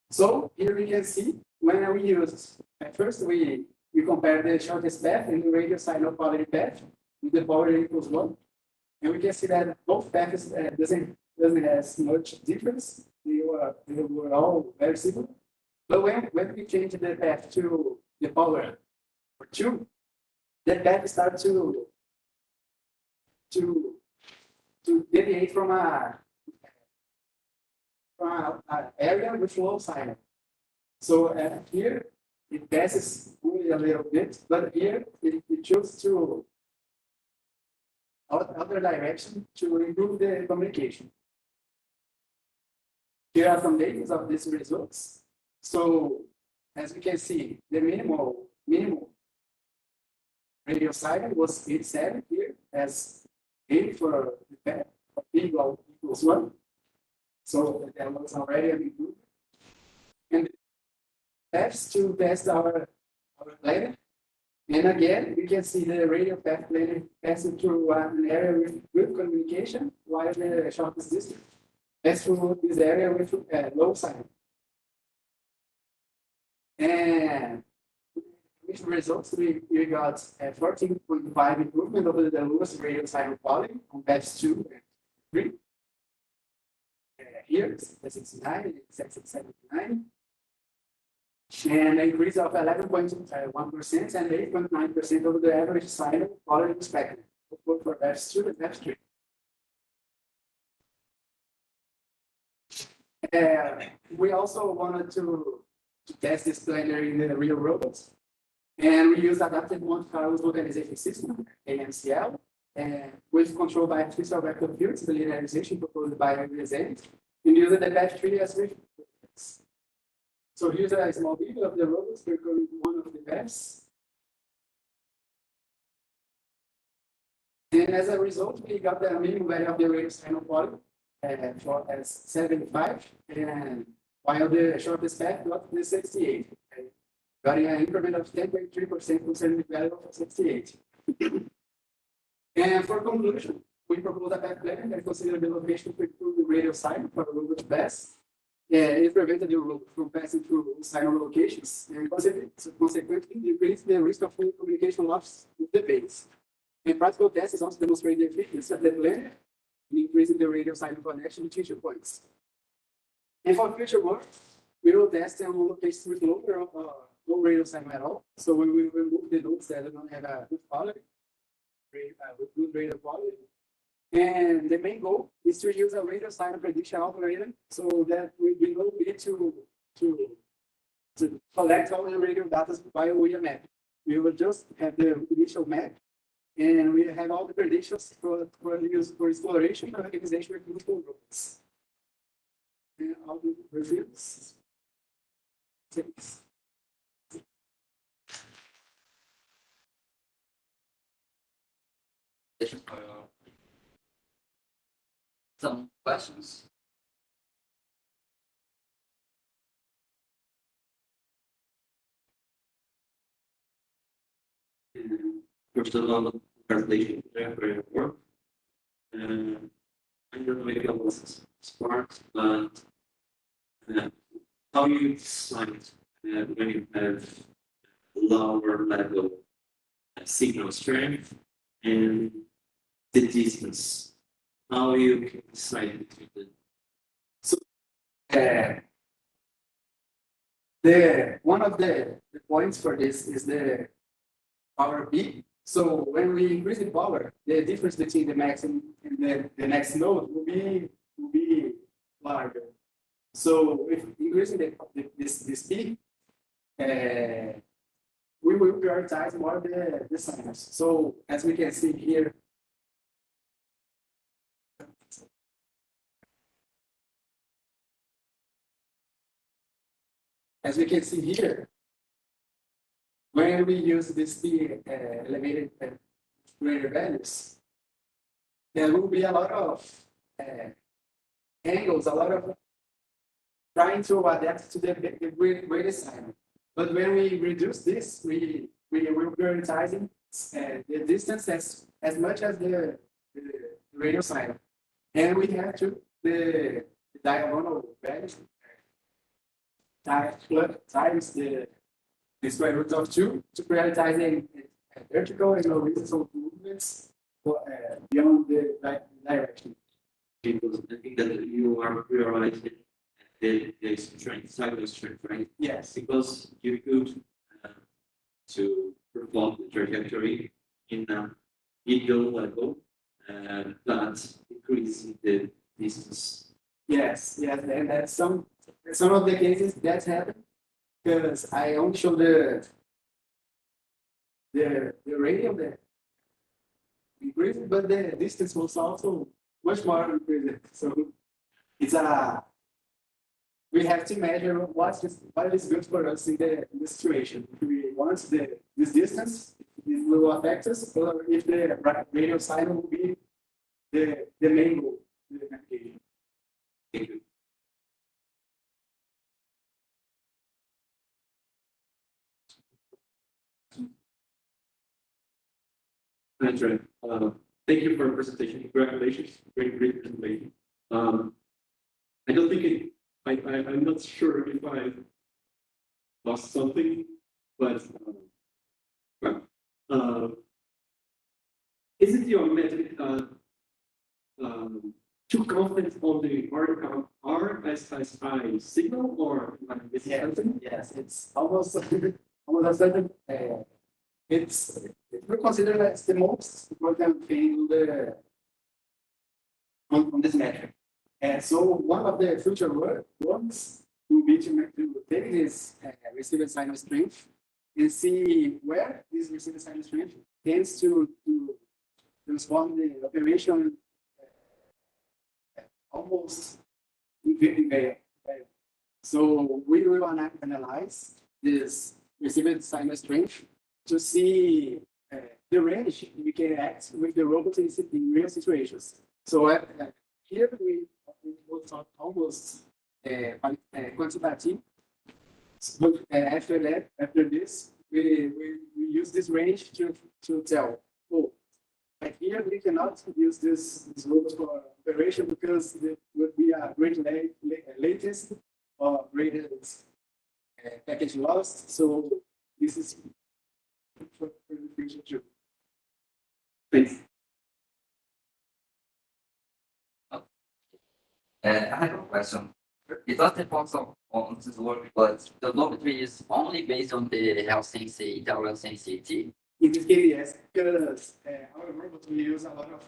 So here we can see when we use, at first we compare the shortest path and the radio signal quality path with the power equals 1. And we can see that both paths doesn't have much difference. They were all very similar. But when we change the path to the power for 2, the path starts to deviate from an area with low signal. So here it passes only a little bit, but here it chooses to other direction to improve the communication. Here are some data of these results. So as we can see, the minimal radio signal was 87 here, as 80 for the path of B equals 1. So there was already an improvement. And paths to test our planet. And again, we can see the radio path planet passing through an area with good communication, while the shortest distance passes through this area with low signal. And with results, we got a 14.5 improvement over the lowest radio signal quality on paths 2 and 3. Here, it's 69, it's 79. And an increase of 11.1% and 8.9% over the average signal quality expected, both for F2 and F3. We also wanted to test this planner in the real robots. And we used adapted Monte Carlo localization system, AMCL, with control by artificial vector fields, the linearization proposed by Resent, and using the F3 as reference. So here's a small video of the robots performing one of the paths. And as a result, we got the minimum value of the radio signal quality for as 75, and while the shortest path got the 68. Got an increment of 10.3% concerning the value of 68. And for conclusion, we propose a path planner that considers the location to improve the radio signal for the robot pass. It prevented the robot from passing through signal locations and consequently decreased the risk of communication loss with the base. And practical tests also demonstrate the efficiency of the planner in increasing the radio signal connection between 2 points. And for future work, we will test on locations with no radio signal at all. So we will remove the nodes that don't have a good quality, with good radio quality. And the main goal is to use a radio signal prediction algorithm so that we will be to collect all the radio data while we are mapping. We will just have the initial map And we have all the predictions for use for exploration and organization with multiple robots. And all the reviews. Thanks. Some questions? First of all, congratulations for your work. I don't know if it was smart, but how you decide when you have lower level signal strength and the distance, how you can decide between them? One of the points for this is the power B. So when we increase the power, the difference between the max and the next node will be larger. So if increasing this B, we will prioritize more the signals. So as we can see here, when we use this P elevated greater values, there will be a lot of angles, a lot of trying to adapt to the greatest sign. But when we reduce this, we will prioritizing the distance as much as the radio sign. And we have to the diagonal values times the square root of 2 to prioritizing vertical and horizontal movements beyond the direction. Because I think that you are prioritizing the strength, cycle strength, right? Yes. Because you could to perform the trajectory in an ideal level, but increasing the distance. Yes, and that's some of the cases that happen because I only show the radio that increased, but the distance was also much more increased. So it's we have to measure what is good for us in the situation. If we want this distance, it will affect us, or if the radio signal will be the main goal in the navigation. Thank you. Andre, thank you for your presentation. Congratulations. Great presentation. I don't think I'm not sure if I lost something, but isn't your method too confident on the RSSI signal, or is it something? Yes, it's almost almost a certain. We consider that it's the most important thing on this metric. And so one of the future works will be to take this receiver signal strength and see where this receiver signal strength tends to transform the operation almost invariant. So we will analyze this receiver signal strength to see the range we can act with the robot in real situations. So here we will talk almost quantitative. But after this, we use this range to tell, oh, but here we cannot use this robot for operation because there would be a great latency or great package loss. So this is for the future too. Thanks. I have a question. It does depend on this work, but the logitry is only based on the health sensei, the real sensitivity. In this case, yes, because our robot we use a lot of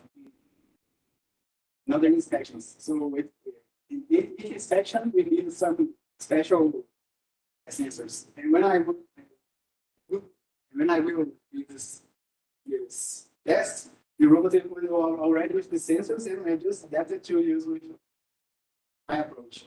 another inspections. So in each inspection, we need some special sensors. And when I will use test the robot will already with the sensors, and I just adapted to use with my approach.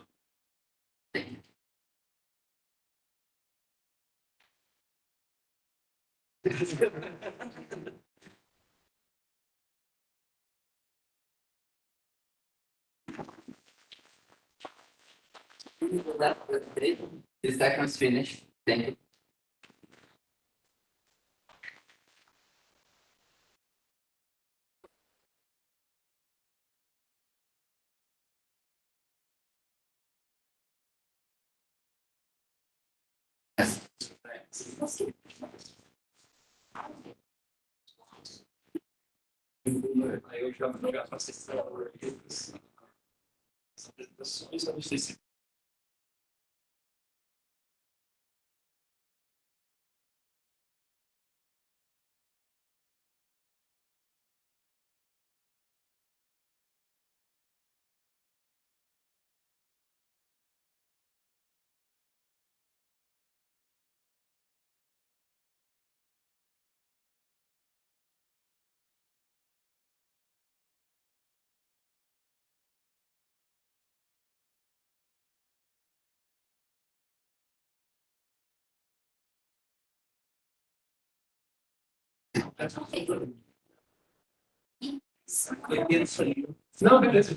The second's finished. Thank you. Eu já vou jogar para essas apresentações, eu não sei se não, beleza.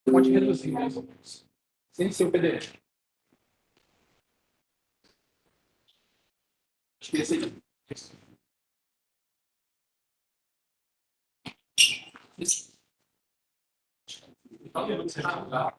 Pode reduzir mesmo. Sem ser o PDF. Acho que esse aqui. Então, você já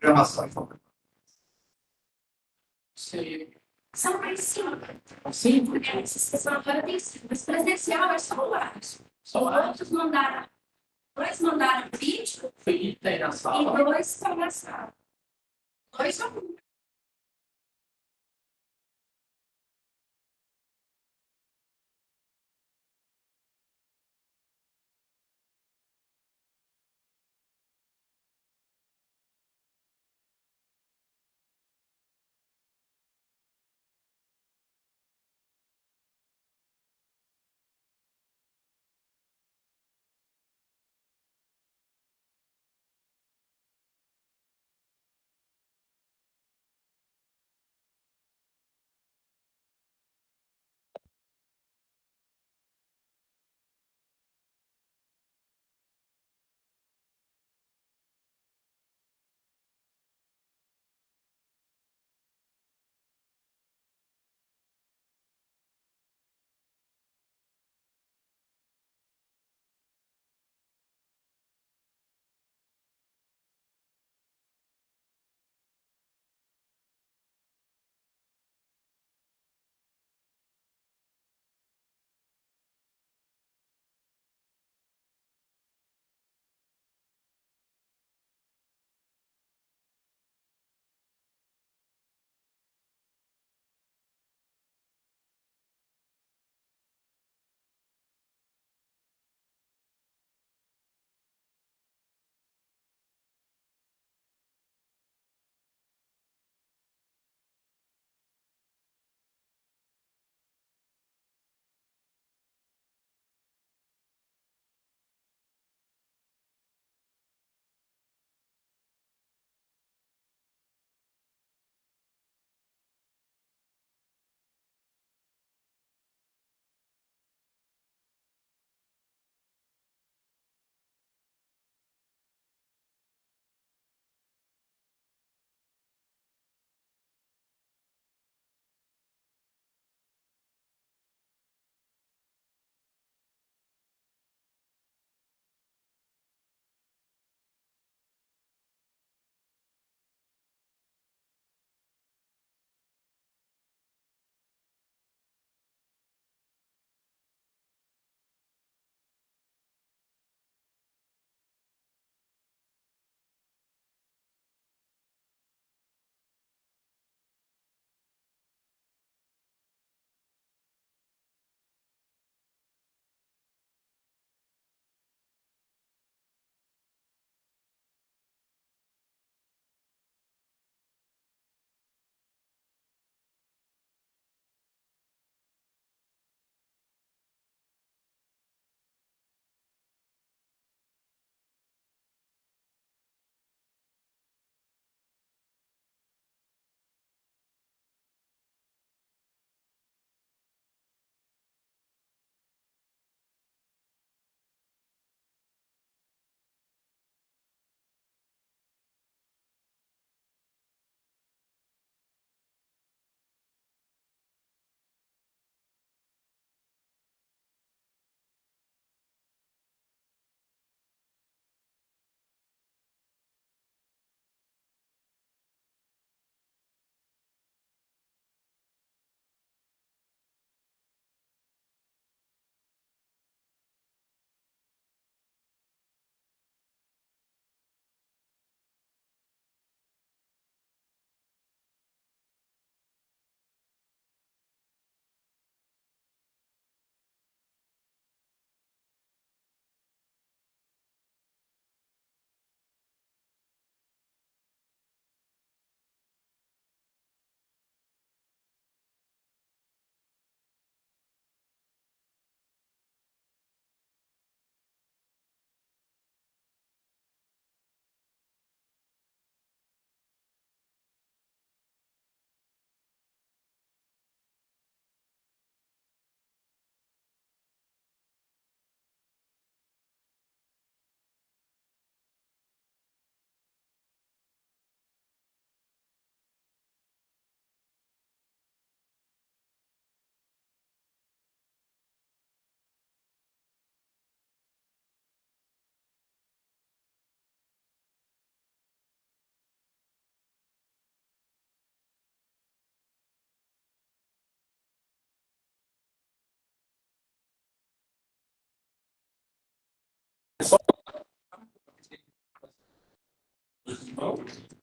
Programação. Sim. são mais simples. Sim. Essa sessão agora tem sido, mas presencial é só o Lars. Os outros mandaram, dois mandaram vídeo Felipe tem na e sala. dois estão na sala. Dois ou um.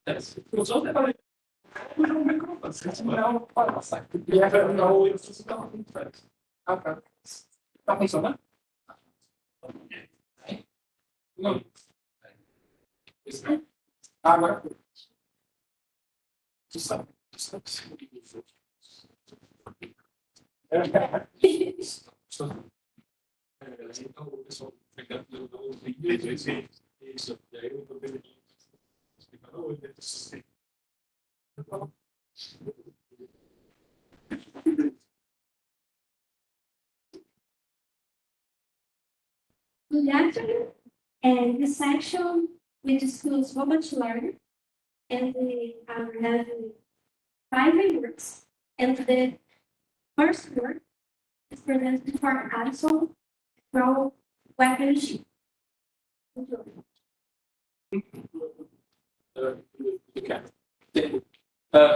Yes. Não, pode passar. Não, isso está muito certo. Ok. Está funcionando? Não. Agora. Tu sabe. Então, o pessoal pegando o vídeo, isso, daí eu vou ter que explicar o Good afternoon. And this section, we discuss robot learning, and we have 5 words. And the first word is presented for Alison from Weaponry. Okay. Thank you.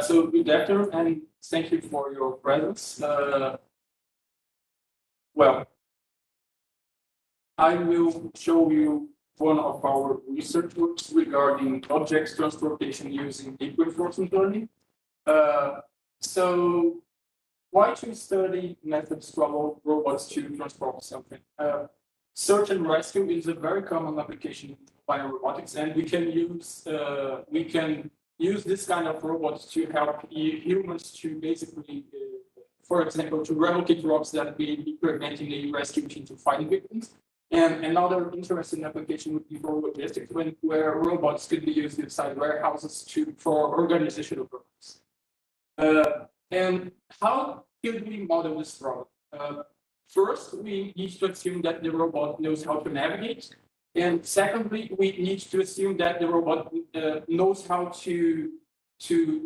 So good afternoon, and thank you for your presence. Well, I will show you one of our research works regarding objects transportation using deep reinforcement learning. So why to study methods to allow robots to transport something? Search and rescue is a very common application in biorobotics, and we can use this kind of robots to help humans to basically, for example, to relocate robots that may be preventing a rescue team to find victims. And another interesting application would be for logistics, where robots could be used inside warehouses for organizational purposes. And how could we model this problem? First, we need to assume that the robot knows how to navigate. And secondly, we need to assume that the robot knows how to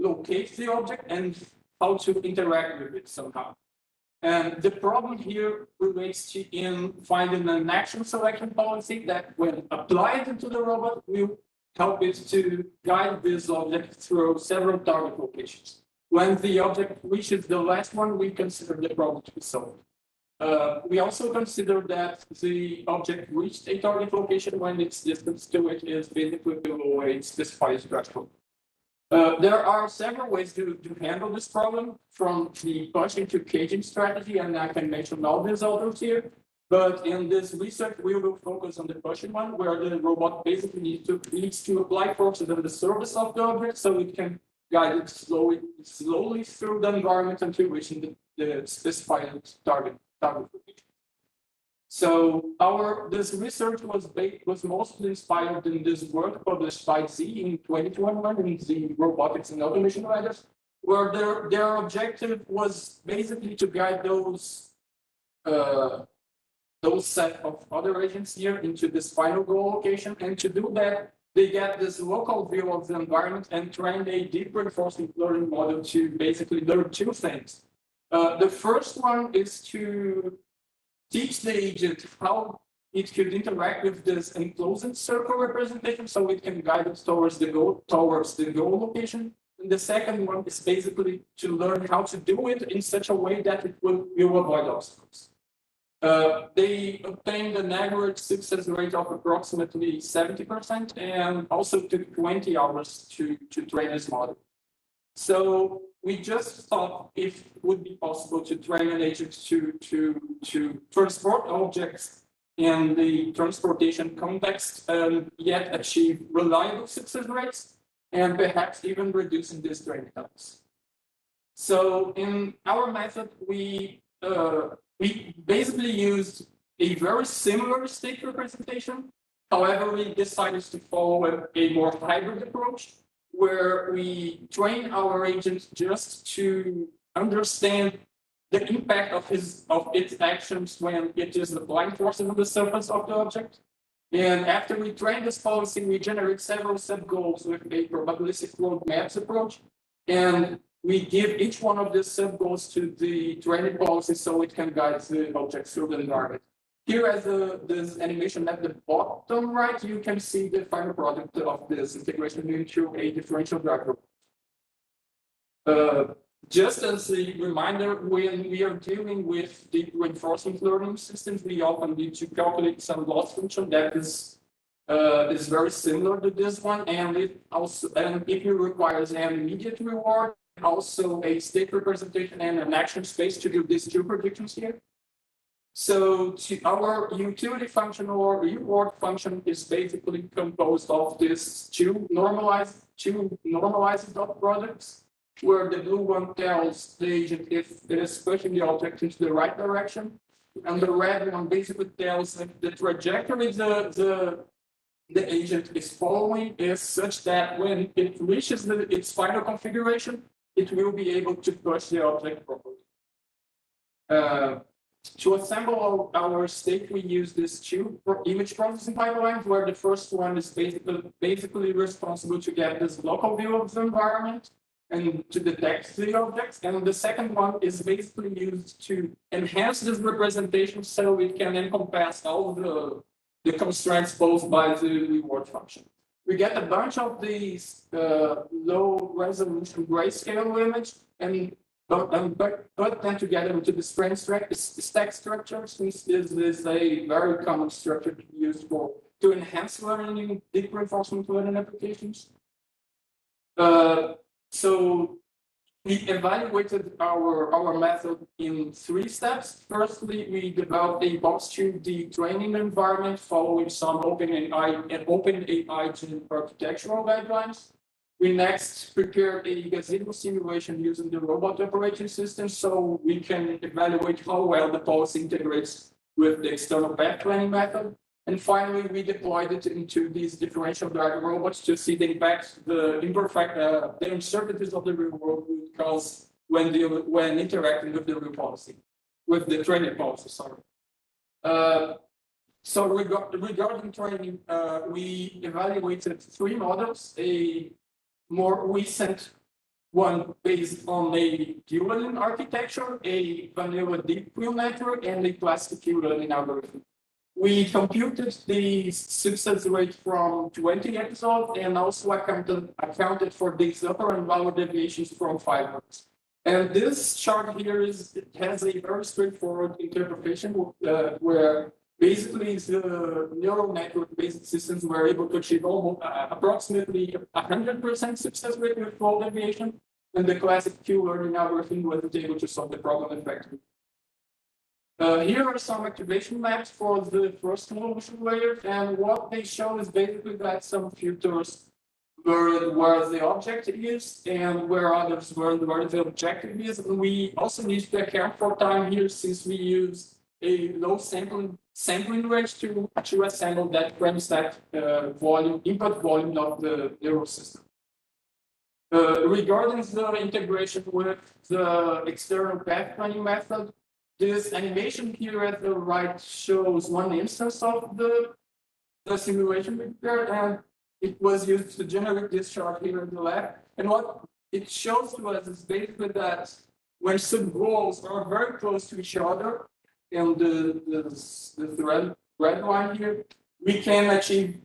locate the object and how to interact with it somehow. And the problem here relates to in finding an action selection policy that, when applied into the robot, will help it to guide this object through several target locations. When the object reaches the last one, we consider the problem to be solved. We also consider that the object reached a target location when its distance to it is basically below a specified threshold. There are several ways to handle this problem, from the pushing to caging strategy, and I can mention all these others here. But in this research, we will focus on the pushing one, where the robot basically needs to apply forces on the surface of the object so it can guide it slowly through the environment until reaching the specified target location. So this research was mostly inspired in this work published by Z in 2021 in the Robotics and Automation Writers, where their objective was basically to guide those set of other agents here into this final goal location. And to do that, they get this local view of the environment and train a deep reinforcement learning model to basically learn two things. The first one is to teach the agent how it could interact with this enclosed circle representation so it can guide it towards the goal location. And the second one is basically to learn how to do it in such a way that it will avoid obstacles. They obtained an average success rate of approximately 70% and also took 20 hours to train this model. So we just thought if it would be possible to train an agent to transport objects in the transportation context and yet achieve reliable success rates and perhaps even reducing these training times. So in our method, we basically used a very similar state representation. However, we decided to follow a more hybrid approach, where we train our agents just to understand the impact of its actions when it is applying forces on the surface of the object. And after we train this policy, we generate several sub-goals with a probabilistic road maps approach. And we give each one of these sub-goals to the training policy so it can guide the object through the environment. Here, as this animation at the bottom right, you can see the final product of this integration into a differential driver. Just as a reminder, when we are dealing with deep reinforcement learning systems, we often need to calculate some loss function that is is very similar to this one, and it also it requires an immediate reward, also a state representation and an action space to do these two predictions here. So our utility function or reward function is basically composed of these two normalized dot products, where the blue one tells the agent if it is pushing the object into the right direction, and the red one basically tells if the trajectory the agent is following is such that when it reaches its final configuration, it will be able to push the object properly. To assemble our state, we use these two image processing pipelines, where the first one is basically responsible to get this local view of the environment and to detect the objects. And the second one is basically used to enhance this representation so it can encompass all the constraints posed by the reward function. We get a bunch of these low resolution grayscale images and put them together into the stack structure, since this is a very common structure to be used to enhance learning in deep reinforcement learning applications. So we evaluated our method in 3 steps. Firstly, we developed a box-2D training environment following some OpenAI architectural guidelines. We next prepared a gazebo simulation using the robot operating system so we can evaluate how well the policy integrates with the external path planning method. And finally, we deployed it into these differential driver robots to see the impact, the uncertainties of the real world would cause when interacting with the real policy, with the training policy, sorry. So regarding training, we evaluated 3 models, a more recent one based on a Q-learning architecture, a vanilla deep neural network, and a classic Q-learning algorithm. We computed the success rate from 20 episodes and also accounted for these upper and lower deviations from 5 months. And this chart here has a very straightforward interpretation where basically the neural network-based systems were able to achieve approximately 100% success rate with low deviation, and the classic Q-learning algorithm wasn't able to solve the problem effectively. Here are some activation maps for the first evolution layer, and what they show is basically that some filters were where the object is, and where others were where the objective is. And we also need to account for time here, since we use a low sampling rate to assemble that frame stack input volume of the neural system. Regarding the integration with the external path planning method, this animation here at the right shows one instance of the simulation we prepared, and it was used to generate this chart here on the left. And what it shows to us is basically that when sub-goals are very close to each other, and the red line here, we can achieve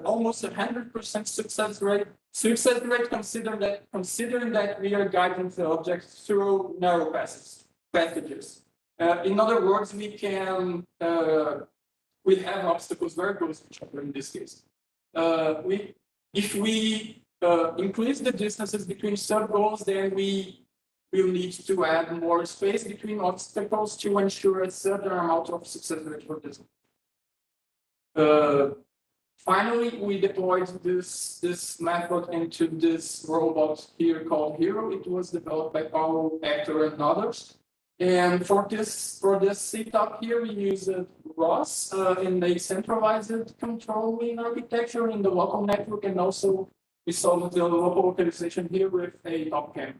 almost 100% success rate. Considering that we are guiding the object through narrow passages. In other words, we have obstacles very close to each other in this case. If we increase the distances between sub-goals, then we will need to add more space between obstacles to ensure a certain amount of success rate for this. Finally, we deployed this method into this robot here called Hero. It was developed by Paulo, Hector, and others. And for this setup here, we used ROS in a centralized controlling architecture in the local network, and also we solved the local localization here with a top camera.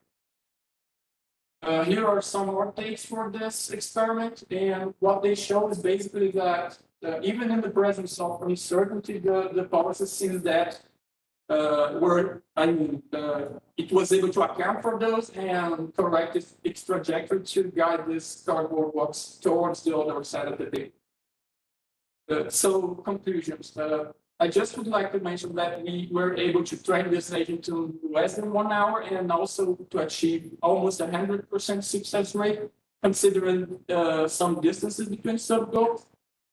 Here are some more takes for this experiment, and what they show is basically that even in the presence of uncertainty, the policy seems that it was able to account for those and correct its trajectory to guide this cardboard box towards the other side of the data. So conclusions. I just would like to mention that we were able to train this agent in less than 1 hour, and also to achieve almost 100% success rate, considering some distances between sub-goals.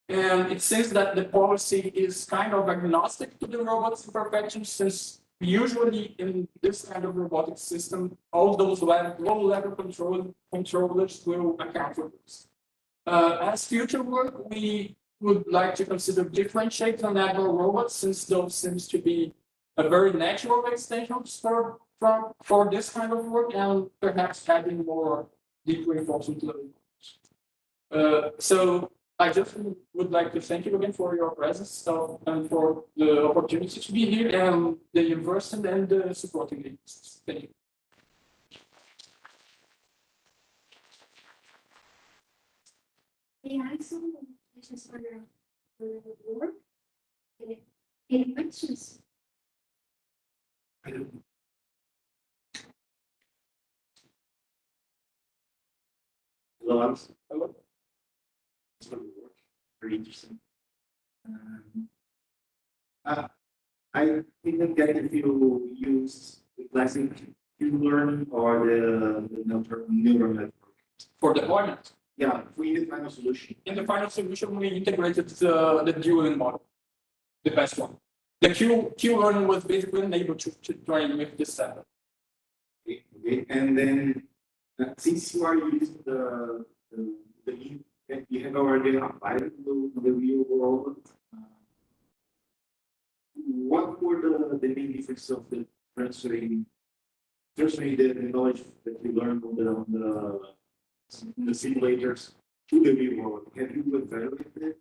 And it seems that the policy is kind of agnostic to the robot's imperfections, since usually in this kind of robotic system, all those low-level controllers will account for this. As future work, we would like to consider different shapes on agile robots, since those seems to be a very natural extensions for this kind of work, and perhaps adding more deep reinforcement learning. So I just would like to thank you again for your presence and for the opportunity to be here, and the university and the supporting agencies. Thank you. May I have some questions for your work? Any questions? Hello, Lars. Hello. It's going to work. Very interesting. I didn't get if you used the classic learning or the neural network. For deployment? Yeah, we need final solution. In the final solution, we integrated the dual model, the best one. The Q-learning was basically unable to train with this setup. Okay, and then since you are using you have already applied the real world. What were the main differences of the transferring the knowledge that you learned on the simulators to the real world? Have you evaluated it?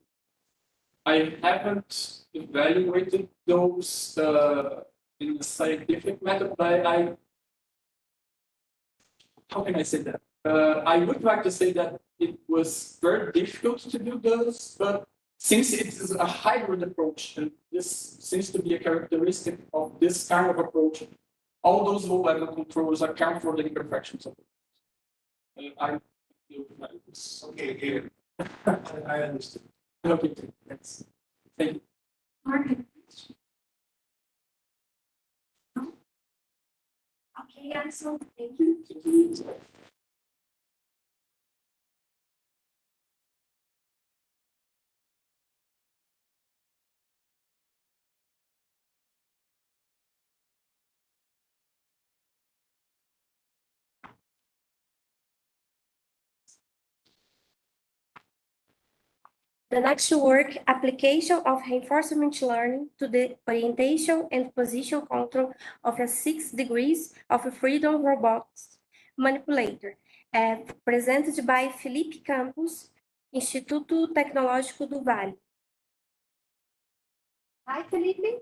I haven't evaluated those in a scientific method, but how can I say that? I would like to say that it was very difficult to do those, but since it is a hybrid approach, and this seems to be a characteristic of this kind of approach, all those low-level controls account for the imperfections of it. Okay, I understood. Okay, thank you. Okay, excellent. Thank you. The next work, application of reinforcement learning to the orientation and position control of a 6 degrees of freedom robots manipulator, presented by Felipe Campos, Instituto Tecnológico do Vale. Hi, Felipe.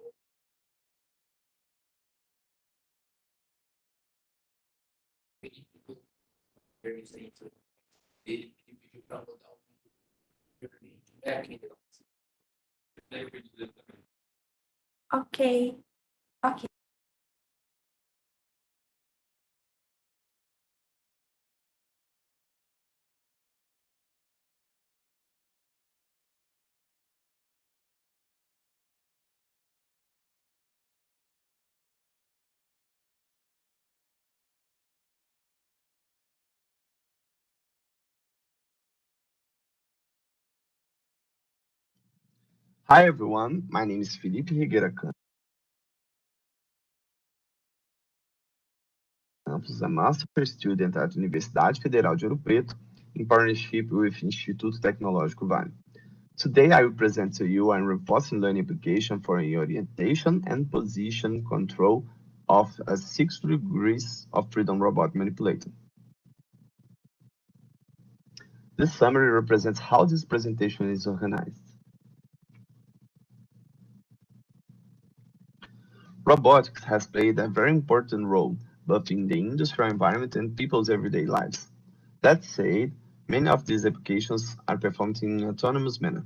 Okay. Okay. Hi everyone, my name is Felipe Rigueira Campos, a master student at Universidade Federal de Ouro Preto in partnership with Instituto Tecnológico Vale. Today I will present to you a reinforcement learning application for orientation and position control of a 6 degrees of freedom robot manipulator. This summary represents how this presentation is organized. Robotics has played a very important role both in the industrial environment and people's everyday lives. That said, many of these applications are performed in an autonomous manner.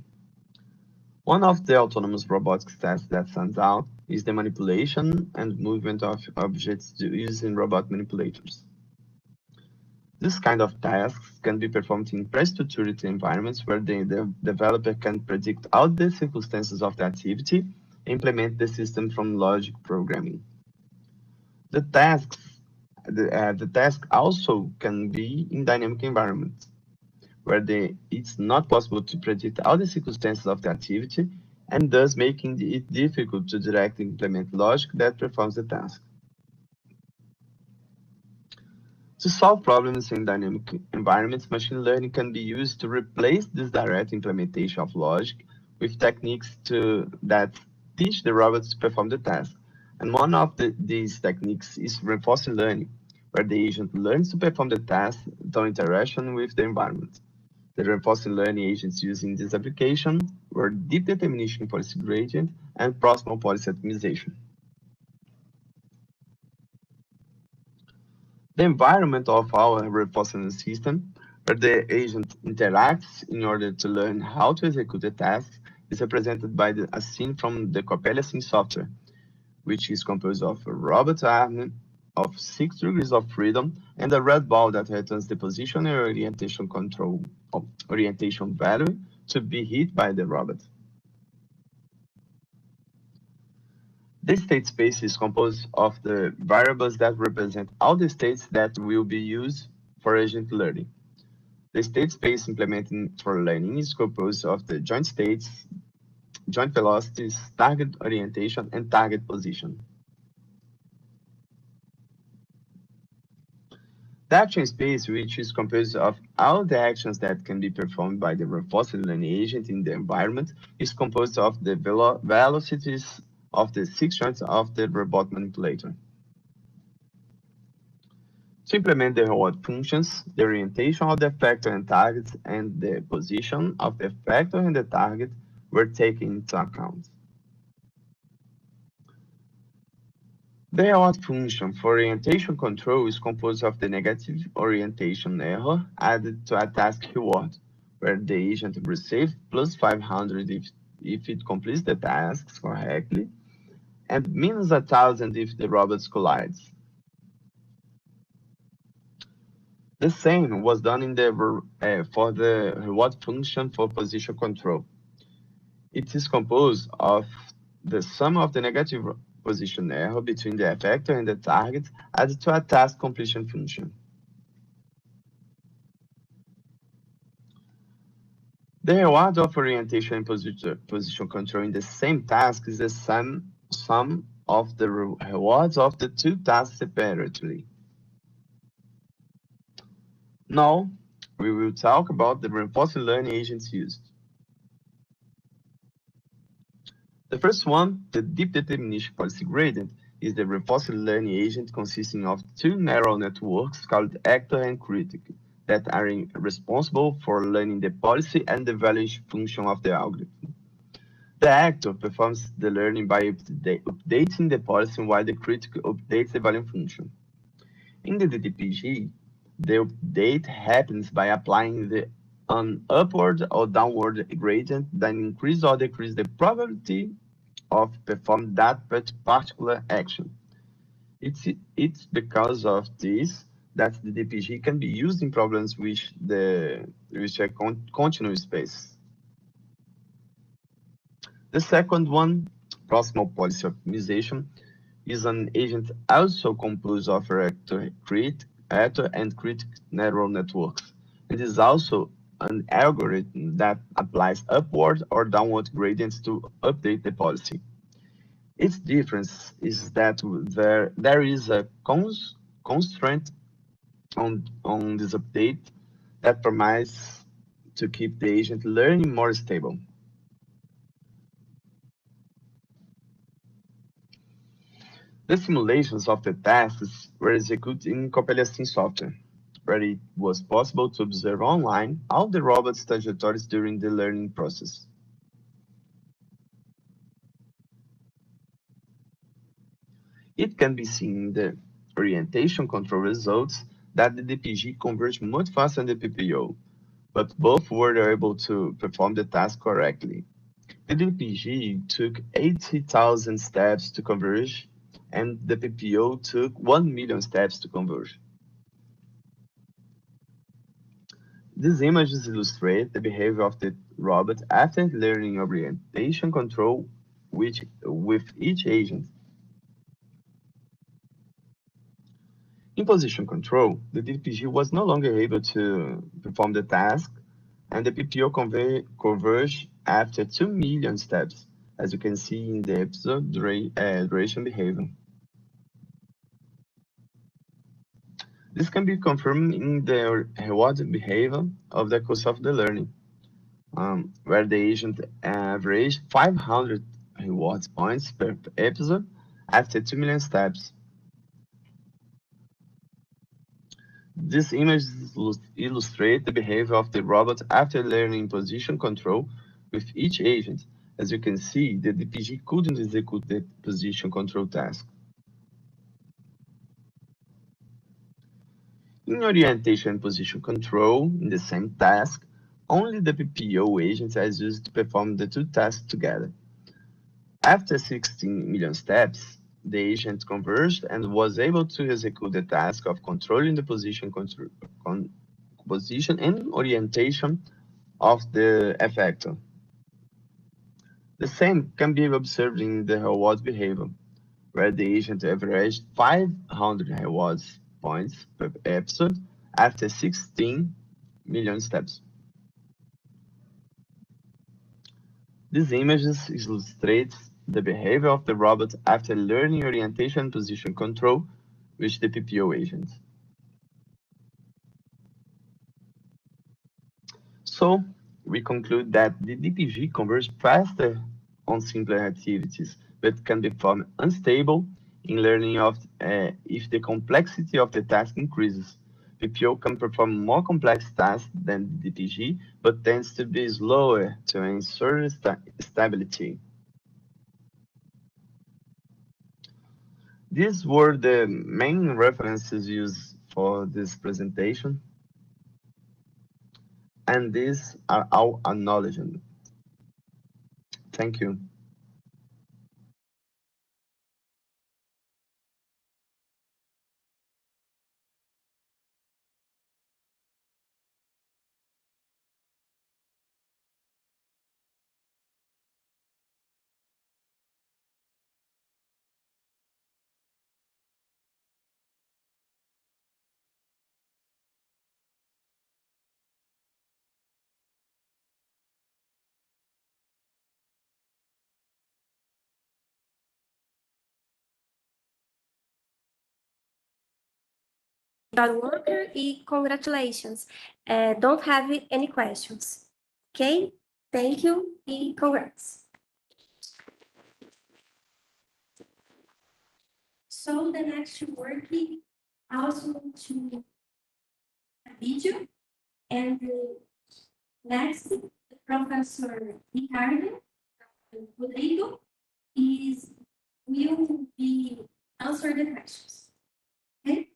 One of the autonomous robotics tasks that stands out is the manipulation and movement of objects using robot manipulators. This kind of tasks can be performed in pre-structured environments where the developer can predict all the circumstances of the activity and implement the system from logic programming. The task also can be in dynamic environments, it's not possible to predict all the circumstances of the activity, and thus making it difficult to directly implement logic that performs the task. To solve problems in dynamic environments, machine learning can be used to replace this direct implementation of logic with techniques that teach the robots to perform the task. And one of these techniques is reinforcement learning, where the agent learns to perform the task through interaction with the environment. The reinforcement learning agents used in this application were deep determination policy gradient and proximal policy optimization. The environment of our reinforcement system, where the agent interacts in order to learn how to execute the task, is represented by a scene from the Coppelia scene software, which is composed of a robot arm of 6 degrees of freedom and a red ball that returns the position and orientation value to be hit by the robot. The state space is composed of the variables that represent all the states that will be used for agent learning. The state space implemented for learning is composed of the joint states, joint velocities, target orientation, and target position. The action space, which is composed of all the actions that can be performed by the reinforcement learning agent in the environment, is composed of the velocities of the 6 joints of the robot manipulator. To implement the reward functions, the orientation of the effector and target and the position of the effector and the target were taken into account. The reward function for orientation control is composed of the negative orientation error added to a task reward, where the agent receives plus 500 if it completes the tasks correctly, and minus 1,000 if the robot collides. The same was done for the reward function for position control. It is composed of the sum of the negative position error between the effector and the target added to a task completion function. The reward of orientation and position control in the same task is the sum of the rewards of the two tasks separately. Now, we will talk about the reinforcement learning agents used. The first one, the deep determination policy gradient, is the reinforcement learning agent consisting of two neural networks called actor and critic that are responsible for learning the policy and the valuation function of the algorithm. The actor performs the learning by updating the policy while the critic updates the value function. In the DDPG, the update happens by applying an upward or downward gradient that increases or decreases the probability of performing that particular action. It's because of this that the DPG can be used in problems which are continuous space. The second one, proximal policy optimization, is an agent also composed of actor and critic neural networks. It is also an algorithm that applies upward or downward gradients to update the policy. Its difference is that there is a constraint on this update that permits to keep the agent learning more stable. The simulations of the tasks were executed in Coppelia scene software, where it was possible to observe online all the robot's trajectories during the learning process. It can be seen in the orientation control results that the DPG converged much faster than the PPO, but both were able to perform the task correctly. The DPG took 80,000 steps to converge, and the PPO took 1 million steps to converge. These images illustrate the behavior of the robot after learning orientation control with each agent. In position control, the DPG was no longer able to perform the task and the PPO converge after 2 million steps, as you can see in the episode duration behavior. This can be confirmed in the reward behavior of the course of the learning, where the agent averaged 500 rewards points per episode after 2 million steps. These images illustrate the behavior of the robot after learning position control with each agent. As you can see, the DPG couldn't execute the position control task. In orientation and position control, in the same task, only the PPO agent is used to perform the two tasks together. After 16 million steps, the agent converged and was able to execute the task of controlling the position and orientation of the effector. The same can be observed in the reward behavior, where the agent averaged 500 rewards points per episode after 16 million steps. These images illustrate the behavior of the robot after learning orientation and position control with the PPO agent. So, we conclude that the DPG converges faster on simpler activities, but can become unstable in learning if the complexity of the task increases. PPO can perform more complex tasks than the DPG, but tends to be slower to ensure stability. These were the main references used for this presentation, and these are our acknowledgement. Thank you. Walker, e congratulations. Don't have any questions. Okay? Thank you e congrats. So the next work also to a video, and next Professor Ricardo Rodrigo will be answer the questions. Okay?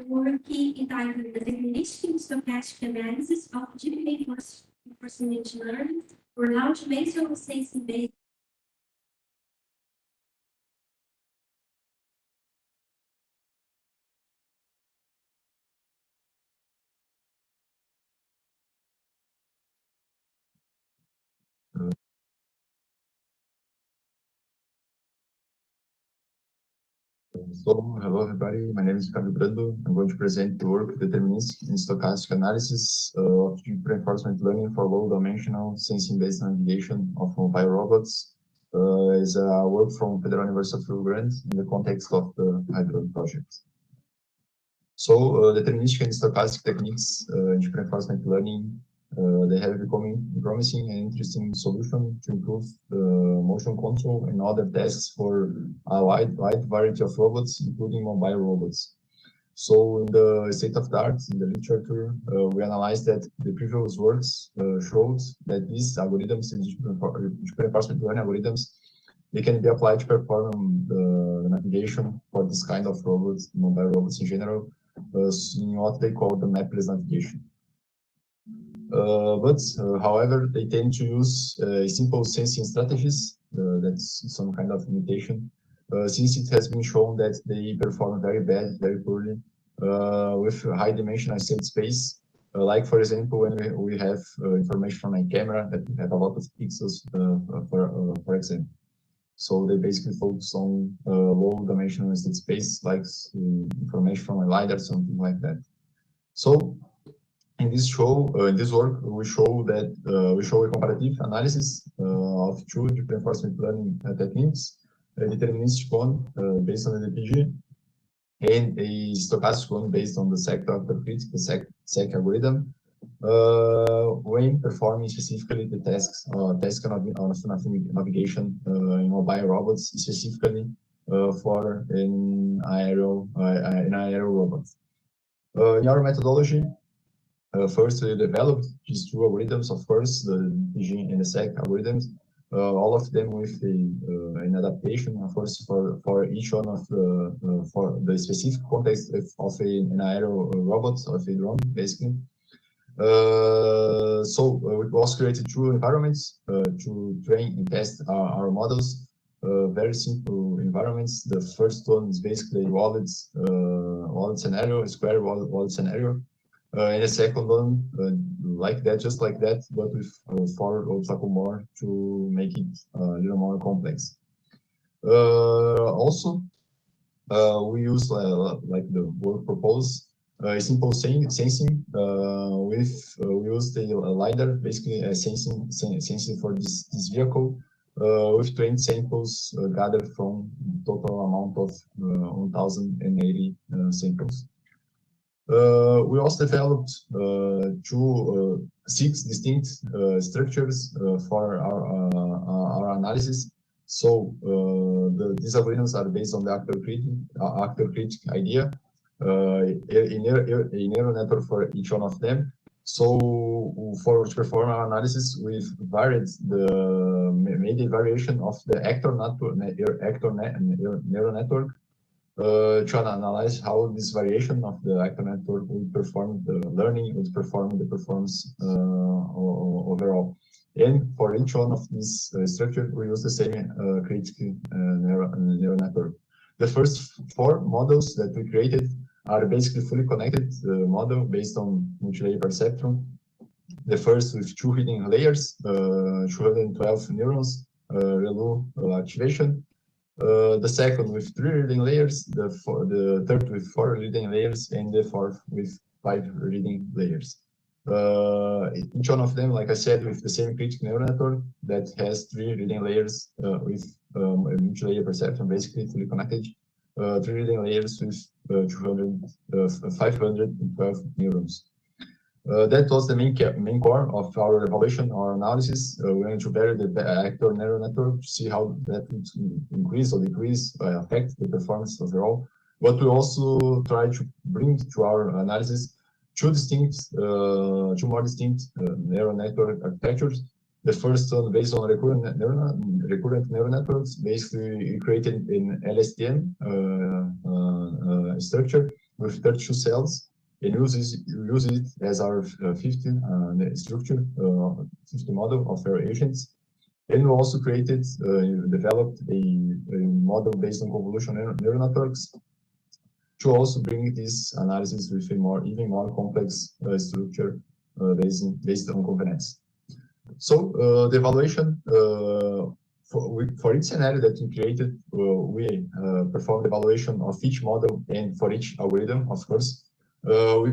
Working entitled Deterministic Stochastic Analysis of Deep Reinforcement Learning for Large-Based or Sensing-Based. So, hello everybody, my name is Fabio Brando. I'm going to present the work Deterministic and Stochastic Analysis of Deep Reinforcement Learning for Low-Dimensional Sensing-Based Navigation of Mobile Robots. Is a work from Federal University of Rio Grande in the context of the Hydro project. So, deterministic and stochastic techniques in deep reinforcement learning, they have become a promising and interesting solution to improve motion control and other tasks for a wide variety of robots, including mobile robots. So, in the state of the art, in the literature, we analyzed that the previous works showed that these algorithms, deep reinforcement learning algorithms, they can be applied to perform the navigation for this kind of robots, mobile robots in general, in what they call the mapless navigation. However, they tend to use simple sensing strategies, that's some kind of limitation, since it has been shown that they perform very bad, very poorly with high dimensional state space. Like for example, when we have information from a camera that we have a lot of pixels, for example. So they basically focus on low dimensional state space, like information from a LiDAR, something like that. So in this work, we show a comparative analysis of two deep reinforcement learning techniques, a deterministic one based on the DPG, and a stochastic one based on the sector critic, the SEC algorithm, when performing specifically the tasks of navigation in mobile robots, specifically for an aerial robot. In our methodology, first we developed these two algorithms, of course, the DPG and the SEC algorithms, all of them with an adaptation, of course, for each one of for the specific context of an aerial robot, of a drone, basically. So it was created two environments to train and test our models. Very simple environments. The first one is basically a wallet scenario, a square wallet scenario. And the second one, like that, just like that, but with 4 obstacles more to make it a little more complex. Also, we use, like the work proposed, simple sensing with we use the LiDAR, basically sensing for this vehicle with trained samples gathered from total amount of 1,080 samples. We also developed 6 distinct structures for our analysis. So these algorithms are based on the actor critic idea, a neural network for each one of them. So to perform our analysis, we've made a variation of the actor neural network to analyze how this variation of the actor network would perform the learning, would perform the performance overall. And for each one of these structures, we use the same critical neural network. The first 4 models that we created are basically fully connected model based on multi-layer perceptron. The first with 2 hidden layers, 212 neurons, ReLU activation. The second with 3 reading layers, the third with 4 reading layers, and the fourth with 5 reading layers. Each one of them, like I said, with the same critical neural network that has 3 reading layers with a multi-layer perceptron, basically fully connected. 3 reading layers with 512 neurons. That was the main core of our evaluation, our analysis. We wanted to vary the actor neural network to see how that would increase or decrease, affect the performance overall. But we also try to bring to our analysis two more distinct neural network architectures. The first one based on recurrent neural networks, basically created in LSTM structure with 32 cells. And use it as our 50 structure, 50 model of our agents. And we also developed a model based on convolutional neural networks to also bring this analysis with a even more complex structure based on convenience. So the evaluation for each scenario that we created, we performed evaluation of each model and for each algorithm, of course. We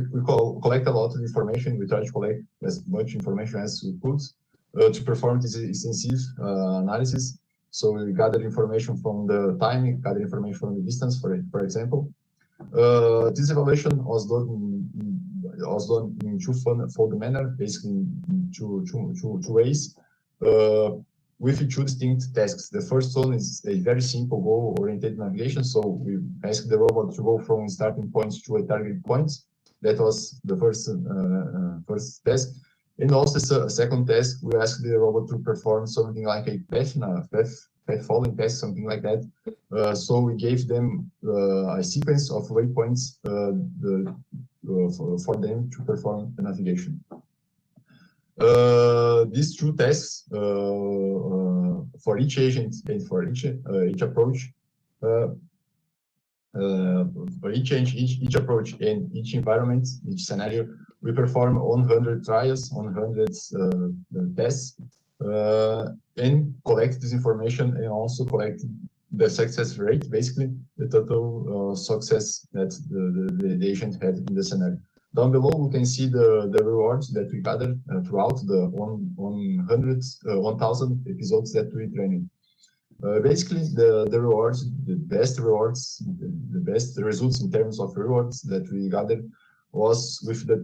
collect a lot of information. We try to collect as much information as we could to perform this extensive analysis. So we gathered information from the timing, gathered information from the distance, for example. This evaluation was done in two-fold manner, basically in two ways, with 2 distinct tasks. The first one is a very simple goal-oriented navigation. So we asked the robot to go from starting points to a target point. That was the first task. And also the second task, we asked the robot to perform something like a path following task, something like that. So we gave them a sequence of waypoints for them to perform the navigation. These 2 tasks for each agent and for each approach Uh, for each approach and each environment, each scenario, we perform 100 trials, 100 tests, and collect this information and also collect the success rate, basically the total success that the agent had in the scenario. Down below, we can see the rewards that we gathered throughout the 1,000 episodes that we trained. Basically, the rewards, the best rewards, the best results in terms of rewards that we gathered was with the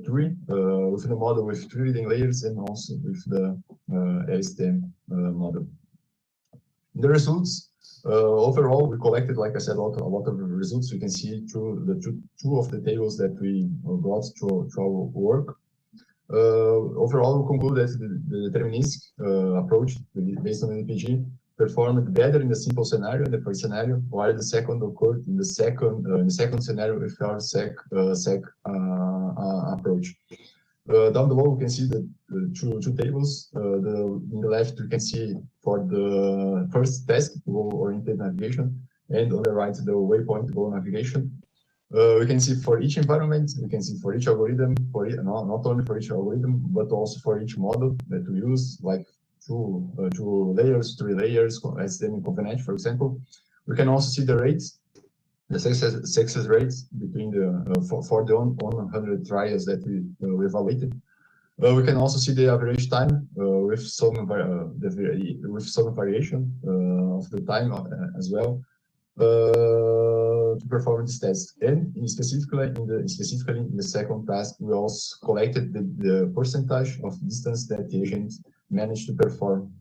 model with 3 reading layers and also with the LSTM model. The results, overall, we collected, like I said, a lot of results. You can see through the two of the tables that we brought to our work. Overall, we conclude that the deterministic approach based on LPG performed better in the simple scenario, in the first scenario, while the second occurred in the second scenario with our SEC approach. Down below, we can see the two tables. In the left, we can see for the first test, goal-oriented navigation, and on the right, the waypoint goal navigation. We can see for each environment, we can see for each algorithm, not only for each algorithm, but also for each model that we use, like two layers, 3 layers, STM convenient, for example. We can also see the rates, the success rates between for the 100 trials that we evaluated. We can also see the average time with some variation of the time as well. To perform this test, and specifically in the second task, we also collected the percentage of distance that the agent managed to perform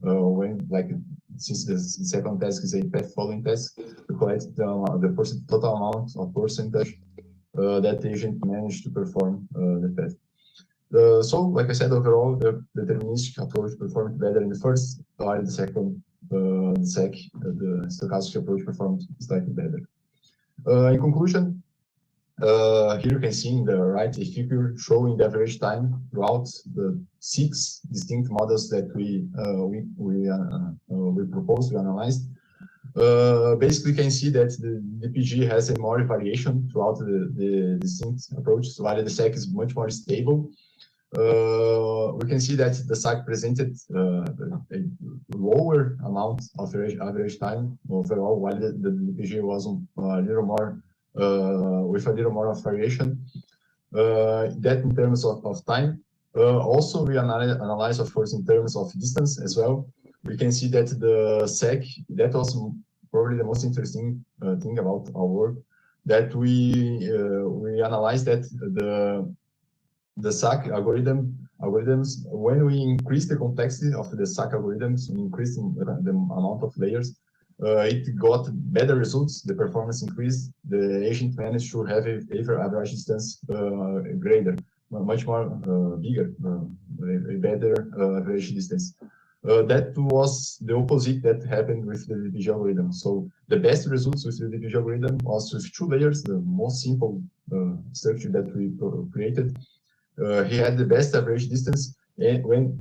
since the second task is a path following task, we collect the total amount of percentage that the agent managed to perform the test. So, like I said, overall, the deterministic approach performed better in the first, while the second, the stochastic approach performed slightly better. In conclusion, here you can see in the right a figure showing the average time throughout the 6 distinct models that we proposed, we analyzed. Basically, you can see that the DPG has a more variation throughout the distinct approaches, while the SEC is much more stable. We can see that the SAC presented a lower amount of average time overall, while the DPG was a little more with a little more of variation. That in terms of time. Also, we analyze, of course, in terms of distance as well. We can see that the SEC, that was probably the most interesting thing about our work, that we analyzed that the SAC algorithms, when we increase the complexity of the SAC algorithms, we increase the amount of layers, it got better results, the performance increased, the agent managed to have a average distance greater, much more bigger, a better average distance. That was the opposite that happened with the DPG algorithm. So the best results with the DPG algorithm was with 2 layers, the most simple structure that we created. He had the best average distance, and when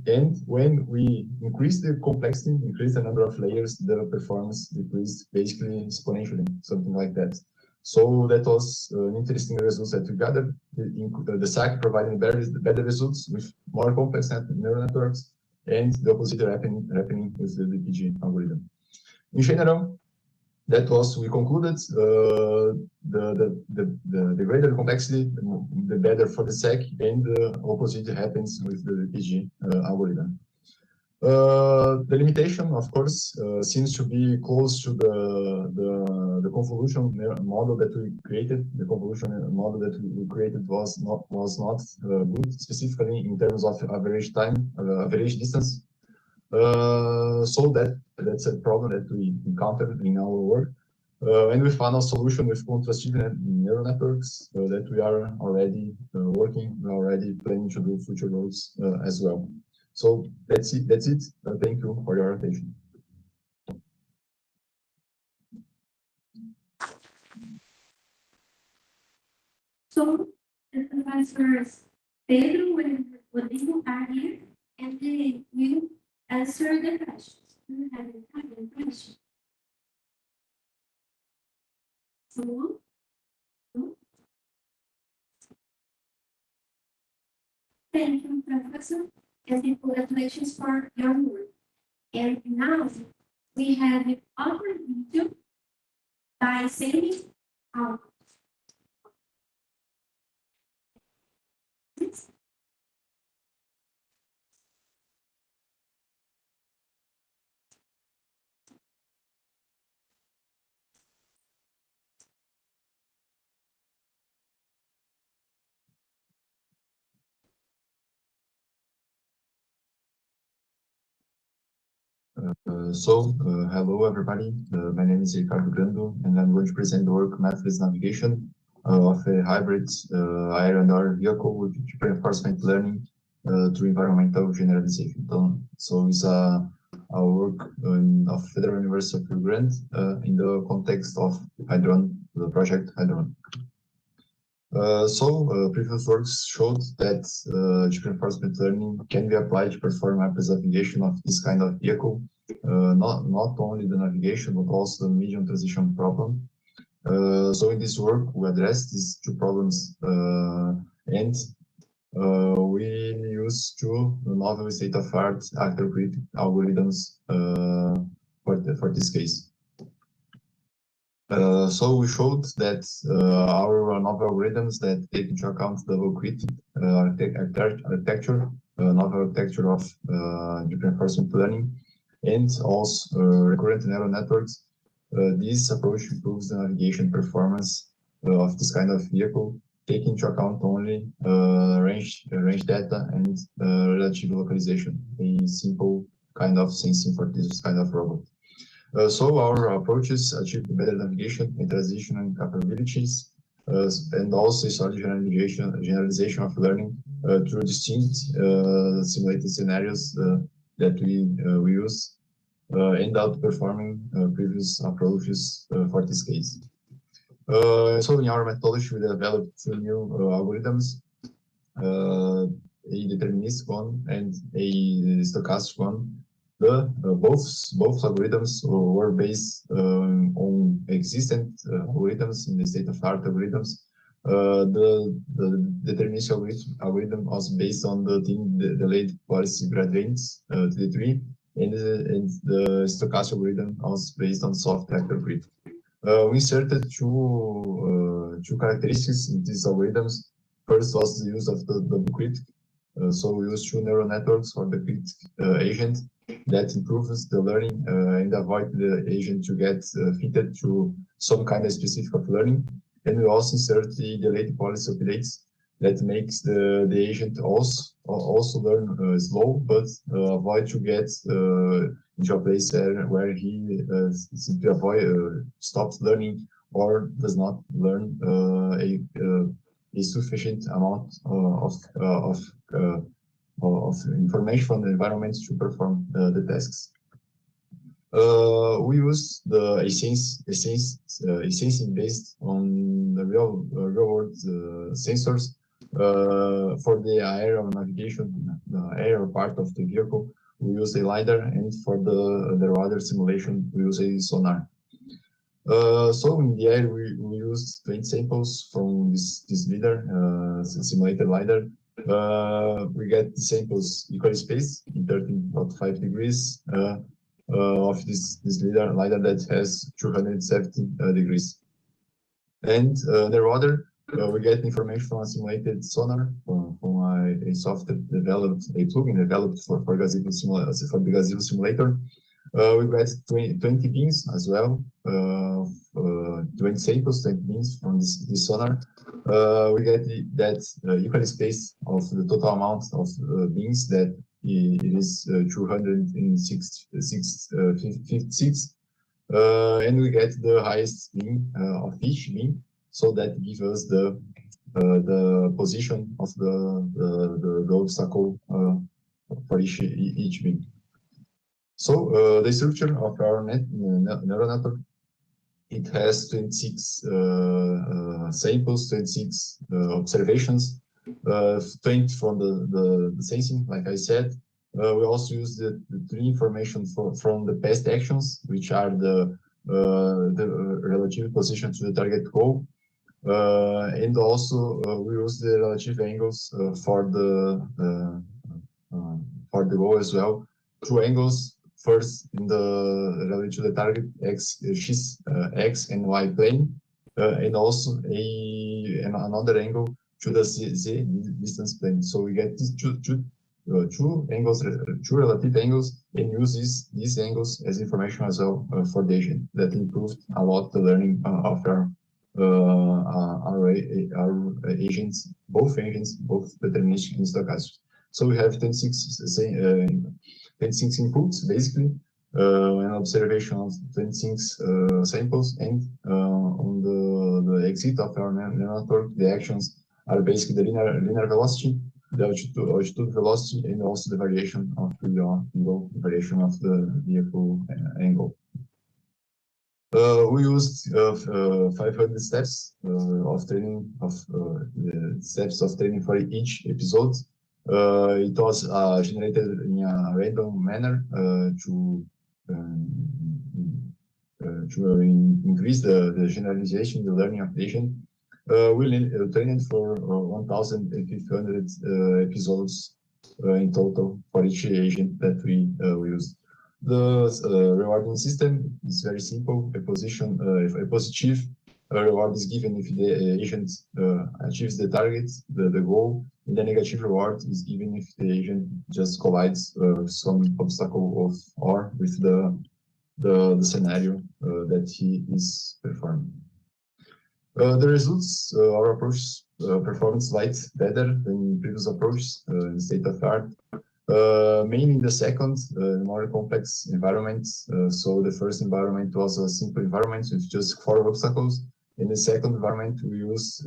we increased the complexity, increased the number of layers, the performance decreased basically exponentially, something like that. So that was an interesting result that we gathered. The SAC providing better results with more complex neural networks, and the opposite happening with the DPG algorithm. In general, that was, we concluded the greater the complexity, the better for the SEC, and the opposite happens with the DPG algorithm. The limitation, of course, seems to be close to the convolution model that we created. The convolution model that we created was not good, specifically in terms of average time, average distance. So that's a problem that we encountered in our work. And we found a solution with contrastive neural networks that we are already working, we're already planning to do future roads as well. So that's it. Thank you for your attention. So the professors Pedro and Rodrigo are here, and they will answer the questions. Do you have any questions? Someone? No? Thank you, Professor, and congratulations for your work. And now we have other video by saving our. Hello everybody. My name is Ricardo Grando, and I'm going to present the work Mathless Navigation of a hybrid air and air vehicle with deep reinforcement learning through environmental generalization. So it's a work of Federal University of Rio Grande in the context of Hydron, the project Hydron. Previous works showed that deep reinforcement learning can be applied to perform Mathless navigation of this kind of vehicle. Not only the navigation, but also the medium transition problem. So in this work, we address these two problems and we use two novel state-of-art actor algorithms for this case. So we showed that our novel algorithms that take into account the low-crit architecture, novel architecture of deep reinforcement learning, and also recurrent neural networks. This approach improves the navigation performance of this kind of vehicle, taking into account only range data and relative localization, a simple kind of sensing for this kind of robot. So our approaches achieve better navigation and transition capabilities, and also solid generalization of learning through distinct simulated scenarios that we use, and outperforming previous approaches for this case. So in our methodology, we developed two new algorithms, a deterministic one and a stochastic one. Both algorithms were based on existent algorithms in the state-of-art algorithms. The deterministic algorithm was based on the delayed policy gradients TD3, and the stochastic algorithm was based on soft vector grid. We inserted two characteristics in these algorithms. First was the use of the double critic. So we use two neural networks for the critic agent that improves the learning and avoid the agent to get fitted to some kind of specific of learning. And we also insert the delayed policy updates that makes the agent also learn slow, but avoid to get into a place where he simply stops learning or does not learn a sufficient amount of information from the environment to perform the tasks. We use the sensing based on the real world sensors for the aerial navigation, the aerial part of the vehicle. We use a LiDAR, and for the radar simulation, we use a sonar. So in the air, we used 20 samples from this LiDAR, simulated LiDAR. We get the samples equally spaced in 13.5 degrees of this LiDAR that has 270 degrees. And the radar, we get information from a simulated sonar from a software developed, a plugin developed for the gazebo simulator. We got 20 beams as well, 20 samples, 20 beams from this sonar. We get that equal space of the total amount of beams that it is 256, and we get the highest beam of each beam, so that gives us the position of the obstacle for each beam. So the structure of our neural network, it has 26 samples, 26 observations, 20 from the sensing, like I said. We also use the information from the past actions, which are the the relative position to the target goal. And also we use the relative angles for the goal as well. Two angles, first in the relative to the target x and y plane, and also another angle to the z distance plane. So we get these two angles, two relative angles, and use these angles as information as well for the agent. That improved a lot the learning of our agents, both deterministic and stochastic. So we have 26 inputs basically, an observation of 26 samples, and on the exit of our network, the actions are basically the linear velocity, the altitude velocity, and also the variation of the angle, variation of the vehicle angle. We used 500 steps of training, the steps of training for each episode. It was generated in a random manner to increase the generalization, the learning of the agent. We trained for 1,500 episodes in total for each agent that we used. The rewarding system is very simple. A positive reward is given if the agent achieves the target, the goal, and the negative reward is given if the agent just collides some obstacle or with the scenario that he is performing. The results, our approach performs slightly better than previous approach in state of art. Mainly in the second, more complex environments. So the first environment was a simple environment with just 4 obstacles. In the second environment, we used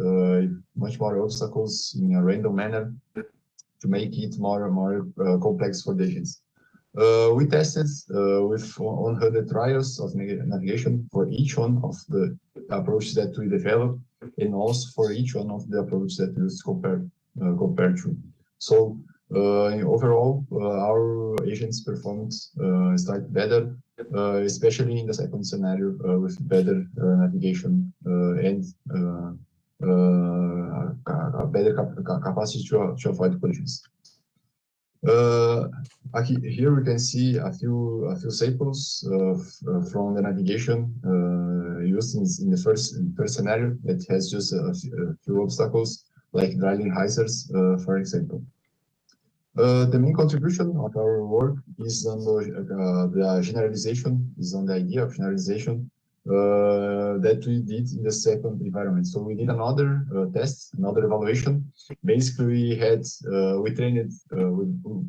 much more obstacles in a random manner to make it more complex for the agents. We tested with 100 trials of navigation for each one of the approaches that we developed, and also for each one of the approaches that we used compared to. So overall, our agents performed slightly better, especially in the second scenario with better navigation and a better capacity to avoid collisions. Here we can see a few samples from the navigation used in the first scenario that has just a few obstacles, like driving hazards, for example. The main contribution of our work is on the generalization, is on the idea of generalization that we did in the second environment. So we did another test, another evaluation. Basically, we trained,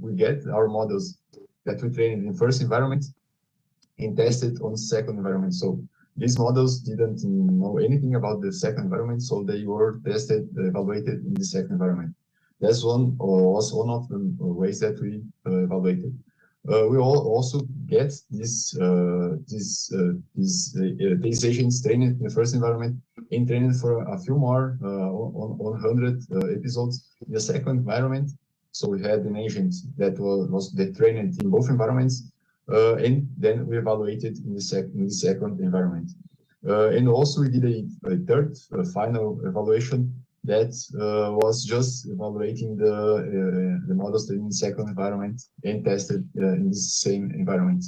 we get our models that we trained in first environment and tested on second environment. So these models didn't know anything about the second environment, so they were tested, evaluated in the second environment. That's was one of the ways that we evaluated. We also get these agents trained in the first environment and trained for a few more 100 episodes in the second environment. So we had an agent that was trained in both environments, and then we evaluated in the second environment. And also we did a third final evaluation that was just evaluating the models in the second environment and tested in the same environment.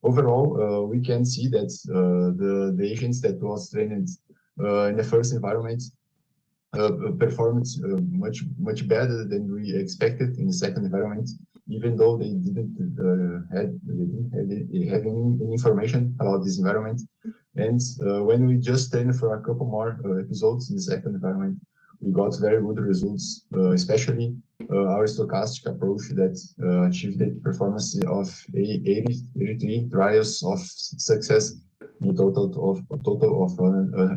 Overall, we can see that the agents that was trained in the first environment performed much better than we expected in the second environment, even though they didn't have any information about this environment. And when we just trained for a couple more episodes in the second environment, we got very good results, especially our stochastic approach that achieved the performance of 83 trials of success in a total of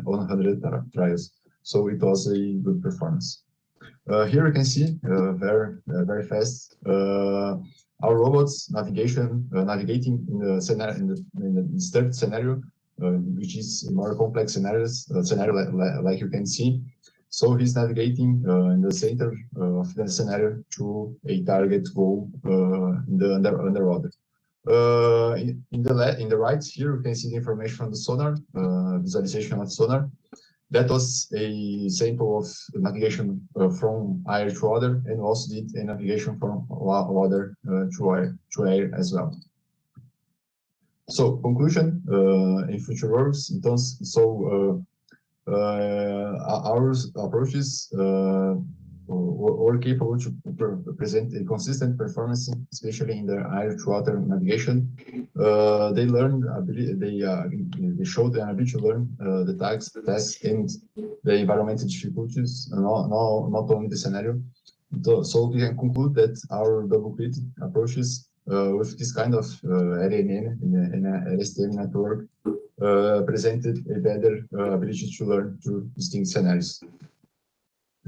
100 trials. So it was a good performance. Here you can see very fast our robots navigating in the third scenario, which is a more complex scenario like you can see. So he's navigating in the center of the scenario to a target goal in the underwater. In the right here, you can see the information from the sonar, visualization of sonar. That was a sample of navigation from air to water, and also did a navigation from water to air as well. So conclusion in future works, our approaches were capable to present a consistent performance, especially in the air-to-water navigation. They learned they showed the ability to learn the tags, the tests, and the environmental difficulties, not only the scenario. So we can conclude that our double-click approaches with this kind of RNN in a LSTM network presented a better ability to learn through distinct scenarios.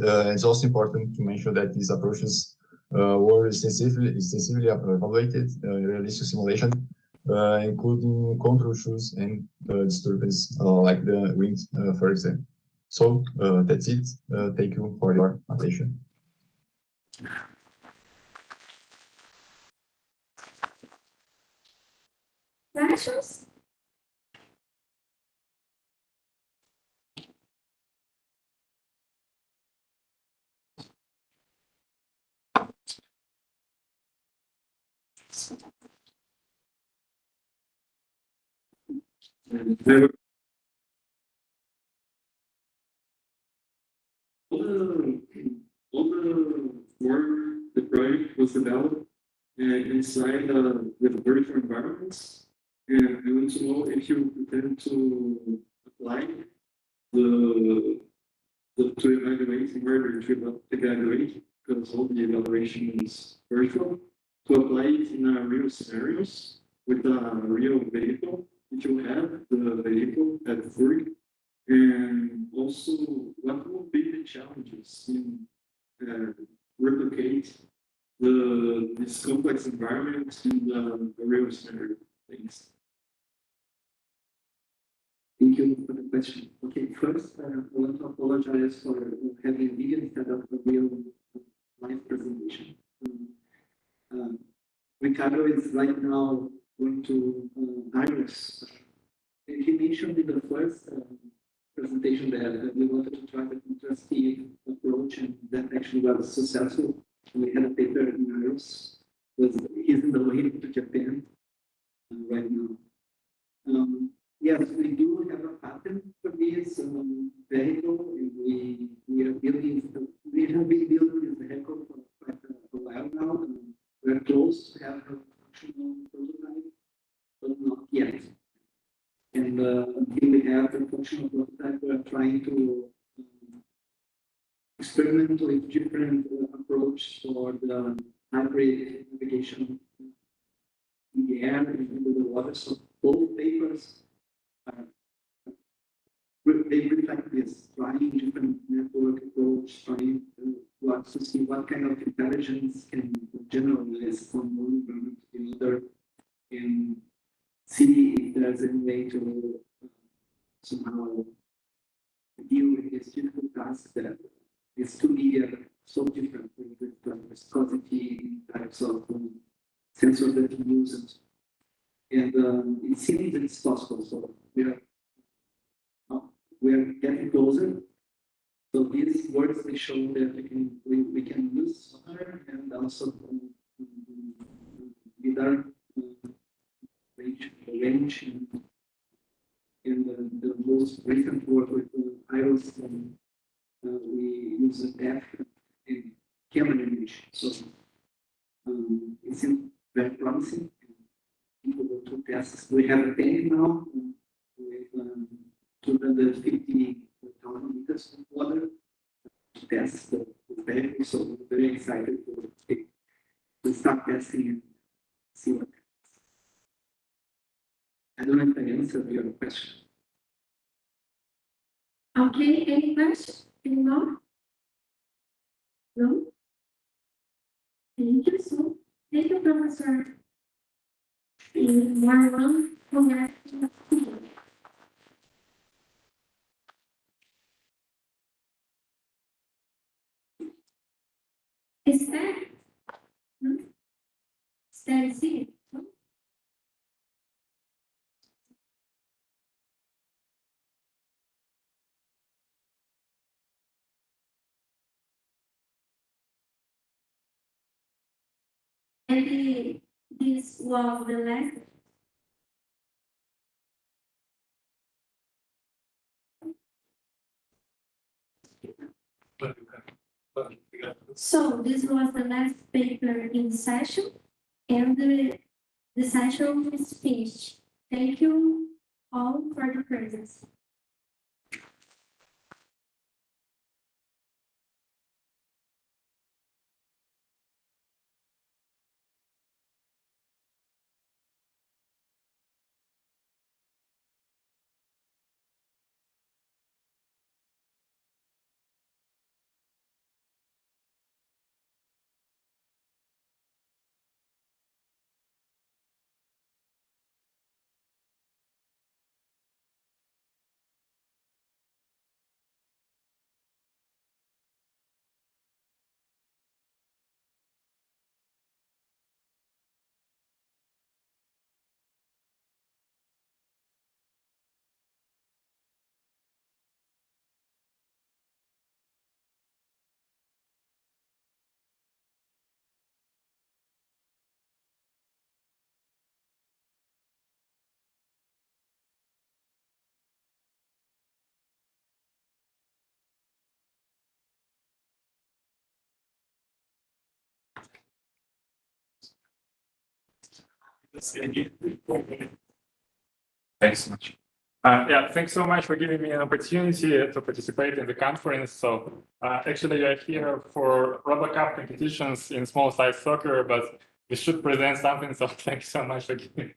It's also important to mention that these approaches were extensively evaluated in realistic simulation, including control issues and disturbance like the wind, for example. So that's it. Thank you for your attention. Questions? All the work, the project was developed inside with virtual environments. And I want to know if you intend to apply the to evaluate in order to evaluate, because all the evaluation is virtual, to apply it in a real scenarios with a real vehicle, if you have the vehicle at work. And also, what will be the challenges in replicate this complex environment in the real scenario? Thanks. Thank you for the question. Okay, first, I want to apologize for having a video instead of a real live presentation. Ricardo is right now going to Iris. He mentioned in the first presentation that we wanted to try the contrastive approach, and that actually was successful. We had a paper in Iris. He's in the way to Japan right now. Yes, we do have a patent for this vehicle, and we are building. We have been building this vehicle for quite a while now. We're close to have a functional prototype, but not yet. And until we have the functional prototype, we're trying to experiment with different approach for the hybrid navigation in the air and under the water. So both papers they reflect this, trying different network approach, trying to see what kind of intelligence can generalize from one environment to the other, and see if there's any way to somehow deal with this difficult task that is two media so different with viscosity, types of sensors that you use, and it seems that it's possible. So we're getting closer. So these words they show that we can use sonar and also lidar range in the most recent work with Iris, we use an app in camera image. So it seems very promising. People go to tests. We have a tank now with 250,000 liters of water to test the vehicle. So we're very excited to start testing and see what happens. I don't know if I answered your question. Okay, any questions? Any more? No? Thank you. So, thank you, Professor. One, is that? Is that it? And this was the last. So this was the last paper in session, and the session is finished. Thank you all for the presence. Thanks so much. Yeah, thanks so much for giving me an opportunity to participate in the conference. So actually, I'm here for RoboCup competitions in small size soccer, but we should present something. So thanks so much for giving